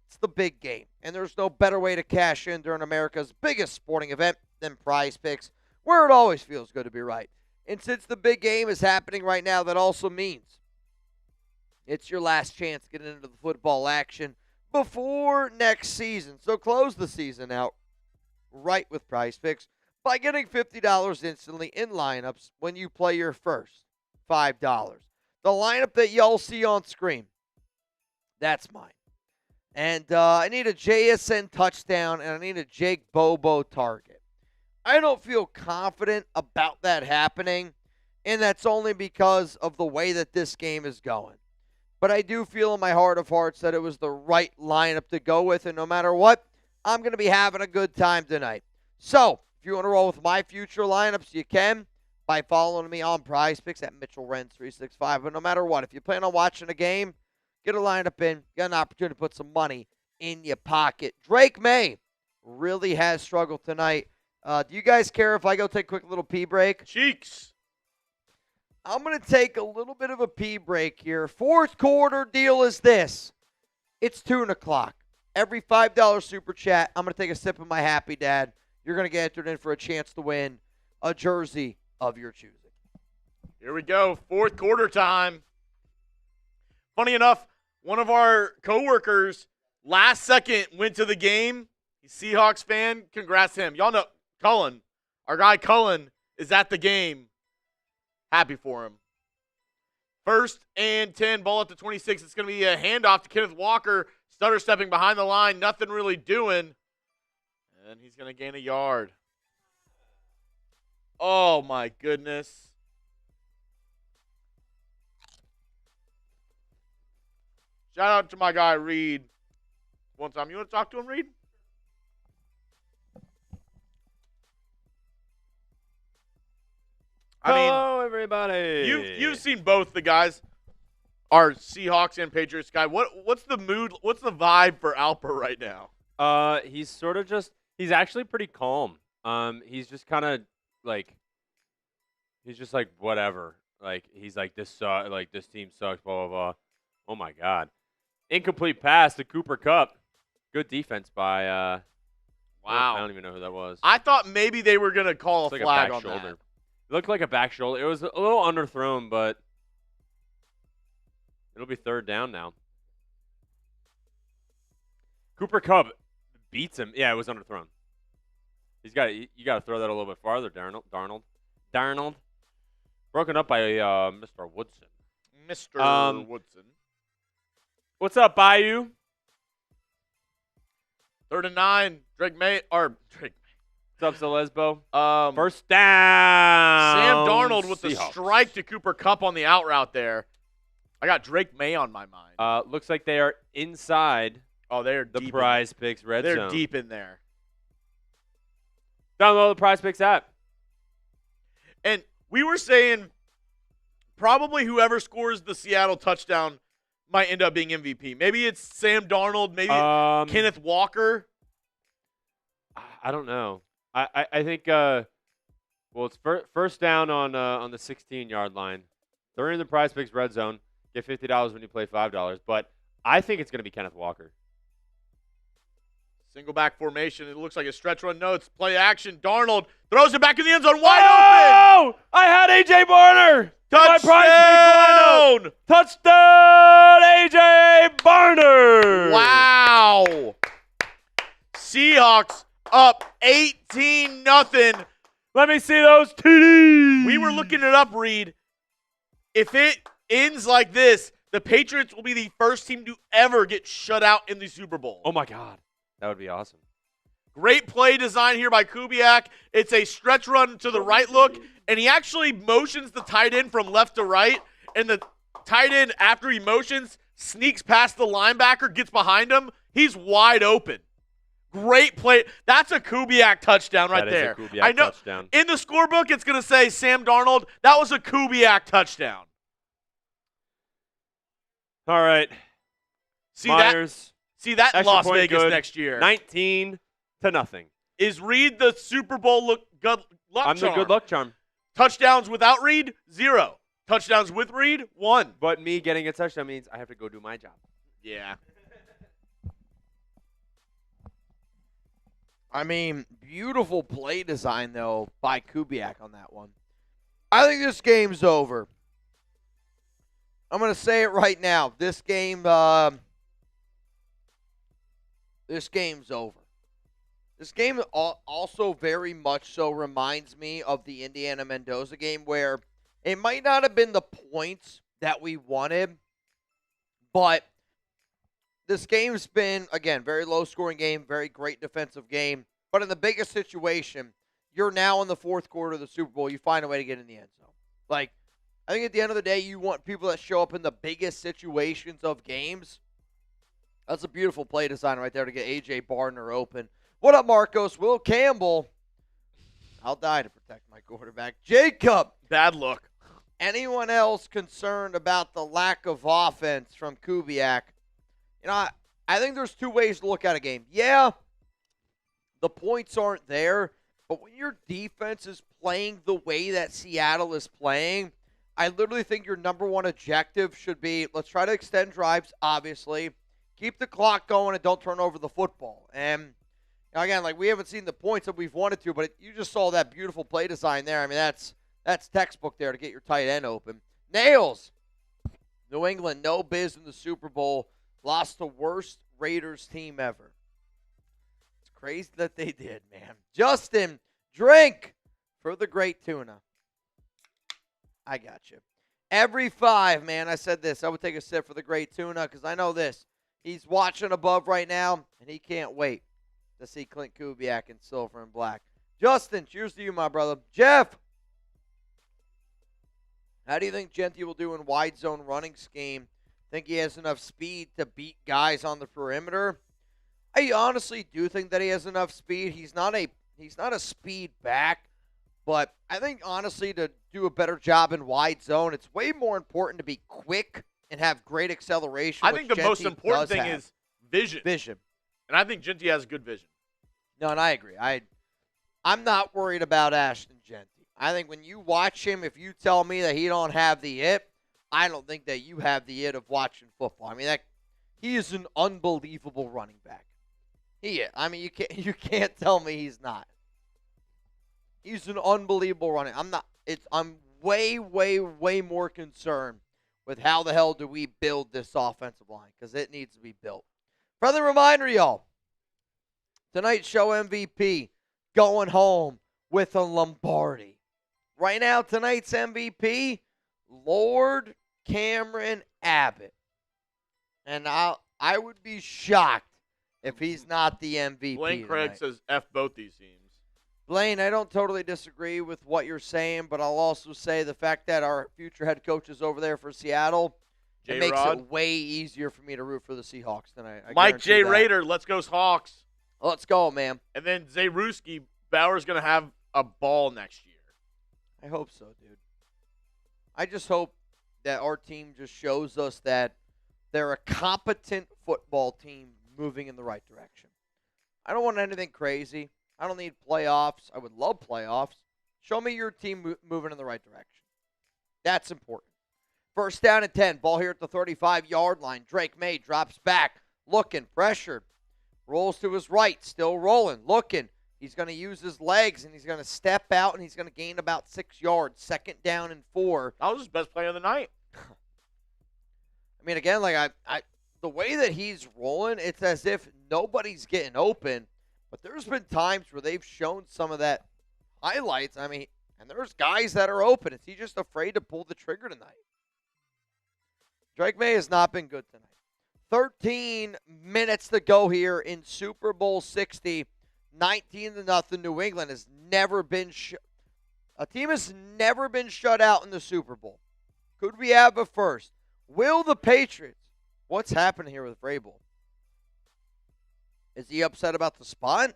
it's the big game. And there's no better way to cash in during America's biggest sporting event than Prize Picks, where it always feels good to be right. And since the big game is happening right now, that also means it's your last chance to get into the football action before next season. So close the season out right with Prize Picks by getting $50 instantly in lineups when you play your first $5. The lineup that y'all see on screen, that's mine. And I need a JSN touchdown, and I need a Jake Bobo target. I don't feel confident about that happening, and that's only because of the way that this game is going. But I do feel in my heart of hearts that it was the right lineup to go with, and no matter what, I'm going to be having a good time tonight. So, if you want to roll with my future lineups, you can by following me on Prize Picks at Mitchell Renz 365. But no matter what, if you plan on watching a game, get a lineup in, get an opportunity to put some money in your pocket. Drake May really has struggled tonight. Do you guys care if I go take a quick little pee break? Cheeks. I'm going to take a little bit of a pee break here. Fourth quarter deal is this. It's 2 o'clock. Every $5 super chat, I'm going to take a sip of my Happy Dad. You're going to get entered in for a chance to win a jersey of your choosing. Here we go. Fourth quarter time. Funny enough, one of our coworkers last second went to the game. He's a Seahawks fan. Congrats to him. Y'all know Cullen. Our guy Cullen is at the game. Happy for him. First and 10, ball at the 26. It's going to be a handoff to Kenneth Walker. Stutter stepping behind the line. Nothing really doing. And he's going to gain a yard. Oh, my goodness. Shout out to my guy, Reed. One time. You want to talk to him, Reed? Hello, everybody. You've seen both the guys, our Seahawks and Patriots guy. What's the mood? What's the vibe for Alper right now? He's sort of he's actually pretty calm. He's just kind of like, he's just like, whatever. Like, he's like, this team sucks, blah, blah, blah. Oh, my God. Incomplete pass to Cooper Kupp. Good defense by, Wow. I don't even know who that was. I thought maybe they were going to call It's a like flag back on shoulder. that. It looked like a back shoulder. It was a little underthrown, but it'll be third down now. Cooper Kupp beats him. Yeah, it was underthrown. You got to throw that a little bit farther, Darnold. Broken up by Mr. Woodson. Mr. Woodson. What's up, Bayou? 3rd and 9. Drake May. What's up, Celesbo? First First down. Sam Darnold with the Seahawks. strike to Cooper Kupp on the out route there. I got Drake May on my mind. Looks like they are inside Oh, they're the deep Prize Picks red They're zone. deep in there. Download the Prize Picks app. And we were saying probably whoever scores the Seattle touchdown might end up being MVP. Maybe it's Sam Darnold. Maybe Kenneth Walker. I don't know. I think well, it's first down on the 16-yard line. They're in the Prize Picks red zone. Get $50 when you play $5. But I think it's going to be Kenneth Walker. Single back formation. It looks like a stretch run. No, it's play action. Darnold throws it back in the end zone. Wide open. I had A.J. Barner. My Prize Picks lineup. Touchdown. Touchdown, A.J. Barner. Wow. Seahawks up 18-0. Let me see those TDs. We were looking it up, Reed. If it ends like this, the Patriots will be the first team to ever get shut out in the Super Bowl. Oh, my God. That would be awesome. Great play design here by Kubiak. It's a stretch run to the right look, and he actually motions the tight end from left to right, and the tight end, after he motions, sneaks past the linebacker, gets behind him. He's wide open. Great play. That's a Kubiak touchdown right there. That is a Kubiak I know. touchdown. In the scorebook, it's going to say Sam Darnold. That was a Kubiak touchdown. All right. See Myers, that in extra Las point Vegas good. next year. 19-0. Is Reed the Super Bowl luck I'm charm? the good luck charm. Touchdowns without Reed, 0. Touchdowns with Reed, 1. But me getting a touchdown means I have to go do my job. Yeah. I mean, beautiful play design, though, by Kubiak on that one. I think this game's over. I'm going to say it right now. This game's over. This game also very much so reminds me of the Indiana Mendoza game, where it might not have been the points that we wanted, but this game's been, again, very low-scoring game, very great defensive game. But in the biggest situation, you're now in the fourth quarter of the Super Bowl. You find a way to get in the end zone. Like, I think at the end of the day, you want people that show up in the biggest situations of games. That's a beautiful play design right there to get A.J. Barner open. What up, Marcos? Will Campbell. I'll die to protect my quarterback. Jacob. Bad look. Anyone else concerned about the lack of offense from Kubiak? You know, I think there's two ways to look at a game. Yeah, the points aren't there, but when your defense is playing the way that Seattle is playing, I literally think your number one objective should be, let's try to extend drives, obviously. Keep the clock going and don't turn over the football. And again, like, we haven't seen the points that we've wanted to, but you just saw that beautiful play design there. I mean, that's textbook there to get your tight end open. Nails. New England, no biz in the Super Bowl. Lost the worst Raiders team ever. It's crazy that they did, man. Justin, drink for the great tuna. I got you. Every 5, man, I said this. I would take a sip for the great tuna because I know this. He's watching above right now, and he can't wait to see Klint Kubiak in silver and black. Justin, cheers to you, my brother. Jeff, how do you think Genty will do in wide zone running scheme? Think he has enough speed to beat guys on the perimeter? I honestly do think that he has enough speed. He's not a speed back, but I think honestly to do a better job in wide zone, it's way more important to be quick and have great acceleration. I think the most important thing is vision. Vision. And I think Genty has good vision. No, and I agree. I'm not worried about Ashton Genty. I think when you watch him, if you tell me that he don't have the it, I don't think that you have the it of watching football. I mean, he is an unbelievable running back. He is. I mean, you can't tell me he's not. He's an unbelievable running. I'm way more concerned with how the hell do we build this offensive line, because it needs to be built. Friendly reminder, y'all. Tonight's show MVP going home with a Lombardi. Right now, tonight's MVP, Lord Cameron Abbott. And I would be shocked if he's not the MVP. Blaine Craig tonight. says F both these teams. Blaine, I don't totally disagree with what you're saying, but I'll also say the fact that our future head coach is over there for Seattle, it makes J-Rod. it way easier for me to root for the Seahawks tonight. I Mike guarantee J. that. Raider, let's go Hawks. Let's go, man. And then Zayruski, Bauer's going to have a ball next year. I hope so, dude. I just hope that our team just shows us that they're a competent football team moving in the right direction. I don't want anything crazy. I don't need playoffs. I would love playoffs. Show me your team moving in the right direction. That's important. First down and 10. Ball here at the 35-yard line. Drake May drops back, looking, pressured. Rolls to his right, still rolling, looking. He's going to use his legs, and he's going to step out, and he's going to gain about 6 yards. Second down and 4. That was his best play of the night. I mean, again, like the way that he's rolling, it's as if nobody's getting open. But there's been times where they've shown some of that highlights. I mean, and there's guys that are open. Is he just afraid to pull the trigger tonight? Drake May has not been good tonight. 13 minutes to go here in Super Bowl 60. 19-0. New England has never been a team has never been shut out in the Super Bowl. Could we have a first? Will the Patriots? What's happening here with Vrabel? Is he upset about the spot?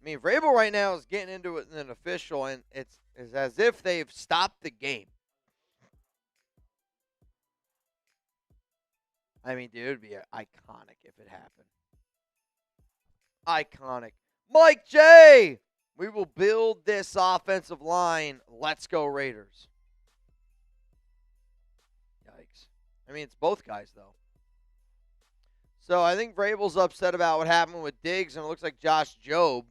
I mean, Vrabel right now is getting into it in an official, and it's as if they've stopped the game. I mean, dude, it would be iconic if it happened. Iconic. Mike J. We will build this offensive line. Let's go Raiders. Yikes. I mean, it's both guys, though. So I think Vrabel's upset about what happened with Diggs, and it looks like Josh Jobe.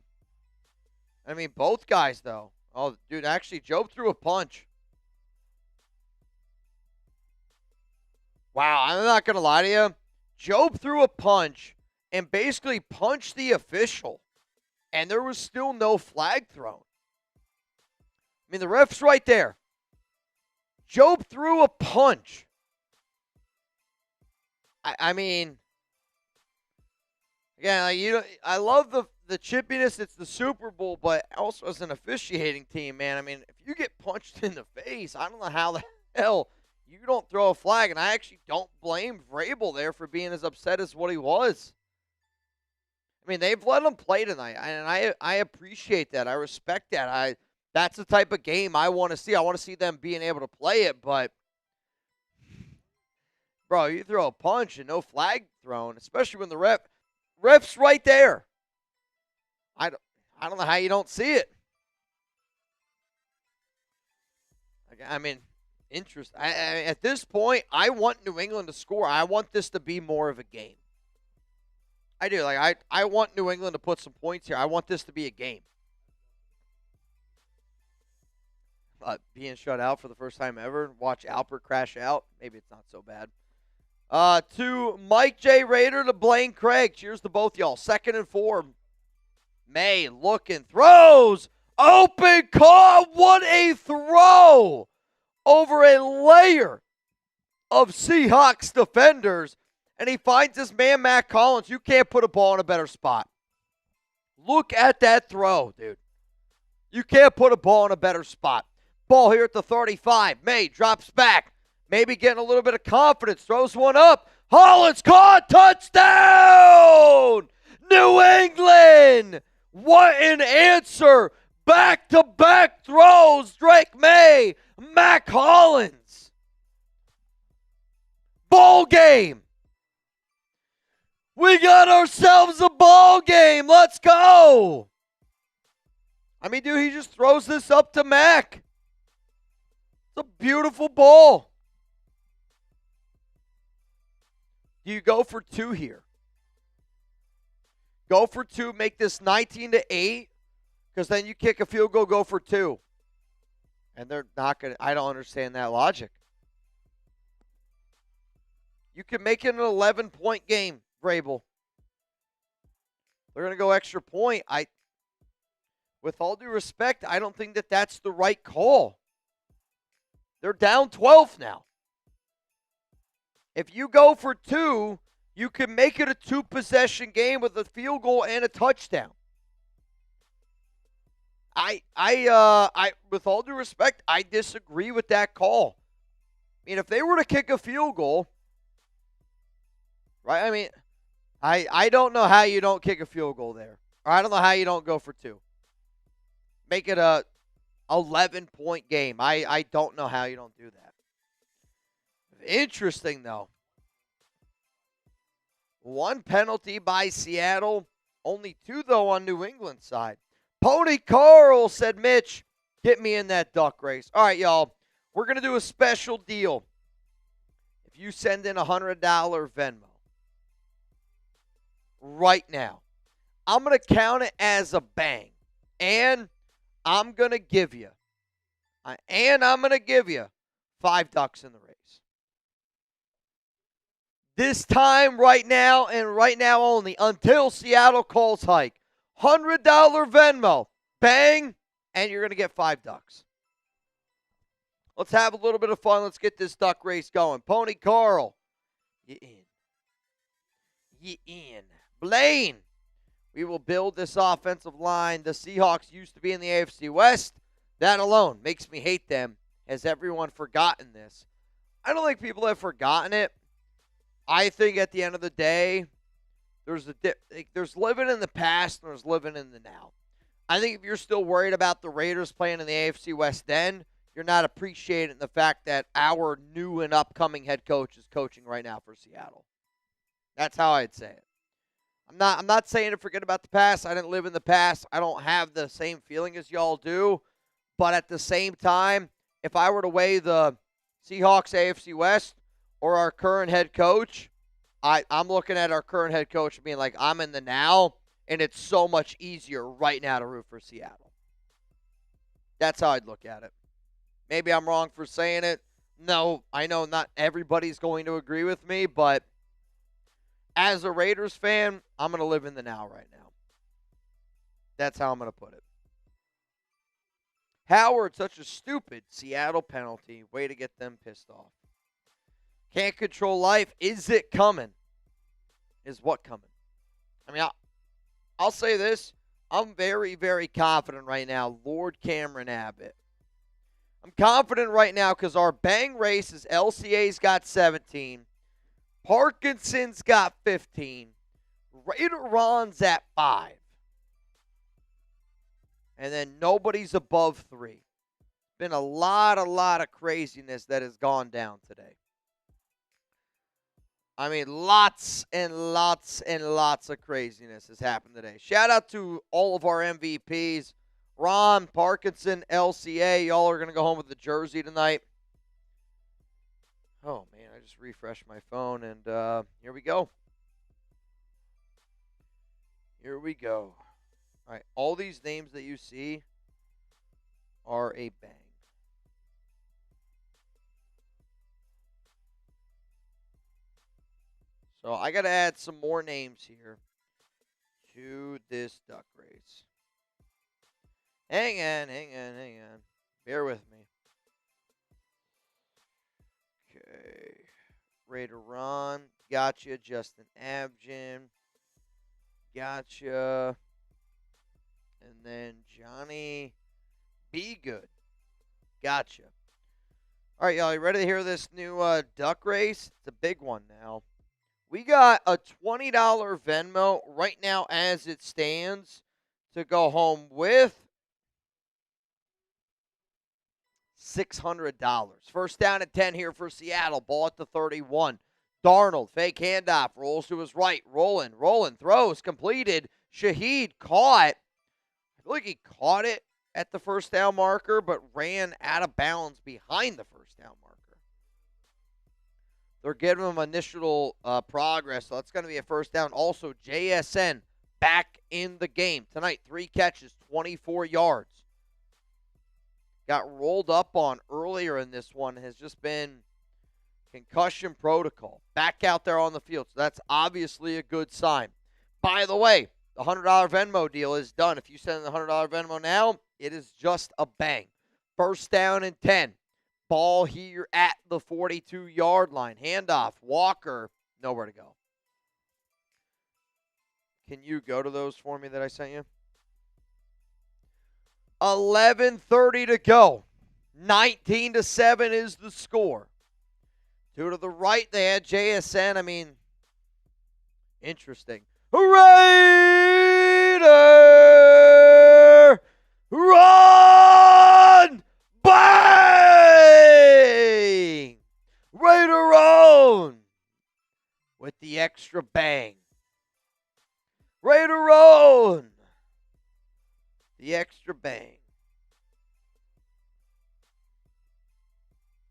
I mean, both guys, though. Oh, dude, actually, Jobe threw a punch. Wow, I'm not going to lie to you. Jobe threw a punch and basically punched the official, and there was still no flag thrown. I mean, the ref's right there. Jobe threw a punch. I mean, again, like I love the chippiness. It's the Super Bowl, but also as an officiating team, man. I mean, if you get punched in the face, I don't know how the hell you don't throw a flag. And I actually don't blame Vrabel there for being as upset as what he was. I mean, they've let him play tonight, and I appreciate that. I respect that. That's the type of game I want to see. I want to see them being able to play it, but bro, you throw a punch and no flag thrown, especially when the ref's right there. I don't know how you don't see it. I mean, at this point, I want New England to score. I want this to be more of a game. I do. Like I want New England to put some points here. I want this to be a game. Being shut out for the first time ever. Watch Alpert crash out. Maybe it's not so bad. To Mike J. Raider to Blaine Craig. Cheers to both y'all. 2nd and 4. May looking. Throws. Open call. What a throw. Over a layer of Seahawks defenders. And he finds this man, Matt Collins. You can't put a ball in a better spot. Look at that throw, dude. You can't put a ball in a better spot. Ball here at the 35. May drops back. Maybe getting a little bit of confidence. Throws one up. Hollins caught. Touchdown! New England! What an answer. Back-to-back throws. Drake May. Mac Hollins. Ball game. We got ourselves a ball game. Let's go. I mean, dude, he just throws this up to Mac. It's a beautiful ball. Do you go for 2 here? Go for 2, make this 19-8, because then you kick a field goal, go for 2. And they're not going to, I don't understand that logic. You can make it an 11-point game, Vrabel. They're going to go extra point. With all due respect, I don't think that that's the right call. They're down 12 now. If you go for 2, you can make it a 2-possession game with a field goal and a touchdown. I with all due respect, I disagree with that call. I mean, if they were to kick a field goal, right? I mean, I don't know how you don't kick a field goal there. Or I don't know how you don't go for 2. Make it a 11-point game. I don't know how you don't do that. Interesting, though. 1 penalty by Seattle. Only 2, though, on New England's side. Pony Carl said, Mitch, get me in that duck race. All right, y'all. We're going to do a special deal. If you send in $100 Venmo right now, I'm going to count it as a bang. And I'm going to give you, $5 in the race. This time, right now, and right now only, until Seattle calls hike. $100 Venmo. Bang, and you're going to get $5. Let's have a little bit of fun. Let's get this duck race going. Pony Carl, you in. You in. Blaine, we will build this offensive line. The Seahawks used to be in the AFC West. That alone makes me hate them. Has everyone forgotten this? I don't think people have forgotten it. I think at the end of the day, there's living in the past and there's living in the now. I think if you're still worried about the Raiders playing in the AFC West then, you're not appreciating the fact that our new and upcoming head coach is coaching right now for Seattle. That's how I'd say it. I'm not saying to forget about the past. I didn't live in the past. I don't have the same feeling as y'all do. But at the same time, if I were to weigh the Seahawks AFC West or our current head coach, I'm looking at our current head coach and being like, I'm in the now, and it's so much easier right now to root for Seattle. That's how I'd look at it. Maybe I'm wrong for saying it. No, I know not everybody's going to agree with me, but as a Raiders fan, I'm going to live in the now right now. That's how I'm going to put it. Howard, such a stupid Seattle penalty. Way to get them pissed off. Can't control life. Is it coming? Is what coming? I mean, I'll say this. I'm very, very confident right now. Lord Cameron Abbott. I'm confident right now because our bang race is LCA's got 17. Parkinson's got 15. Raider Ron's at 5. And then nobody's above 3. Been a lot of craziness that has gone down today. I mean, lots and lots of craziness has happened today. Shout out to all of our MVPs. Ron, Parkinson, LCA. Y'all are going to go home with the jersey tonight. Oh, man, I just refreshed my phone, and here we go. Here we go. All right, all these names that you see are a bang. So I got to add some more names here to this duck race. Hang on. Bear with me. Okay. Raider Ron. Gotcha. Justin Abgen. Gotcha. And then Johnny Be Good. Gotcha. All right, y'all. You ready to hear this new duck race? It's a big one now. We got a $20 Venmo right now as it stands to go home with $600. First down and 10 here for Seattle. Ball at the 31. Darnold, fake handoff, rolls to his right. Rolling, throws, completed. Shaheed caught. I feel like he caught it at the first down marker, but ran out of bounds behind the first down marker. They're giving him initial progress, so that's going to be a first down. Also, JSN back in the game tonight. 3 catches, 24 yards. Got rolled up on earlier in this one. Has just been concussion protocol. Back out there on the field, so that's obviously a good sign. By the way, the $100 Venmo deal is done. If you send the $100 Venmo now, it is just a bang. First down and 10. Ball here at the 42-yard line. Handoff. Walker. Nowhere to go. Can you go to those for me that I sent you? 11:30 to go. 19-7 is the score. Two to the right, they had JSN. I mean, interesting. Raider! Run! Bang! Raider own with the extra bang. Raider own the extra bang.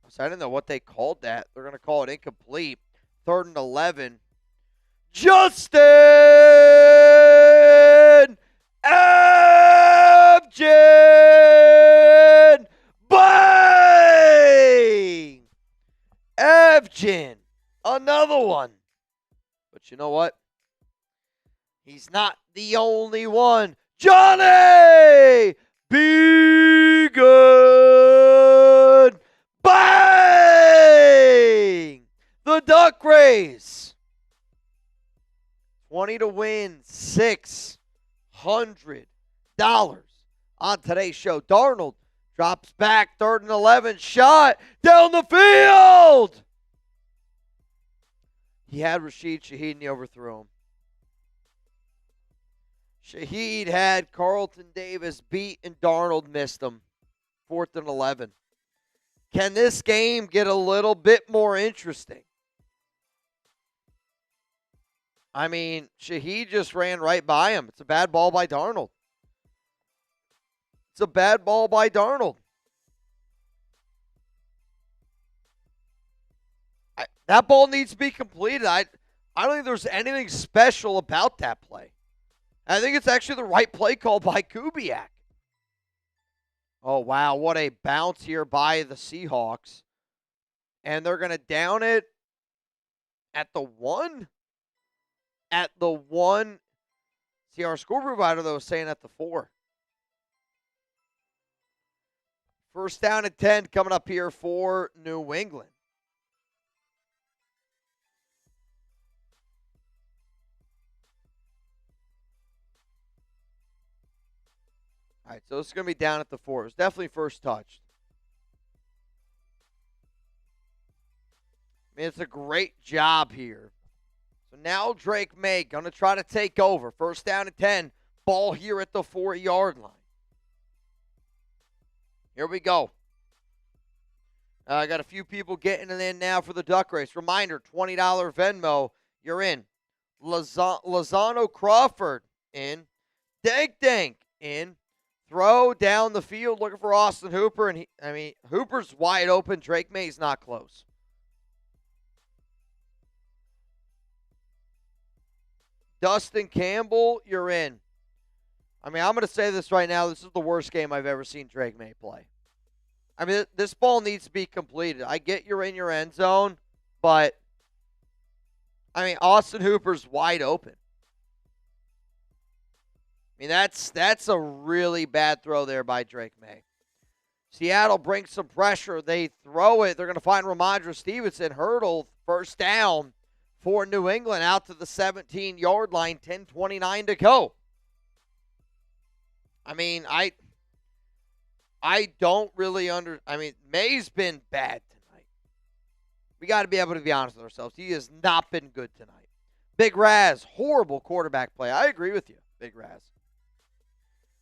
So I didn't know what they called that. They're going to call it incomplete. 3rd and 11. Justin Evgen! Bang! Evgen. Another one. But you know what? He's not the only one. Johnny! Be good! Bang! The Duck Rays. 20 to win. $600 on today's show. Darnold drops back. 3rd and 11. Shot down the field. He had Rashid Shaheed and he overthrew him. Shaheed had Carlton Davis beat and Darnold missed him. 4th and 11. Can this game get a little bit more interesting? I mean, Shaheed just ran right by him. It's a bad ball by Darnold. It's a bad ball by Darnold. That ball needs to be completed. I don't think there's anything special about that play. I think it's actually the right play call by Kubiak. Oh, wow. What a bounce here by the Seahawks. And they're going to down it at the 1? At the 1. See, our score provider, though, is saying at the 4. 1st down and 10 coming up here for New England. All right, so this is going to be down at the 4. It was definitely first touched. I mean, it's a great job here. So now Drake May going to try to take over. 1st down and 10. Ball here at the 4-yard line. Here we go. I got a few people getting it in now for the Duck Race. Reminder, $20 Venmo. You're in. Lozano Crawford in. Dank Dank in. Throw down the field looking for Austin Hooper. And Hooper's wide open. Drake May's not close. Dustin Campbell, you're in. I mean, I'm going to say this right now. This is the worst game I've ever seen Drake May play. I mean, this ball needs to be completed. I get you're in your end zone, but, I mean, Austin Hooper's wide open. I mean, that's a really bad throw there by Drake May. Seattle brings some pressure. They throw it. They're going to find Ramondre Stevenson. Hurdle, 1st down for New England out to the 17-yard line. 10:29 to go. I mean, I don't really May's been bad tonight. We got to be able to be honest with ourselves. He has not been good tonight. Big Raz, horrible quarterback play. I agree with you, Big Raz.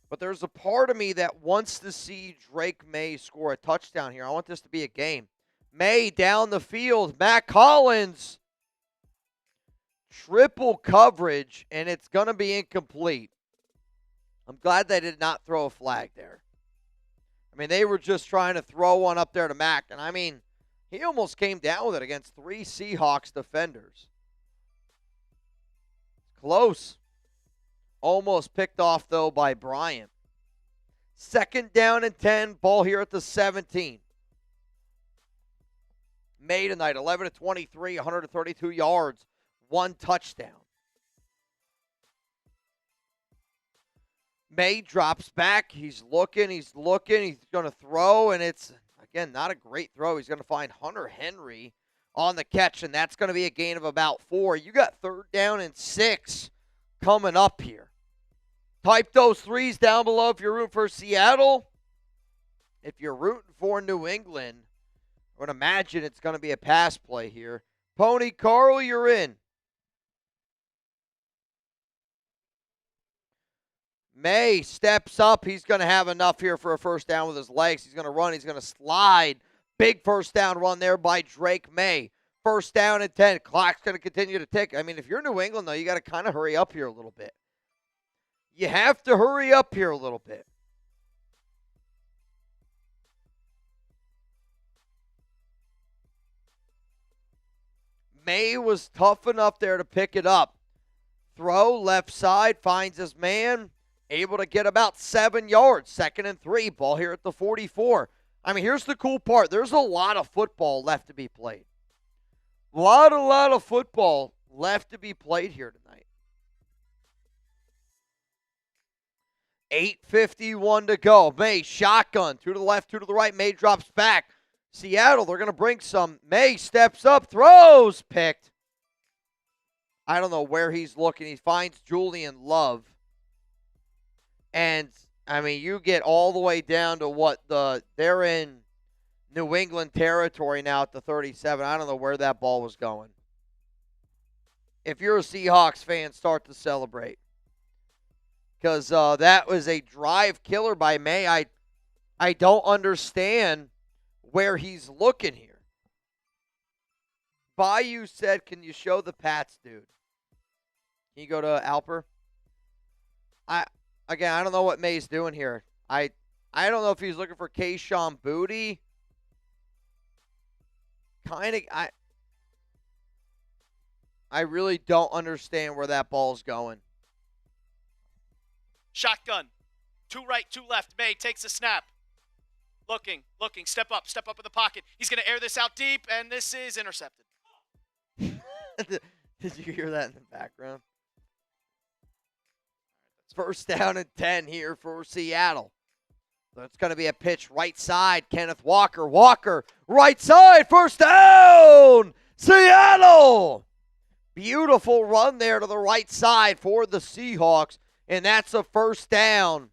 But there's a part of me that wants to see Drake May score a touchdown here. I want this to be a game. May down the field. Matt Collins. Triple coverage, and it's going to be incomplete. I'm glad they did not throw a flag there. I mean, they were just trying to throw one up there to Mack. And, I mean, he almost came down with it against 3 Seahawks defenders. Close. Almost picked off, though, by Bryant. 2nd down and 10. Ball here at the 17. May tonight, 11 of 23, 132 yards, 1 touchdown. May drops back. He's looking. He's going to throw, and it's, again, not a great throw. He's going to find Hunter Henry on the catch, and that's going to be a gain of about 4. You got 3rd down and 6 coming up here. Type those threes down below if you're rooting for Seattle. If you're rooting for New England, I would imagine it's going to be a pass play here. Pony Carl, you're in. May steps up. He's going to have enough here for a first down with his legs. He's going to run. He's going to slide. Big first down run there by Drake May. First down and 10. Clock's going to continue to tick. I mean, if you're New England, though, you got to kind of hurry up here a little bit. You have to hurry up here a little bit. May was tough enough there to pick it up. Throw left side, finds his man. Able to get about 7 yards. 2nd and 3. Ball here at the 44. I mean, here's the cool part. There's a lot of football left to be played. A lot of football left to be played here tonight. 8:51 to go. May shotgun. 2 to the left, 2 to the right. May drops back. Seattle, they're going to bring some. May steps up, throws, picked. I don't know where he's looking. He finds Julian Love. And, I mean, you get all the way down to they're in New England territory now at the 37. I don't know where that ball was going. If you're a Seahawks fan, start to celebrate. Because that was a drive killer by May. I don't understand where he's looking here. Bayou said, can you show the Pats, dude? Can you go to Alper? I don't know what May's doing here. I don't know if he's looking for Kayshon Boutte. I really don't understand where that ball's going. Shotgun. 2 right, 2 left. May takes a snap. Looking. Step up in the pocket. He's going to air this out deep, and this is intercepted. Did you hear that in the background? First down and 10 here for Seattle. So it's going to be a pitch right side. Kenneth Walker. Walker, right side. First down. Seattle. Beautiful run there to the right side for the Seahawks. And that's a first down.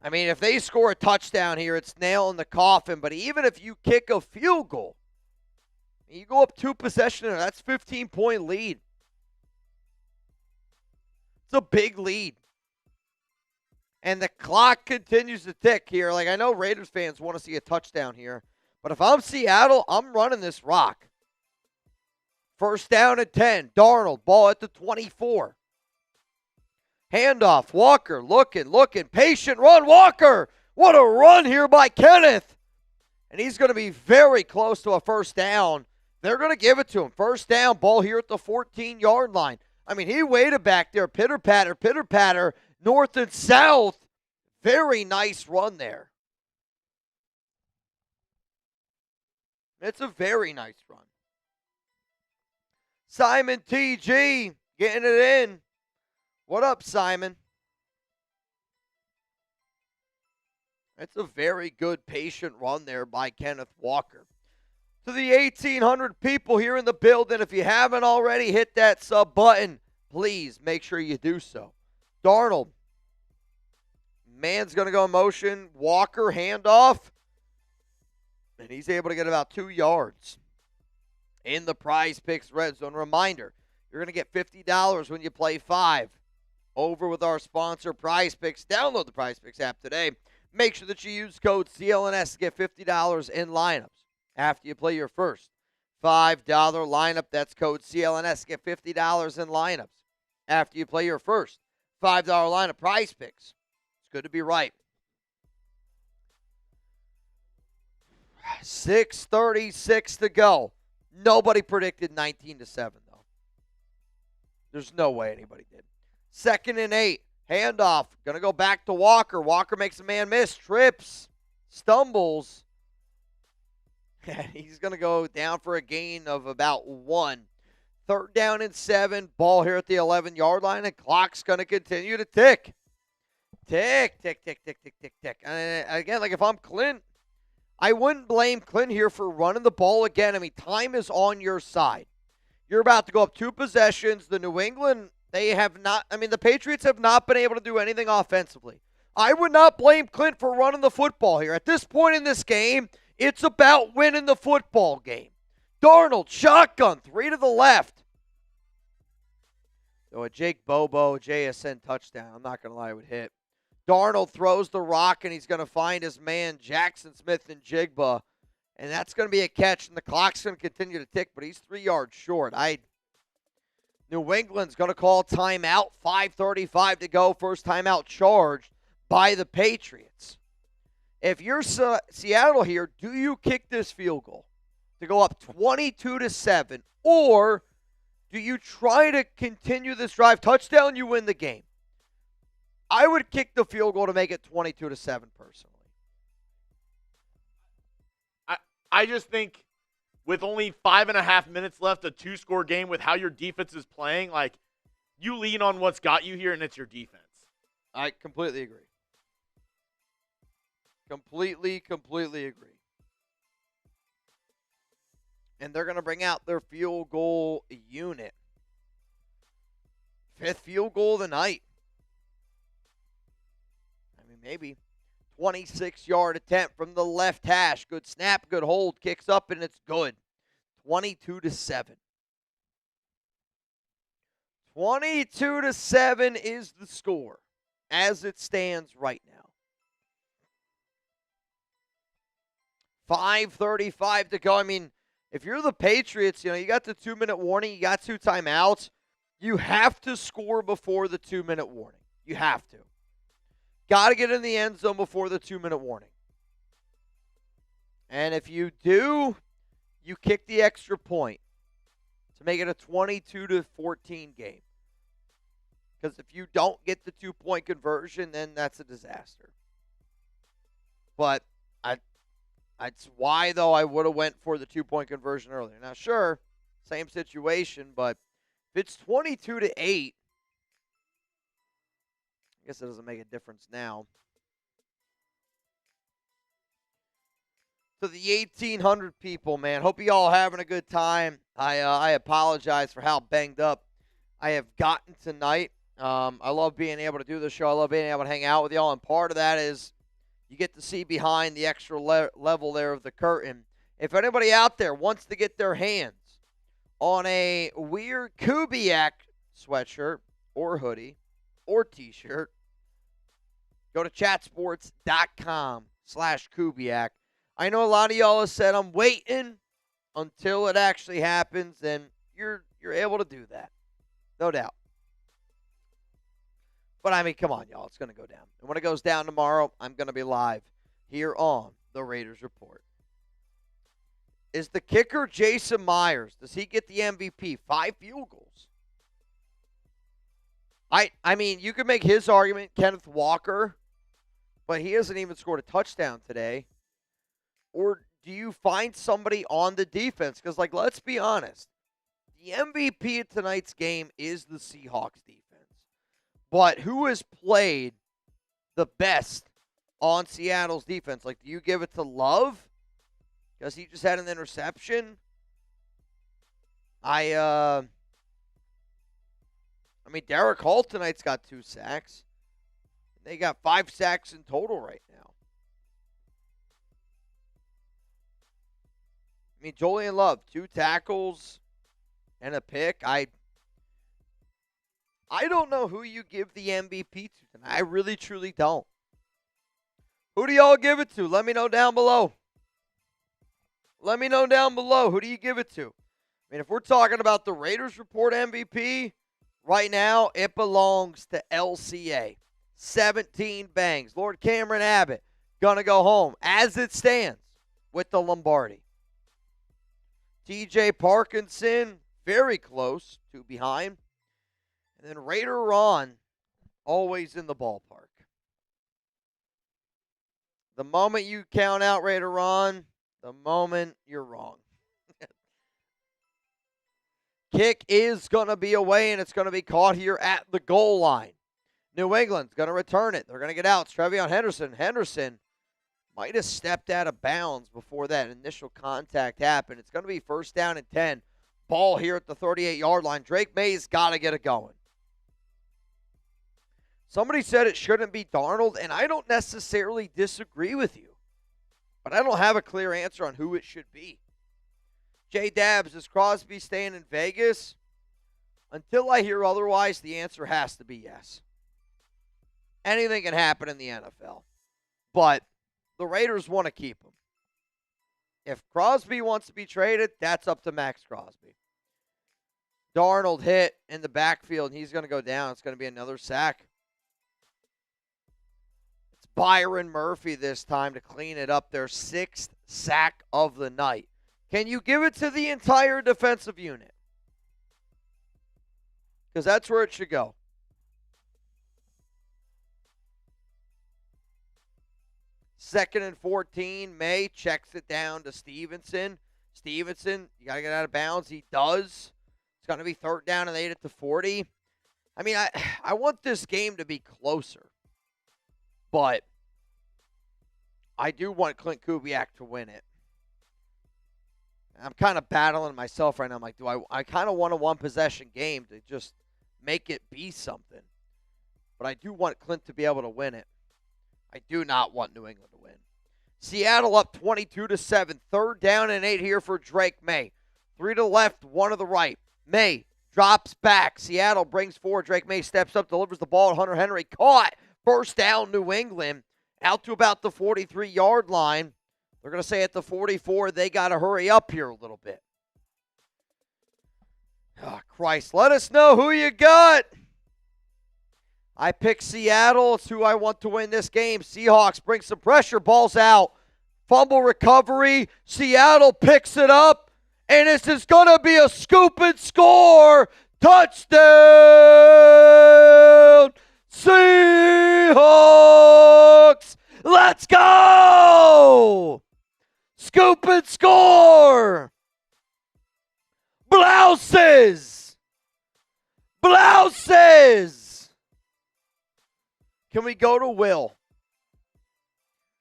I mean, if they score a touchdown here, it's nail in the coffin. But even if you kick a field goal, you go up 2 possessions, that's 15-point lead. It's a big lead. And the clock continues to tick here. Like, I know Raiders fans want to see a touchdown here. But if I'm Seattle, I'm running this rock. First down and 10. Darnold, ball at the 24. Handoff. Walker looking. Patient run. Walker. What a run here by Kenneth. And he's going to be very close to a first down. They're going to give it to him. First down. Ball here at the 14-yard line. I mean, he waited back there. Pitter-patter. North and south. Very nice run there. It's a very nice run. Simon T.G. getting it in. What up, Simon? It's a very good patient run there by Kenneth Walker. To the 1,800 people here in the building, if you haven't already hit that sub button, please make sure you do so. Darnold. Man's going to go in motion. Walker, handoff. And he's able to get about 2 yards. In the Prize Picks Red Zone. Reminder, you're going to get $50 when you play 5. Over with our sponsor, Prize Picks. Download the Prize Picks app today. Make sure that you use code CLNS to get $50 in lineups after you play your first $5 lineup. That's code CLNS to get $50 in lineups after you play your first $5 lineup. Prize Picks. It's good to be right. 6:36 to go. Nobody predicted 19-7, though. There's no way anybody did. 2nd and 8. Handoff. Going to go back to Walker. Walker makes a man miss. Trips. Stumbles. And he's going to go down for a gain of about 1. 3rd down and 7. Ball here at the 11-yard line. And clock's going to continue to tick. Tick, tick, tick, tick, tick, tick, tick. And again, like if I'm Klint, I wouldn't blame Klint here for running the ball again. I mean, time is on your side. You're about to go up 2 possessions. The New England, the Patriots have not been able to do anything offensively. I would not blame Klint for running the football here. At this point in this game, it's about winning the football game. Darnold, shotgun, 3 to the left. So a Jake Bobo, JSN touchdown. I'm not going to lie, it would hit. Darnold throws the rock, and he's going to find his man, Jackson Smith and Jigba. And that's going to be a catch, and the clock's going to continue to tick, but he's 3 yards short. New England's going to call timeout. 5:35 to go. First timeout charged by the Patriots. If you're Seattle here, do you kick this field goal to go up 22-7, or do you try to continue this drive? Touchdown, you win the game. I would kick the field goal to make it 22-7 personally. I just think with only 5.5 minutes left, a 2-score game with how your defense is playing, like, you lean on what's got you here, and it's your defense. I completely agree. Completely agree. And they're going to bring out their field goal unit. 5th field goal of the night. I mean, maybe. 26-yard attempt from the left hash. Good snap, good hold. Kicks up, and it's good. 22-7. 22-7 is the score as it stands right now. 5:35 to go. I mean, if you're the Patriots, you got the 2-minute warning. You got 2 timeouts. You have to score before the 2-minute warning. You have to. Got to get in the end zone before the 2-minute warning. And if you do, you kick the extra point to make it a 22-14 game. Because if you don't get the 2-point conversion, then that's a disaster. But that's why, though, I would have went for the 2-point conversion earlier. Now, sure, same situation, but if it's 22-8, I guess it doesn't make a difference now. To the 1,800 people, man, hope you all having a good time. I apologize for how banged up I have gotten tonight. I love being able to do the show. I love being able to hang out with y'all, and part of that is you get to see behind the extra level there of the curtain. If anybody out there wants to get their hands on a weird Kubiak sweatshirt or hoodie or t-shirt, go to chatsports.com/Kubiak. I know a lot of y'all have said I'm waiting until it actually happens, and you're able to do that. No doubt. But, I mean, come on, y'all. It's going to go down. And when it goes down tomorrow, I'm going to be live here on the Raiders Report. Is the kicker Jason Myers? Does he get the MVP? 5 field goals. I mean, you could make his argument, Kenneth Walker, but he hasn't even scored a touchdown today. Or do you find somebody on the defense? Because, like, let's be honest. The MVP of tonight's game is the Seahawks defense. But who has played the best on Seattle's defense? Like, do you give it to Love? Because he just had an interception? I mean, Derek Hall tonight's got 2 sacks. They got 5 sacks in total right now. I mean, Julian Love, 2 tackles and a pick. I don't know who you give the MVP to tonight. I really, truly don't. Who do y'all give it to? Let me know down below. Let me know down below. Who do you give it to? I mean, if we're talking about the Raiders Report MVP, right now it belongs to LCA. 17 bangs. Lord Cameron Abbott going to go home as it stands with the Lombardi. TJ Parkinson, very close to behind. And then Raider Ron, always in the ballpark. The moment you count out Raider Ron, the moment you're wrong. Kick is going to be away, and it's going to be caught here at the goal line. New England's going to return it. They're going to get out. It's Trevion Henderson. Henderson might have stepped out of bounds before that initial contact happened. It's going to be first down and 10. Ball here at the 38-yard line. Drake May's got to get it going. Somebody said it shouldn't be Darnold, and I don't necessarily disagree with you. But I don't have a clear answer on who it should be. J-Dabs, is Crosby staying in Vegas? Until I hear otherwise, the answer has to be yes. Anything can happen in the NFL. But the Raiders want to keep him. If Crosby wants to be traded, that's up to Maxx Crosby. Darnold hit in the backfield, and he's going to go down. It's going to be another sack. It's Byron Murphy this time to clean it up. Their 6th sack of the night. Can you give it to the entire defensive unit? Because that's where it should go. Second and 14. May checks it down to Stevenson. Stevenson, you got to get out of bounds. He does. It's going to be third down and 8 at the 40. I mean, I want this game to be closer. But I do want Klint Kubiak to win it. I'm kind of battling myself right now. I'm like, I kind of want a one-possession game to just make it be something. But I do want Klint to be able to win it. I do not want New England to win. Seattle up 22-7. Third down and 8 here for Drake May. 3 to the left, 1 to the right. May drops back. Seattle brings forward. Drake May steps up, delivers the ball. Hunter Henry caught. First down, New England. Out to about the 43-yard line. They're going to say at the 44, they got to hurry up here a little bit. Oh, Christ. Let us know who you got. I pick Seattle. It's who I want to win this game. Seahawks bring some pressure. Ball's out. Fumble recovery. Seattle picks it up. And this is going to be a scoop and score. Touchdown. Seahawks. Let's go. Scoop and score. Blouses. Blouses. Can we go to Will?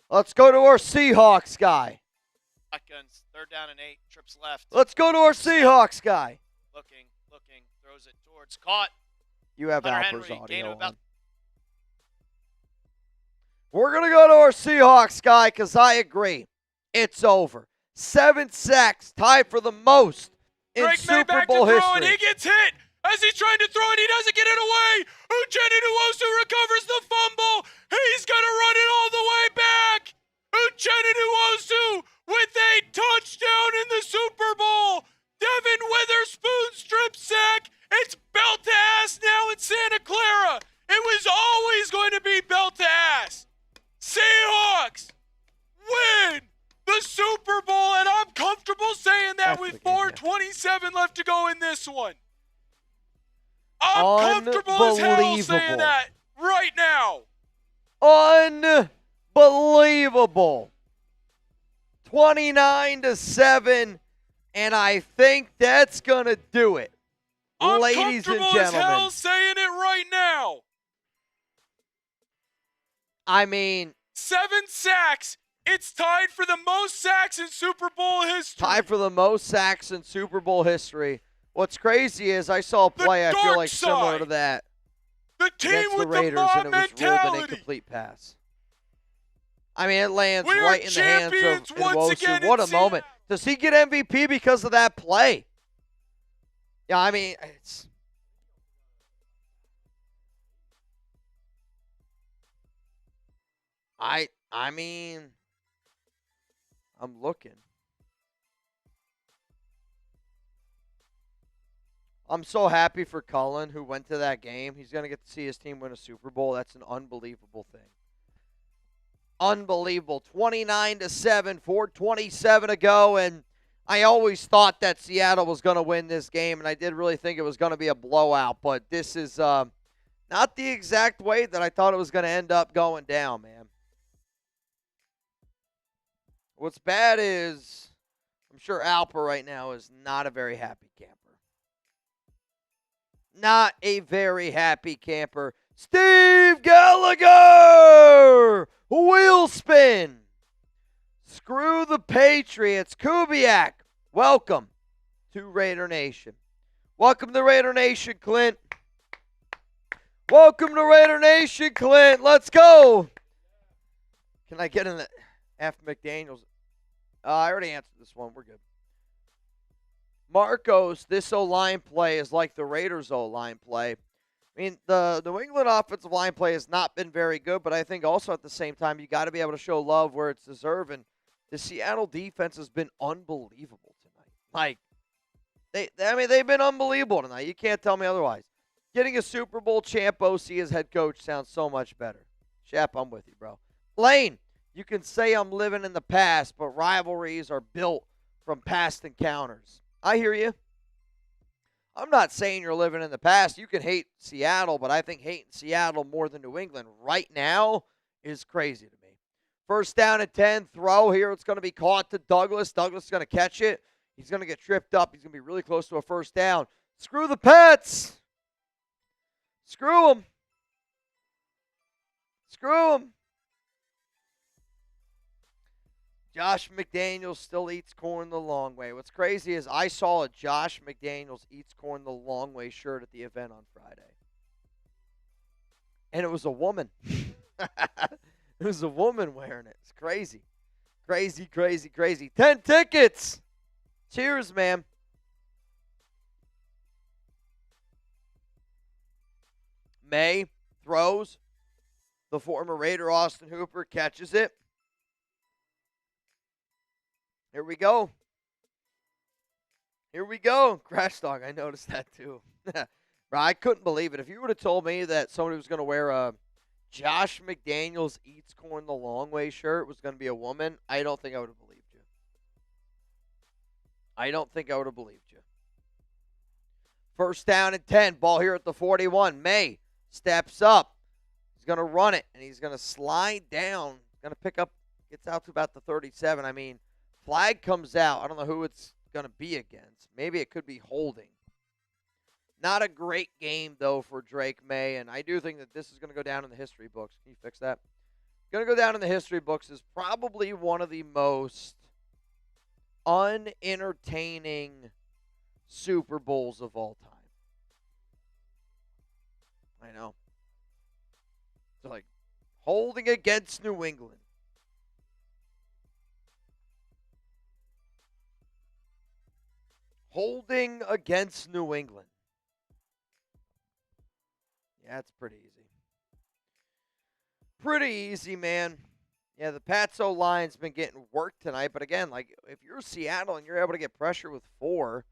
Let's go to our Seahawks guy. Shotguns, third down and 8, trips left. Let's go to our Seahawks guy. Looking, throws it towards, caught. You have Hunter Alper's Henry, gain audio of about on. We're going to go to our Seahawks guy because I agree. It's over. 7 sacks, tied for the most in Drake May Super back Bowl to throw, and history. he gets hit as he's trying to throw it. He doesn't get it away. Uchenna Nwosu recovers the fumble. He's going to run it all the way back. Uchenna Nwosu with a touchdown in the Super Bowl. Devin Witherspoon strip sack. It's belt to ass now in Santa Clara. It was always going to be belt to ass. Seahawks win the Super Bowl, and I'm comfortable saying that with 4:27 left to go in this one. I'm comfortable as hell saying that right now. Unbelievable. 29-7, and I think that's going to do it. I'm Ladies and comfortable as hell gentlemen. saying it right now. I mean, 7 sacks. It's tied for the most sacks in Super Bowl history. tied for the most sacks in Super Bowl history. What's crazy is I saw a play I feel dark like similar to side. that The team against the with the Raiders, mob and it was ruled an mentality. incomplete pass. I mean, it lands We're right in the hands champions of once again Nwosu. What in a moment. Seattle. Does he get MVP because of that play? Yeah, I mean, it's... I mean, I'm looking. I'm so happy for Cullen, who went to that game. He's going to get to see his team win a Super Bowl. That's an unbelievable thing. Unbelievable. 29-7, 4:27 to go, and I always thought that Seattle was going to win this game, and I did really think it was going to be a blowout, but this is not the exact way that I thought it was going to end up going down, man. What's bad is I'm sure Alper right now is not a very happy camper. Not a very happy camper. Steve Gallagher! Wheel spin. Screw the Patriots. Kubiak, welcome to Raider Nation. Welcome to Raider Nation, Klint. Welcome to Raider Nation, Klint. Let's go. Can I get in the after McDaniels? I already answered this one. We're good. Marcos, this O-line play is like the Raiders' O-line play. I mean, the New England offensive line play has not been very good, but I think also at the same time, you got to be able to show love where it's deserved. And the Seattle defense has been unbelievable tonight. Like, they've been unbelievable tonight. You can't tell me otherwise. Getting a Super Bowl champ OC as head coach sounds so much better. Shap, I'm with you, bro. Lane, you can say I'm living in the past, but rivalries are built from past encounters. I hear you. I'm not saying you're living in the past. You can hate Seattle, but I think hating Seattle more than New England right now is crazy to me. First down and 10, throw here. It's going to be caught to Douglas. Douglas is going to catch it. He's going to get tripped up. He's going to be really close to a first down. Screw the Pets. Screw them. Screw them. Josh McDaniels still eats corn the long way. What's crazy is I saw a Josh McDaniels eats corn the long way shirt at the event on Friday. And it was a woman. It was a woman wearing it. It's crazy. Crazy, crazy, crazy. 10 tickets. Cheers, man. May throws. The former Raider Austin Hooper catches it. Here we go. Here we go. Crash Dog, I noticed that too. Bro, I couldn't believe it. If you would have told me that somebody was going to wear a Josh McDaniels eats corn the long way shirt was going to be a woman, I don't think I would have believed you. I don't think I would have believed you. First down and 10. Ball here at the 41. May steps up. He's going to run it, and he's going to slide down. Going to pick up, gets out to about the 37. I mean, flag comes out. I don't know who it's going to be against. Maybe it could be holding. Not a great game, though, for Drake May, and I do think that this is going to go down in the history books. Can you fix that? Going to go down in the history books as probably one of the most unentertaining Super Bowls of all time. I know. It's like holding against New England. Holding against New England. Yeah, it's pretty easy. Pretty easy, man. Yeah, the Pats O-line's been getting worked tonight, but again, like, if you're Seattle and you're able to get pressure with 4,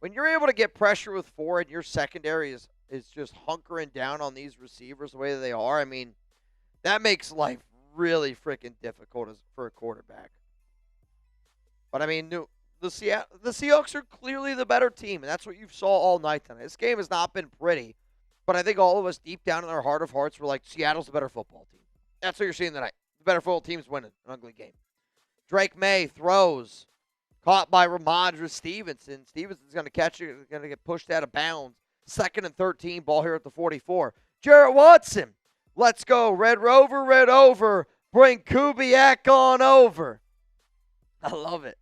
when you're able to get pressure with 4 and your secondary is just hunkering down on these receivers the way that they are, I mean, that makes life really freaking difficult for a quarterback. But, I mean, the Seahawks are clearly the better team, and that's what you saw all night tonight. This game has not been pretty, but I think all of us deep down in our heart of hearts were like, Seattle's the better football team. That's what you're seeing tonight. The better football team's winning an ugly game. Drake May throws. Caught by Ramondre Stevenson. Stevenson's going to catch it. Going to get pushed out of bounds. 2nd and 13. Ball here at the 44. Jarrett Watson. Let's go. Red Rover, Red over. Bring Kubiak on over. I love it.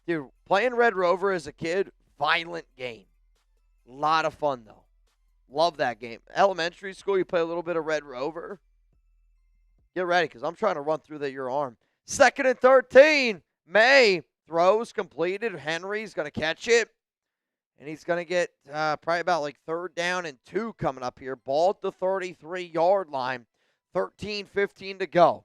Dude, playing Red Rover as a kid, violent game. A lot of fun, though. Love that game. Elementary school, you play a little bit of Red Rover. Get ready, because I'm trying to run through your arm. 2nd and 13. May throws completed. Henry's going to catch it. And he's going to get probably about like 3rd down and 2 coming up here. Ball at the 33-yard line. 13-15 to go.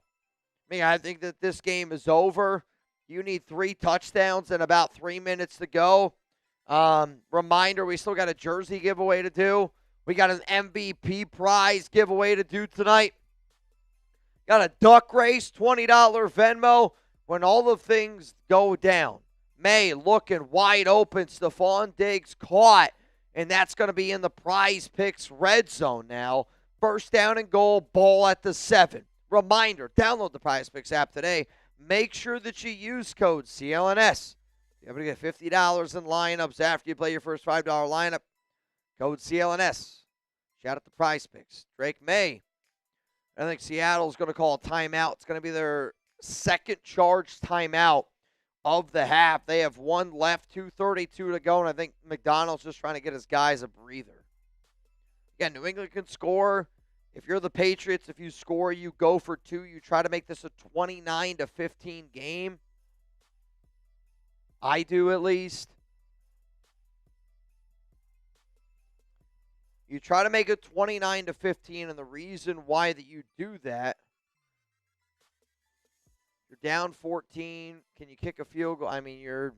I mean, I think that this game is over. You need 3 touchdowns and about 3 minutes to go. Reminder, we still got a jersey giveaway to do. We got an MVP prize giveaway to do tonight. Got a duck race, $20 Venmo. When all the things go down, May looking wide open. Stephon Diggs caught, and that's going to be in the Prize Picks red zone now. First down and goal, ball at the 7. Reminder, download the Prize Picks app today. Make sure that you use code CLNS. You're able to get $50 in lineups after you play your first $5 lineup. Code CLNS. Shout out to Prize Picks. Drake May. I think Seattle's going to call a timeout. It's going to be their second charged timeout of the half. They have one left, 2:32 to go, and I think McDonald's just trying to get his guys a breather. Yeah, New England can score. If you're the Patriots, if you score, you go for two. You try to make this a 29-15 game. I do, at least. You try to make it 29-15, and the reason why that you do that, you're down 14. Can you kick a field goal? I mean, you're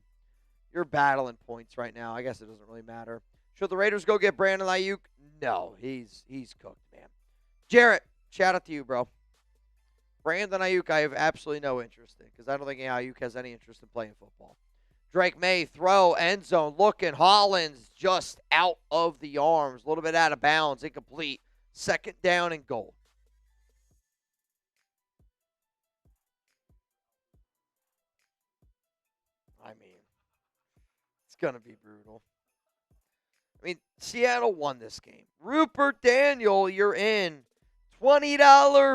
battling points right now. I guess it doesn't really matter. Should the Raiders go get Brandon Ayuk? No, he's cooked, man. Jarrett, shout out to you, bro. Brandon Ayuk, I have absolutely no interest in because I don't think Ayuk has any interest in playing football. Drake May, throw, end zone, looking. Hollins just out of the arms. A little bit out of bounds, incomplete. Second down and goal. I mean, it's going to be brutal. I mean, Seattle won this game. Rupert Daniel, you're in. $20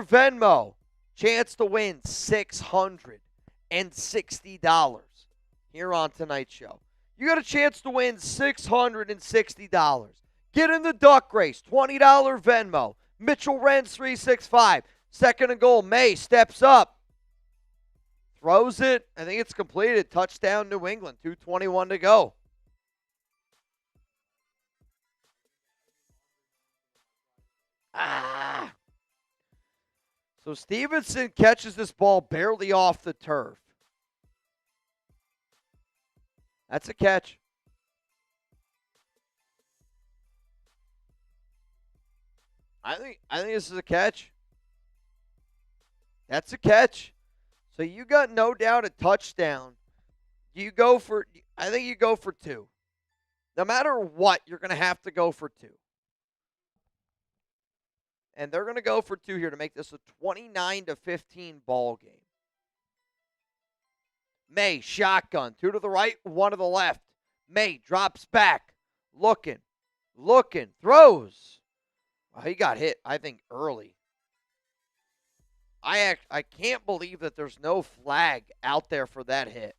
Venmo. Chance to win $660 here on tonight's show. You got a chance to win $660. Get in the duck race. $20 Venmo. Mitchell Renz 365. Second and goal. May steps up. Throws it. I think it's completed. Touchdown New England. 2:21 to go. So Stevenson catches this ball barely off the turf. That's a catch. I think this is a catch. That's a catch. So you got no doubt a touchdown. You go for, I think you go for two. No matter what, you're going to have to go for two. And they're going to go for two here to make this a 29-15 ball game. May, shotgun. Two to the right, one to the left. May drops back. Looking. Throws. Well, he got hit, I think, early. I can't believe that there's no flag out there for that hit.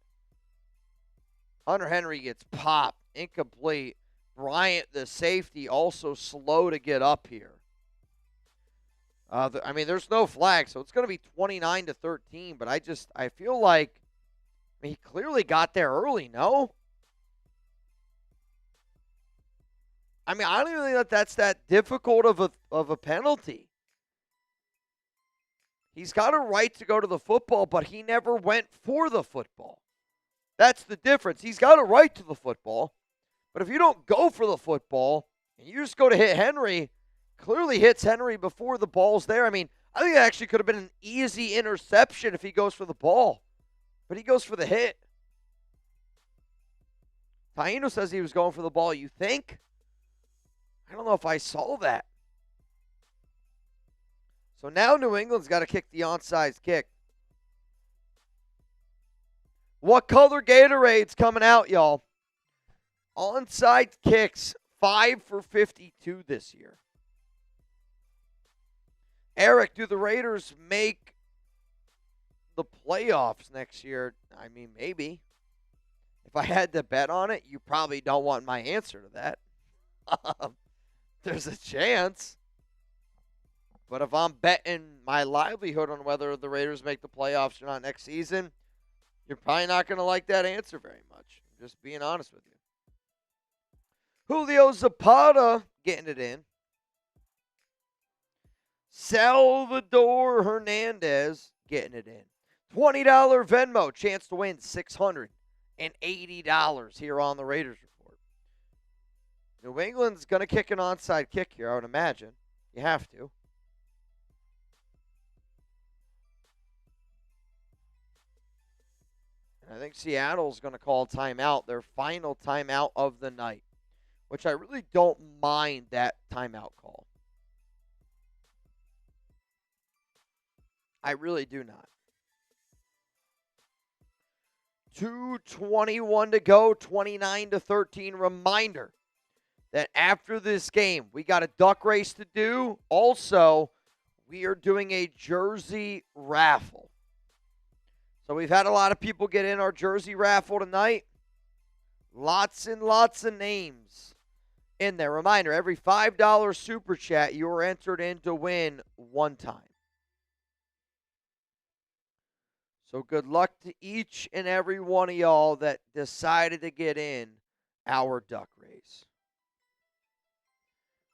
Hunter Henry gets popped. Incomplete. Bryant, the safety, also slow to get up here. I mean, there's no flag, so it's going to be 29-13, but I feel like he clearly got there early, no? I mean, I don't even think that's that difficult of a penalty. He's got a right to go to the football, but he never went for the football. That's the difference. He's got a right to the football, but if you don't go for the football and you just go to hit Henry, clearly hits Henry before the ball's there. I mean, I think it actually could have been an easy interception if he goes for the ball, but he goes for the hit. Taino says he was going for the ball. You think? I don't know if I saw that. So now New England's got to kick the onside kick. What color Gatorade's coming out, y'all? Onside kicks, 5 for 52 this year. Eric, do the Raiders make the playoffs next year? I mean, maybe. If I had to bet on it, you probably don't want my answer to that. There's a chance. But if I'm betting my livelihood on whether the Raiders make the playoffs or not next season, you're probably not going to like that answer very much. I'm just being honest with you. Julio Zapata getting it in. Salvador Hernandez getting it in. $20 Venmo, chance to win $680 here on the Raiders Report. New England's going to kick an onside kick here, I would imagine. You have to. And I think Seattle's going to call timeout, their final timeout of the night, which I really don't mind that timeout call. I really do not. 2:21 to go, 29-13. Reminder, that after this game, we got a duck race to do. Also, we are doing a jersey raffle. So we've had a lot of people get in our jersey raffle tonight. Lots and lots of names in there. Reminder, every $5 super chat, you are entered in to win one time. So good luck to each and every one of y'all that decided to get in our duck race.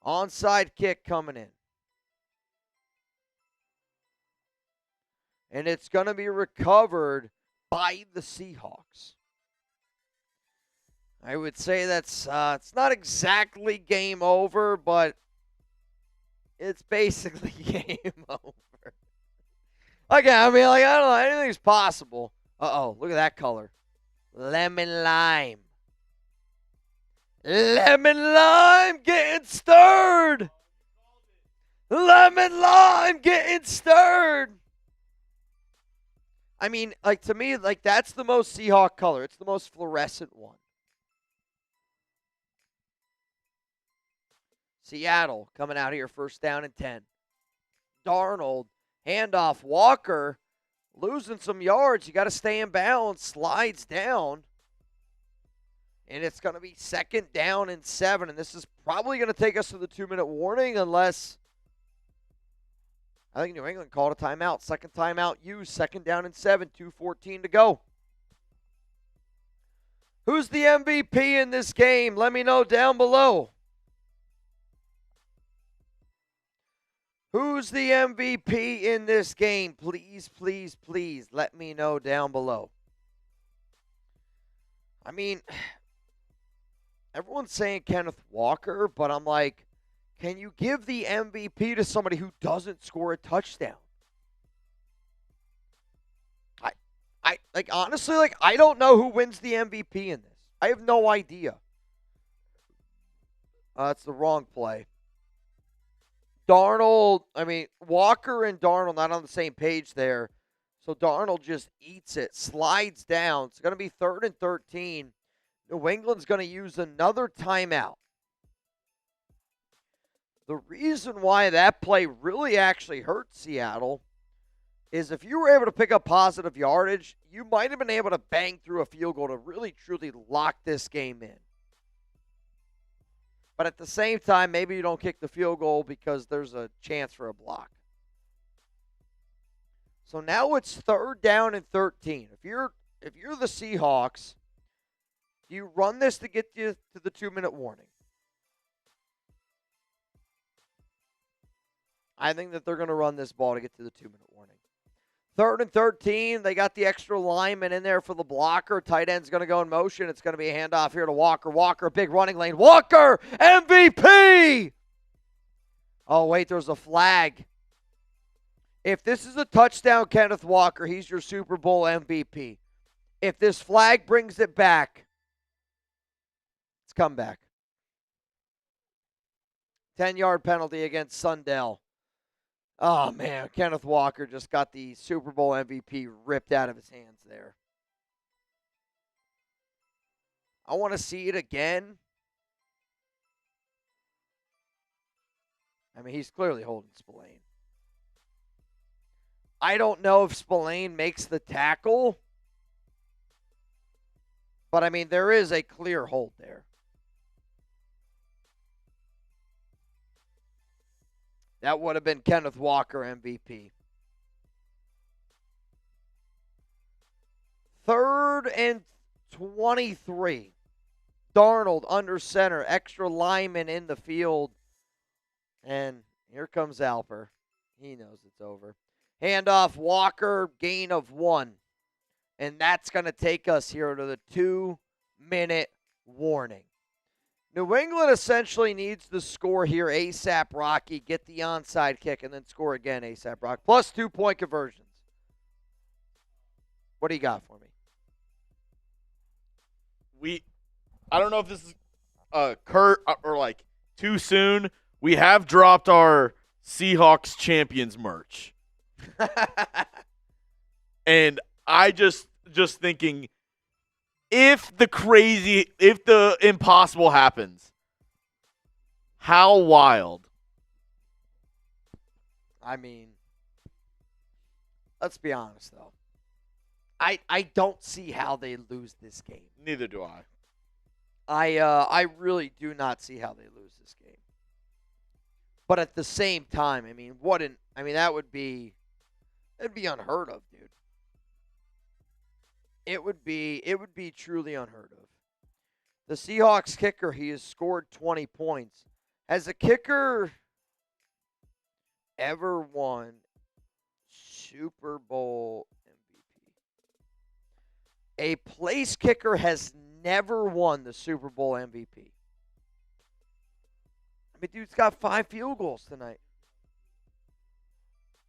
Onside kick coming in. And it's going to be recovered by the Seahawks. I would say that's it's not exactly game over, but it's basically game over. Okay, I mean, like, I don't know. Anything's possible. Uh-oh, look at that color. Lemon lime. Lemon lime getting stirred. Lemon lime getting stirred. I mean, like, to me, like, that's the most Seahawk color. It's the most fluorescent one. Seattle coming out here, first down and 10. Darnold, handoff. Walker losing some yards. You got to stay in bounds. Slides down. And it's going to be second down and 7. And this is probably going to take us to the 2-minute warning unless I think New England called a timeout. Second timeout used. Second down and 7. 2:14 to go. Who's the MVP in this game? Let me know down below. Who's the MVP in this game? Please, please, please let me know down below. I mean, everyone's saying Kenneth Walker, but I'm like, can you give the MVP to somebody who doesn't score a touchdown? I like, honestly, like, I don't know who wins the MVP in this. I have no idea. That's the wrong play. Darnold, I mean, Walker and Darnold not on the same page there. So Darnold just eats it, slides down. It's going to be 3rd and 13. New England's going to use another timeout. The reason why that play really actually hurt Seattle is if you were able to pick up positive yardage, you might have been able to bang through a field goal to really, truly lock this game in. But at the same time, maybe you don't kick the field goal because there's a chance for a block. So now it's 3rd down and 13. If you're the Seahawks, do you run this to get you to the 2-minute warning? I think that they're going to run this ball to get to the 2-minute warning. 3rd and 13. They got the extra lineman in there for the blocker. Tight end's going to go in motion. It's going to be a handoff here to Walker. Walker, big running lane. Walker, MVP! Oh, wait, there's a flag. If this is a touchdown, Kenneth Walker, he's your Super Bowl MVP. If this flag brings it back, it's comeback. 10-yard penalty against Sundell. Oh, man, Kenneth Walker just got the Super Bowl MVP ripped out of his hands there. I want to see it again. I mean, he's clearly holding Spillane. I don't know if Spillane makes the tackle, but, I mean, there is a clear hold there. That would have been Kenneth Walker MVP. 3rd and 23. Darnold under center. Extra lineman in the field. And here comes Alper. He knows it's over. Handoff, Walker, gain of 1. And that's going to take us here to the 2-minute warning. New England essentially needs to score here ASAP Rocky, get the onside kick, and then score again ASAP Rocky. Plus 2-point conversions. What do you got for me? I don't know if this is Kurt or like too soon. We have dropped our Seahawks champions merch. And I just thinking, if the impossible happens, How wild. I mean, let's be honest, though. I don't see how they lose this game. Neither do I. I really do not see how they lose this game. But at the same time, I mean, that would be unheard of, dude. It would be truly unheard of. The Seahawks kicker, he has scored 20 points. Has a kicker ever won Super Bowl MVP? A place kicker has never won the Super Bowl MVP. I mean, dude's got 5 field goals tonight.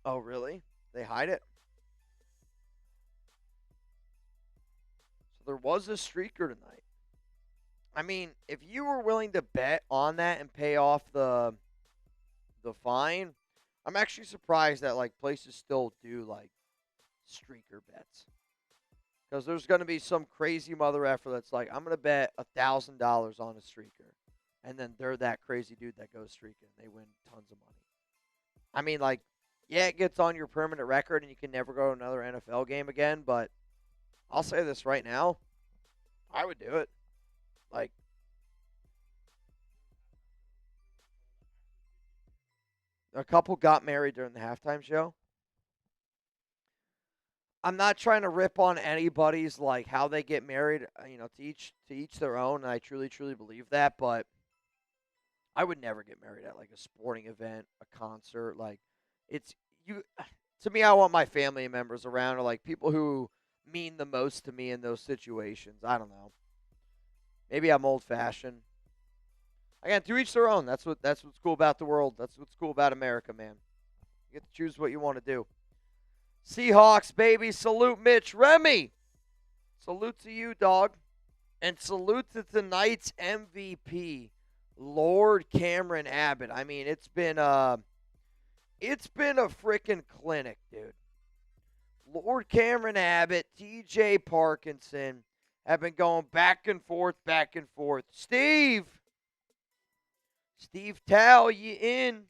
Oh, really? They hide it? So there was a streaker tonight. I mean, if you were willing to bet on that and pay off the fine, I'm actually surprised that like places still do like streaker bets. Because there's going to be some crazy mother effer that's like, I'm going to bet $1,000 on a streaker. And then they're that crazy dude that goes streaking. They win tons of money. I mean, like, yeah, it gets on your permanent record and you can never go to another NFL game again. But I'll say this right now. I would do it. Like, a couple got married during the halftime show. I'm not trying to rip on anybody's like how they get married, to each their own, and I truly believe that, but I would never get married at like a sporting event, a concert. Like, it's you to me, I want my family members around, or like people who mean the most to me in those situations. I don't know. Maybe I'm old fashioned. Again, to each their own. That's what's cool about the world. That's what's cool about America, man. You get to choose what you want to do. Seahawks, baby. Salute Mitch. Remy. Salute to you, dog. And salute to tonight's MVP, Lord Cameron Abbott. I mean, it's been a freaking clinic, dude. Lord Cameron Abbott, TJ Parkinson have been going back and forth. Steve Towel, you in?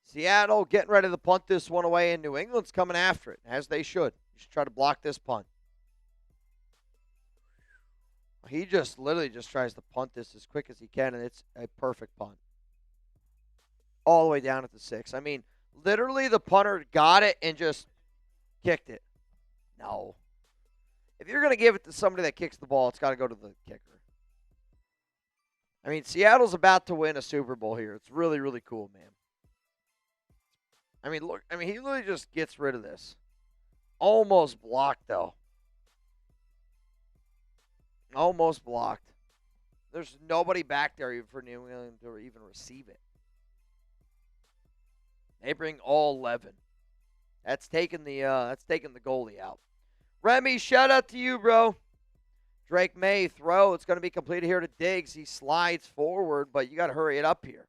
Seattle getting ready to punt this one away, and New England's coming after it, as they should. You should try to block this punt. He just literally just tries to punt this as quick as he can, and it's a perfect punt. All the way down at the 6. I mean, literally the punter got it and just kicked it. No. If you're going to give it to somebody that kicks the ball, it's got to go to the kicker. I mean, Seattle's about to win a Super Bowl here. It's really, really cool, man. I mean, look. I mean, he literally just gets rid of this. Almost blocked, though. Almost blocked. There's nobody back there even for New England to even receive it. They bring all 11. That's taking the goalie out. Remy, shout out to you, bro. Drake May throw. It's going to be completed here to Diggs. He slides forward, but you got to hurry it up here.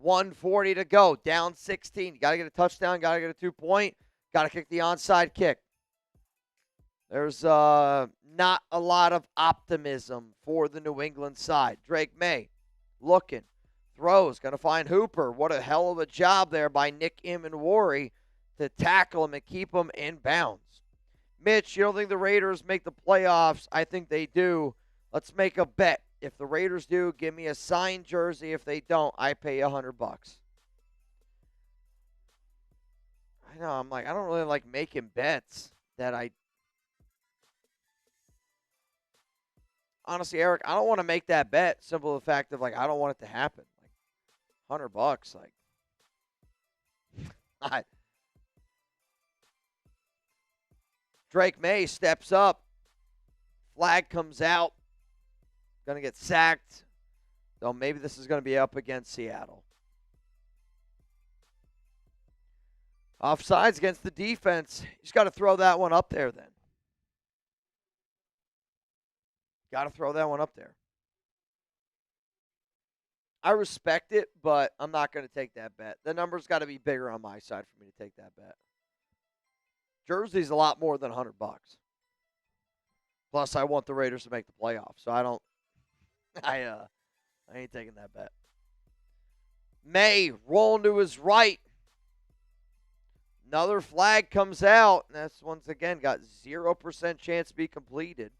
1:40 to go. Down 16. You got to get a touchdown. Got to get a 2-point. Got to kick the onside kick. There's not a lot of optimism for the New England side. Drake May looking. Throws. Going to find Hooper. What a hell of a job there by Nick Imanwari to tackle him and keep him in bounds. Mitch, you don't think the Raiders make the playoffs? I think they do. Let's make a bet. If the Raiders do, give me a signed jersey. If they don't, I pay $100. I know. I'm like, I don't really like making bets that I. Honestly, Eric, I don't want to make that bet. Simple the fact of like I don't want it to happen. Like $100, like. Drake May steps up. Flag comes out. Going to get sacked. So maybe this is going to be up against Seattle. Offsides against the defense. He's got to throw that one up there then. Got to throw that one up there. I respect it, but I'm not going to take that bet. The number's got to be bigger on my side for me to take that bet. Jersey's a lot more than $100. Plus, I want the Raiders to make the playoffs, so I don't. I ain't taking that bet. May rolling to his right. Another flag comes out. And that's once again got 0% chance to be completed.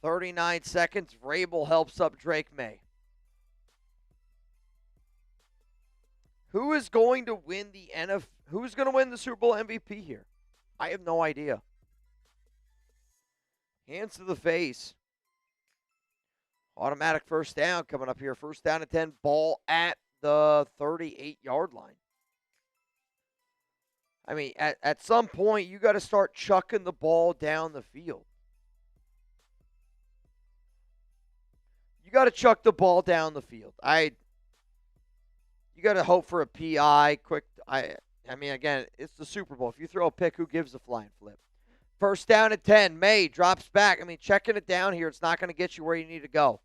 39 seconds. Vrabel helps up Drake May. Who is going to win the Who's going to win the Super Bowl MVP here? I have no idea. Hands to the face. Automatic first down coming up here. First down and 10. Ball at the 38-yard line. I mean, at some point, you got to start chucking the ball down the field. You got to chuck the ball down the field. You got to hope for a PI, quick. I mean, again, it's the Super Bowl. If you throw a pick, who gives a flying flip? First down at 10. May drops back. I mean, checking it down here, it's not going to get you where you need to go.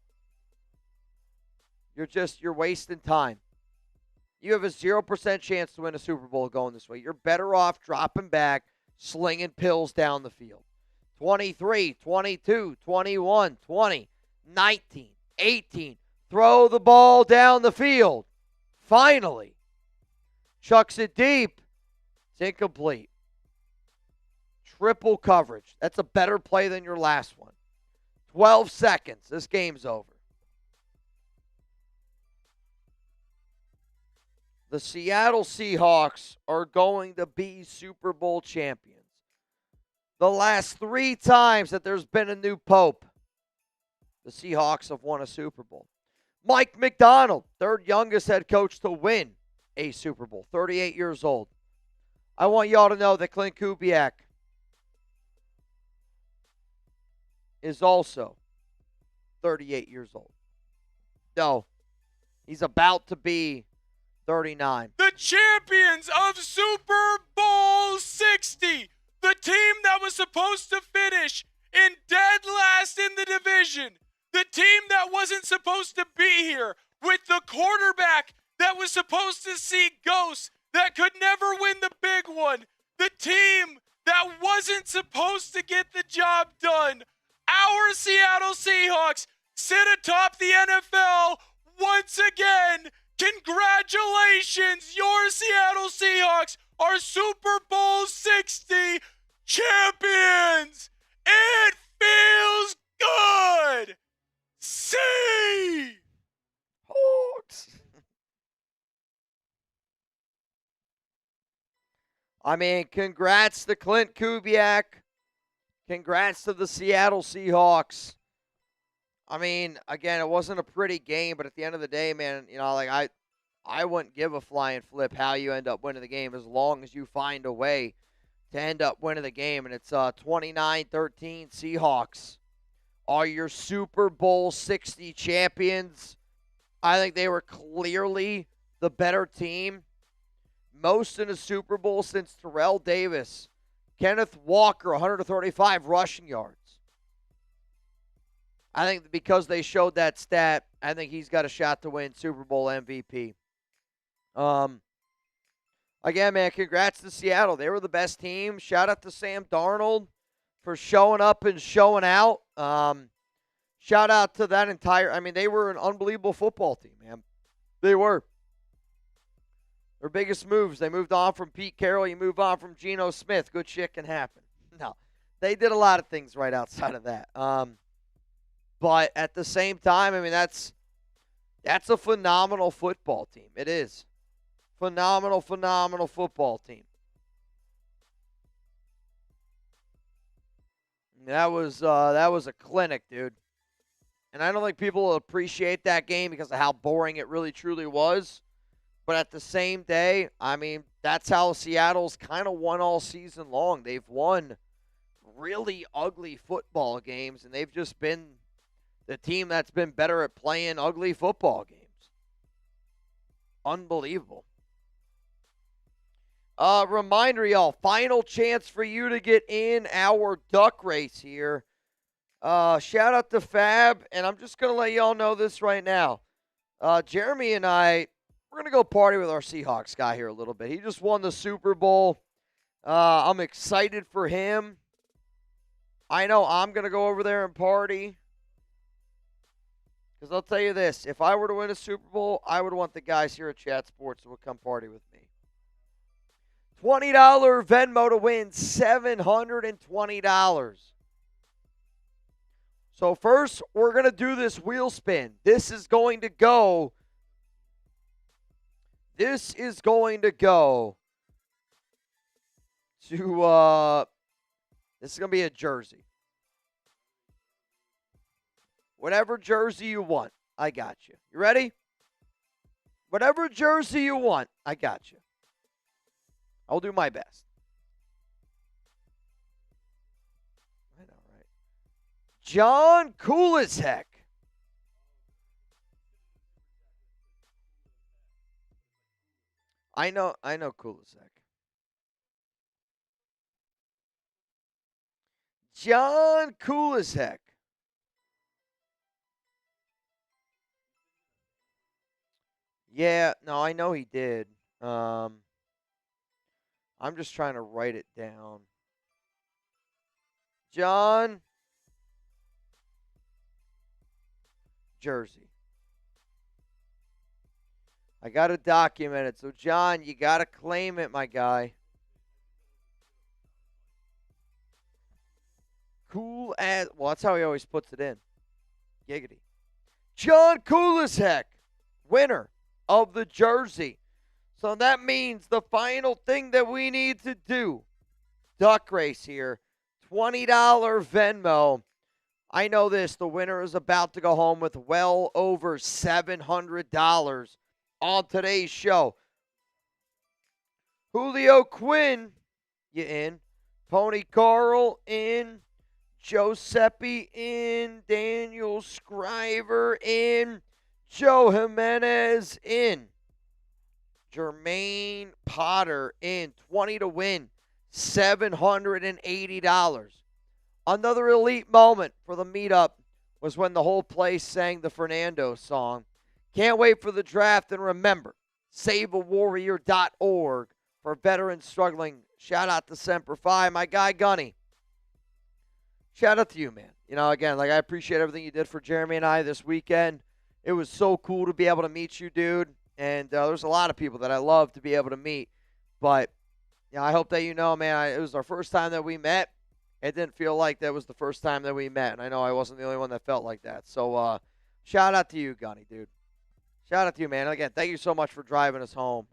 You're wasting time. You have a 0% chance to win a Super Bowl going this way. You're better off dropping back, slinging pills down the field. 23, 22, 21, 20, 19, 18. Throw the ball down the field. Finally. Chucks it deep. It's incomplete. Triple coverage. That's a better play than your last one. 12 seconds. This game's over. The Seattle Seahawks are going to be Super Bowl champions. The last 3 times that there's been a new pope, the Seahawks have won a Super Bowl. Mike McDonald, third youngest head coach to win a Super Bowl, 38 years old. I want y'all to know that Klint Kubiak is also 38 years old. No, he's about to be 39. The champions of Super Bowl 60. The team that was supposed to finish in dead last in the division. The team that wasn't supposed to be here with the quarterback that was supposed to see ghosts that could never win the big one. The team that wasn't supposed to get the job done. Our Seattle Seahawks sit atop the NFL once again. Congratulations, your Seattle Seahawks are Super Bowl 60 champions. It feels good. Seahawks. I mean, congrats to Klint Kubiak. Congrats to the Seattle Seahawks. I mean, again, it wasn't a pretty game, but at the end of the day, man, you know, like I wouldn't give a flying flip how you end up winning the game as long as you find a way to end up winning the game. And it's 29-13 Seahawks are your Super Bowl 60 champions. I think they were clearly the better team. Most in a Super Bowl since Terrell Davis. Kenneth Walker, 135 rushing yards. I think because they showed that stat, I think he's got a shot to win Super Bowl MVP. Again, man, congrats to Seattle. They were the best team. Shout out to Sam Darnold for showing up and showing out. Shout out to that entire, they were an unbelievable football team, man. They were. Their biggest moves, they moved on from Pete Carroll. You move on from Geno Smith. Good shit can happen. No, they did a lot of things right outside of that. But at the same time, that's a phenomenal football team. It is. Phenomenal football team. That was a clinic, dude. And I don't think people will appreciate that game because of how boring it really truly was. But at the same day, that's how Seattle's kind of won all season long. They've won really ugly football games, and they've just been the team that's been better at playing ugly football games. Unbelievable. Reminder, y'all, final chance for you to get in our duck race here. Shout out to Fab, and I'm just going to let y'all know this right now. Jeremy and I, we're going to go party with our Seahawks guy here a little bit. He just won the Super Bowl. I'm excited for him. I know I'm going to go over there and party. Because I'll tell you this, if I were to win a Super Bowl, I would want the guys here at Chat Sports who would come party with me. $20 Venmo to win $720. So first, we're going to do this wheel spin. This is going to go to, this is going to be a jersey. Whatever jersey you want, I got you. You ready? Whatever jersey you want, I got you. I'll do my best. I know, right? John Kubiak. I know Kubiak. John Kubiak. Yeah, no, I know he did. I'm just trying to write it down. John Jersey. I got to document it. So, John, you got to claim it, my guy. Cool as... Well, that's how he always puts it in. Giggity. John Kubiak, winner of the jersey. So that means the final thing that we need to do, duck race here, $20 Venmo. I know this, the winner is about to go home with well over $700 on today's show. Julio Quinn, you in. Pony Carl in. Giuseppe in. Daniel Scriver in. Joe Jimenez in. Jermaine Potter in. 20 to win. $780. Another elite moment for the meetup was when the whole place sang the Fernando song. Can't wait for the draft, and remember, saveawarrior.org for veterans struggling. Shout out to Semper Fi, my guy Gunny. Shout out to you, man. You know, again, like I appreciate everything you did for Jeremy and I this weekend. It was so cool to be able to meet you, dude. And there's a lot of people that I love to be able to meet. But yeah, I hope that you know, man, it was our first time that we met. It didn't feel like that was the first time that we met. And I know I wasn't the only one that felt like that. So shout out to you, Gunny, dude. Shout out to you, man. And again, thank you so much for driving us home.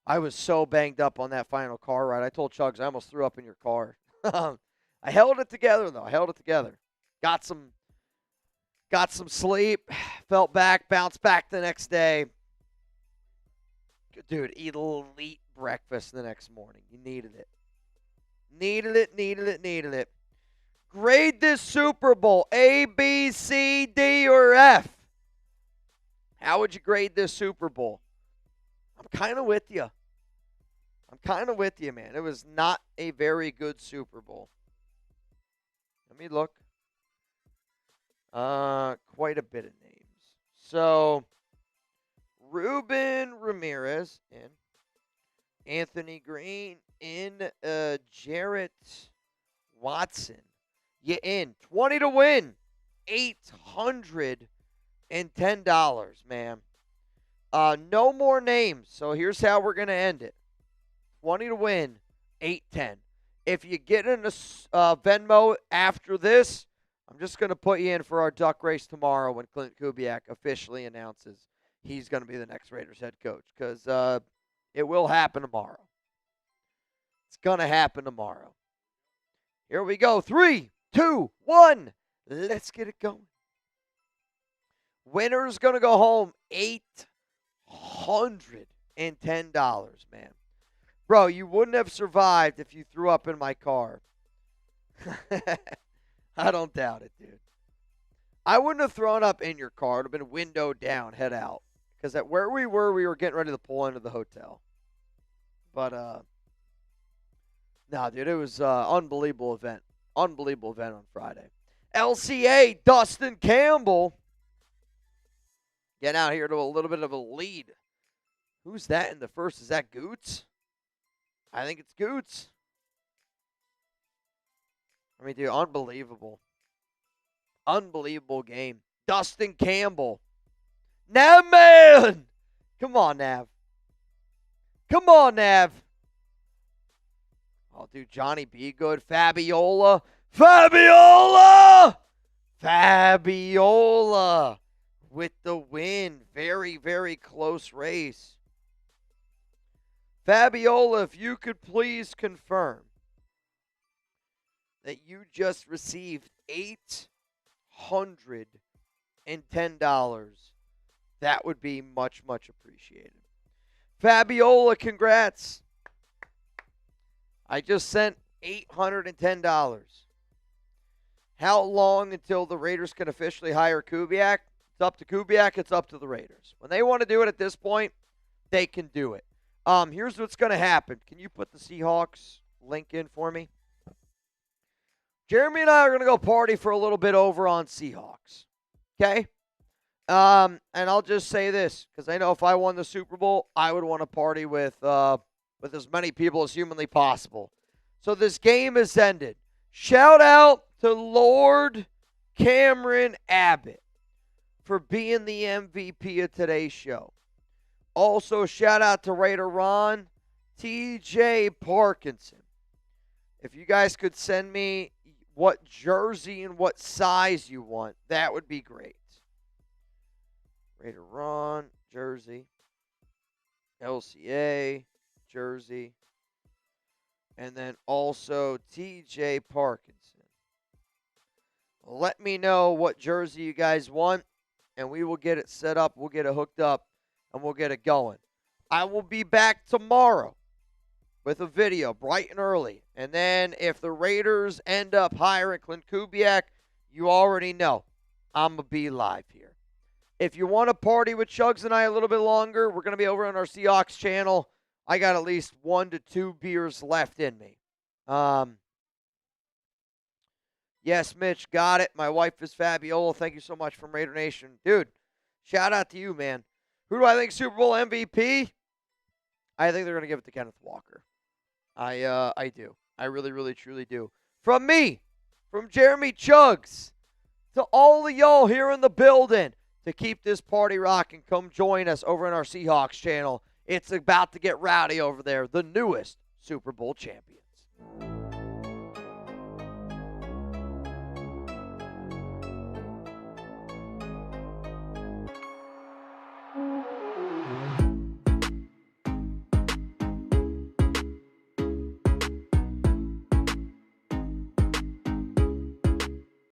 I was so banged up on that final car ride. I told Chuggs I almost threw up in your car. I held it together, though. I held it together. Got some sleep. Felt back. Bounced back the next day. Dude, eat elite breakfast the next morning. You needed it. Needed it. Grade this Super Bowl. A, B, C, D, or F. How would you grade this Super Bowl? I'm kind of with you. Man. It was not a very good Super Bowl. Let me look. Quite a bit of names. So, Ruben Ramirez in. Anthony Green in. Jarrett Watson. You in. 20 to win. $810, man. No more names. So here's how we're going to end it. 20 to win. $810. If you get in a Venmo after this, I'm just going to put you in for our duck race tomorrow when Klint Kubiak officially announces he's going to be the next Raiders head coach. Because it will happen tomorrow. It's going to happen tomorrow. Here we go. 3, 2, 1. Let's get it going. Winner's going to go home $810, man. Bro, you wouldn't have survived if you threw up in my car. I don't doubt it, dude. I wouldn't have thrown up in your car. It would have been window down, head out. Because at where we were getting ready to pull into the hotel. But, no, dude, it was an unbelievable event. Unbelievable event on Friday. LCA, Dustin Campbell. Getting out here to a little bit of a lead. Who's that in the first? Is that Goots? I think it's Goots. I mean, dude, unbelievable. Unbelievable game. Dustin Campbell. Nav, man! Come on, Nav. Come on, Nav. Oh, dude, Johnny B. good. Fabiola. Fabiola! Fabiola with the win. Very, very close race. Fabiola, if you could please confirm that you just received $810, that would be much, much appreciated. Fabiola, congrats. I just sent $810. How long until the Raiders can officially hire Kubiak? It's up to Kubiak. It's up to the Raiders. When they want to do it at this point, they can do it. Here's what's going to happen. Can you put the Seahawks link in for me? Jeremy and I are going to go party for a little bit over on Seahawks. Okay? And I'll just say this, because I know if I won the Super Bowl, I would want to party with as many people as humanly possible. So this game is ended. Shout out to Lord Cameron Abbott for being the MVP of today's show. Also, shout out to Raider Ron, TJ Parkinson. If you guys could send me what jersey and what size you want, that would be great. Raider Ron, jersey. LCA, jersey. And then also TJ Parkinson. Let me know what jersey you guys want, and we will get it set up. We'll get it hooked up, and we'll get it going. I will be back tomorrow with a video bright and early. And then if the Raiders end up hiring Klint Kubiak, you already know I'm going to be live here. If you want to party with Chuggs and I a little bit longer, we're going to be over on our Seahawks channel. I got at least 1 to 2 beers left in me. Yes, Mitch, got it. My wife is Fabiola. Thank you so much from Raider Nation. Dude, shout out to you, man. Who do I think Super Bowl MVP? I think they're going to give it to Kenneth Walker. I do. I really, really, truly do. From me, from Jeremy Chuggs, to all of y'all here in the building, to keep this party rocking, come join us over on our Seahawks channel. It's about to get rowdy over there. The newest Super Bowl champions.